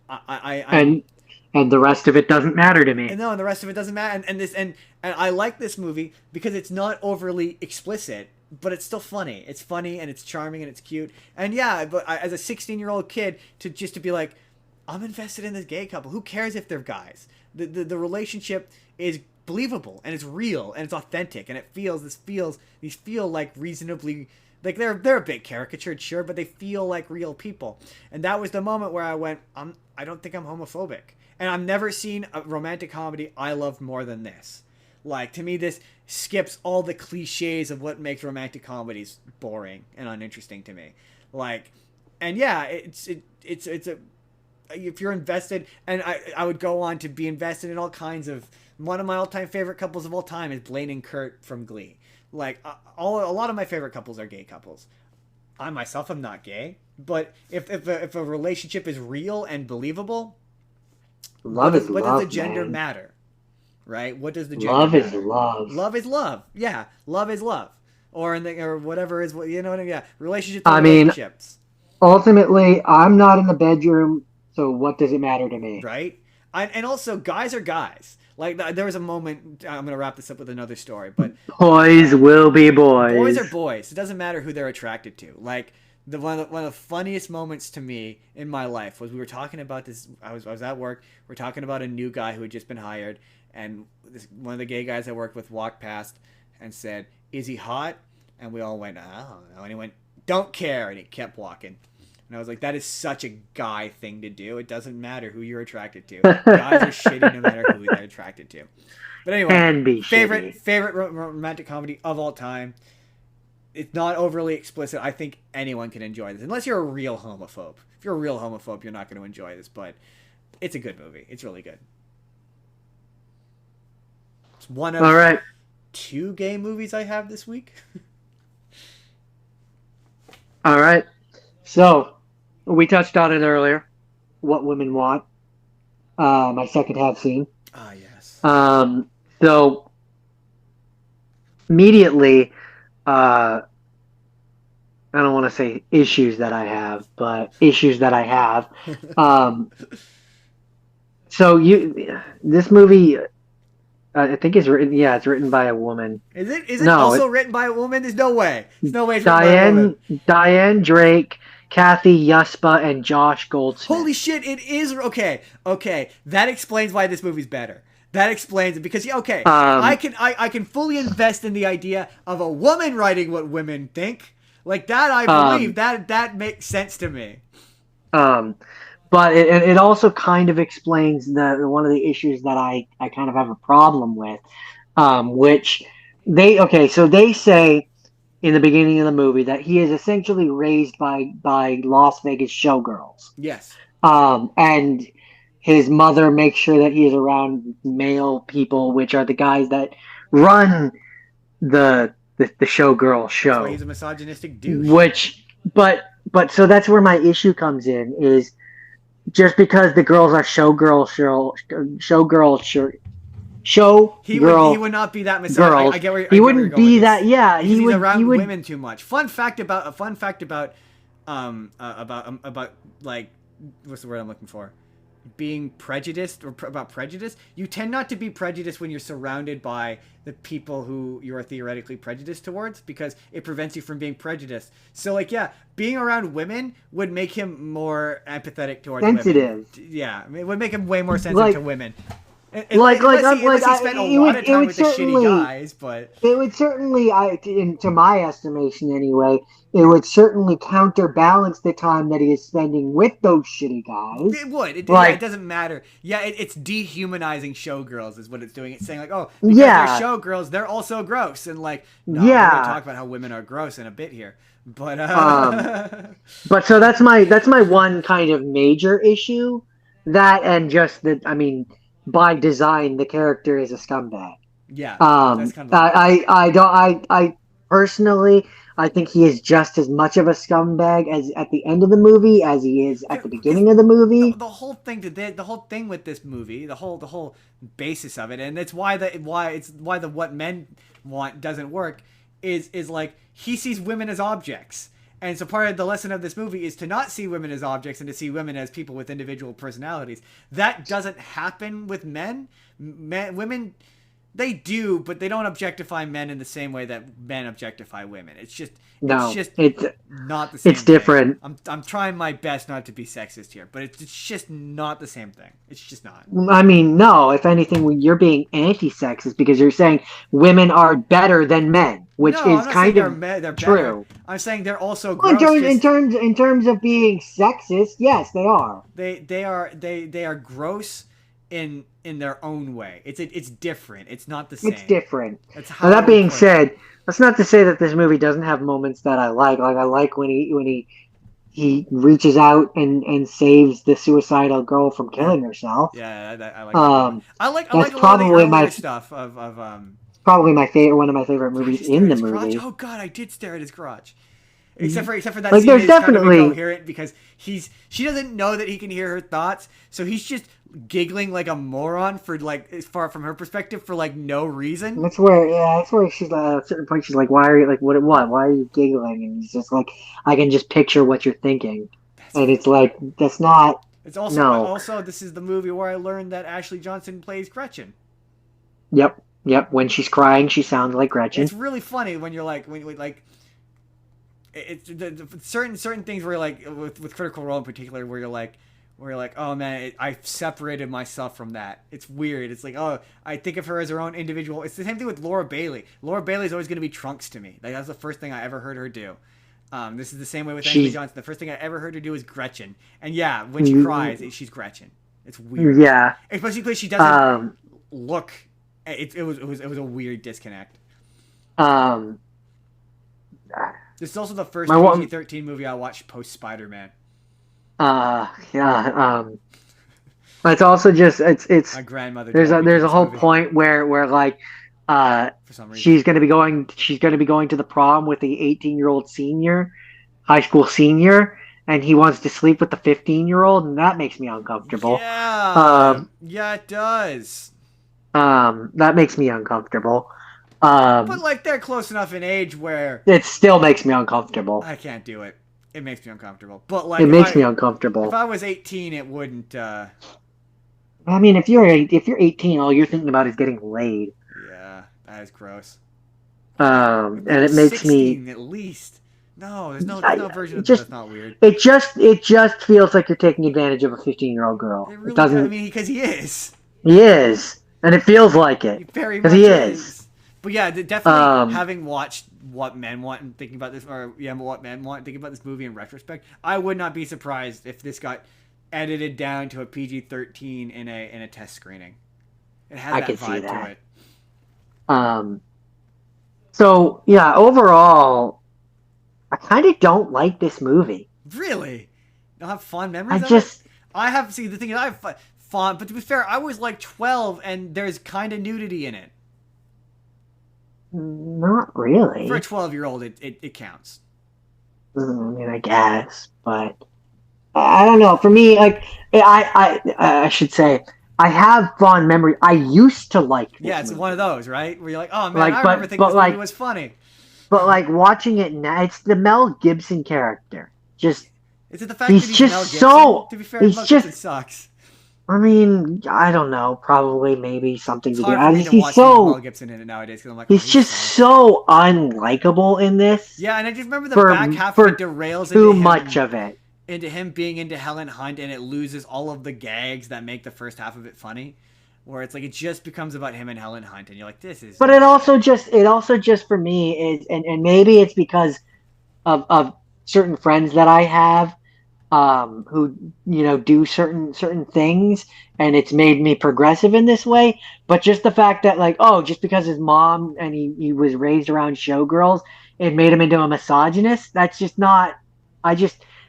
And the rest of it doesn't matter to me. And no, and the rest of it doesn't matter. And I like this movie because it's not overly explicit, but it's still funny. It's funny and it's charming and it's cute. And yeah, but as a 16-year-old kid, to be like, I'm invested in this gay couple. Who cares if they're guys? The relationship is believable and it's real and it's authentic and these feel like reasonably, like they're a bit caricatured, sure, but they feel like real people. And that was the moment where I went, I don't think I'm homophobic. And I've never seen a romantic comedy I loved more than this. Like, to me, this skips all the cliches of what makes romantic comedies boring and uninteresting to me. Like, and yeah, it's a, if you're invested, and I would go on to be invested in all kinds of, one of my all-time favorite couples of all time is Blaine and Kurt from Glee. Like, a lot of my favorite couples are gay couples. I myself am not gay, but if a relationship is real and believable, what does the gender matter? Right? What does the gender love matter? Is love. Love is love. Yeah, love is love. Or whatever is what, you know what I mean? Yeah, relationships. Relationships. Ultimately, I'm not in the bedroom, so what does it matter to me? Right? And also, guys are guys. Like, there was a moment, I'm going to wrap this up with another story, but boys will be boys. Boys are boys. It doesn't matter who they're attracted to. Like, one of the funniest moments to me in my life was we were talking about this. I was at work. We're talking about a new guy who had just been hired, and one of the gay guys I worked with walked past and said, "Is he hot?" And we all went, "I don't know." And he went, "Don't care," and he kept walking. And I was like, that is such a guy thing to do. It doesn't matter who you're attracted to. Guys are shitty no matter who they're attracted to. But anyway, favorite romantic comedy of all time. It's not overly explicit. I think anyone can enjoy this. Unless you're a real homophobe. If you're a real homophobe, you're not going to enjoy this. But it's a good movie. It's really good. It's one of 2 gay movies I have this week. All right. So, we touched on it earlier. What women want. My second half scene. Ah, yes. So, immediately, I don't want to say issues that I have, but issues that I have. So this movie, I think it's written. Yeah, it's written by a woman. Is it? Is it also written by a woman? There's no way. There's no way it's written by a woman. Diane Drake, Kathy Yuspa, and Josh Goldsmith. Holy shit! It is okay. Okay, that explains why this movie's better. That explains it because I can fully invest in the idea of a woman writing what women think. Like that, I believe that makes sense to me. But it also kind of explains one of the issues that I kind of have a problem with, which so they say in the beginning of the movie that he is essentially raised by Las Vegas showgirls. Yes. And his mother makes sure that he is around male people, which are the guys that run the showgirl show. That's why he's a misogynistic douche. But so that's where my issue comes in, is just because the girls are he would not be that misogynist. I get where he wouldn't be that. Yeah, he's around women too much. Fun fact about like, what's the word I'm looking for? Being prejudiced or about prejudice. You tend not to be prejudiced when you're surrounded by the people who you are theoretically prejudiced towards, because it prevents you from being prejudiced. So like, yeah, being around women would make him more empathetic towards sensitive. Women. Yeah, it would make him way more sensitive to women. Unless he spent a lot of time with the shitty guys, but it would certainly, to my estimation anyway, it would certainly counterbalance the time that he is spending with those shitty guys. It would. It doesn't matter. Yeah, it's dehumanizing showgirls is what it's doing. It's saying like, oh, because they're showgirls, they're also gross, and like, no, we're gonna talk about how women are gross in a bit here. But but so that's my one kind of major issue. That, and just that, I mean, by design, the character is a scumbag. Yeah, that's kind of I personally, I think he is just as much of a scumbag as at the end of the movie as he is at the beginning of the movie. The whole thing the whole thing with this movie, the whole basis of it, and it's why the what men want doesn't work, is like he sees women as objects. And so part of the lesson of this movie is to not see women as objects and to see women as people with individual personalities. That doesn't happen with men. Women, they do, but they don't objectify men in the same way that men objectify women. It's just not the same. It's different. I'm trying my best not to be sexist here, but it's just not the same thing. It's just not. I mean, no. If anything, you're being anti-sexist because you're saying women are better than men, which is kind of they're true. I'm saying they're also well, gross. in terms of being sexist, yes, they are. They are gross in their own way. It's different. It's not the same. It's different. Now, that being said, that's not to say that this movie doesn't have moments that I like. Like I like when he reaches out and saves the suicidal girl from killing herself. Yeah, I like. I like a lot of the earlier stuff of probably one of my favorite movies in the movie. Oh God, I did stare at his crotch. Except for that like, scene, there's is definitely kind of incoherent because she doesn't know that he can hear her thoughts, so he's just giggling like a moron for like, as far from her perspective, for like no reason. That's where she's like, at a certain point she's like, why are you like what why are you giggling? And he's just like, I can just picture what you're thinking. And it's like, that's not. It's also this is the movie where I learned that Ashley Johnson plays Gretchen. Yep. When she's crying, she sounds like Gretchen. It's really funny when you're like it's certain things where you're like with Critical Role in particular where you're like, oh man, I've separated myself from that. It's weird. It's like, oh, I think of her as her own individual. It's the same thing with Laura Bailey. Laura Bailey's always going to be Trunks to me. Like, that's the first thing I ever heard her do. This is the same way with Ashley Johnson. The first thing I ever heard her do is Gretchen. And yeah, when she cries, she's Gretchen. It's weird. Yeah. Especially because she doesn't look. It was a weird disconnect. This is also the first PG-13 movie I watched post Spider-Man. It's also just it's my grandmother. There's a whole point where like for some reason she's gonna be going to the prom with the 18-year-old high school senior, and he wants to sleep with the 15-year-old, and that makes me uncomfortable. Yeah, it does. That makes me uncomfortable. But like they're close enough in age where it still makes me uncomfortable. I can't do it. It makes me uncomfortable. But like it makes me uncomfortable. If I was 18, it wouldn't. I mean, if you're 18, all you're thinking about is getting laid. Yeah, that is gross. And it makes 16, me at least. No, there's no version of that's not weird. It just feels like you're taking advantage of a 15-year-old girl. It doesn't. I mean, because he is. He is, and it feels like it. Because he is. But yeah, definitely having watched What Men Want and thinking about this, What Men Want and thinking about this movie in retrospect, I would not be surprised if this got edited down to a PG-13 in a test screening. It had that vibe to it. So yeah, overall, I kind of don't like this movie. Really? You don't have fond memories of it? I have. See, the thing is, I have fond, but to be fair, I was like 12, and there's kind of nudity in it. Not really. For a 12-year-old, it counts. I mean, I guess, but I don't know. For me, like I should say, I have fond memory. I used to like this it's movie. One of those, right? Where you're like, oh man, I remember thinking this movie was funny. But like watching it now, it's the Mel Gibson character. Just is it the fact that he's Mel Gibson? To be fair, Mel Gibson sucks. I mean, I don't know. Probably, maybe something to do. He's so Mel Gibson in it nowadays because I'm like, he's just so unlikable in this. Yeah, and I just remember the back half of it derails too much of it into him being into Helen Hunt, and it loses all of the gags that make the first half of it funny. Where it's like it just becomes about him and Helen Hunt, and you're like, this is. But it also just for me is, and maybe it's because of certain friends that I have. Who do certain things, and it's made me progressive in this way. But just the fact that just because his mom and he was raised around showgirls, it made him into a misogynist. That's just not.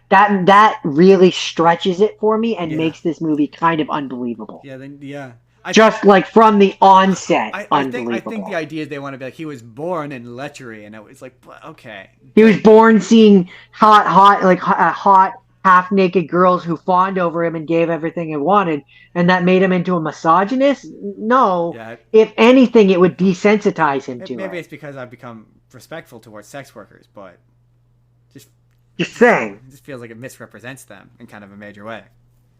That really stretches it for me and makes this movie kind of unbelievable. Yeah. just like from the onset, I unbelievable. think the idea is they want to be like, he was born in lechery, and it was like, okay. He was born seeing hot, half-naked girls who fawned over him and gave everything he wanted, and that made him into a misogynist? No. Yeah. If anything, it would desensitize him to maybe it. it's because I've become respectful towards sex workers, but just saying. It just feels like it misrepresents them in kind of a major way.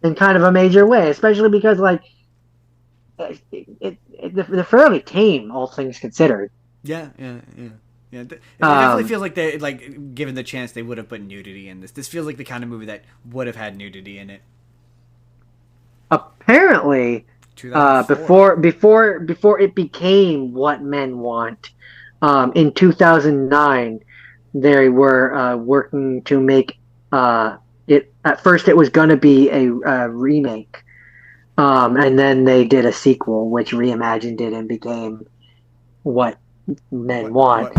In kind of a major way, especially because like they're fairly tame, all things considered. Yeah. It definitely feels like they like given the chance they would have put nudity in this. This feels like the kind of movie that would have had nudity in it. Apparently, before it became What Men Want, in 2009, they were working to make it. At first, it was going to be a remake, and then they did a sequel, which reimagined it and became What Men Want.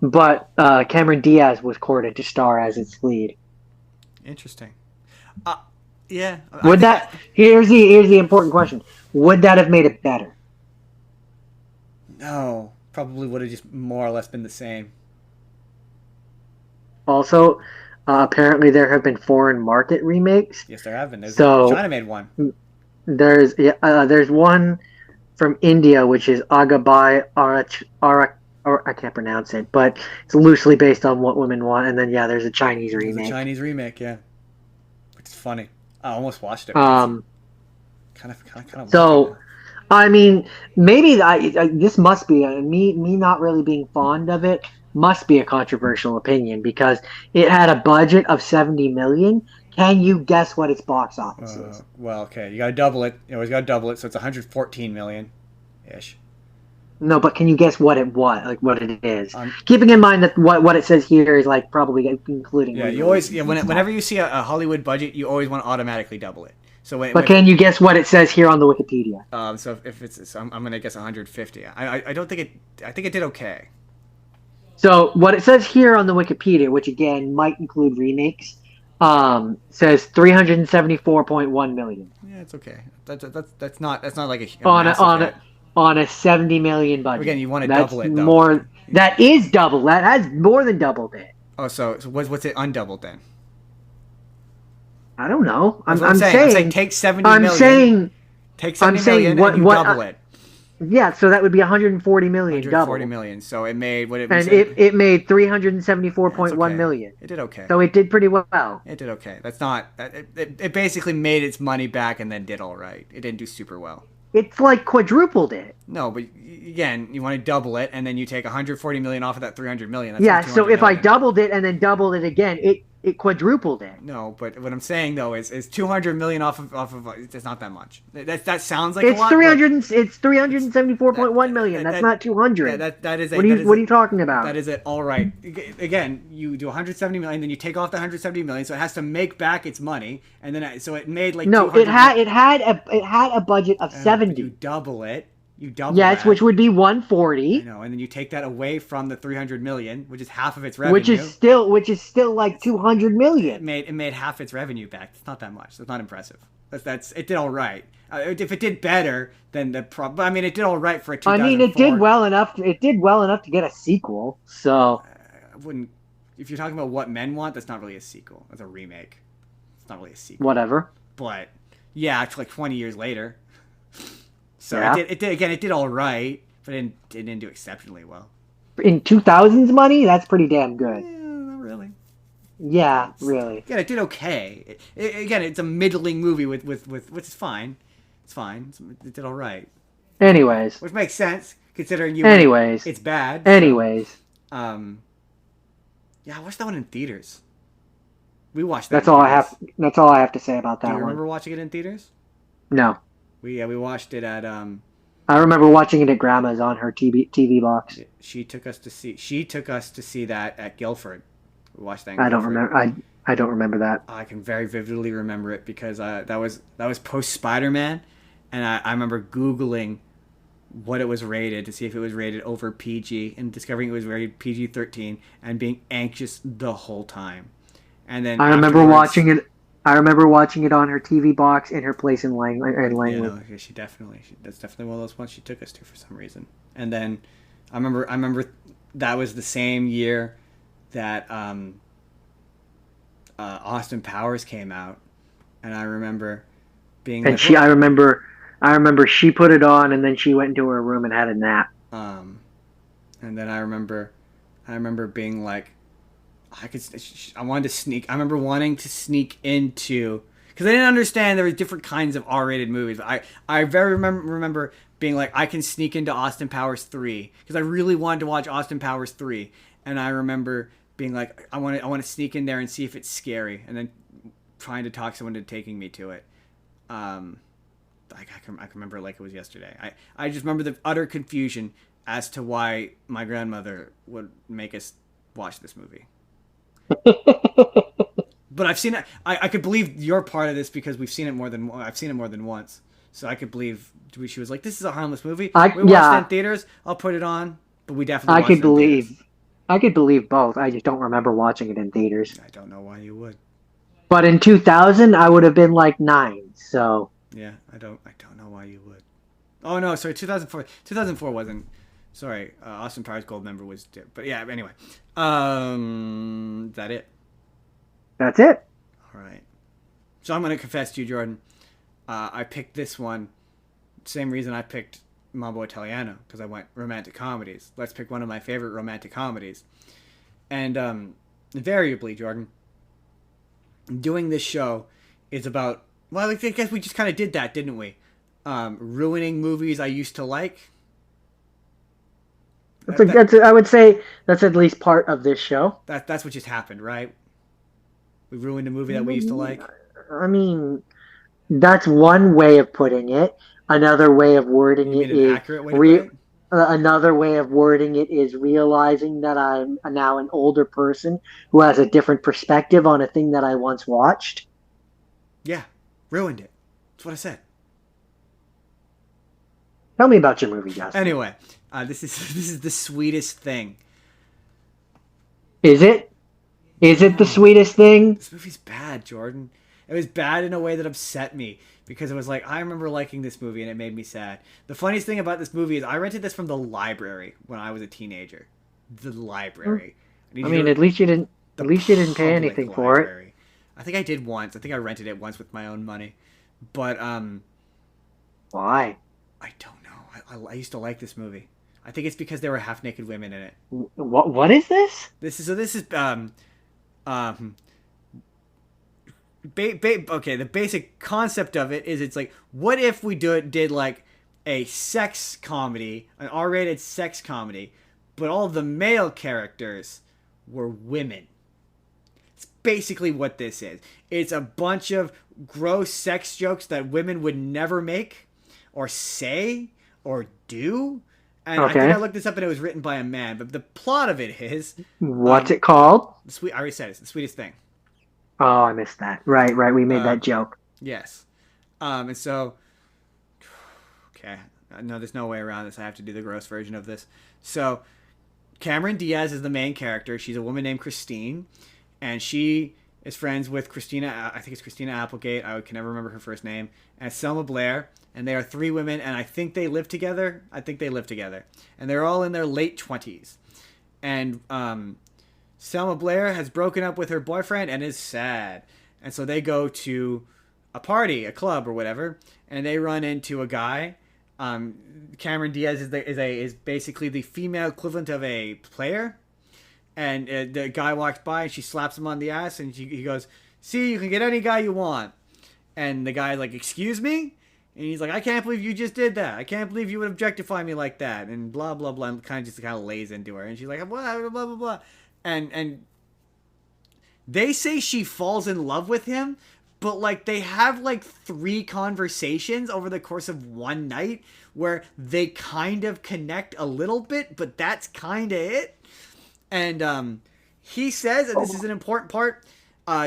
But Cameron Diaz was courted to star as its lead. Interesting. Yeah. Here's the important question: would that have made it better? No, probably would have just more or less been the same. Also, apparently there have been foreign market remakes. Yes, there have been. China made one. There's one from India, which is Agabai I can't pronounce it, but it's loosely based on What Women Want. And then there's a Chinese remake. There's a Chinese remake, yeah, which is funny. I almost watched it. Kind of. So, I mean, maybe this must be me not really being fond of it. Must be a controversial opinion because it had a budget of $70 million. Can you guess what its box office is? Well, okay, you got to double it. You always got to double it, so it's 114 million, ish. No, but can you guess what it was? Like what it is? Keeping in mind that what it says here is like probably including. Yeah, you always whenever you see a Hollywood budget, you always want to automatically double it. So can you guess what it says here on the Wikipedia? So if it's, I'm gonna guess 150. I don't think it. I think it did okay. So what it says here on the Wikipedia, which again might include remakes, says 374.1 million. Yeah, it's okay. That's not like a on a 70 million budget. Again, you want to double it, though. That is double. That has more than doubled it. Oh, so what's it undoubled then? I don't know. I'm saying take 70 million. Take 70 million and you double it. Yeah, so that would be 140 million. 140 million. So it made what it. And it made 374.1 million. It did okay. So it did pretty well. It did okay. That's not. It basically made its money back and then did all right. It didn't do super well. It's like quadrupled it. No, but again, you want to double it, and then you take 140 million off of that 300 million. That's so if I doubled it and then doubled it again, it quadrupled it. No, but what I'm saying though is 200 million off of it's not that much. That sounds like a lot. It's 374.1 million. That's not 200. Yeah, that is. What are you talking about? That is it. All right. Again, you do 170 million, then you take off the 170 million, so it has to make back its money, and then so it made like no. It had a budget of 70. You double it. Yes, which would be 140. I know, and then you take that away from the 300 million, which is half of its revenue. Which is still like 200 million. It made half its revenue back. It's not that much. That's not impressive. It did all right. If it did better, then it did all right for a 2004. I mean, it did well enough. It did well enough to get a sequel. So I wouldn't. If you're talking about What Men Want, that's not really a sequel. That's a remake. It's not really a sequel. Whatever. But yeah, it's like 20 years later. So it did all right, but it didn't do exceptionally well. In 2000s money, that's pretty damn good. Yeah, not really. Yeah, really. Yeah, it did okay. Again, it's a middling movie with which is fine. It's fine. It did all right. Anyways, which makes sense considering it's bad. Anyways, so, yeah, I watched that one in theaters. We watched that. That's all I have. That's all I have to say about that one. Do you remember watching it in theaters? No. We watched it at I remember watching it at Grandma's on her TV box. She took us to see that at Guilford. We watched that. I don't remember. I don't remember that. I can very vividly remember it because that was post Spider-Man, and I remember Googling what it was rated to see if it was rated over PG and discovering it was rated PG-13 and being anxious the whole time. And then I remember watching it I remember watching it on her TV box in her place in Yeah, Langwood. no, that's definitely one of those ones she took us to for some reason. And then I remember that was the same year that Austin Powers came out, and I remember being And like, she, I remember she put it on, and then she went into her room and had a nap. um, and then I remember being like, I wanted to sneak. I remember wanting to sneak into because I didn't understand there were different kinds of R-rated movies. I very remember being like, I can sneak into Austin Powers 3 because I really wanted to watch Austin Powers 3, and I remember being like, I want to sneak in there and see if it's scary, and then trying to talk someone into taking me to it. Um, I can remember it like it was yesterday. I just remember the utter confusion as to why my grandmother would make us watch this movie. But I've seen it. I could believe you're part of this because I've seen it more than once. So I could believe she was like, "This is a harmless movie. We watched it in theaters. I'll put it on." But we definitely watched it in theaters. I could believe both. I just don't remember watching it in theaters. I don't know why you would. But in 2000, I would have been like 9. So Yeah, I don't know why you would. Oh no, sorry, 2004. 2004 wasn't. Sorry, Austin Powers Gold Member was. But yeah, anyway. Is that it? that's it. All right. So I'm gonna confess to you, Jordan. I picked this one. Same reason I picked Mambo Italiano, because I went romantic comedies. Let's pick one of my favorite romantic comedies. And invariably, Jordan, doing this show is about. Well, I guess we just kind of did that, didn't we? Ruining movies I used to like. I would say that's at least part of this show. That's what just happened, right? We ruined a movie that we used to like. I mean, that's one way of putting it. Another way of wording You it mean an is accurate way to put it? another way of wording it is realizing that I'm now an older person who has a different perspective on a thing that I once watched. Yeah, ruined it. That's what I said. Tell me about your movie, Justin. Anyway, this is the sweetest thing. Is it? Is it the sweetest thing? This movie's bad, Jordan. It was bad in a way that upset me because it was like I remember liking this movie and it made me sad. The funniest thing about this movie is I rented this from the library when I was a teenager. The library. I mean, at least you didn't. At least you didn't pay anything for it. I think I did once. I think I rented it once with my own money. But why? I don't know. I used to like this movie. I think it's because there were half naked women in it. What is this? This is okay, the basic concept of it is it's like, what if we did like a sex comedy, an R-rated sex comedy, but all of the male characters were women. It's basically what this is. It's a bunch of gross sex jokes that women would never make or say or do. And I think I looked this up and it was written by a man. But the plot of it is... What's it called? I already said it's The Sweetest Thing. Oh, I missed that. Right. We made that joke. Yes. And so... Okay. No, there's no way around this. I have to do the gross version of this. So, Cameron Diaz is the main character. She's a woman named Christine. And she is friends with Christina... I think it's Christina Applegate. I can never remember her first name. And Selma Blair. And they are 3 women, and I think they live together. And they're all in their late 20s. And Selma Blair has broken up with her boyfriend and is sad. And so they go to a party, a club or whatever, and they run into a guy. Cameron Diaz is basically the female equivalent of a player. And the guy walks by, and she slaps him on the ass, and he goes, "See, you can get any guy you want." And the guy's like, "Excuse me?" And he's like, "I can't believe you just did that. I can't believe you would objectify me like that." And blah, blah, blah. And kind of lays into her. And she's like, blah, blah, blah, blah. And they say she falls in love with him. But, like, they have, like, 3 conversations over the course of one night where they kind of connect a little bit. But that's kind of it. And he says, and this is an important part...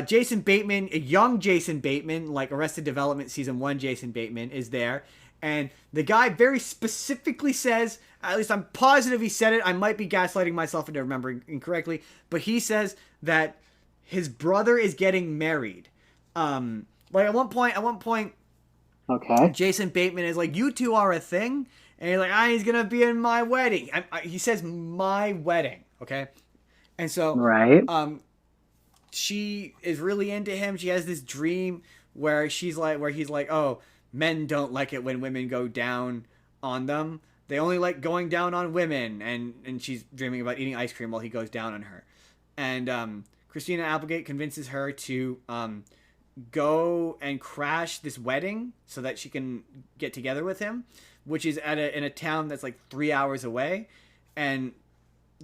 Jason Bateman, a young Jason Bateman, like Arrested Development Season 1 Jason Bateman, is there. And the guy very specifically says, at least I'm positive he said it, I might be gaslighting myself into remembering incorrectly, but he says that his brother is getting married. Like at one point, Okay. Jason Bateman is like, "You two are a thing," and he's like, he's gonna be in my wedding." He says my wedding, okay, and so Right. she is really into him. She has this dream where he's like, "Oh, men don't like it when women go down on them. They only like going down on women." And she's dreaming about eating ice cream while he goes down on her. And Christina Applegate convinces her to go and crash this wedding so that she can get together with him, which is in a town that's like 3 hours away. And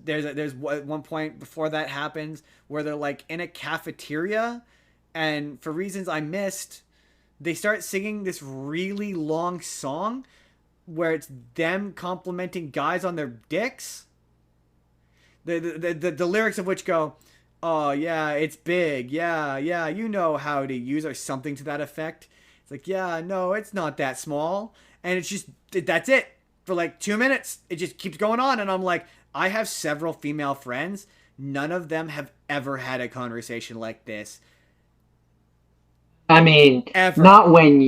there's one point before that happens where they're like in a cafeteria, and for reasons I missed, they start singing this really long song where it's them complimenting guys on their dicks. The lyrics of which go, "Oh yeah, it's big, yeah, you know how to use," or something to that effect. It's like, "Yeah, no, it's not that small," and it's just that's it for like 2 minutes. It just keeps going on, and I'm like, I have several female friends. None of them have ever had a conversation like this. I mean, Ever. not when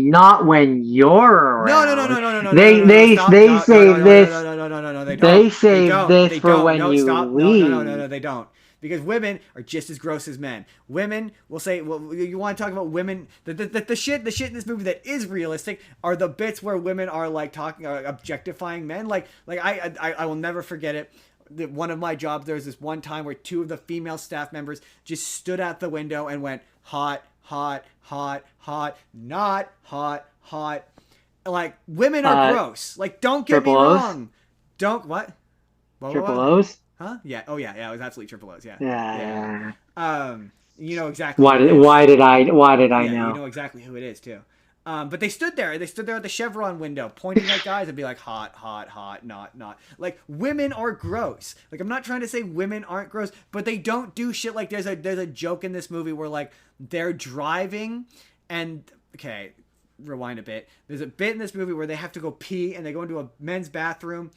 you're around. No. They save this. No. They don't. They save this for when you leave. No. They don't. Because women are just as gross as men. Women will say, well, you want to talk about women? The shit in this movie that is realistic are the bits where women are like talking, objectifying men. Like I will never forget it. One of my jobs, there was this one time where two of the female staff members just stood out the window and went, "Hot, hot, hot, hot, not hot, hot." Like, women are gross. Like, don't get me wrong. Don't what? Triple O's? Huh? Yeah. Oh yeah. It was absolutely Triple O's. Yeah. Yeah. You know exactly. Why did I know? You know exactly who it is too. But they stood there. They stood there at the Chevron window, pointing at guys and be like, "Hot, hot, hot, not." Like, women are gross. Like, I'm not trying to say women aren't gross, but they don't do shit. Like, there's a joke in this movie where like they're driving, and okay, rewind a bit. There's a bit in this movie where they have to go pee, and they go into a men's bathroom,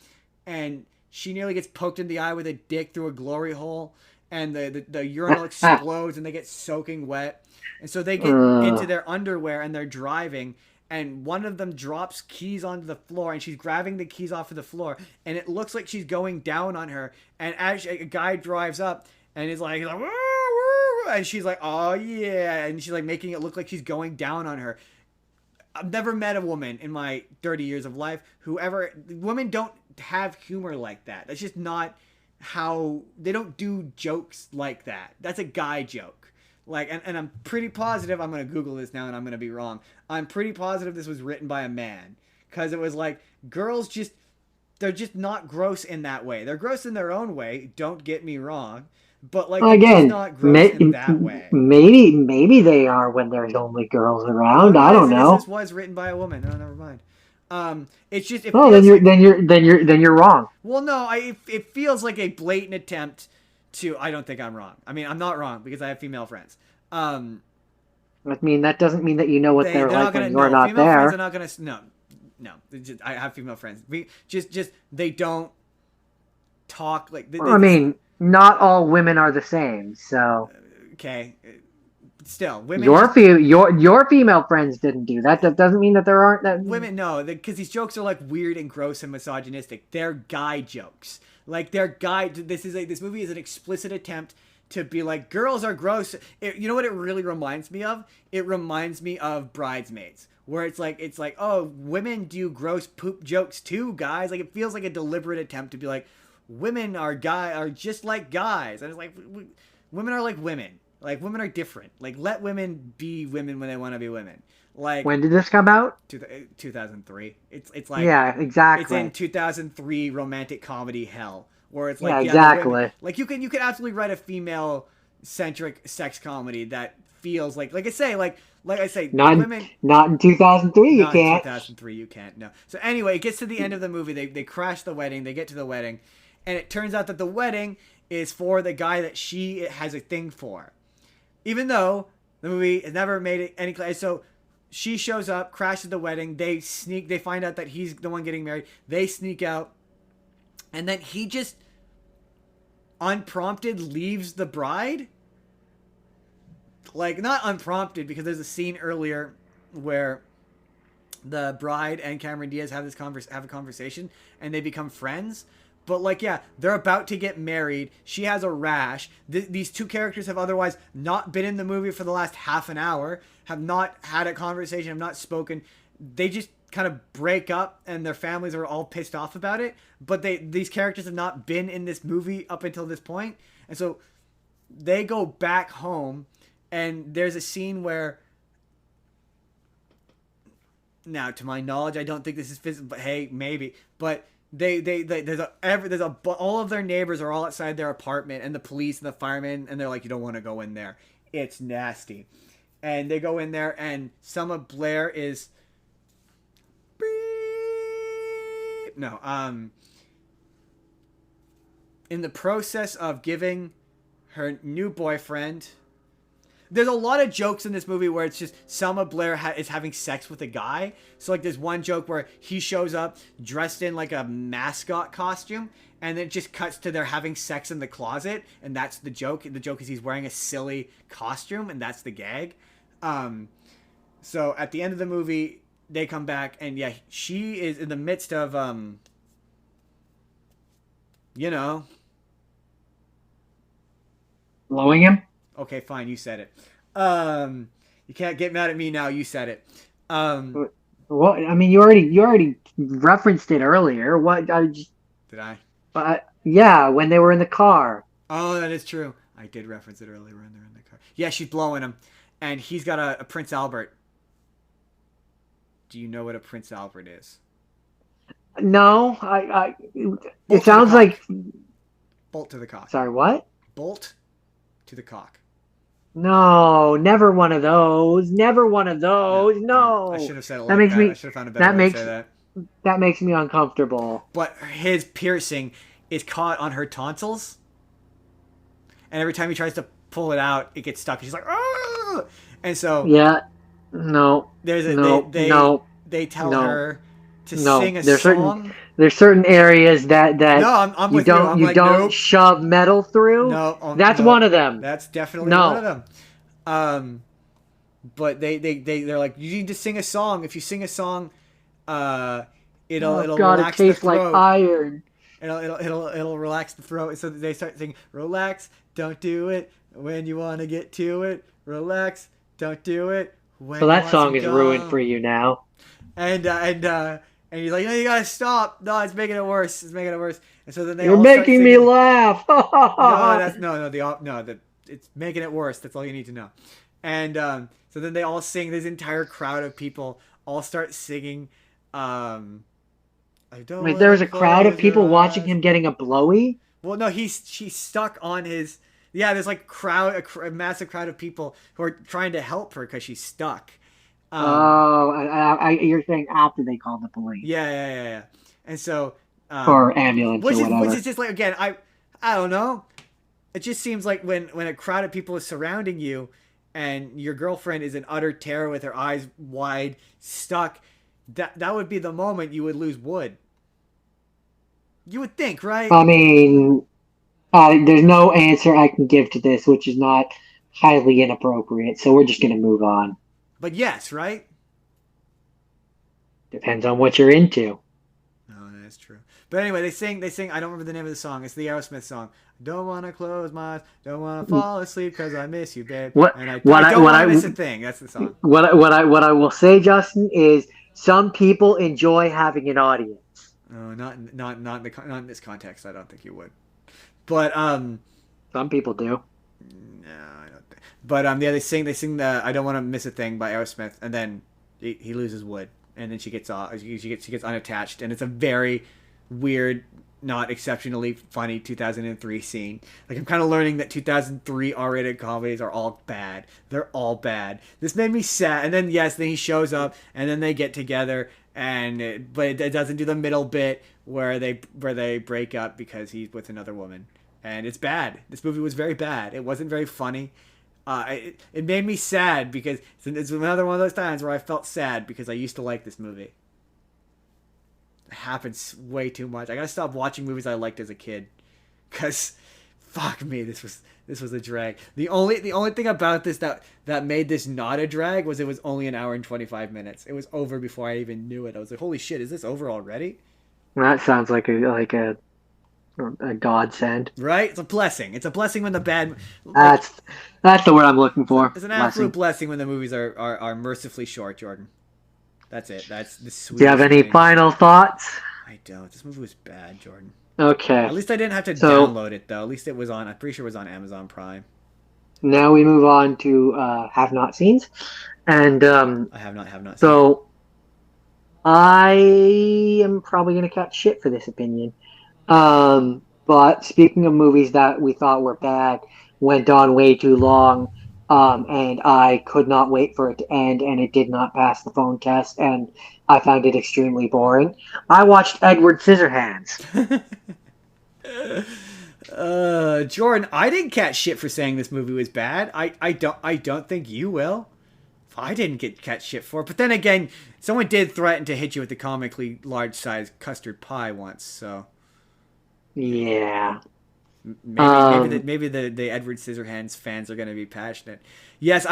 and she nearly gets poked in the eye with a dick through a glory hole, and the urinal explodes, and they get soaking wet. And so they get into their underwear and they're driving, and one of them drops keys onto the floor, and she's grabbing the keys off of the floor, and it looks like she's going down on her. And as a guy drives up and he's like, woo, woo, and she's like, "Oh yeah," and she's like making it look like she's going down on her. I've never met a woman in my 30 years of life women don't have humor like that. That's just not how they don't do jokes like that. That's a guy joke. Like, and I'm pretty positive, I'm going to Google this now and I'm going to be wrong. I'm pretty positive this was written by a man. Because it was like, girls they're just not gross in that way. They're gross in their own way, don't get me wrong. But like, again, not gross in that way. Maybe they are when there's only girls around. I don't know. This was written by a woman. No, never mind. It's just. Then you're wrong. Well, no, it feels like a blatant attempt to. I don't think I'm wrong. I mean, I'm not wrong because I have female friends. I mean, that doesn't mean that you know what they're like when you're not female there. Friends are not gonna. No. I have female friends. They don't talk like. I mean, not all women are the same. So. Okay. Still, women. Your female friends didn't do that. That doesn't mean that there aren't that women. No, because these jokes are like weird and gross and misogynistic. They're guy jokes. Like, they're guy. This movie is an explicit attempt to be like, girls are gross. You know what it really reminds me of? It reminds me of Bridesmaids, where it's like, oh, women do gross poop jokes too, guys. Like, it feels like a deliberate attempt to be like, women are just like guys, and it's like, women are like women. Like, women are different. Like, let women be women when they want to be women. Like, when did this come out? 2003. It's like, yeah, exactly. It's in 2003 romantic comedy hell, where it's like, yeah, exactly. Women, like, you can absolutely write a female centric sex comedy that feels like I say, women. Not in 2003. You not can't. In 2003, you can't. No. So anyway, it gets to the end of the movie. They crash the wedding. They get to the wedding, and it turns out that the wedding is for the guy that she has a thing for. Even though the movie has never made it any clear. So she shows up, crashes the wedding. They find out that he's the one getting married. They sneak out. And then he just unprompted leaves the bride. like not unprompted, because there's a scene earlier where the bride and Cameron Diaz have have a conversation and they become friends. But like, yeah, they're about to get married. She has a rash. These two characters have otherwise not been in the movie for the last half an hour, have not had a conversation, have not spoken. They just kind of break up, and their families are all pissed off about it. But these characters have not been in this movie up until this point, and so they go back home, and there's a scene where. Now, to my knowledge, I don't think this is physical, but hey, maybe. But all of their neighbors are all outside their apartment, and the police and the firemen, and they're like, you don't want to go in there. It's nasty. And they go in there, and Selma Blair is. No, in the process of giving her new boyfriend. There's a lot of jokes in this movie where it's just Selma Blair is having sex with a guy. So like there's one joke where he shows up dressed in like a mascot costume, and then it just cuts to they're having sex in the closet, and that's the joke. The joke is he's wearing a silly costume, and that's the gag. So at the end of the movie, they come back, and yeah, she is in the midst of blowing him. Okay, fine, you said it. You can't get mad at me now. You said it. What? I mean, you already referenced it earlier. What? Did I? Yeah, when they were in the car. Oh, that is true. I did reference it earlier when they're in the car. Yeah, she's blowing him, and he's got a Prince Albert. Do you know what a Prince Albert is? No, it sounds like bolt to the cock. Sorry, what? Bolt to the cock. No, never one of those. Never one of those. No. I should have said it like that. I should have found a better way to say that. That makes me uncomfortable. But his piercing is caught on her tonsils. And every time he tries to pull it out, it gets stuck. And she's like, "Argh!" And so... Yeah. No. There's a... They tell her to sing a song. There's certain areas that no, I'm with you don't shove metal through. No, that's one of them. That's definitely one of them. But they're like, you need to sing a song. If you sing a song, it'll relax the throat. It tastes like iron. It'll relax the throat. So they start singing, relax, don't do it when you want to get to it. Relax, don't do it when. So that song is ruined for you now. And he's like, no, you gotta stop. No, it's making it worse. It's making it worse. And so then You're making me laugh. It's making it worse. That's all you need to know. And so then they all sing. This entire crowd of people all start singing. Wait, there was a crowd of people watching him getting a blowy? Well, no, she's stuck on his. Yeah, there's like a massive crowd of people who are trying to help her because she's stuck. You're saying after they called the police. Yeah. And so... or ambulance or whatever. Which is just like, again, I don't know. It just seems like when a crowd of people is surrounding you and your girlfriend is in utter terror with her eyes wide, stuck, that would be the moment you would lose wood. You would think, right? I mean, there's no answer I can give to this, which is not highly inappropriate, so we're just going to move on. But yes, right? Depends on what you're into. Oh, that's true. But anyway, they sing, I don't remember the name of the song. It's the Aerosmith song. Don't want to close my eyes, don't want to fall asleep because I miss you, babe. I don't want to miss a thing. That's the song. What I will say, Justin, is some people enjoy having an audience. Oh, not in this context. I don't think you would. But some people do. No, I don't think. But yeah, they sing the "I Don't Want to Miss a Thing" by Aerosmith, and then he loses wood, and then she gets off. She gets unattached, and it's a very weird, not exceptionally funny 2003 scene. Like, I'm kind of learning that 2003 R-rated comedies are all bad. They're all bad. This made me sad. And then then he shows up, and then they get together, but it doesn't do the middle bit where they break up because he's with another woman, and it's bad. This movie was very bad. It wasn't very funny. It made me sad because it's another one of those times where I felt sad because I used to like this movie. It happens way too much. I gotta stop watching movies I liked as a kid, because Fuck me, this was a drag. The only thing about this that made this not a drag was it was only an hour and 25 minutes. It was over before I even knew it. I was like, holy shit, is this over already? That sounds like a godsend. Right? It's a blessing. It's a blessing when the bad. Like, that's the word I'm looking for. It's an absolute blessing when the movies are mercifully short, Jordan. That's it. That's the sweet. Do you have any final thoughts? I don't. This movie was bad, Jordan. Okay. At least I didn't have to download it, though. At least it was on. I'm pretty sure it was on Amazon Prime. Now we move on to have not scenes, and I have not seen. So I am probably gonna catch shit for this opinion. But speaking of movies that we thought were bad, went on way too long, and I could not wait for it to end, and it did not pass the phone test, and I found it extremely boring. I watched Edward Scissorhands. Jordan, I didn't catch shit for saying this movie was bad. I don't think you will. I didn't catch shit for it. But then again, someone did threaten to hit you with the comically large-sized custard pie once, so... Yeah. Maybe the Edward Scissorhands fans are going to be passionate. Yes,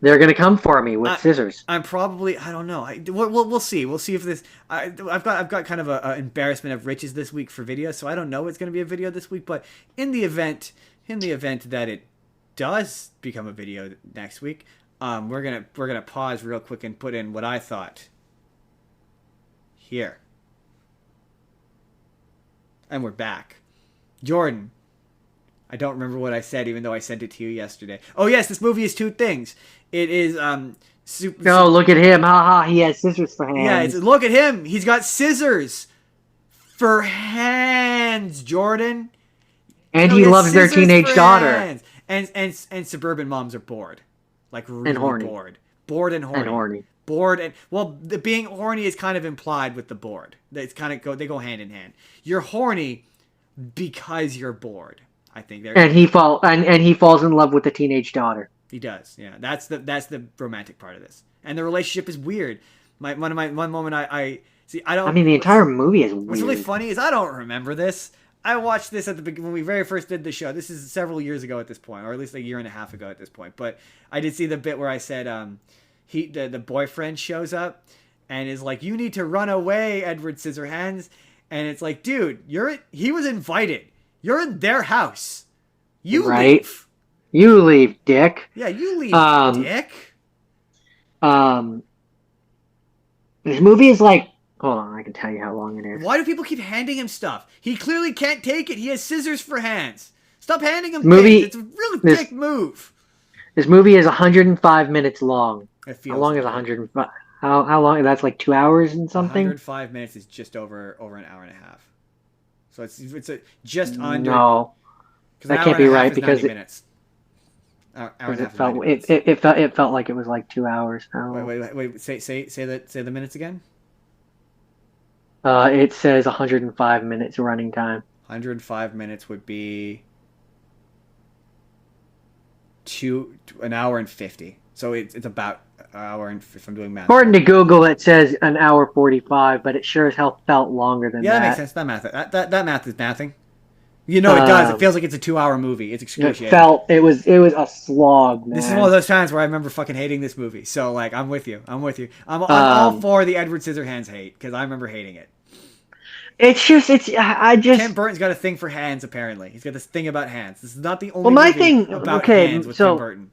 they're gonna come for me with scissors. I'm probably, I don't know. We'll see. We'll see if this. I've got kind of a embarrassment of riches this week for video, so I don't know it's going to be a video this week. But in the event that it does become a video next week, we're gonna pause real quick and put in what I thought. Here. And we're back. Jordan, I don't remember what I said, even though I sent it to you yesterday. Oh yes, this movie is two things. It is look at him, haha! He has scissors for hands. Yeah, look at him. He's got scissors for hands, Jordan. And he loves their teenage daughter. Hands. And suburban moms are bored, like really and horny. bored and horny. And horny. Bored and the being horny is kind of implied with the bored. It's kind of they go hand in hand. You're horny because you're bored. I think and he falls in love with the teenage daughter. He does. Yeah, that's the romantic part of this. And the relationship is weird. One moment I see. I don't. I mean, the entire movie is weird. What's really funny is I don't remember this. I watched this at the beginning when we very first did the show. This is several years ago at this point, or at least a year and a half ago at this point. But I did see the bit where I said the boyfriend shows up and is like, "You need to run away, Edward Scissorhands." And it's like, dude, he was invited. You're in their house. You leave. You leave, dick. Yeah, you leave, dick. This movie is like, hold on, I can tell you how long it is. Why do people keep handing him stuff? He clearly can't take it. He has scissors for hands. Stop handing him things. It's a really dick move. This movie is 105 minutes long. How long is 105? How long? That's like 2 hours and something. 105 minutes is just over an hour and a half. So it's just under. No, that can't be right because minutes. It felt like it was like 2 hours. Wait. Say the minutes again. It says 105 minutes running time. 105 minutes would be an hour and 50. So it's about an hour and if I'm doing math. According to Google, it says an hour 45, but it sure as hell felt longer than that. Yeah, that makes sense. That math is mathing. You know, it does. It feels like it's a 2-hour movie. It's excruciating. It was a slog, man. This is one of those times where I remember fucking hating this movie. So, like, I'm with you. I'm all for the Edward Scissorhands hate, because I remember hating it. Tim Burton's got a thing for hands, apparently. He's got this thing about hands. This is not the only movie about hands with Tim Burton.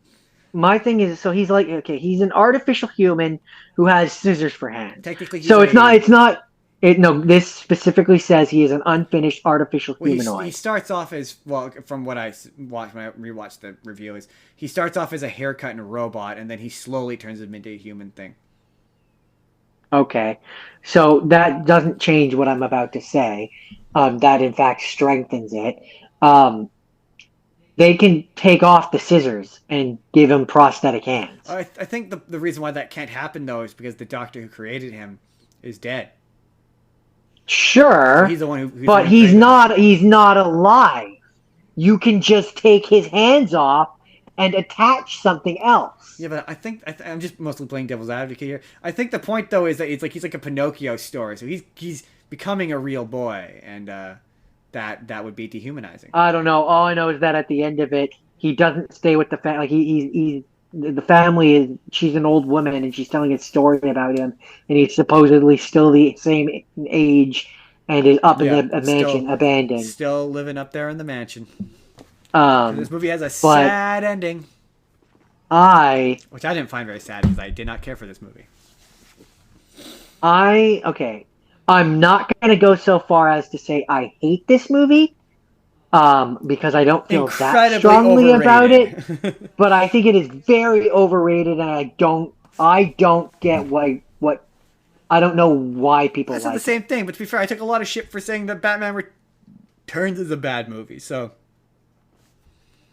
My thing is, so he's like, okay, he's an artificial human who has scissors for hands. Technically, this specifically says he is an unfinished artificial humanoid. He starts off as, well, from what I watched when I rewatched the review, is he starts off as a haircut and a robot, and then he slowly turns him into a human thing. Okay, so that doesn't change what I'm about to say. That in fact strengthens it. They can take off the scissors and give him prosthetic hands. I think the reason why that can't happen, though, is because the doctor who created him is dead. Sure, he's the one but he's not alive. You can just take his hands off and attach something else. Yeah, but I think I'm just mostly playing devil's advocate here. I think the point, though, is that he's like a Pinocchio story. So he's becoming a real boy, and that would be dehumanizing. I don't know. All I know is that at the end of it, he doesn't stay with the family. Like he the family is. She's an old woman, and she's telling a story about him, and he's supposedly still the same age, and is up in the mansion, abandoned, still living up there in the mansion. This movie has a sad ending. Which I didn't find very sad because I did not care for this movie. I'm not going to go so far as to say I hate this movie, because I don't feel that strongly about it. But I think it is very overrated, and I don't get what I don't know why people like it. I said the same thing, but to be fair, I took a lot of shit for saying that Batman Returns is a bad movie. So,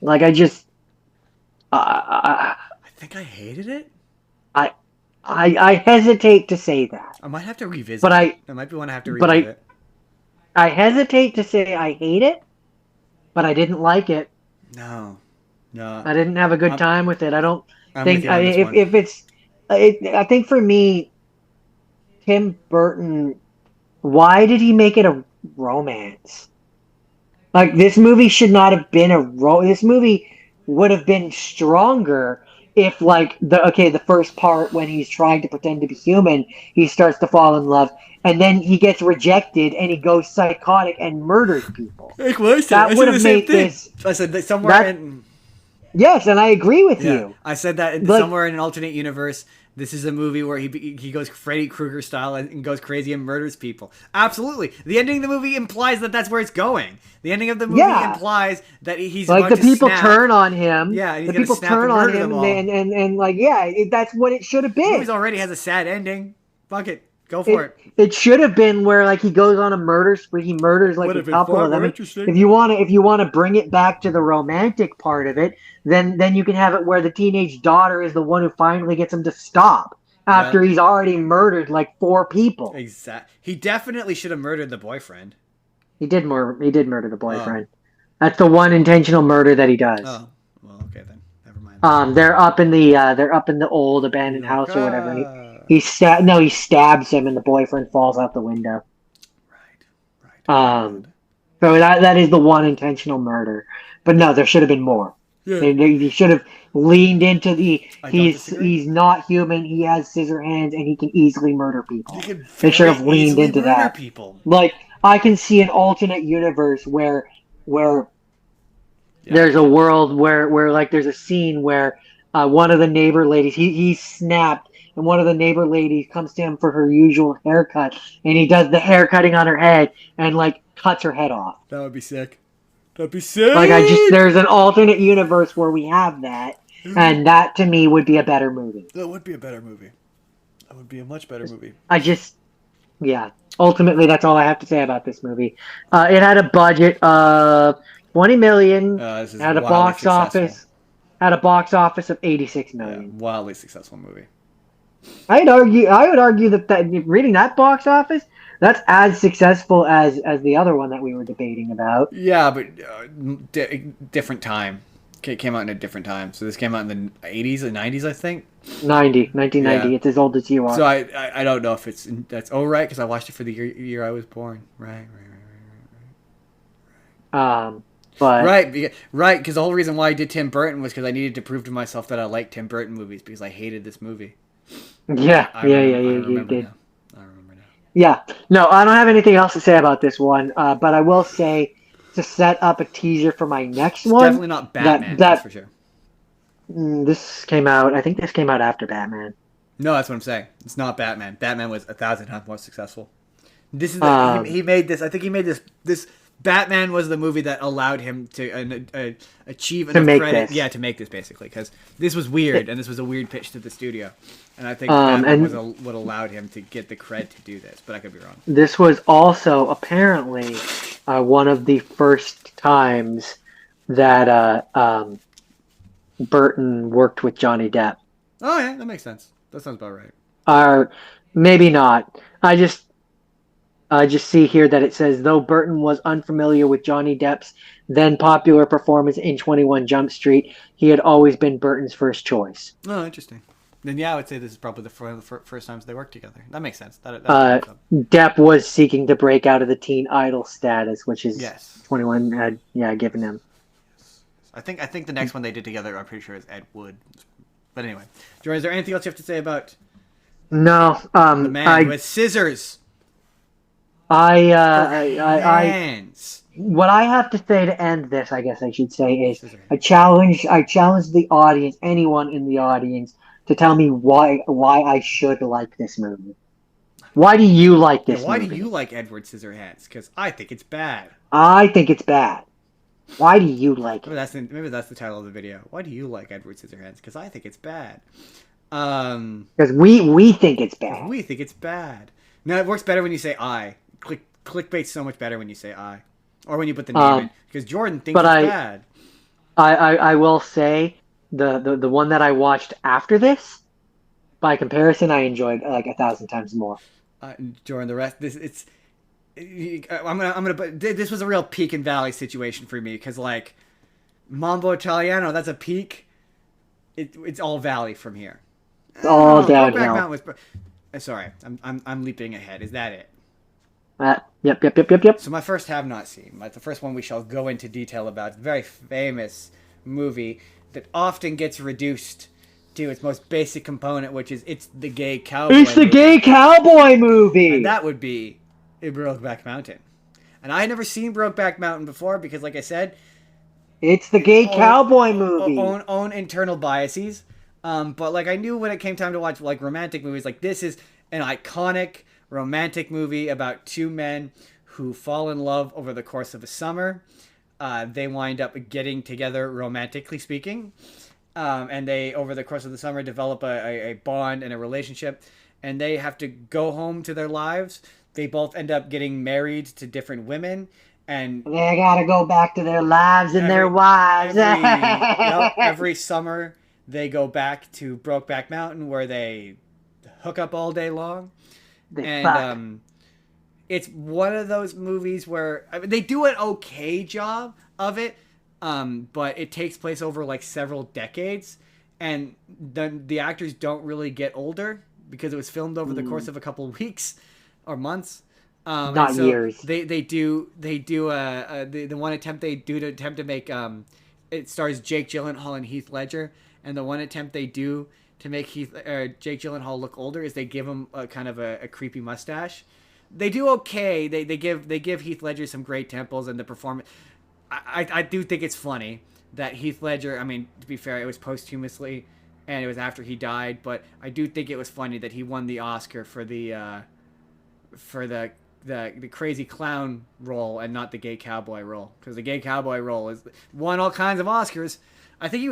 like, I think I hated it. I hesitate to say that. I might have to revisit. But I might be one I have to revisit. But I hesitate to say I hate it, but I didn't like it. No. I didn't have a good time with it. I don't think I think for me, Tim Burton, why did he make it a romance? Like, this movie should not have been this movie would have been stronger if, like, the first part when he's trying to pretend to be human, he starts to fall in love, and then he gets rejected and he goes psychotic and murders people. That would have made this. I said that somewhere in. Yes, and I agree with you. I said that somewhere in an alternate universe, this is a movie where he goes Freddy Krueger style and goes crazy and murders people. Absolutely. The ending of the movie implies that that's where it's going. The ending of the movie implies that he's like the people turn on him. Yeah, the people turn on him, and like, that's what it should have been. The movie already has a sad ending. Fuck it. Go for it. It should have been where, like, he goes on a murder spree. He murders like a couple of them. If you want to bring it back to the romantic part of it, then you can have it where the teenage daughter is the one who finally gets him to stop after he's already murdered like 4 people. Exactly. He definitely should have murdered the boyfriend. He did murder the boyfriend. That's the one intentional murder that he does. Oh, well, okay then. Never mind. They're up in the old abandoned house or whatever. He stabs him, and the boyfriend falls out the window. Right. So that is the one intentional murder. But no, there should have been more. Yeah. They should have leaned into he's not human, he has scissor hands, and he can easily murder people. They should have leaned into that. People. Like, I can see an alternate universe where there's a world where like there's a scene where one of the neighbor ladies he's snapped. And one of the neighbor ladies comes to him for her usual haircut, and he does the hair cutting on her head and, like, cuts her head off. That would be sick. That'd be sick. Like, there's an alternate universe where we have that, and that to me would be a better movie. That would be a better movie. That would be a much better movie. Ultimately, that's all I have to say about this movie. It had a budget of $20 million. Had a box office of $86 million. Yeah, wildly successful movie. I would argue that reading that box office, that's as successful as the other one that we were debating about. Yeah, but different time. It came out in a different time. So this came out in the 80s or 90s, I think. 1990. Yeah. It's as old as you are. So I don't know if that's right, because I watched it for the year I was born. Right. Because the whole reason why I did Tim Burton was because I needed to prove to myself that I liked Tim Burton movies, because I hated this movie. You did. I remember now. Yeah. No, I don't have anything else to say about this one, but I will say, to set up a teaser for my next one. Definitely not Batman, that's for sure. This came out after Batman. No, that's what I'm saying. It's not Batman. Batman was 1,000 times more successful. This is he made this. I think he made this. Batman was the movie that allowed him to achieve enough credit. Yeah, to make this, basically, because this was weird, and this was a weird pitch to the studio. And I think Batman was what allowed him to get the cred to do this, but I could be wrong. This was also apparently one of the first times that Burton worked with Johnny Depp. Oh yeah, that makes sense. That sounds about right. Or maybe not. I just see here that it says, though Burton was unfamiliar with Johnny Depp's then popular performance in 21 Jump Street, he had always been Burton's first choice. Oh, interesting. Then yeah, I would say this is probably the first times they worked together. That makes sense. That Depp was seeking to break out of the teen idol status, which is yes. 21 had given him. I think the next one they did together, I'm pretty sure, is Ed Wood. But anyway, Jordan, is there anything else you have to say about No, the man with scissors? Hands. What I have to say to end this, I guess I should say, is I challenge the audience, anyone in the audience, to tell me why I should like this movie. Why do you like this movie? Why do you like Edward Scissorhands? Because I think it's bad. I think it's bad. Why do you like it? Maybe that's the title of the video. Why do you like Edward Scissorhands? Because I think it's bad. Because we think it's bad. We think it's bad. No, it works better when you say I. Clickbait's so much better when you say I. Or when you put the name in. Because Jordan thinks it's bad. I will say, the one that I watched after this, by comparison, I enjoyed like 1,000 times more. Jordan, the rest, this was a real peak and valley situation for me. Because, like, Mambo Italiano, that's a peak. It's all valley from here. It's all downhill. Sorry, I'm leaping ahead. Is that it? Yep. So my first have not seen. The first one we shall go into detail about. It's a very famous movie that often gets reduced to its most basic component, which is it's the gay cowboy movie. It's the gay cowboy movie! And that would be Brokeback Mountain. And I had never seen Brokeback Mountain before because, like I said... It's the gay cowboy movie! Own internal biases. But, like, I knew when it came time to watch, like, romantic movies, like, this is an iconic romantic movie about two men who fall in love over the course of a summer. They wind up getting together, romantically speaking. And they, over the course of the summer, develop a bond and a relationship. And they have to go home to their lives. They both end up getting married to different women. And they gotta go back to their lives and their wives. Every summer, they go back to Brokeback Mountain where they hook up all day long. It's one of those movies where they do an okay job of it, but it takes place over like several decades, and the actors don't really get older because it was filmed over the course of a couple of weeks or months. Not years. They do the one attempt they do to make it stars Jake Gyllenhaal and Heath Ledger, and the one attempt they do to make Jake Gyllenhaal look older is they give him a kind of a creepy mustache. They do okay. They give Heath Ledger some great temples, and the performance. I do think it's funny that Heath Ledger. I mean, to be fair, it was posthumously, and it was after he died. But I do think it was funny that he won the Oscar for the crazy clown role and not the gay cowboy role, because the gay cowboy role won all kinds of Oscars. I think he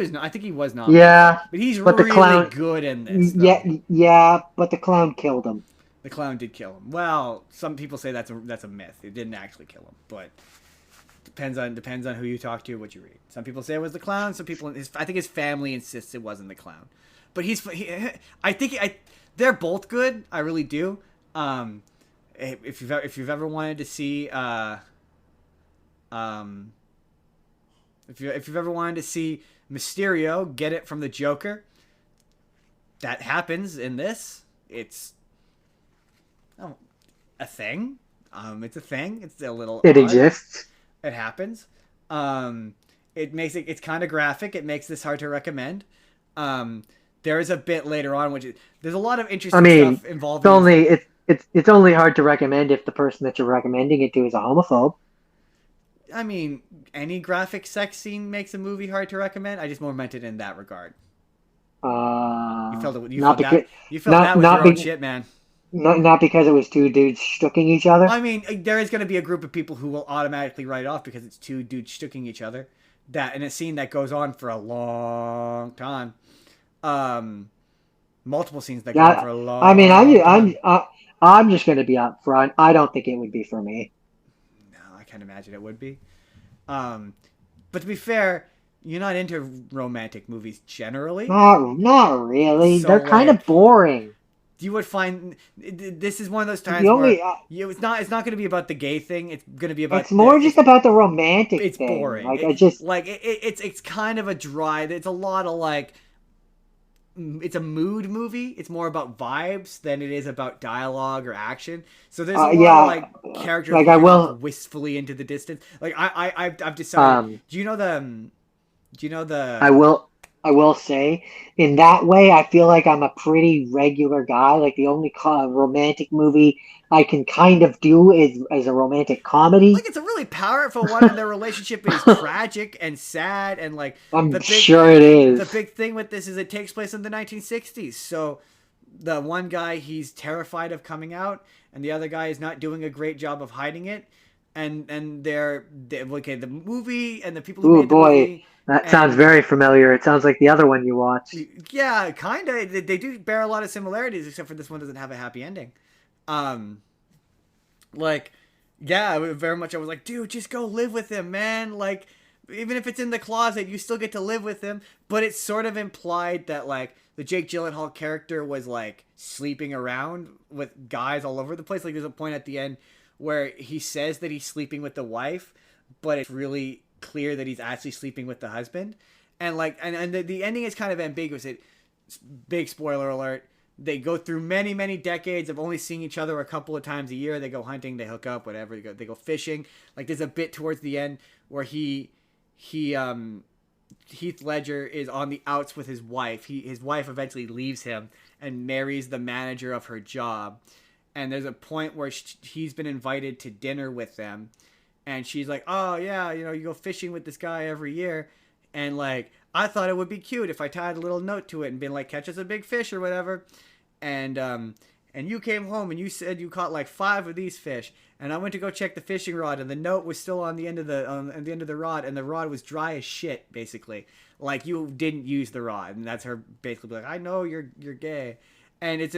was not. Yeah, but he's really good in this. Though. Yeah, but the clown killed him. The clown did kill him. Well, some people say that's a myth. It didn't actually kill him, but depends on who you talk to, what you read. Some people say it was the clown. Some people, I think his family insists it wasn't the clown. But they're both good. I really do. If you've ever wanted to see if you've ever wanted to see Mysterio get it from the Joker, that happens in this. It's a thing. It's a thing. It's a little. It exists. It happens. It's kind of graphic. It makes this hard to recommend. There is a bit later on there's a lot of interesting stuff involved. It's only hard to recommend if the person that you're recommending it to is a homophobe. I mean, any graphic sex scene makes a movie hard to recommend. I just more meant it in that regard. You felt that was your own shit, man. Not because it was two dudes shtucking each other. I mean, there is going to be a group of people who will automatically write off because it's two dudes shtucking each other. That in a scene that goes on for a long time. Multiple scenes that go on for a long. I mean, I'm just going to be up front. I don't think it would be for me. No, I can't imagine it would be. But to be fair, you're not into romantic movies generally. Not really. So, they're kind of boring. You would find this is one of those times it's not going to be about the gay thing. It's going to be about. It's more just about the romantic. It's thing. Boring. Like it's kind of a dry. It's a lot of like. it's a mood movie. It's more about vibes than it is about dialogue or action. So there's a lot Yeah, of like characters like I looking off will. wistfully into the distance. Like I've decided. Do you know the? Do you know I the? will. I will say, in that way, I feel like I'm a pretty regular guy. Like the only romantic movie I can kind of do is a romantic Like comedy. it's a really powerful one, and their relationship is tragic and sad, and like I'm the big sure it the is. big thing with this is it takes place in the 1960s. So the one guy, he's terrified of coming out, and the other guy is not doing a great job of hiding it. And they okay, the movie and the people who Ooh made the boy, movie, that sounds and very familiar. It sounds like the other one you watched. yeah, kind of they do bear a lot of similarities, except for this one doesn't have a happy ending. Um, like, yeah, very much. I was like, dude, just go live with him, man. Like, even if it's in the closet, you still get to live with him. But it's sort of implied that like the Jake Gyllenhaal character was like sleeping around with guys all over the place. Like, there's a point at the end where he says that he's sleeping with the wife, but it's really clear that he's actually sleeping with the husband. And like, and the ending is kind of ambiguous. It big spoiler alert. They go through many, many decades of only seeing each other a couple of times a year. They go hunting, they hook up, whatever. They go fishing. Like there's a bit towards the end where he Heath Ledger is on the outs with his wife. His wife eventually leaves him and marries the manager of her job. And there's a point where he's been invited to dinner with them, and she's like, "Oh yeah, you go fishing with this guy every year." And like, I thought it would be cute if I tied a little note to it and been like, "Catch us a big fish" or whatever. And you came home and you said you caught like 5 of these fish. And I went to go check the fishing rod, and the note was still on the end of the rod, and the rod was dry as shit, basically. Like you didn't use the rod, and that's her basically like, "I know you're gay," and it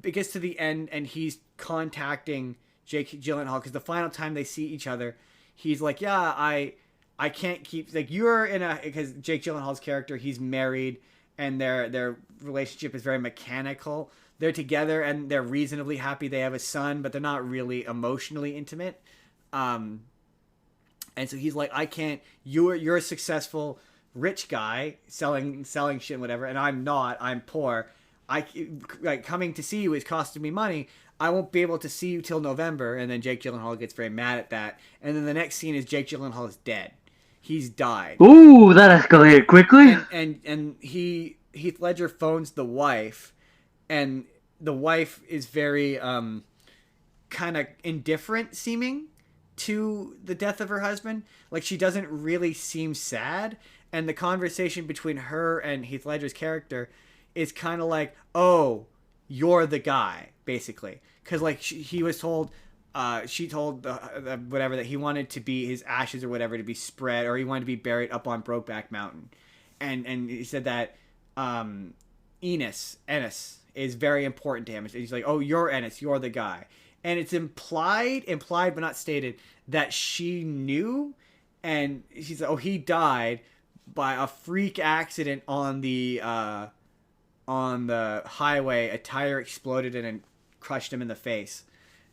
gets to the end, and he's contacting Jake Gyllenhaal because the final time they see each other, he's like, "Yeah, I can't keep like you're in a," because Jake Gyllenhaal's character, he's married, and their relationship is very mechanical. They're together and they're reasonably happy. They have a son, but they're not really emotionally intimate. And so he's like, "I can't. You're a successful rich guy selling shit and whatever, and I'm not. I'm poor. Like coming to see you is costing me money. I won't be able to see you till November." And then Jake Gyllenhaal gets very mad at that. And then the next scene is Jake Gyllenhaal is dead. He's died. Ooh, that escalated quickly. And Heath Ledger phones the wife, and the wife is very kind of indifferent seeming to the death of her husband. Like she doesn't really seem sad, and the conversation between her and Heath Ledger's character is kind of like, "Oh, you're the guy," basically, because like he was told. She told whatever that he wanted to be his ashes or whatever to be spread, or he wanted to be buried up on Brokeback Mountain, and he said that Ennis is very important to him. He's like, "Oh, you're Ennis, you're the guy," and it's implied but not stated that she knew, and she's like, "Oh, he died by a freak accident on the highway. A tire exploded and crushed him in the face."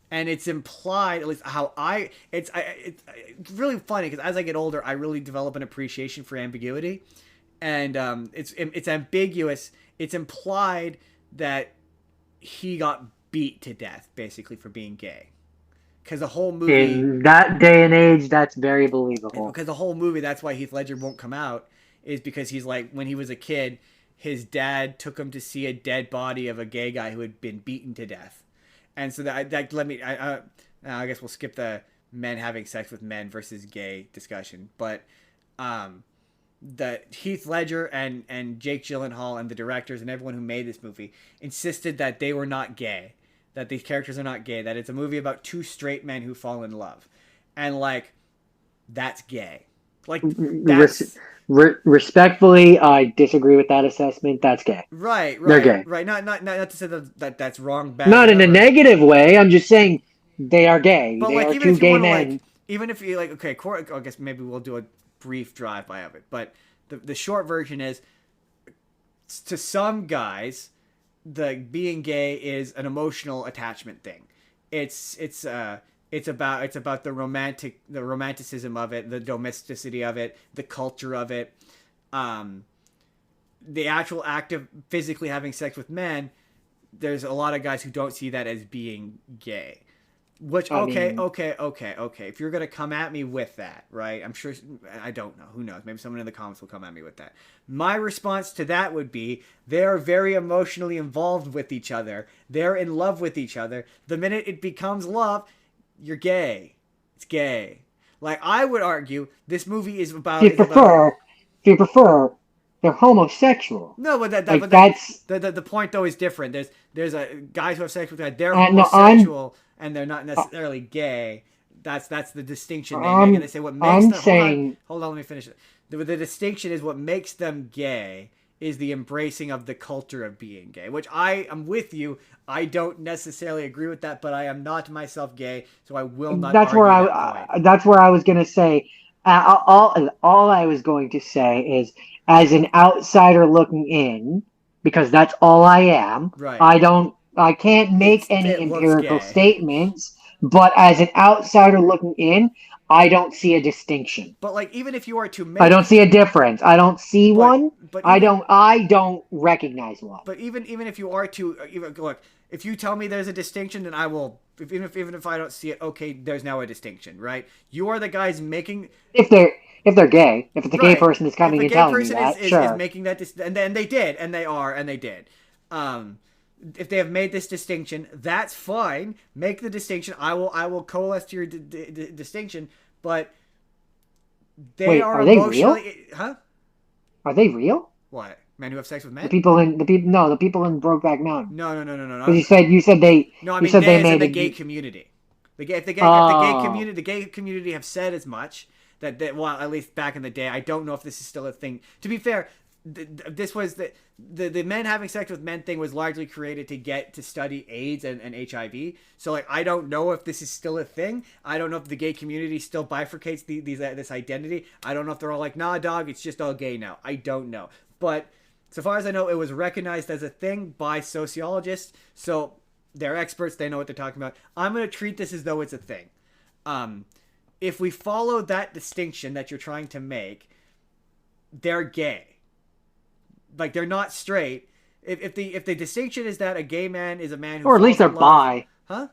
And it's implied, at least how it's really funny because as I get older, I really develop an appreciation for ambiguity, and it's ambiguous. It's implied that he got beat to death basically for being gay, because the whole movie In that day and age, that's very believable. because the whole movie, that's why Heath Ledger won't come out, is because he's like, when he was a kid, his dad took him to see a dead body of a gay guy who had been beaten to death. And so that let me. I guess we'll skip the men having sex with men versus gay discussion. But the Heath Ledger and Jake Gyllenhaal and the directors and everyone who made this movie insisted that they were not gay, that these characters are not gay, that it's a movie about 2 straight men who fall in love, and like that's gay. Like that's. Respectfully, I disagree with that assessment. That's gay. Right. They're gay. Right. Not to say that's wrong. Bad. Not in a whatever. negative way. I'm just saying they are gay. But they like, are even 2 if you gay want to men. like, even if you like, okay, I guess maybe we'll do a brief drive-by of it. But the short version is, to some guys, the being gay is an emotional attachment thing. It's about the romanticism of it, the domesticity of it, the culture of it. the actual act of physically having sex with men, there's a lot of guys who don't see that as being gay. Which, okay. If you're going to come at me with that, right? I'm sure, I don't know. Who knows? Maybe someone in the comments will come at me with that. My response to that would be, they're very emotionally involved with each other. They're in love with each other. The minute it becomes love, you're gay. It's gay. Like, I would argue, this movie is about... If you prefer, they're homosexual. No, but that's... The point, though, is different. There's guys who have sex with guys. They're homosexual... and they're not necessarily gay. That's the distinction they make. And they say what makes them... Hold on, let me finish it. The distinction is what makes them gay is the embracing of the culture of being gay, which I am with you. I don't necessarily agree with that, but I am not myself gay, so I will not argue that point. That's where I was going to say... all I was going to say is, as an outsider looking in, because that's all I am, right. I can't make any empirical statements, but as an outsider looking in, I don't see a distinction. But like, even if you are to make... I don't see a difference. I don't see one. I don't recognize one. But even if you are to... look, if you tell me there's a distinction, then I will... Even if I don't see it, okay, there's now a distinction, right? You are the guys making... If they're gay. If it's a gay person that's coming and telling me that, sure. Is making that... and they did, and they did. If they have made this distinction, that's fine. Make the distinction. I will coalesce to your distinction, but are they real? Huh? Are they real? What? Men who have sex with men? The people in Brokeback Mountain. No. You said they. No, I mean they made the gay community. If the gay community have said as much that well, at least back in the day, I don't know if this is still a thing. To be fair. This was the men having sex with men thing was largely created to get to study AIDS and HIV. So like, I don't know if this is still a thing. I don't know if the gay community still bifurcates this identity. I don't know if they're all like, nah, dog, it's just all gay now. I don't know. But so far as I know, it was recognized as a thing by sociologists. So they're experts. They know what they're talking about. I'm going to treat this as though it's a thing. If we follow that distinction that you're trying to make, they're gay. Like, they're not straight. If the distinction is that a gay man is a man who... Or at least they're bi. Huh?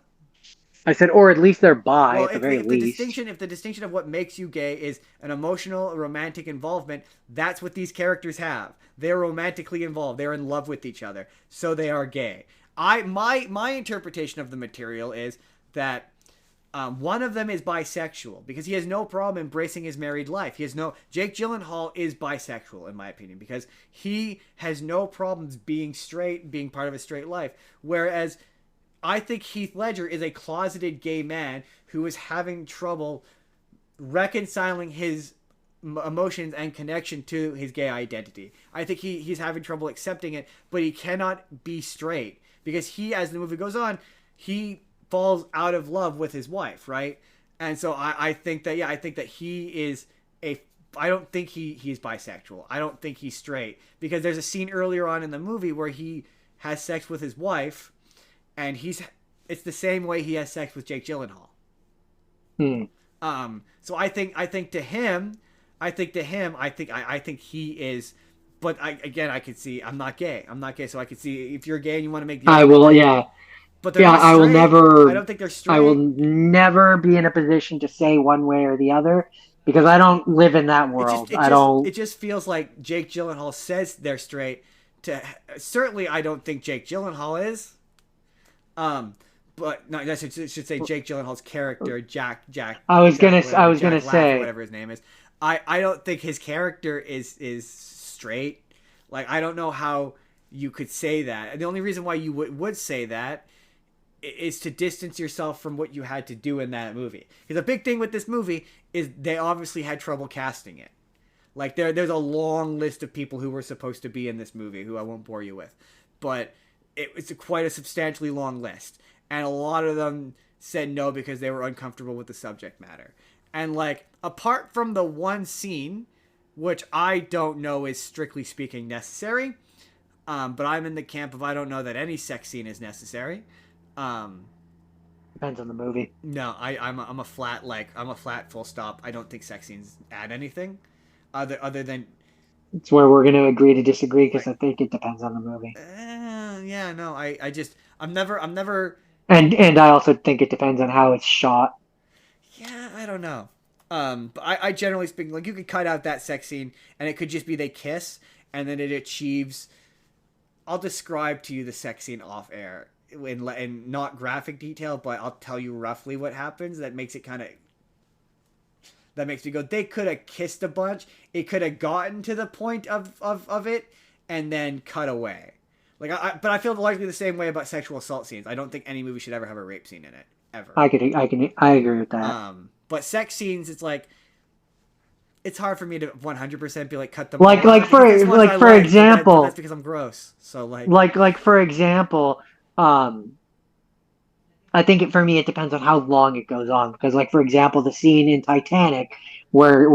I said, or at least they're bi, well, at the very least. If the distinction of what makes you gay is an emotional, romantic involvement, that's what these characters have. They're romantically involved. They're in love with each other. So they are gay. My interpretation of the material is that one of them is bisexual because he has no problem embracing his married life. Jake Gyllenhaal is bisexual, in my opinion, because he has no problems being straight, being part of a straight life. Whereas I think Heath Ledger is a closeted gay man who is having trouble reconciling his emotions and connection to his gay identity. I think he's having trouble accepting it, but he cannot be straight because he, as the movie goes on, he falls out of love with his wife, right? And so I think that he is I don't think he's bisexual. I don't think he's straight because there's a scene earlier on in the movie where he has sex with his wife, and it's the same way he has sex with Jake Gyllenhaal. So I think he is, but I could see I'm not gay, so I could see if you're gay and you want to make the argument, but they're not straight. I will never. I don't think they're straight. I will never be in a position to say one way or the other because I don't live in that world. It just feels like Jake Gyllenhaal says they're straight. Certainly, I don't think Jake Gyllenhaal is. But no, I should say Jake Gyllenhaal's character, Jack. I was gonna say whatever his name is. I don't think his character is straight. Like, I don't know how you could say that. And the only reason why you would say that is to distance yourself from what you had to do in that movie. Because a big thing with this movie is they obviously had trouble casting it. Like, there's a long list of people who were supposed to be in this movie, who I won't bore you with. But it's quite a substantially long list. And a lot of them said no because they were uncomfortable with the subject matter. And, like, apart from the one scene, which I don't know is strictly speaking necessary, but I'm in the camp of I don't know that any sex scene is necessary. Depends on the movie. No, I'm a flat full stop. I don't think sex scenes add anything, other than It's where we're going to agree to disagree because I think it depends on the movie. Yeah, no, I'm never. And I also think it depends on how it's shot. Yeah, I don't know. But I generally speaking, like you could cut out that sex scene, and it could just be they kiss, and then it achieves. I'll describe to you the sex scene off air in not graphic detail, but I'll tell you roughly what happens. That makes it kind of. That makes me go. They could have kissed a bunch. It could have gotten to the point of it, and then cut away. Like but I feel largely the same way about sexual assault scenes. I don't think any movie should ever have a rape scene in it ever. I agree with that. But sex scenes, it's like it's hard for me to 100% be like cut them. Like for example, but that's because I'm gross. So like for example, I think for me it depends on how long it goes on because like for example the scene in Titanic where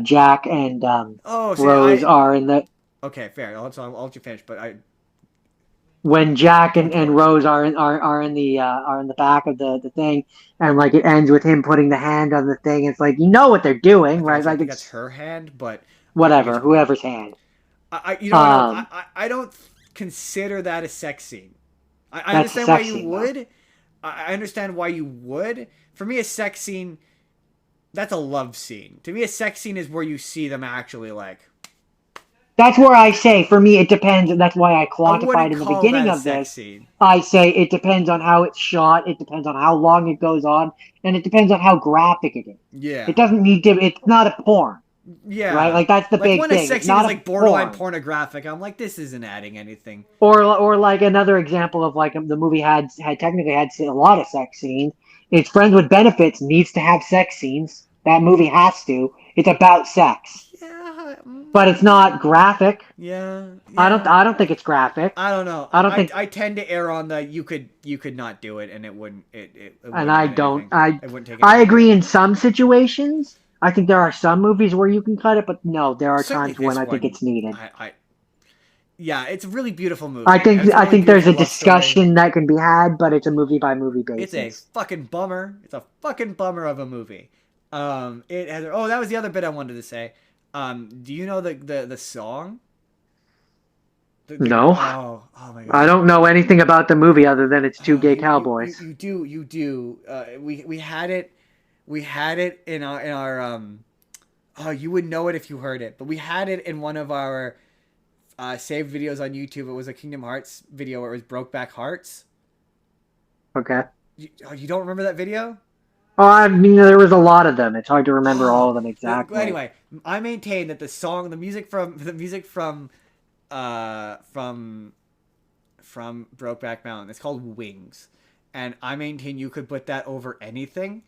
Jack and Rose are in the. Okay, fair. I'll let you finish, but when Jack and Rose are in the back of the thing, and like it ends with him putting the hand on the thing. It's like you know what they're doing, right? I think that's her hand, but whatever, whoever's hand. I don't consider that a sex scene. I understand why you would. I understand why you would. For me, a sex scene, that's a love scene. To me, a sex scene is where you see them actually like. That's where I say, for me, it depends, and that's why I quantified in the beginning of this. Scene. I say it depends on how it's shot, it depends on how long it goes on, and it depends on how graphic it is. Yeah. It doesn't need to, it's not a porn. Yeah. Right? Like, that's the big thing. When a sex scene is like borderline pornographic, I'm like, this isn't adding anything. Or like another example of like the movie had technically had a lot of sex scenes. It's Friends with Benefits needs to have sex scenes. That movie has to. It's about sex. Yeah, but it's not graphic. Yeah, I don't think it's graphic. I don't know. I tend to err on the you could not do it and it wouldn't it and I don't I agree in some situations. I think there are some movies where you can cut it, but no, there are times when I think it's needed. Yeah, it's a really beautiful movie. I think there's a discussion that can be had, but it's a movie by movie basis. It's a fucking bummer. It's a fucking bummer of a movie. It has. Oh, that was the other bit I wanted to say. Do you know the song? No. Oh my god. I don't know anything about the movie other than it's two gay cowboys. You do. We had it in our oh, you would know it if you heard it, but we had it in one of our saved videos on YouTube. It was a Kingdom Hearts video where it was Brokeback Hearts. Okay. You don't remember that video? Oh, I mean, there was a lot of them. It's hard to remember all of them exactly. Anyway, I maintain that the music from Brokeback Mountain, it's called Wings, and I maintain you could put that over anything,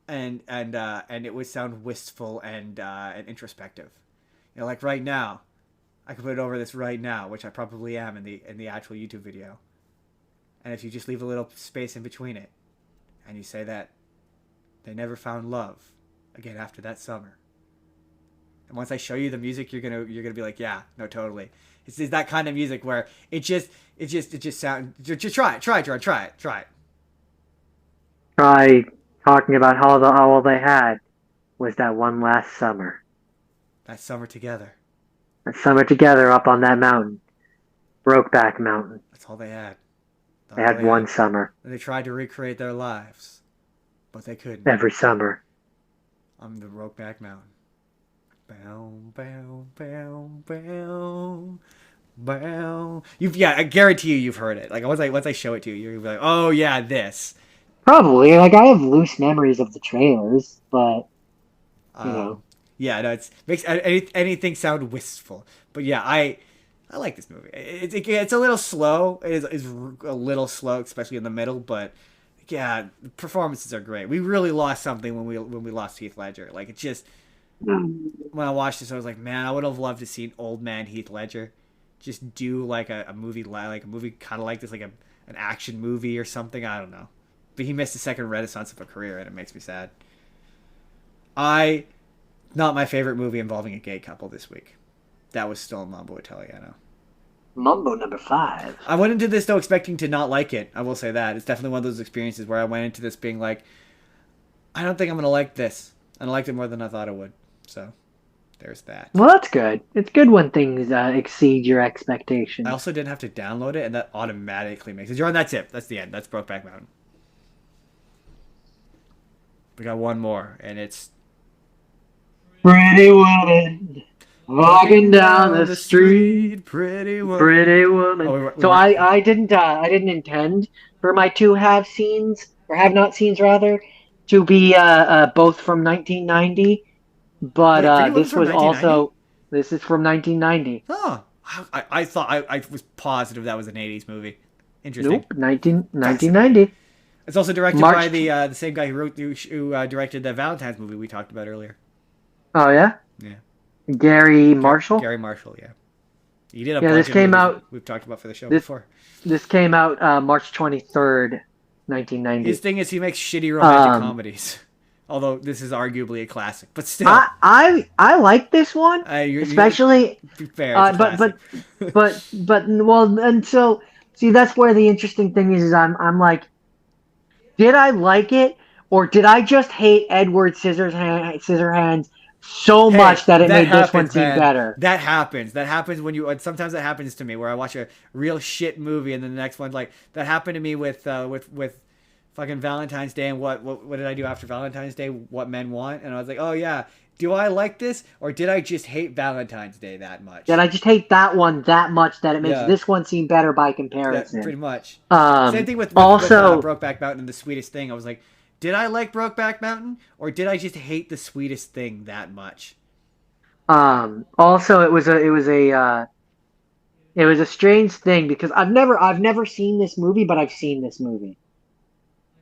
and it would sound wistful and introspective. You know, like right now, I could put it over this right now, which I probably am in the actual YouTube video. And if you just leave a little space in between it, and you say that they never found love again after that summer. And once I show you the music, you're gonna be like, yeah, no, totally. It's that kind of music where it just sounds. Just try it, Jordan. Try it. Try talking about how all they had was that one last summer. That summer together. That summer together up on that mountain, Brokeback Mountain. That's all they had. They had one summer. And they tried to recreate their lives, but they couldn't. Every summer. On the Brokeback Mountain. Bow, bow, bow, bow, bow. I guarantee you've heard it. Like once I show it to you, you're gonna be like, oh yeah, this. Probably. Like I have loose memories of the trailers, but you know. Yeah, no, it makes anything sound wistful. But yeah, I like this movie. It's a little slow. It is a little slow, especially in the middle. But yeah, the performances are great. We really lost something when we lost Heath Ledger. Like it just. When I watched this, I was like, man, I would have loved to see old man Heath Ledger just do like a movie kind of like this, like an action movie or something. I don't know, but he missed the second renaissance of a career, and it makes me sad. Not my favorite movie involving a gay couple this week. That was still Mambo Italiano. Mambo number 5. I went into this though expecting to not like it. I will say that it's definitely one of those experiences where I went into this being like, I don't think I'm gonna like this, and I liked it more than I thought I would. So, there's that. Well, that's good. It's good when things exceed your expectations. I also didn't have to download it, and that automatically makes it. Jordan, that's it. That's the end. That's Brokeback Mountain. We got one more, and it's Pretty woman walking down the street. Pretty woman. Pretty woman. Oh, So I didn't intend for my two have scenes or have not scenes rather to be both from 1990, but Wait, this was 1990? also this is from 1990. Oh, I thought I was positive that was an 80s movie. Interesting. Nope, 1990. It's also directed March- by the same guy who directed the Valentine's movie we talked about earlier. Oh yeah. Yeah. Gary Marshall. Gary Marshall, yeah. He did a Yeah, bunch this of came movies out- we've talked about for the show this- before. This came out March 23rd, 1990. His thing is he makes shitty romantic comedies. Although this is arguably a classic, but still. I like this one, especially. Fair, but well, and so see that's where the interesting thing is I'm like, did I like it or did I just hate Edward Scissorhands so much that it made this one seem better? That happens. That happens when you. Sometimes that happens to me where I watch a real shit movie and then the next one like that happened to me with fucking Valentine's Day and what did I do after Valentine's Day? What Men Want, and I was like, oh yeah, do I like this or did I just hate Valentine's Day that much? Did I just hate that one that much that it makes this one seem better by comparison? Yeah, pretty much. Same thing with Brokeback Mountain and The Sweetest Thing. I was like, did I like Brokeback Mountain or did I just hate The Sweetest Thing that much? Also, it was a strange thing because I've never seen this movie, but I've seen this movie.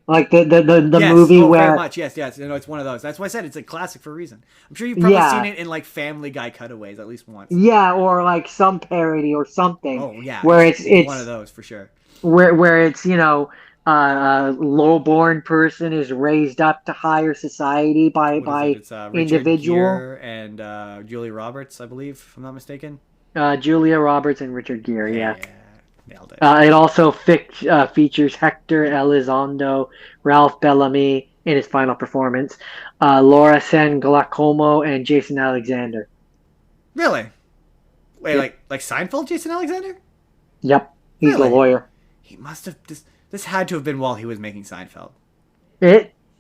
Like the movie where very much yes it's one of those. That's why I said it's a classic for a reason. I'm sure you've probably seen it in like Family Guy cutaways at least once. Yeah, or like some parody or something. Oh yeah, where it's one of those for sure. Where it's a low-born person is raised up to higher society by individual. Gere and Julia Roberts, I believe, if I'm not mistaken. Julia Roberts and Richard Gere, yeah. Nailed it. It also features Hector Elizondo, Ralph Bellamy in his final performance, Laura San Giacomo, and Jason Alexander. Really? Wait, like Seinfeld, Jason Alexander? Yep, he's the lawyer. He must have. This had to have been while he was making Seinfeld.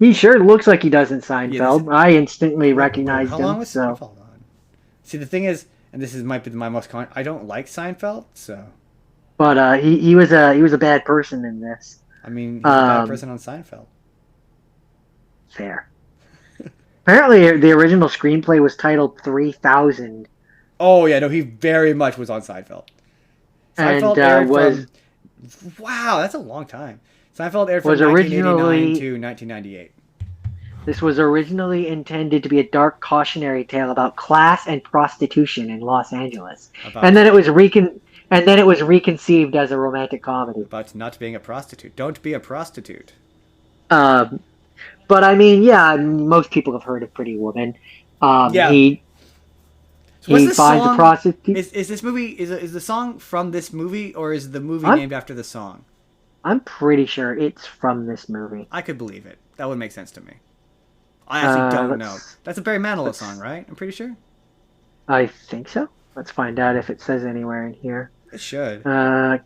He sure looks like he does in Seinfeld. Yeah, I instantly recognized him. How long was Seinfeld on? See, the thing is, and this might be my most common. I don't like Seinfeld, so. But he was a bad person in this. I mean, he was a bad person on Seinfeld. Fair. Apparently, the original screenplay was titled 3000. Oh yeah, no, he very much was on Seinfeld. Seinfeld aired from. Wow, that's a long time. Seinfeld aired from 1989 to 1998. This was originally intended to be a dark cautionary tale about class and prostitution in Los Angeles, and then it was reconceived as a romantic comedy. About not being a prostitute. Don't be a prostitute. But I mean, yeah, most people have heard of Pretty Woman. He finds a prostitute. Is this movie is the song from this movie or is the movie named after the song? I'm pretty sure it's from this movie. I could believe it. That would make sense to me. I actually don't know. That's a Barry Manilow song, right? I'm pretty sure. I think so. Let's find out if it says anywhere in here. It should.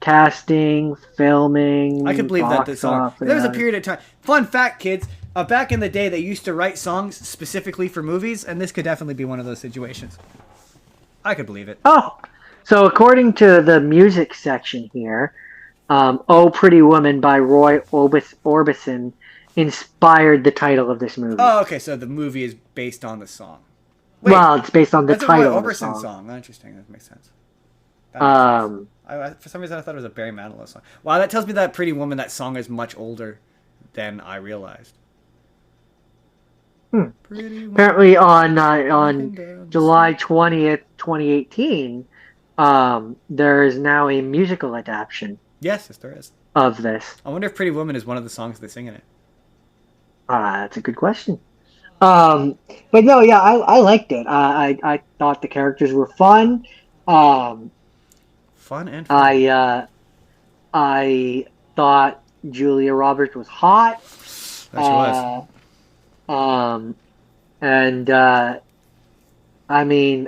Casting, filming. I could believe that the song. There was a period of time. Fun fact, kids. Back in the day, they used to write songs specifically for movies, and this could definitely be one of those situations. I could believe it. Oh, so according to the music section here, "Oh Pretty Woman" by Roy Orbison inspired the title of this movie. Oh, okay. So the movie is based on the song. Wait, well, it's based on the title of the song. song. Interesting. That makes sense. For some reason, I thought it was a Barry Manilow song. Wow, that tells me that Pretty Woman, that song is much older than I realized. Apparently, on July 20th, 2018, there is now a musical adaptation. Yes, there is. Of this. I wonder if Pretty Woman is one of the songs they sing in it. That's a good question. But no, yeah, I liked it. I thought the characters were fun. Fun and fun. I thought Julia Roberts was hot. There she was. And I mean,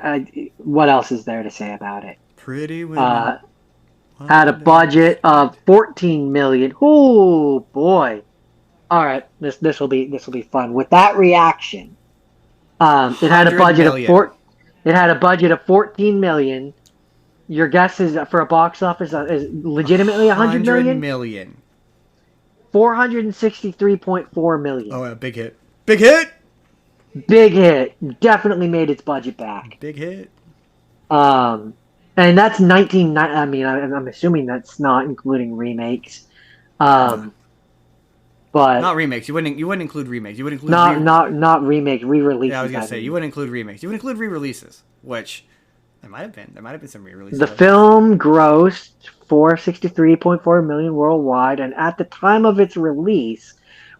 what else is there to say about it? Pretty Women. Had a budget of 14 million. Oh boy! All right, this will be fun. With that reaction, it had a 100 budget of million. four. It had a budget of 14 million. Your guess is for a box office is legitimately 100 100 million. million. 463.4 million. Oh, a big hit. Big hit. Big hit. Definitely made its budget back. Big hit. Um, and that's 19. I mean, I'm assuming that's not including remakes. But not remakes. You wouldn't include remakes. You would include not remakes, re-releases. Yeah, I was gonna say you wouldn't include remakes. You would include re-releases, which there might have been. There might have been some re-releases. The film grossed 463.4 million worldwide, and at the time of its release,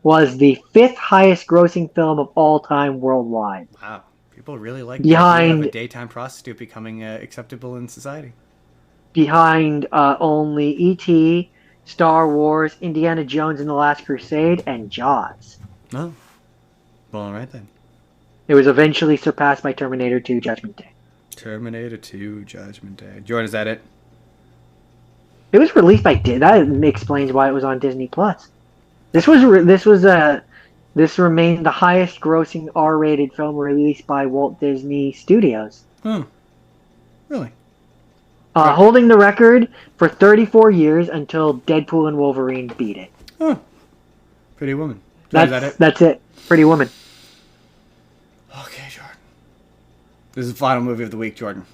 was the 5th highest grossing film of all time worldwide. Wow, people really like the idea of a daytime prostitute becoming acceptable in society. Behind only E.T., Star Wars, Indiana Jones and the Last Crusade, and Jaws. Oh, well, all right then. It was eventually surpassed by Terminator 2: Judgment Day. Terminator 2: Judgment Day. Jordan, is that it? It was released by that explains why it was on Disney Plus. This remained the highest grossing R-rated film released by Walt Disney Studios. Really? Holding the record for 34 years until Deadpool and Wolverine beat it. Huh. Pretty Woman. Is that it? That's it. Pretty Woman. Okay, Jordan. This is the final movie of the week, Jordan.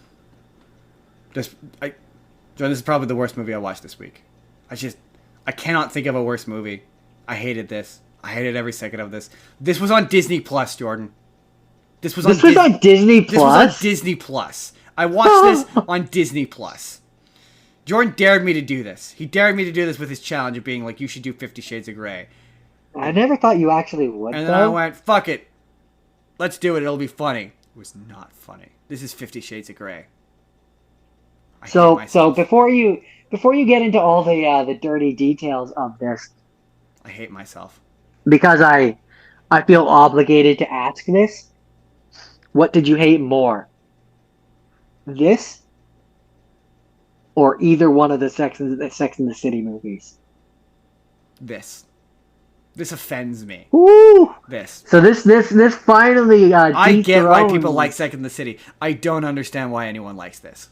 Jordan, this is probably the worst movie I watched this week. I cannot think of a worse movie. I hated this. I hated every second of this. This was on Disney Plus, Jordan. This was on Disney Plus? This was on Disney Plus. I watched this on Disney Plus. Jordan dared me to do this. He dared me to do this with his challenge of being like, you should do 50 Shades of Grey. I never thought you actually would. And then I went, fuck it. Let's do it. It'll be funny. It was not funny. This is 50 Shades of Grey. So before you get into all the dirty details of this, I hate myself. Because I feel obligated to ask this. What did you hate more? This or either one of the Sex and the City movies? This offends me. Ooh. This. So this finally I get why people like Sex and the City. I don't understand why anyone likes this.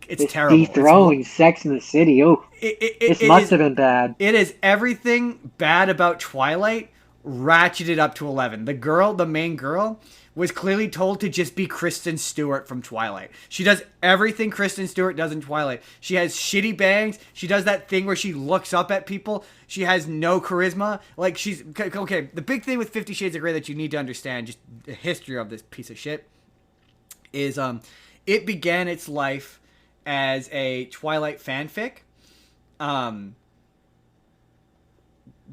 It's terrible. Dethroned Sex and the City. Oh, it must have been bad. It is everything bad about Twilight ratcheted up to 11. The main girl, was clearly told to just be Kristen Stewart from Twilight. She does everything Kristen Stewart does in Twilight. She has shitty bangs. She does that thing where she looks up at people. She has no charisma. Like, she's... Okay, the big thing with 50 Shades of Grey that you need to understand, just the history of this piece of shit, is it began its life as a Twilight fanfic.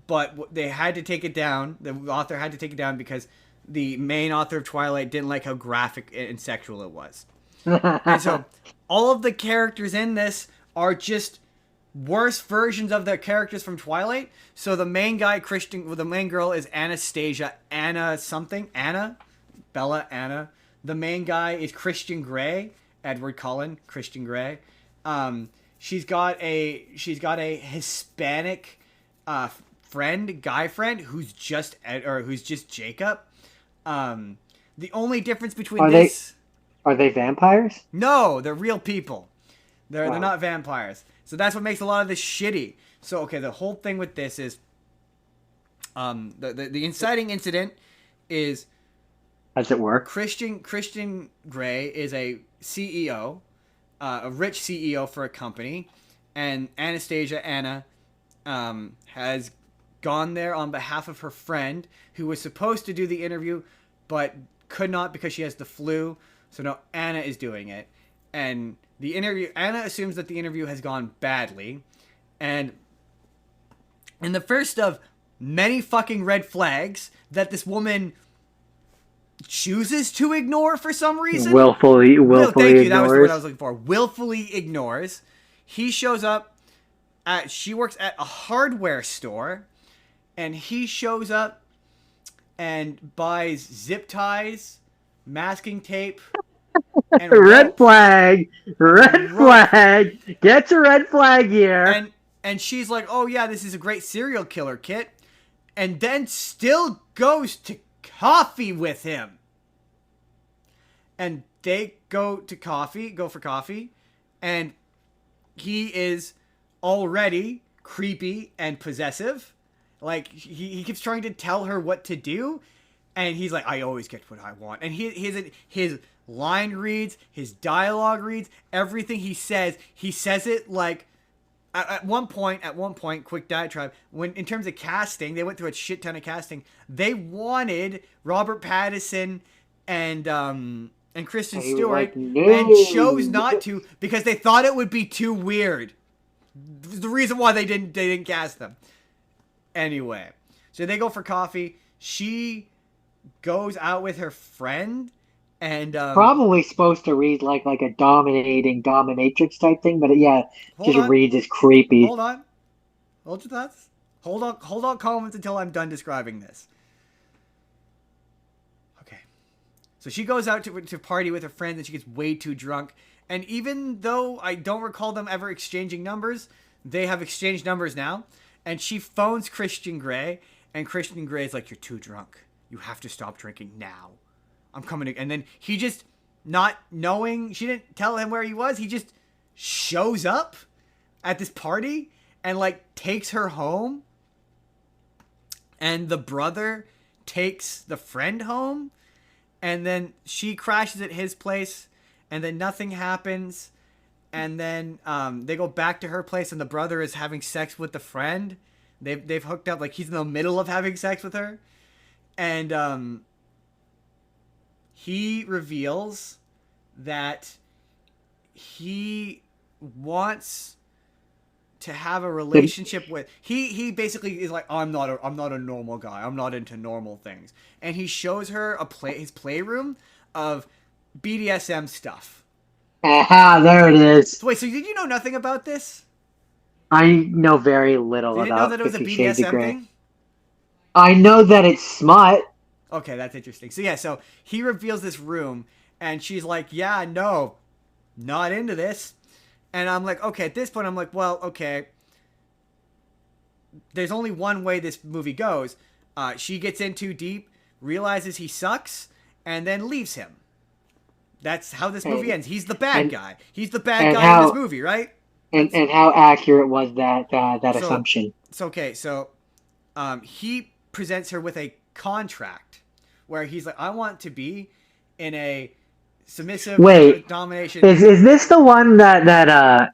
But they had to take it down. The author had to take it down because the main author of Twilight didn't like how graphic and sexual it was. And so all of the characters in this are just worse versions of the characters from Twilight. So the main guy, the main girl is Anastasia, Bella Anna. The main guy is Christian Grey, Edward Cullen, Christian Grey. She's got a Hispanic guy friend who's just Jacob. The only difference between are they vampires? No, they're real people. They're not vampires. So that's what makes a lot of this shitty. So okay, the whole thing with this is the inciting incident is, as it were, Christian Grey is a CEO, a rich CEO for a company, and Anastasia Anna has gone there on behalf of her friend who was supposed to do the interview but could not because she has the flu. So now Anna is doing it. And Anna assumes that the interview has gone badly. And in the first of many fucking red flags that this woman chooses to ignore for some reason. Willfully thank you. Ignores. That was the word I was looking for. Willfully ignores. He shows up she works at a hardware store, and he shows up and buys zip ties, masking tape, And red flag. Red flag. Gets a red flag here. And she's like, oh yeah, this is a great serial killer, Kit. And then still goes to coffee with him. And they go for coffee. And he is already creepy and possessive. Like, he keeps trying to tell her what to do. And he's like, I always get what I want. And his line reads, his dialogue reads, everything he says it like, at one point, quick diatribe, when in terms of casting, they went through a shit ton of casting. They wanted Robert Pattinson and Kristen Stewart, and chose not to because they thought it would be too weird. The reason why they didn't cast them. Anyway, so they go for coffee. She goes out with her friend, and probably supposed to read like a dominating dominatrix type thing, but reads as creepy. Hold on, hold your thoughts. Hold on, comments until I'm done describing this. Okay, so she goes out to party with her friend, and she gets way too drunk. And even though I don't recall them ever exchanging numbers, they have exchanged numbers now. And she phones Christian Grey, and Christian Grey is like, "You're too drunk. You have to stop drinking now. I'm coming to," and then he just, not knowing, she didn't tell him where he was, he just shows up at this party and like takes her home. And the brother takes the friend home, and then she crashes at his place, and then nothing happens. And then they go back to her place, and the brother is having sex with the friend. They've hooked up, like he's in the middle of having sex with her. And he reveals that he wants to have a relationship with, he basically is like, I'm not a normal guy. I'm not into normal things. And he shows her his playroom of BDSM stuff. Aha, there it is. Wait, so did you know nothing about this? I know very little about. You didn't know that it was a BDSM thing? I know that it's smut. Okay, that's interesting. So yeah, so he reveals this room, and she's like, yeah, no, not into this. And I'm like, okay, at this point, I'm like, well, okay, there's only one way this movie goes. She gets in too deep, realizes he sucks, and then leaves him. That's how this movie ends. He's the bad guy. He's the bad guy in this movie, right? And how accurate was that assumption? It's okay. So he presents her with a contract where he's like, I want to be in a submissive domination. Is this the one that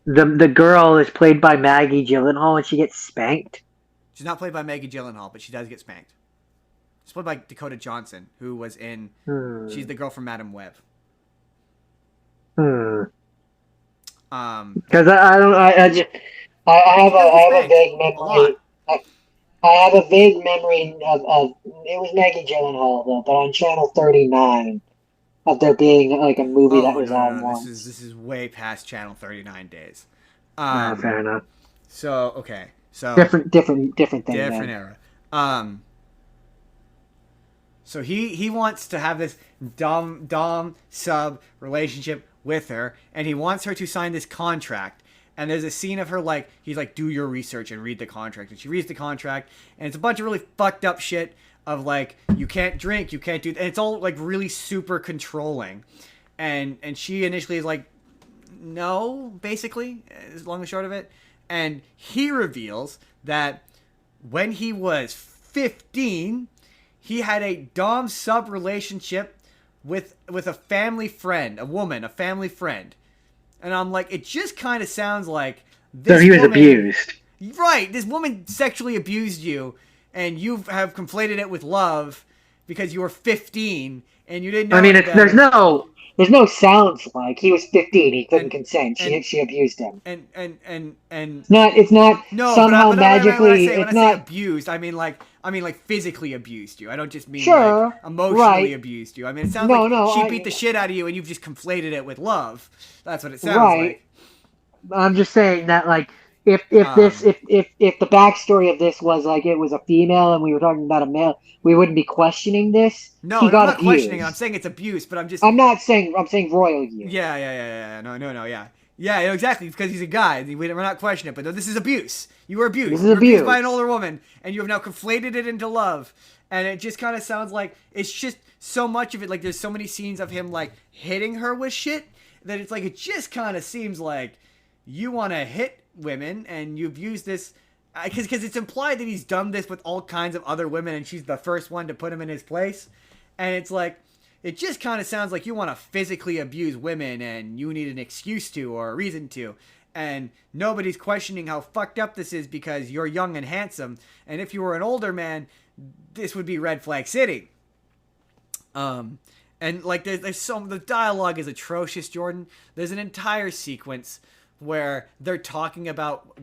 the girl is played by Maggie Gyllenhaal and she gets spanked? She's not played by Maggie Gyllenhaal, but she does get spanked. She's played by Dakota Johnson, who was in. She's the girl from Madam Web. Because I have a vague memory. I have a vague memory of it was Maggie Gyllenhaal though, but on Channel 39 of there being like a movie that was on once. This is way past Channel 39 days. Fair enough. So okay, so different thing. Different era. So he wants to have this dom sub relationship with her, and he wants her to sign this contract. And there's a scene of her like, he's like, do your research and read the contract. And she reads the contract, and it's a bunch of really fucked up shit of like, you can't drink, you can't do, and it's all like really super controlling. And she initially is like, no, basically, is long and short of it. And he reveals that when he was 15, he had a dom sub relationship with a family friend, a family friend. And I'm like, it just kind of sounds like this. So he was abused. Right. This woman sexually abused you, and you have conflated it with love because you were 15 and you didn't know. I mean, there's no sounds like he was 15. He couldn't consent. She abused him. And it's not no, somehow magically. When I say abused, I mean like physically abused you. I don't just mean like emotionally abused you. I mean, it sounds she beat the shit out of you and you've just conflated it with love. That's what it sounds like. I'm just saying that like if the backstory of this was like it was a female and we were talking about a male, we wouldn't be questioning this. No, he I'm got not abused. questioning it. I'm saying it's abuse, but I'm saying royal you. Yeah. No, yeah. Yeah, exactly, because he's a guy. We're not questioning it, but no, this is abuse. You were abused. You were abused by an older woman, and you have now conflated it into love. And it just kind of sounds like it's just so much of it. Like, there's so many scenes of him, like, hitting her with shit that it's like, it just kind of seems like you want to hit women, and you've used this. Because it's implied that he's done this with all kinds of other women, and she's the first one to put him in his place. And it's like, it just kind of sounds like you want to physically abuse women and you need an excuse to or a reason to. And nobody's questioning how fucked up this is because you're young and handsome. And if you were an older man, this would be Red Flag City. And like the dialogue is atrocious, Jordan. There's an entire sequence where they're talking about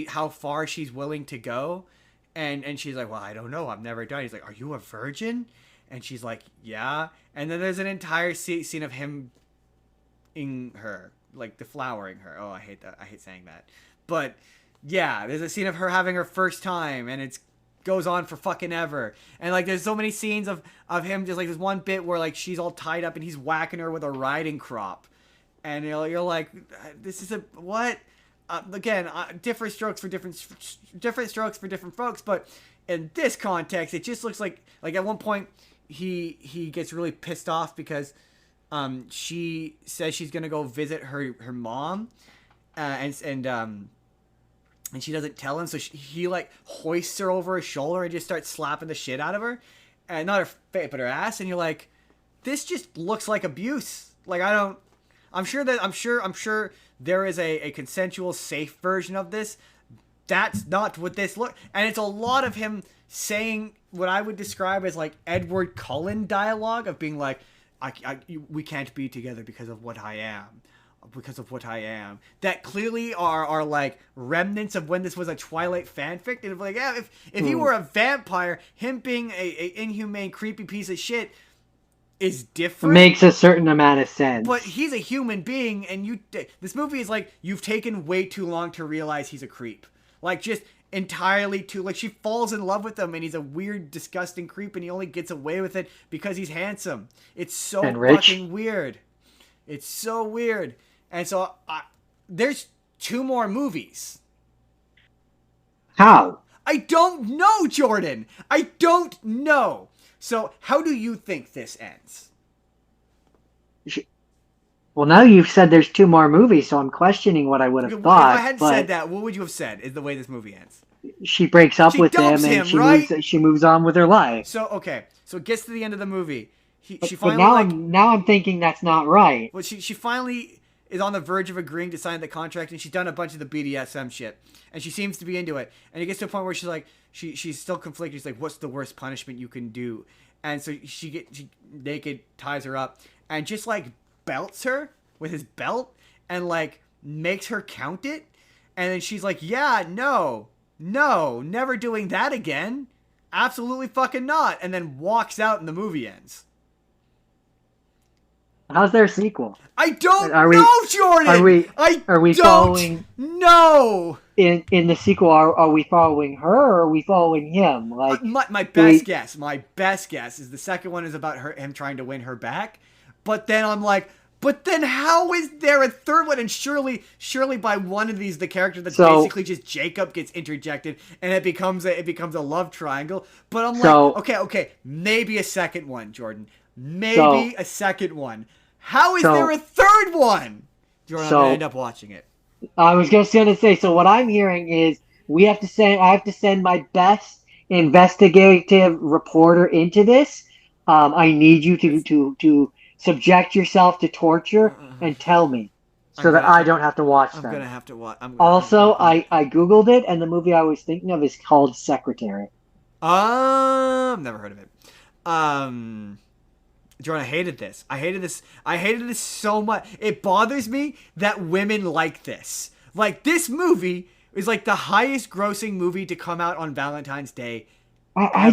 how far she's willing to go. And she's like, well, I don't know. I've never done it. He's like, are you a virgin? And she's like, yeah. And then there's an entire scene of him in her, like deflowering her. Oh, I hate that. I hate saying that. But yeah, there's a scene of her having her first time, and it goes on for fucking ever. And like, there's so many scenes of him, just like this one bit where like she's all tied up and he's whacking her with a riding crop. And you're like, this is what? Again, different strokes for different folks. But in this context, it just looks like at one point, he gets really pissed off because she says she's gonna go visit her mom, and she doesn't tell him, so he like hoists her over his shoulder and just starts slapping the shit out of her, and not her face but her ass, and you're like, this just looks like abuse. Like, I'm sure there is a consensual, safe version of this. That's not what this look, and it's a lot of him saying what I would describe as like Edward Cullen dialogue of being like, we can't be together because of what I am. That clearly are like remnants of when this was a Twilight fanfic. And like, yeah, if he were a vampire, him being a inhumane, creepy piece of shit is different. Makes a certain amount of sense. But he's a human being, and this movie is like, you've taken way too long to realize he's a creep. Like, just entirely too, like, she falls in love with him and he's a weird, disgusting creep, and he only gets away with it because he's handsome. It's so fucking weird. It's so weird. And so there's 2 more movies. How? I don't know, Jordan. I don't know. So how do you think this ends? Well, now you've said there's 2 more movies, so I'm questioning what I would have thought. If I hadn't said that, what would you have said is the way this movie ends? She breaks up with him and she moves on with her life. So, okay. So it gets to the end of the movie. But now I'm thinking that's not right. Well, she finally is on the verge of agreeing to sign the contract, and she's done a bunch of the BDSM shit. And she seems to be into it. And it gets to a point where she's like, she's still conflicted. She's like, what's the worst punishment you can do? And so she naked, ties her up, and just like belts her with his belt and like makes her count it. And then she's like, yeah, no, never doing that again. Absolutely fucking not. And then walks out and the movie ends. How's there a sequel? I don't know, Jordan! Are we following? No! In the sequel, are we following her or are we following him? Like, my best guess is the second one is about him trying to win her back. But then I'm like, but then how is there a third one? And surely by one of these, the character that's basically just Jacob gets interjected and it becomes a love triangle. But I'm like, okay, maybe a second one, Jordan. Maybe a second one. How is there a third one? Jordan, I'm going to end up watching it. I was just going to say, so what I'm hearing is I have to send my best investigative reporter into this. I need you to subject yourself to torture and tell me so that I don't have to watch them. I'm going to have to watch. I Googled it, and the movie I was thinking of is called Secretary. Never heard of it. Jordan, I hated this. I hated this so much. It bothers me that women like this. Like, this movie is like the highest grossing movie to come out on Valentine's Day. I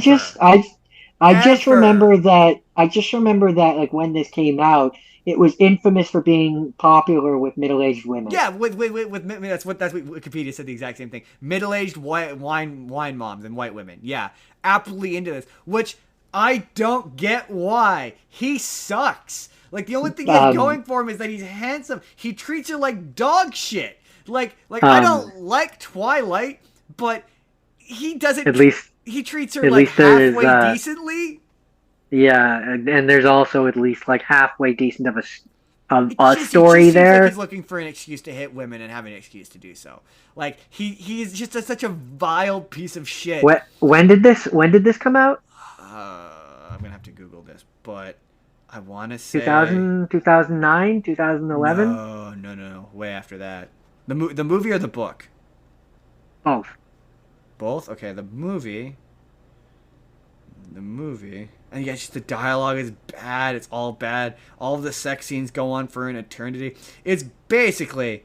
I just remember that. Like when this came out, it was infamous for being popular with middle-aged women. Yeah, with that's what Wikipedia said, the exact same thing. Middle-aged wine moms and white women. Yeah, aptly into this, which I don't get why. He sucks. Like, the only thing he has going for him is that he's handsome. He treats her like dog shit. Like I don't like Twilight, but he doesn't. At least he treats her like halfway decently. Yeah, and there's also at least like halfway decent of a It story there. like he's looking for an excuse to hit women and have an excuse to do so. Like he's just such a vile piece of shit. When did this come out? I'm gonna have to Google this, but I want to say 2000, 2009, 2011. No, way after that. The movie or the book? Both. Both? Okay, the movie. And yeah, just the dialogue is bad. It's all bad. All of the sex scenes go on for an eternity. It's basically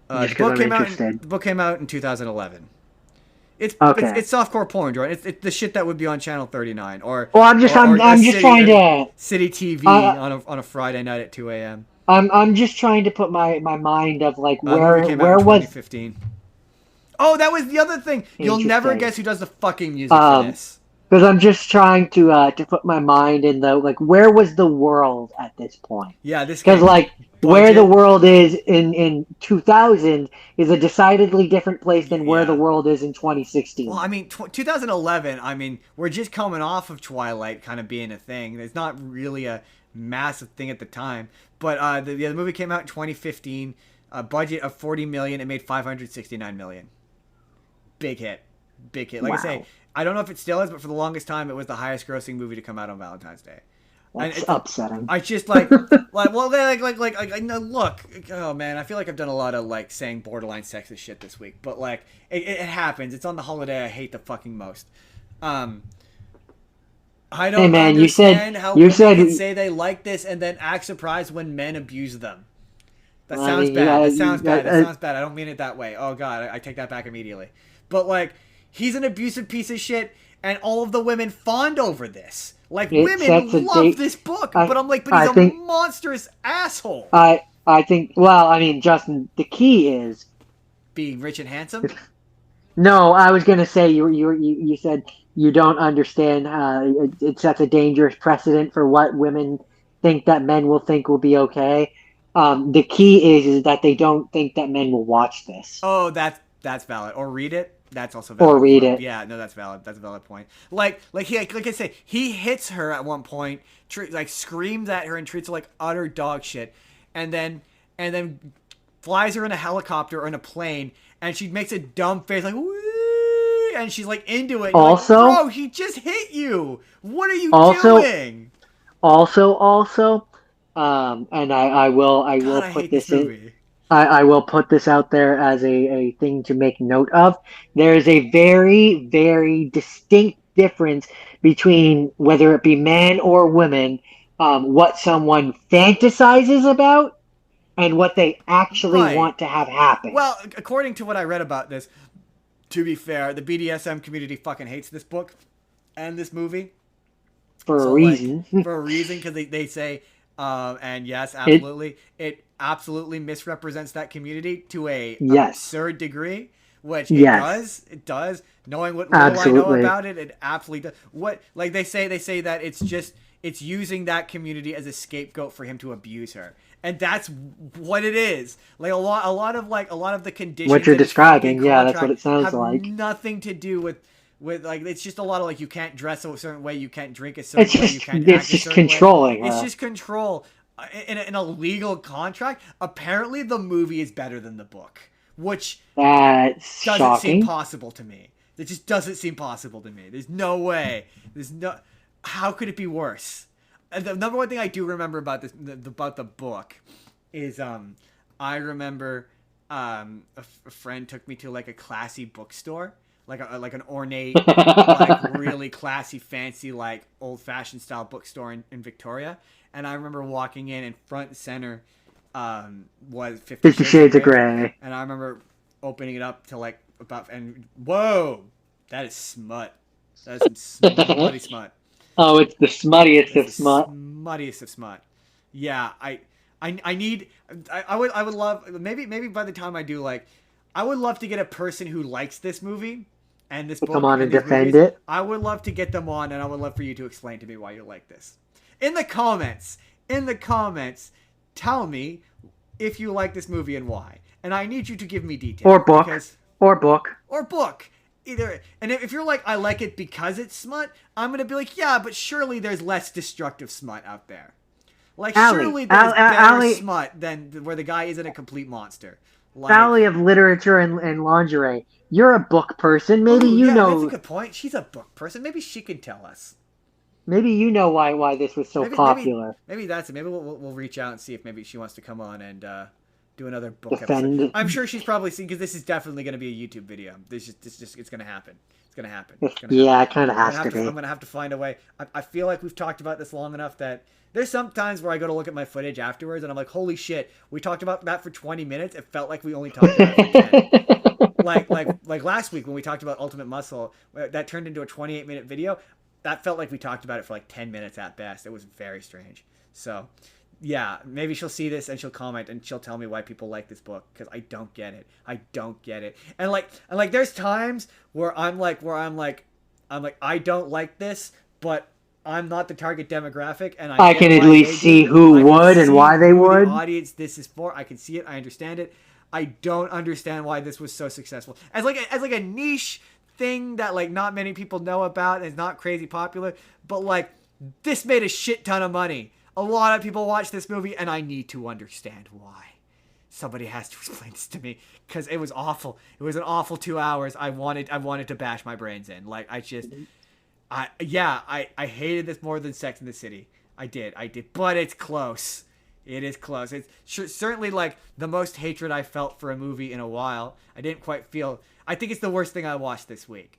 the book came out in 2011. It's softcore porn, Jordan. It's the shit that would be on Channel 39 or I'm just trying to City TV on a Friday night at 2 a.m. I'm just trying to put my mind of like where was 2015. Oh, that was the other thing. You'll never guess who does the fucking music for this. Because I'm just trying to put my mind in the like where was the world at this point? Yeah, this because like where the world is in 2000 is a decidedly different place than where the world is in 2016. Well, I mean, 2011. I mean, we're just coming off of Twilight kind of being a thing. It's not really a massive thing at the time, but the movie came out in 2015. A budget of $40 million. It made $569 million. Big hit. Like I say, I don't know if it still is, but for the longest time, it was the highest grossing movie to come out on Valentine's Day. That's upsetting. I just look. Oh man, I feel like I've done a lot of like saying borderline sexist shit this week, but like it happens. It's on the holiday I hate the fucking most. I don't understand how women can say they like this and then act surprised when men abuse them. That sounds bad. That sounds bad. I don't mean it that way. Oh god, I take that back immediately. But like, he's an abusive piece of shit, and all of the women fawned over this. Like, women love this book, but I'm like, but he's a monstrous asshole. I think. Well, I mean, Justin, the key is being rich and handsome. No, I was gonna say you said you don't understand. It sets a dangerous precedent for what women think that men will think will be okay. The key is that they don't think that men will watch this. Oh, that's valid. Or read it. That's also valid. Or read it. Yeah, no, that's valid. That's a valid point. Like I say, he hits her at one point, like screams at her and treats her like utter dog shit, and then flies her in a helicopter or in a plane, and she makes a dumb face like, wee, and she's like into it. Also, like, bro, he just hit you. What are you doing? Also, and I will put this in. I will put this out there as a thing to make note of. There is a very, very distinct difference between whether it be man or woman, what someone fantasizes about and what they actually want to have happen. Well, according to what I read about this, to be fair, the BDSM community fucking hates this book and this movie. For a reason. For a reason, because they say, and yes, absolutely, it absolutely misrepresents that community to a absurd degree, which it does. Knowing what little I know about it, it absolutely does. What they say that it's using that community as a scapegoat for him to abuse her, and that's what it is. Like a lot of the conditions what you're describing, that's what it sounds like. Nothing to do with like it's just a lot of like you can't dress a certain way, you can't drink a certain way, you can't act a certain controlling. It's just control. In a legal contract, apparently the movie is better than the book, which doesn't seem possible to me. It just doesn't seem possible to me. There's no way. How could it be worse? And the number one thing I do remember about the book is I remember a friend took me to like a classy bookstore. Like an ornate, like really classy, fancy, like old-fashioned style bookstore in Victoria. And I remember walking in, and front and center was 50 Shades of Grey. And I remember opening it up to like whoa, that is smut. That is some smutty smut. Oh, it's the smuttiest of smut. Smuttiest of smut. Yeah, I need. I would love maybe by the time I do like, I would love to get a person who likes this movie and this To book come on and and these defend movies. it. I would love to get them on, and I would love for you to explain to me why you like this. In the comments, tell me if you like this movie and why. And I need you to give me details. Or book. Or book. Or book. Either. And if you're like, I like it because it's smut, I'm going to be like, yeah, but surely there's less destructive smut out there. Like, surely there's better smut than where the guy isn't a complete monster. Like, Valley of literature and lingerie. You're a book person. Maybe you know. That's a good point. She's a book person. Maybe she can tell us. Maybe you know why this was so popular. Maybe that's it. Maybe we'll reach out and see if maybe she wants to come on and do another book Defend. episode. I'm sure she's probably seen, because this is definitely going to be a YouTube video. It's going to happen. It's going to happen. Yeah, it kind of has to be. I'm going to have to find a way. I feel like we've talked about this long enough that there's some times where I go to look at my footage afterwards and I'm like, holy shit, we talked about that for 20 minutes. It felt like we only talked about it for 10. like last week when we talked about Ultimate Muscle, that turned into a 28-minute video. That felt like we talked about it for like 10 minutes at best. It was very strange. So, yeah, maybe she'll see this and she'll comment and she'll tell me why people like this book, because I don't get it. And like there's times where I'm like I don't like this, but I'm not the target demographic, and I can at least see who would and why they would. The audience this is for. I can see it. I understand it. I don't understand why this was so successful. As like a niche thing that like not many people know about and is not crazy popular, but like this made a shit ton of money. A lot of people watch this movie, and I need to understand why. Somebody has to explain this to me, because it was awful. It was an awful 2 hours. I wanted to bash my brains in. Like I hated this more than Sex and the City. I did, but it's close. It is close. It's certainly like the most hatred I felt for a movie in a while. I didn't quite feel. I think it's the worst thing I watched this week.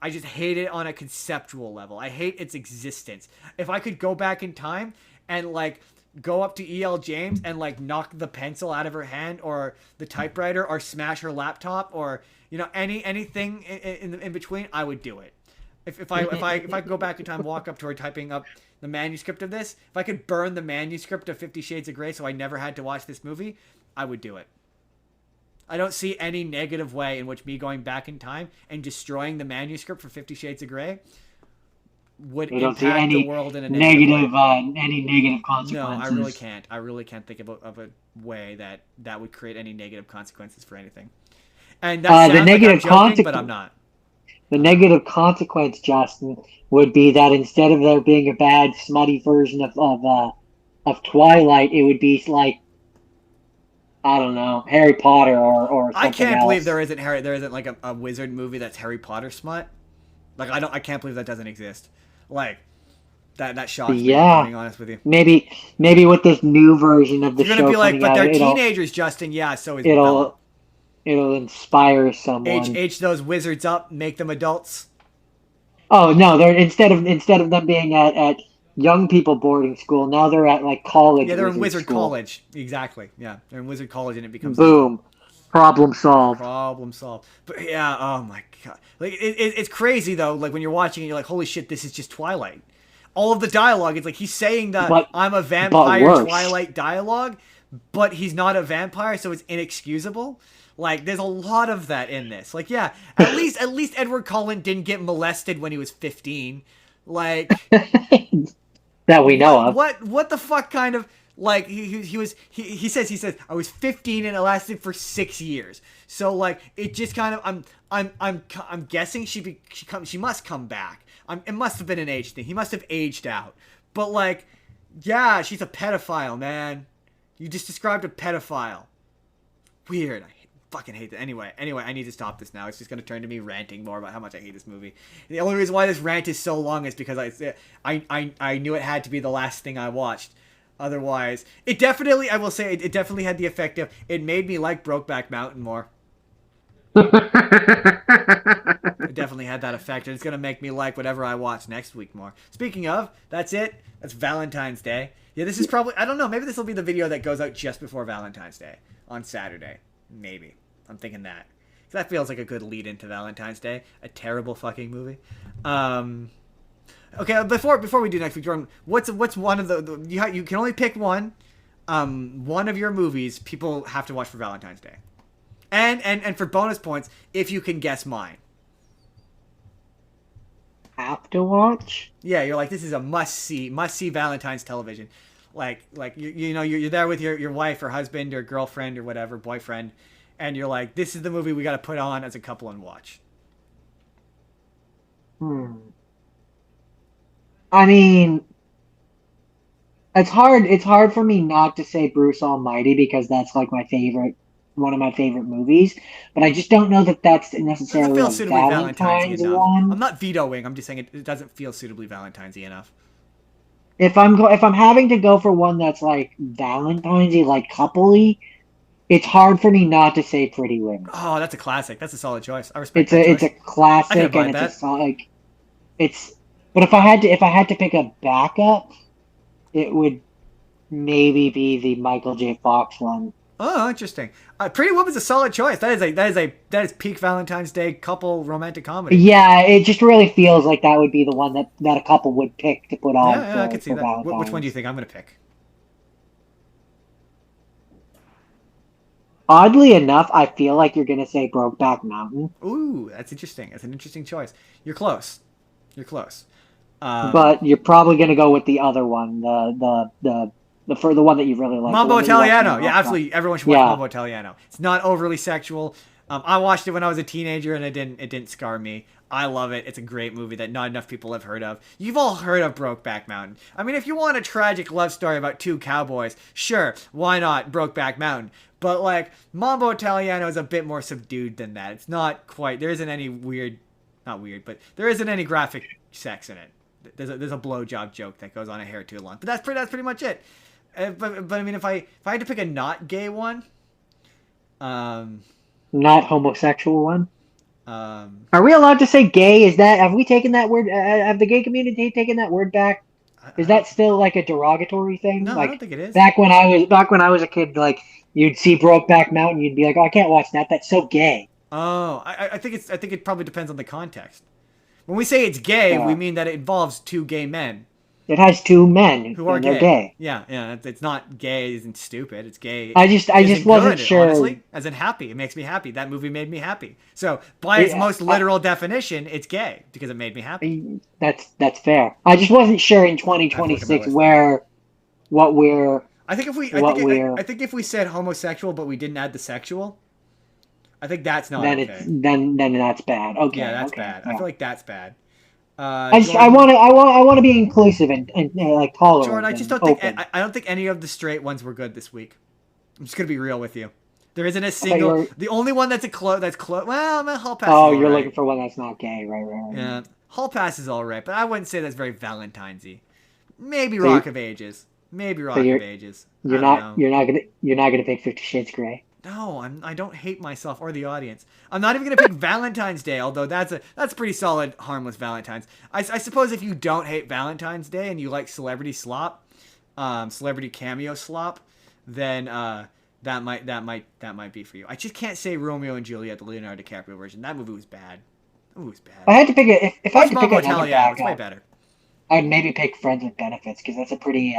I just hate it on a conceptual level. I hate its existence. If I could go back in time and like go up to E.L. James and like knock the pencil out of her hand or the typewriter or smash her laptop or anything in between, I would do it. If I could go back in time, walk up to her, typing up the manuscript of this, if I could burn the manuscript of 50 Shades of Grey so I never had to watch this movie, I would do it. I don't see any negative way in which me going back in time and destroying the manuscript for 50 Shades of Grey would impact the world in a negative way. Any negative consequences. No, I really can't. I really can't think of a way that would create any negative consequences for anything. And that sounds the negative like I'm joking, but I'm not. The negative consequence, Justin, would be that instead of there being a bad, smutty version of Twilight, it would be like, I don't know, Harry Potter or something I can't else. believe there isn't like a wizard movie that's Harry Potter smut. Like I can't believe that doesn't exist. Like that shocks me. Yeah, being honest with you. Maybe with this new version of the show, you're gonna be like, but out, they're teenagers, Justin. Yeah, so is it'll inspire someone. Age those wizards up, make them adults. Oh no, they're instead of them being at young people boarding school, now they're at like college. Yeah, they're in wizard college. Exactly. Yeah, they're in wizard college, and it becomes boom, problem solved. But yeah, oh my god, like it's crazy though. Like when you're watching it, you're like, holy shit, this is just Twilight. All of the dialogue, it's like he's saying that I'm a vampire Twilight dialogue, but he's not a vampire, so it's inexcusable. Like, there's a lot of that in this. Like, yeah, at least Edward Cullen didn't get molested when he was 15. Like, that we know of. What the fuck kind of like he says I was 15 and it lasted for 6 years. So like it just kind of I'm guessing she must come back. It must have been an age thing. He must have aged out. But like, yeah, she's a pedophile, man. You just described a pedophile. Weird. Fucking hate that. Anyway, I need to stop this now. It's just going to turn to me ranting more about how much I hate this movie. The only reason why this rant is so long is because I knew it had to be the last thing I watched. Otherwise, it definitely had the effect of, it made me like Brokeback Mountain more. It definitely had that effect, and it's going to make me like whatever I watch next week more. Speaking of, that's it. That's Valentine's Day. Yeah, this is probably, I don't know, maybe this will be the video that goes out just before Valentine's Day on Saturday. Maybe. I'm thinking that. Because that feels like a good lead into Valentine's Day. A terrible fucking movie. Okay, before we do next week, Jordan, what's one of the you can only pick one. One of your movies people have to watch for Valentine's Day, and for bonus points if you can guess mine. Have to watch? Yeah, you're like, this is a must see Valentine's television. Like you know you're there with your wife or husband or girlfriend or whatever, boyfriend, and you're like, this is the movie we got to put on as a couple and watch. I mean, it's hard. It's hard for me not to say Bruce Almighty because that's like one of my favorite movies. But I just don't know that that's It doesn't necessarily feel a suitably Valentine's-y Valentine's enough. one. I'm not vetoing. I'm just saying it doesn't feel suitably Valentine's-y enough. If I'm having to go for one that's like Valentine's-y, like coupley, it's hard for me not to say Pretty Women. Oh, that's a classic. That's a solid choice. I respect that choice. It's a classic and it's like it's. But if I had to pick a backup, it would maybe be the Michael J. Fox one. Oh, interesting. Pretty Woman's a solid choice. That is peak Valentine's Day couple romantic comedy. Yeah, it just really feels like that would be the one that a couple would pick to put on. Yeah, I could see that. Which one do you think I'm going to pick? Oddly enough, I feel like you're going to say Brokeback Mountain. Ooh, that's interesting. That's an interesting choice. You're close. You're close. But you're probably going to go with the other one, the one that you really like. Mambo Italiano. Yeah, absolutely. Everyone should watch Mambo Italiano. It's not overly sexual. I watched it when I was a teenager, and it didn't scar me. I love it. It's a great movie that not enough people have heard of. You've all heard of Brokeback Mountain. I mean, if you want a tragic love story about two cowboys, sure, why not Brokeback Mountain? But like Mambo Italiano is a bit more subdued than that. It's not quite. There isn't any not weird, but there isn't any graphic sex in it. There's a blowjob joke that goes on a hair too long, but that's pretty much it. But I mean, if I had to pick a not gay one, not homosexual one. Are we allowed to say gay? Have we taken that word? Have the gay community taken that word back? Is that still like a derogatory thing? No, like, I don't think it is. Back when I was a kid, like you'd see Brokeback Mountain, you'd be like, oh, I can't watch that. That's so gay. Oh, I think it probably depends on the context. When we say it's gay, we mean that it involves two gay men. It has two men who are gay. Yeah. It's not gay isn't stupid. It's gay. I just wasn't sure. Honestly, as in happy. It makes me happy. That movie made me happy. So by its most literal definition, it's gay because it made me happy. That's fair. I just wasn't sure in 2026 what we're. I think if we said homosexual but we didn't add the sexual, I think that's not okay. Then that's bad. Okay. Yeah, that's okay, bad. yeah. I feel like that's bad. I want to be inclusive and like tolerant. Jordan, I just don't think I don't think any of the straight ones were good this week. I'm just gonna be real with you. There isn't a single. The only one that's that's close. Well, Hall Pass. Oh, you're looking for one that's not gay, right? Yeah, Hall Pass is all right, but I wouldn't say that's very Valentine's-y. Maybe Rock of Ages. Maybe Rock of Ages. You're not gonna pick 50 Shades Grey. No, I don't hate myself or the audience. I'm not even gonna pick Valentine's Day, although that's pretty solid, harmless Valentine's. I suppose if you don't hate Valentine's Day and you like celebrity slop, celebrity cameo slop, then that might be for you. I just can't say Romeo and Juliet, the Leonardo DiCaprio version. That movie was bad. That movie was bad. I had to pick it. If I had to pick another backup, it's way better. I'd maybe pick Friends with Benefits because that's a pretty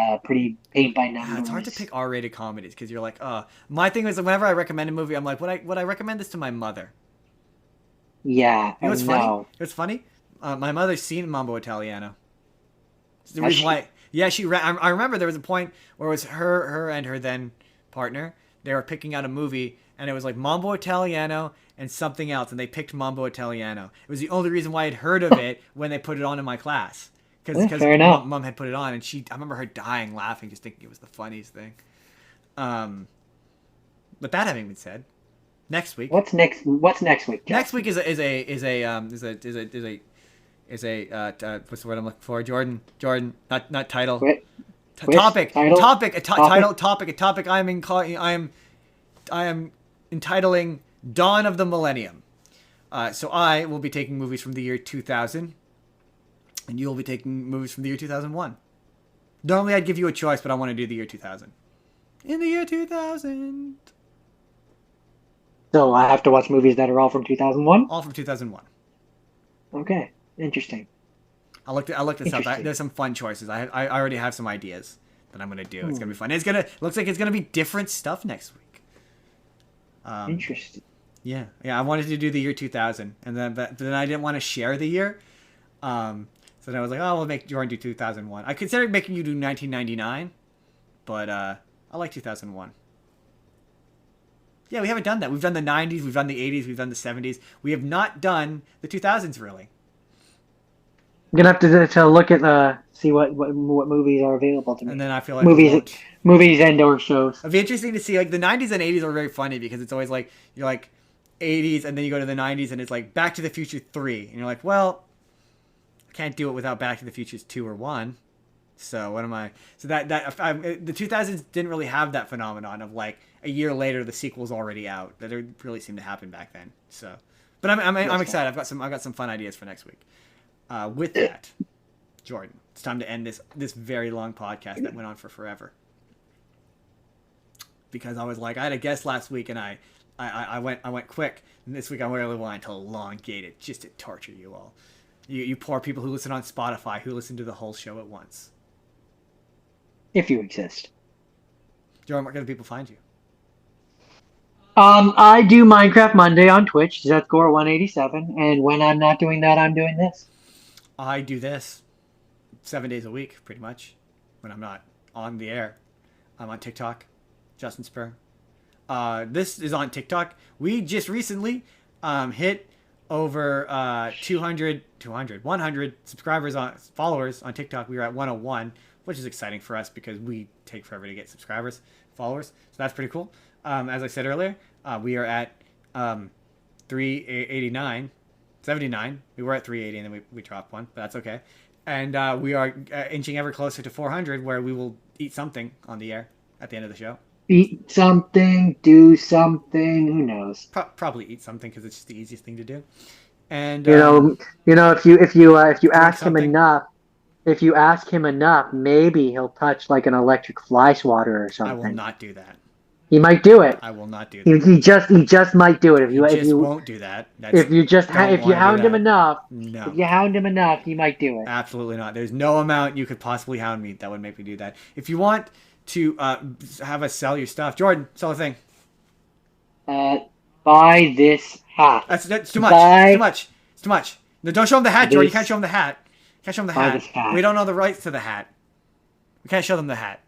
paint by numbers. It's hard to pick R-rated comedies because you're like, my thing is whenever I recommend a movie, I'm like, would I recommend this to my mother? Yeah, you know what's funny? What's funny? My mother's seen Mambo Italiano. It's the reason why. Yeah, I remember there was a point where it was her and her then partner. They were picking out a movie, and it was like Mambo Italiano and something else, and they picked Mambo Italiano. It was the only reason why I'd heard of it when they put it on in my class. Because mom had put it on, and I remember her dying laughing, just thinking it was the funniest thing. But that having been said, next week. What's next week? Jeff? Next week is a what's the word I'm looking for? Jordan, not title. Topic. I am entitling Dawn of the Millennium. So I will be taking movies from the year 2000. And you'll be taking movies from the year 2001. Normally I'd give you a choice, but I want to do the year 2000. In the year 2000. So I have to watch movies that are all from 2001? All from 2001. Okay, interesting. I looked this up. There's some fun choices. I already have some ideas that I'm gonna do. It's gonna be fun. Looks like it's gonna be different stuff next week. Interesting. Yeah. I wanted to do the year 2000, and then I didn't want to share the year. So then I was like, oh, we'll make Jordan do 2001. I considered making you do 1999, but I like 2001. Yeah, we haven't done that. We've done the 90s, we've done the 80s, we've done the 70s. We have not done the 2000s really. I'm gonna have to look at see what movies are available to me. And then I feel like movies and/or shows. It'd be interesting to see, like, the 90s and 80s are very funny because it's always like you're like 80s and then you go to the 90s and it's like Back to the Future 3 and you're like, well, I can't do it without Back to the Future 2 or 1. So what am I? So the 2000s didn't really have that phenomenon of like a year later the sequel's already out. That really seemed to happen back then. So, but I'm excited. I've got some fun ideas for next week. With that, Jordan, it's time to end this very long podcast that went on for forever. Because I was like, I had a guest last week and I went quick, and this week I really wanted to elongate it just to torture you all. You poor people who listen on Spotify who listen to the whole show at once. If you exist. Jordan, where can people find you? I do Minecraft Monday on Twitch, Zscore187, and when I'm not doing that, I'm doing this. I do this 7 days a week, pretty much, when I'm not on the air. I'm on TikTok, Justin Spurr. This is on TikTok. We just recently hit over 100 followers on TikTok. We were at 101, which is exciting for us because we take forever to get followers. So that's pretty cool. As I said earlier, we are at 79. We were at 380 and then we dropped one, but that's okay. And we are inching ever closer to 400, where we will eat something on the air at the end of the show. Eat something, do something. Who knows? Probably eat something because it's just the easiest thing to do. And if you ask him enough, maybe he'll touch like an electric fly swatter or something. I will not do that. He might do it. I will not do that. He just might do it. If you won't do that. If you hound him enough, he might do it. Absolutely not. There's no amount you could possibly hound me that would make me do that. If you want to have us sell your stuff, Jordan, sell a thing. Buy this hat. That's too much. It's too much. No, don't show him the hat, Jordan. You can't show him the hat. We don't know the rights to the hat. We can't show them the hat.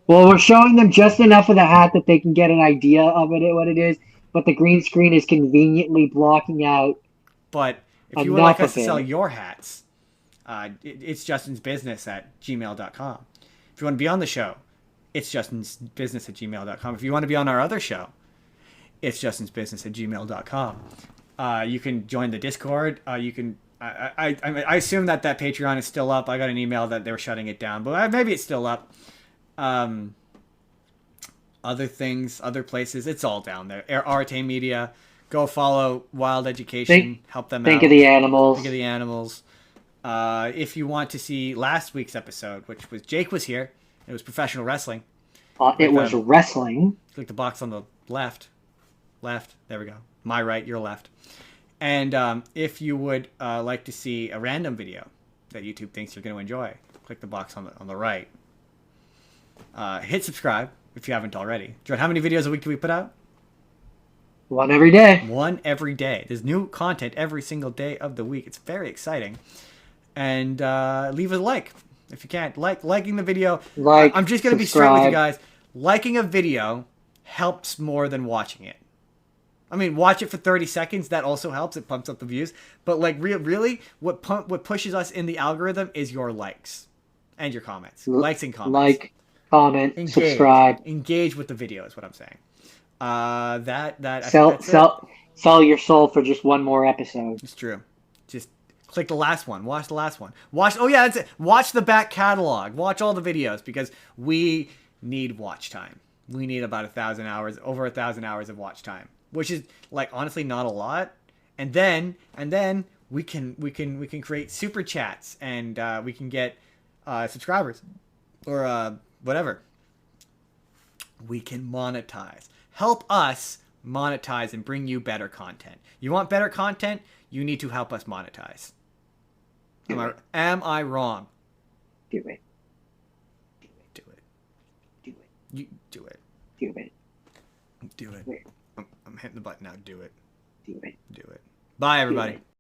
Well, we're showing them just enough of the hat that they can get an idea of what it is, but the green screen is conveniently blocking out. But if you would like us to sell your hats, it's justinsbusiness@gmail.com. If you want to be on the show, it's justinsbusiness@gmail.com. If you want to be on our other show, it's justinsbusiness@gmail.com. You can join the Discord. You can. I assume that Patreon is still up. I got an email that they were shutting it down, but maybe it's still up. Other things, other places, it's all down there. Arte Media. Go follow Wild Education. Help them out. Think of the animals. If you want to see last week's episode, which was Jake was here. It was professional wrestling. It was wrestling. Click the box on the left. There we go. My right, your left. And if you would like to see a random video that YouTube thinks you're going to enjoy, click the box on the right. Hit subscribe if you haven't already. Jordan, how many videos a week do we put out? One every day. There's new content every single day of the week. It's very exciting. And leave a like if you can't. Liking the video. I'm just going to be straight with you guys. Liking a video helps more than watching it. I mean, watch it for 30 seconds. That also helps. It pumps up the views. But like, really, what pushes us in the algorithm is your likes and your comments. Likes and comments. Comment, subscribe. Engage with the video is what I'm saying. Sell your soul for just one more episode. It's true. Just click the last one. Watch the last one. That's it. Watch the back catalog. Watch all the videos because we need watch time. We need about 1,000 hours, over 1,000 hours of watch time, which is like honestly not a lot. And then we can create super chats and we can get subscribers or whatever. We can monetize. Help us monetize and bring you better content. You want better content? You need to help us monetize. Am I wrong? Do it. Do it. Do it. You do it. Do it. Do it. I'm hitting the button now. Do it. Do it. Do it. Bye, everybody.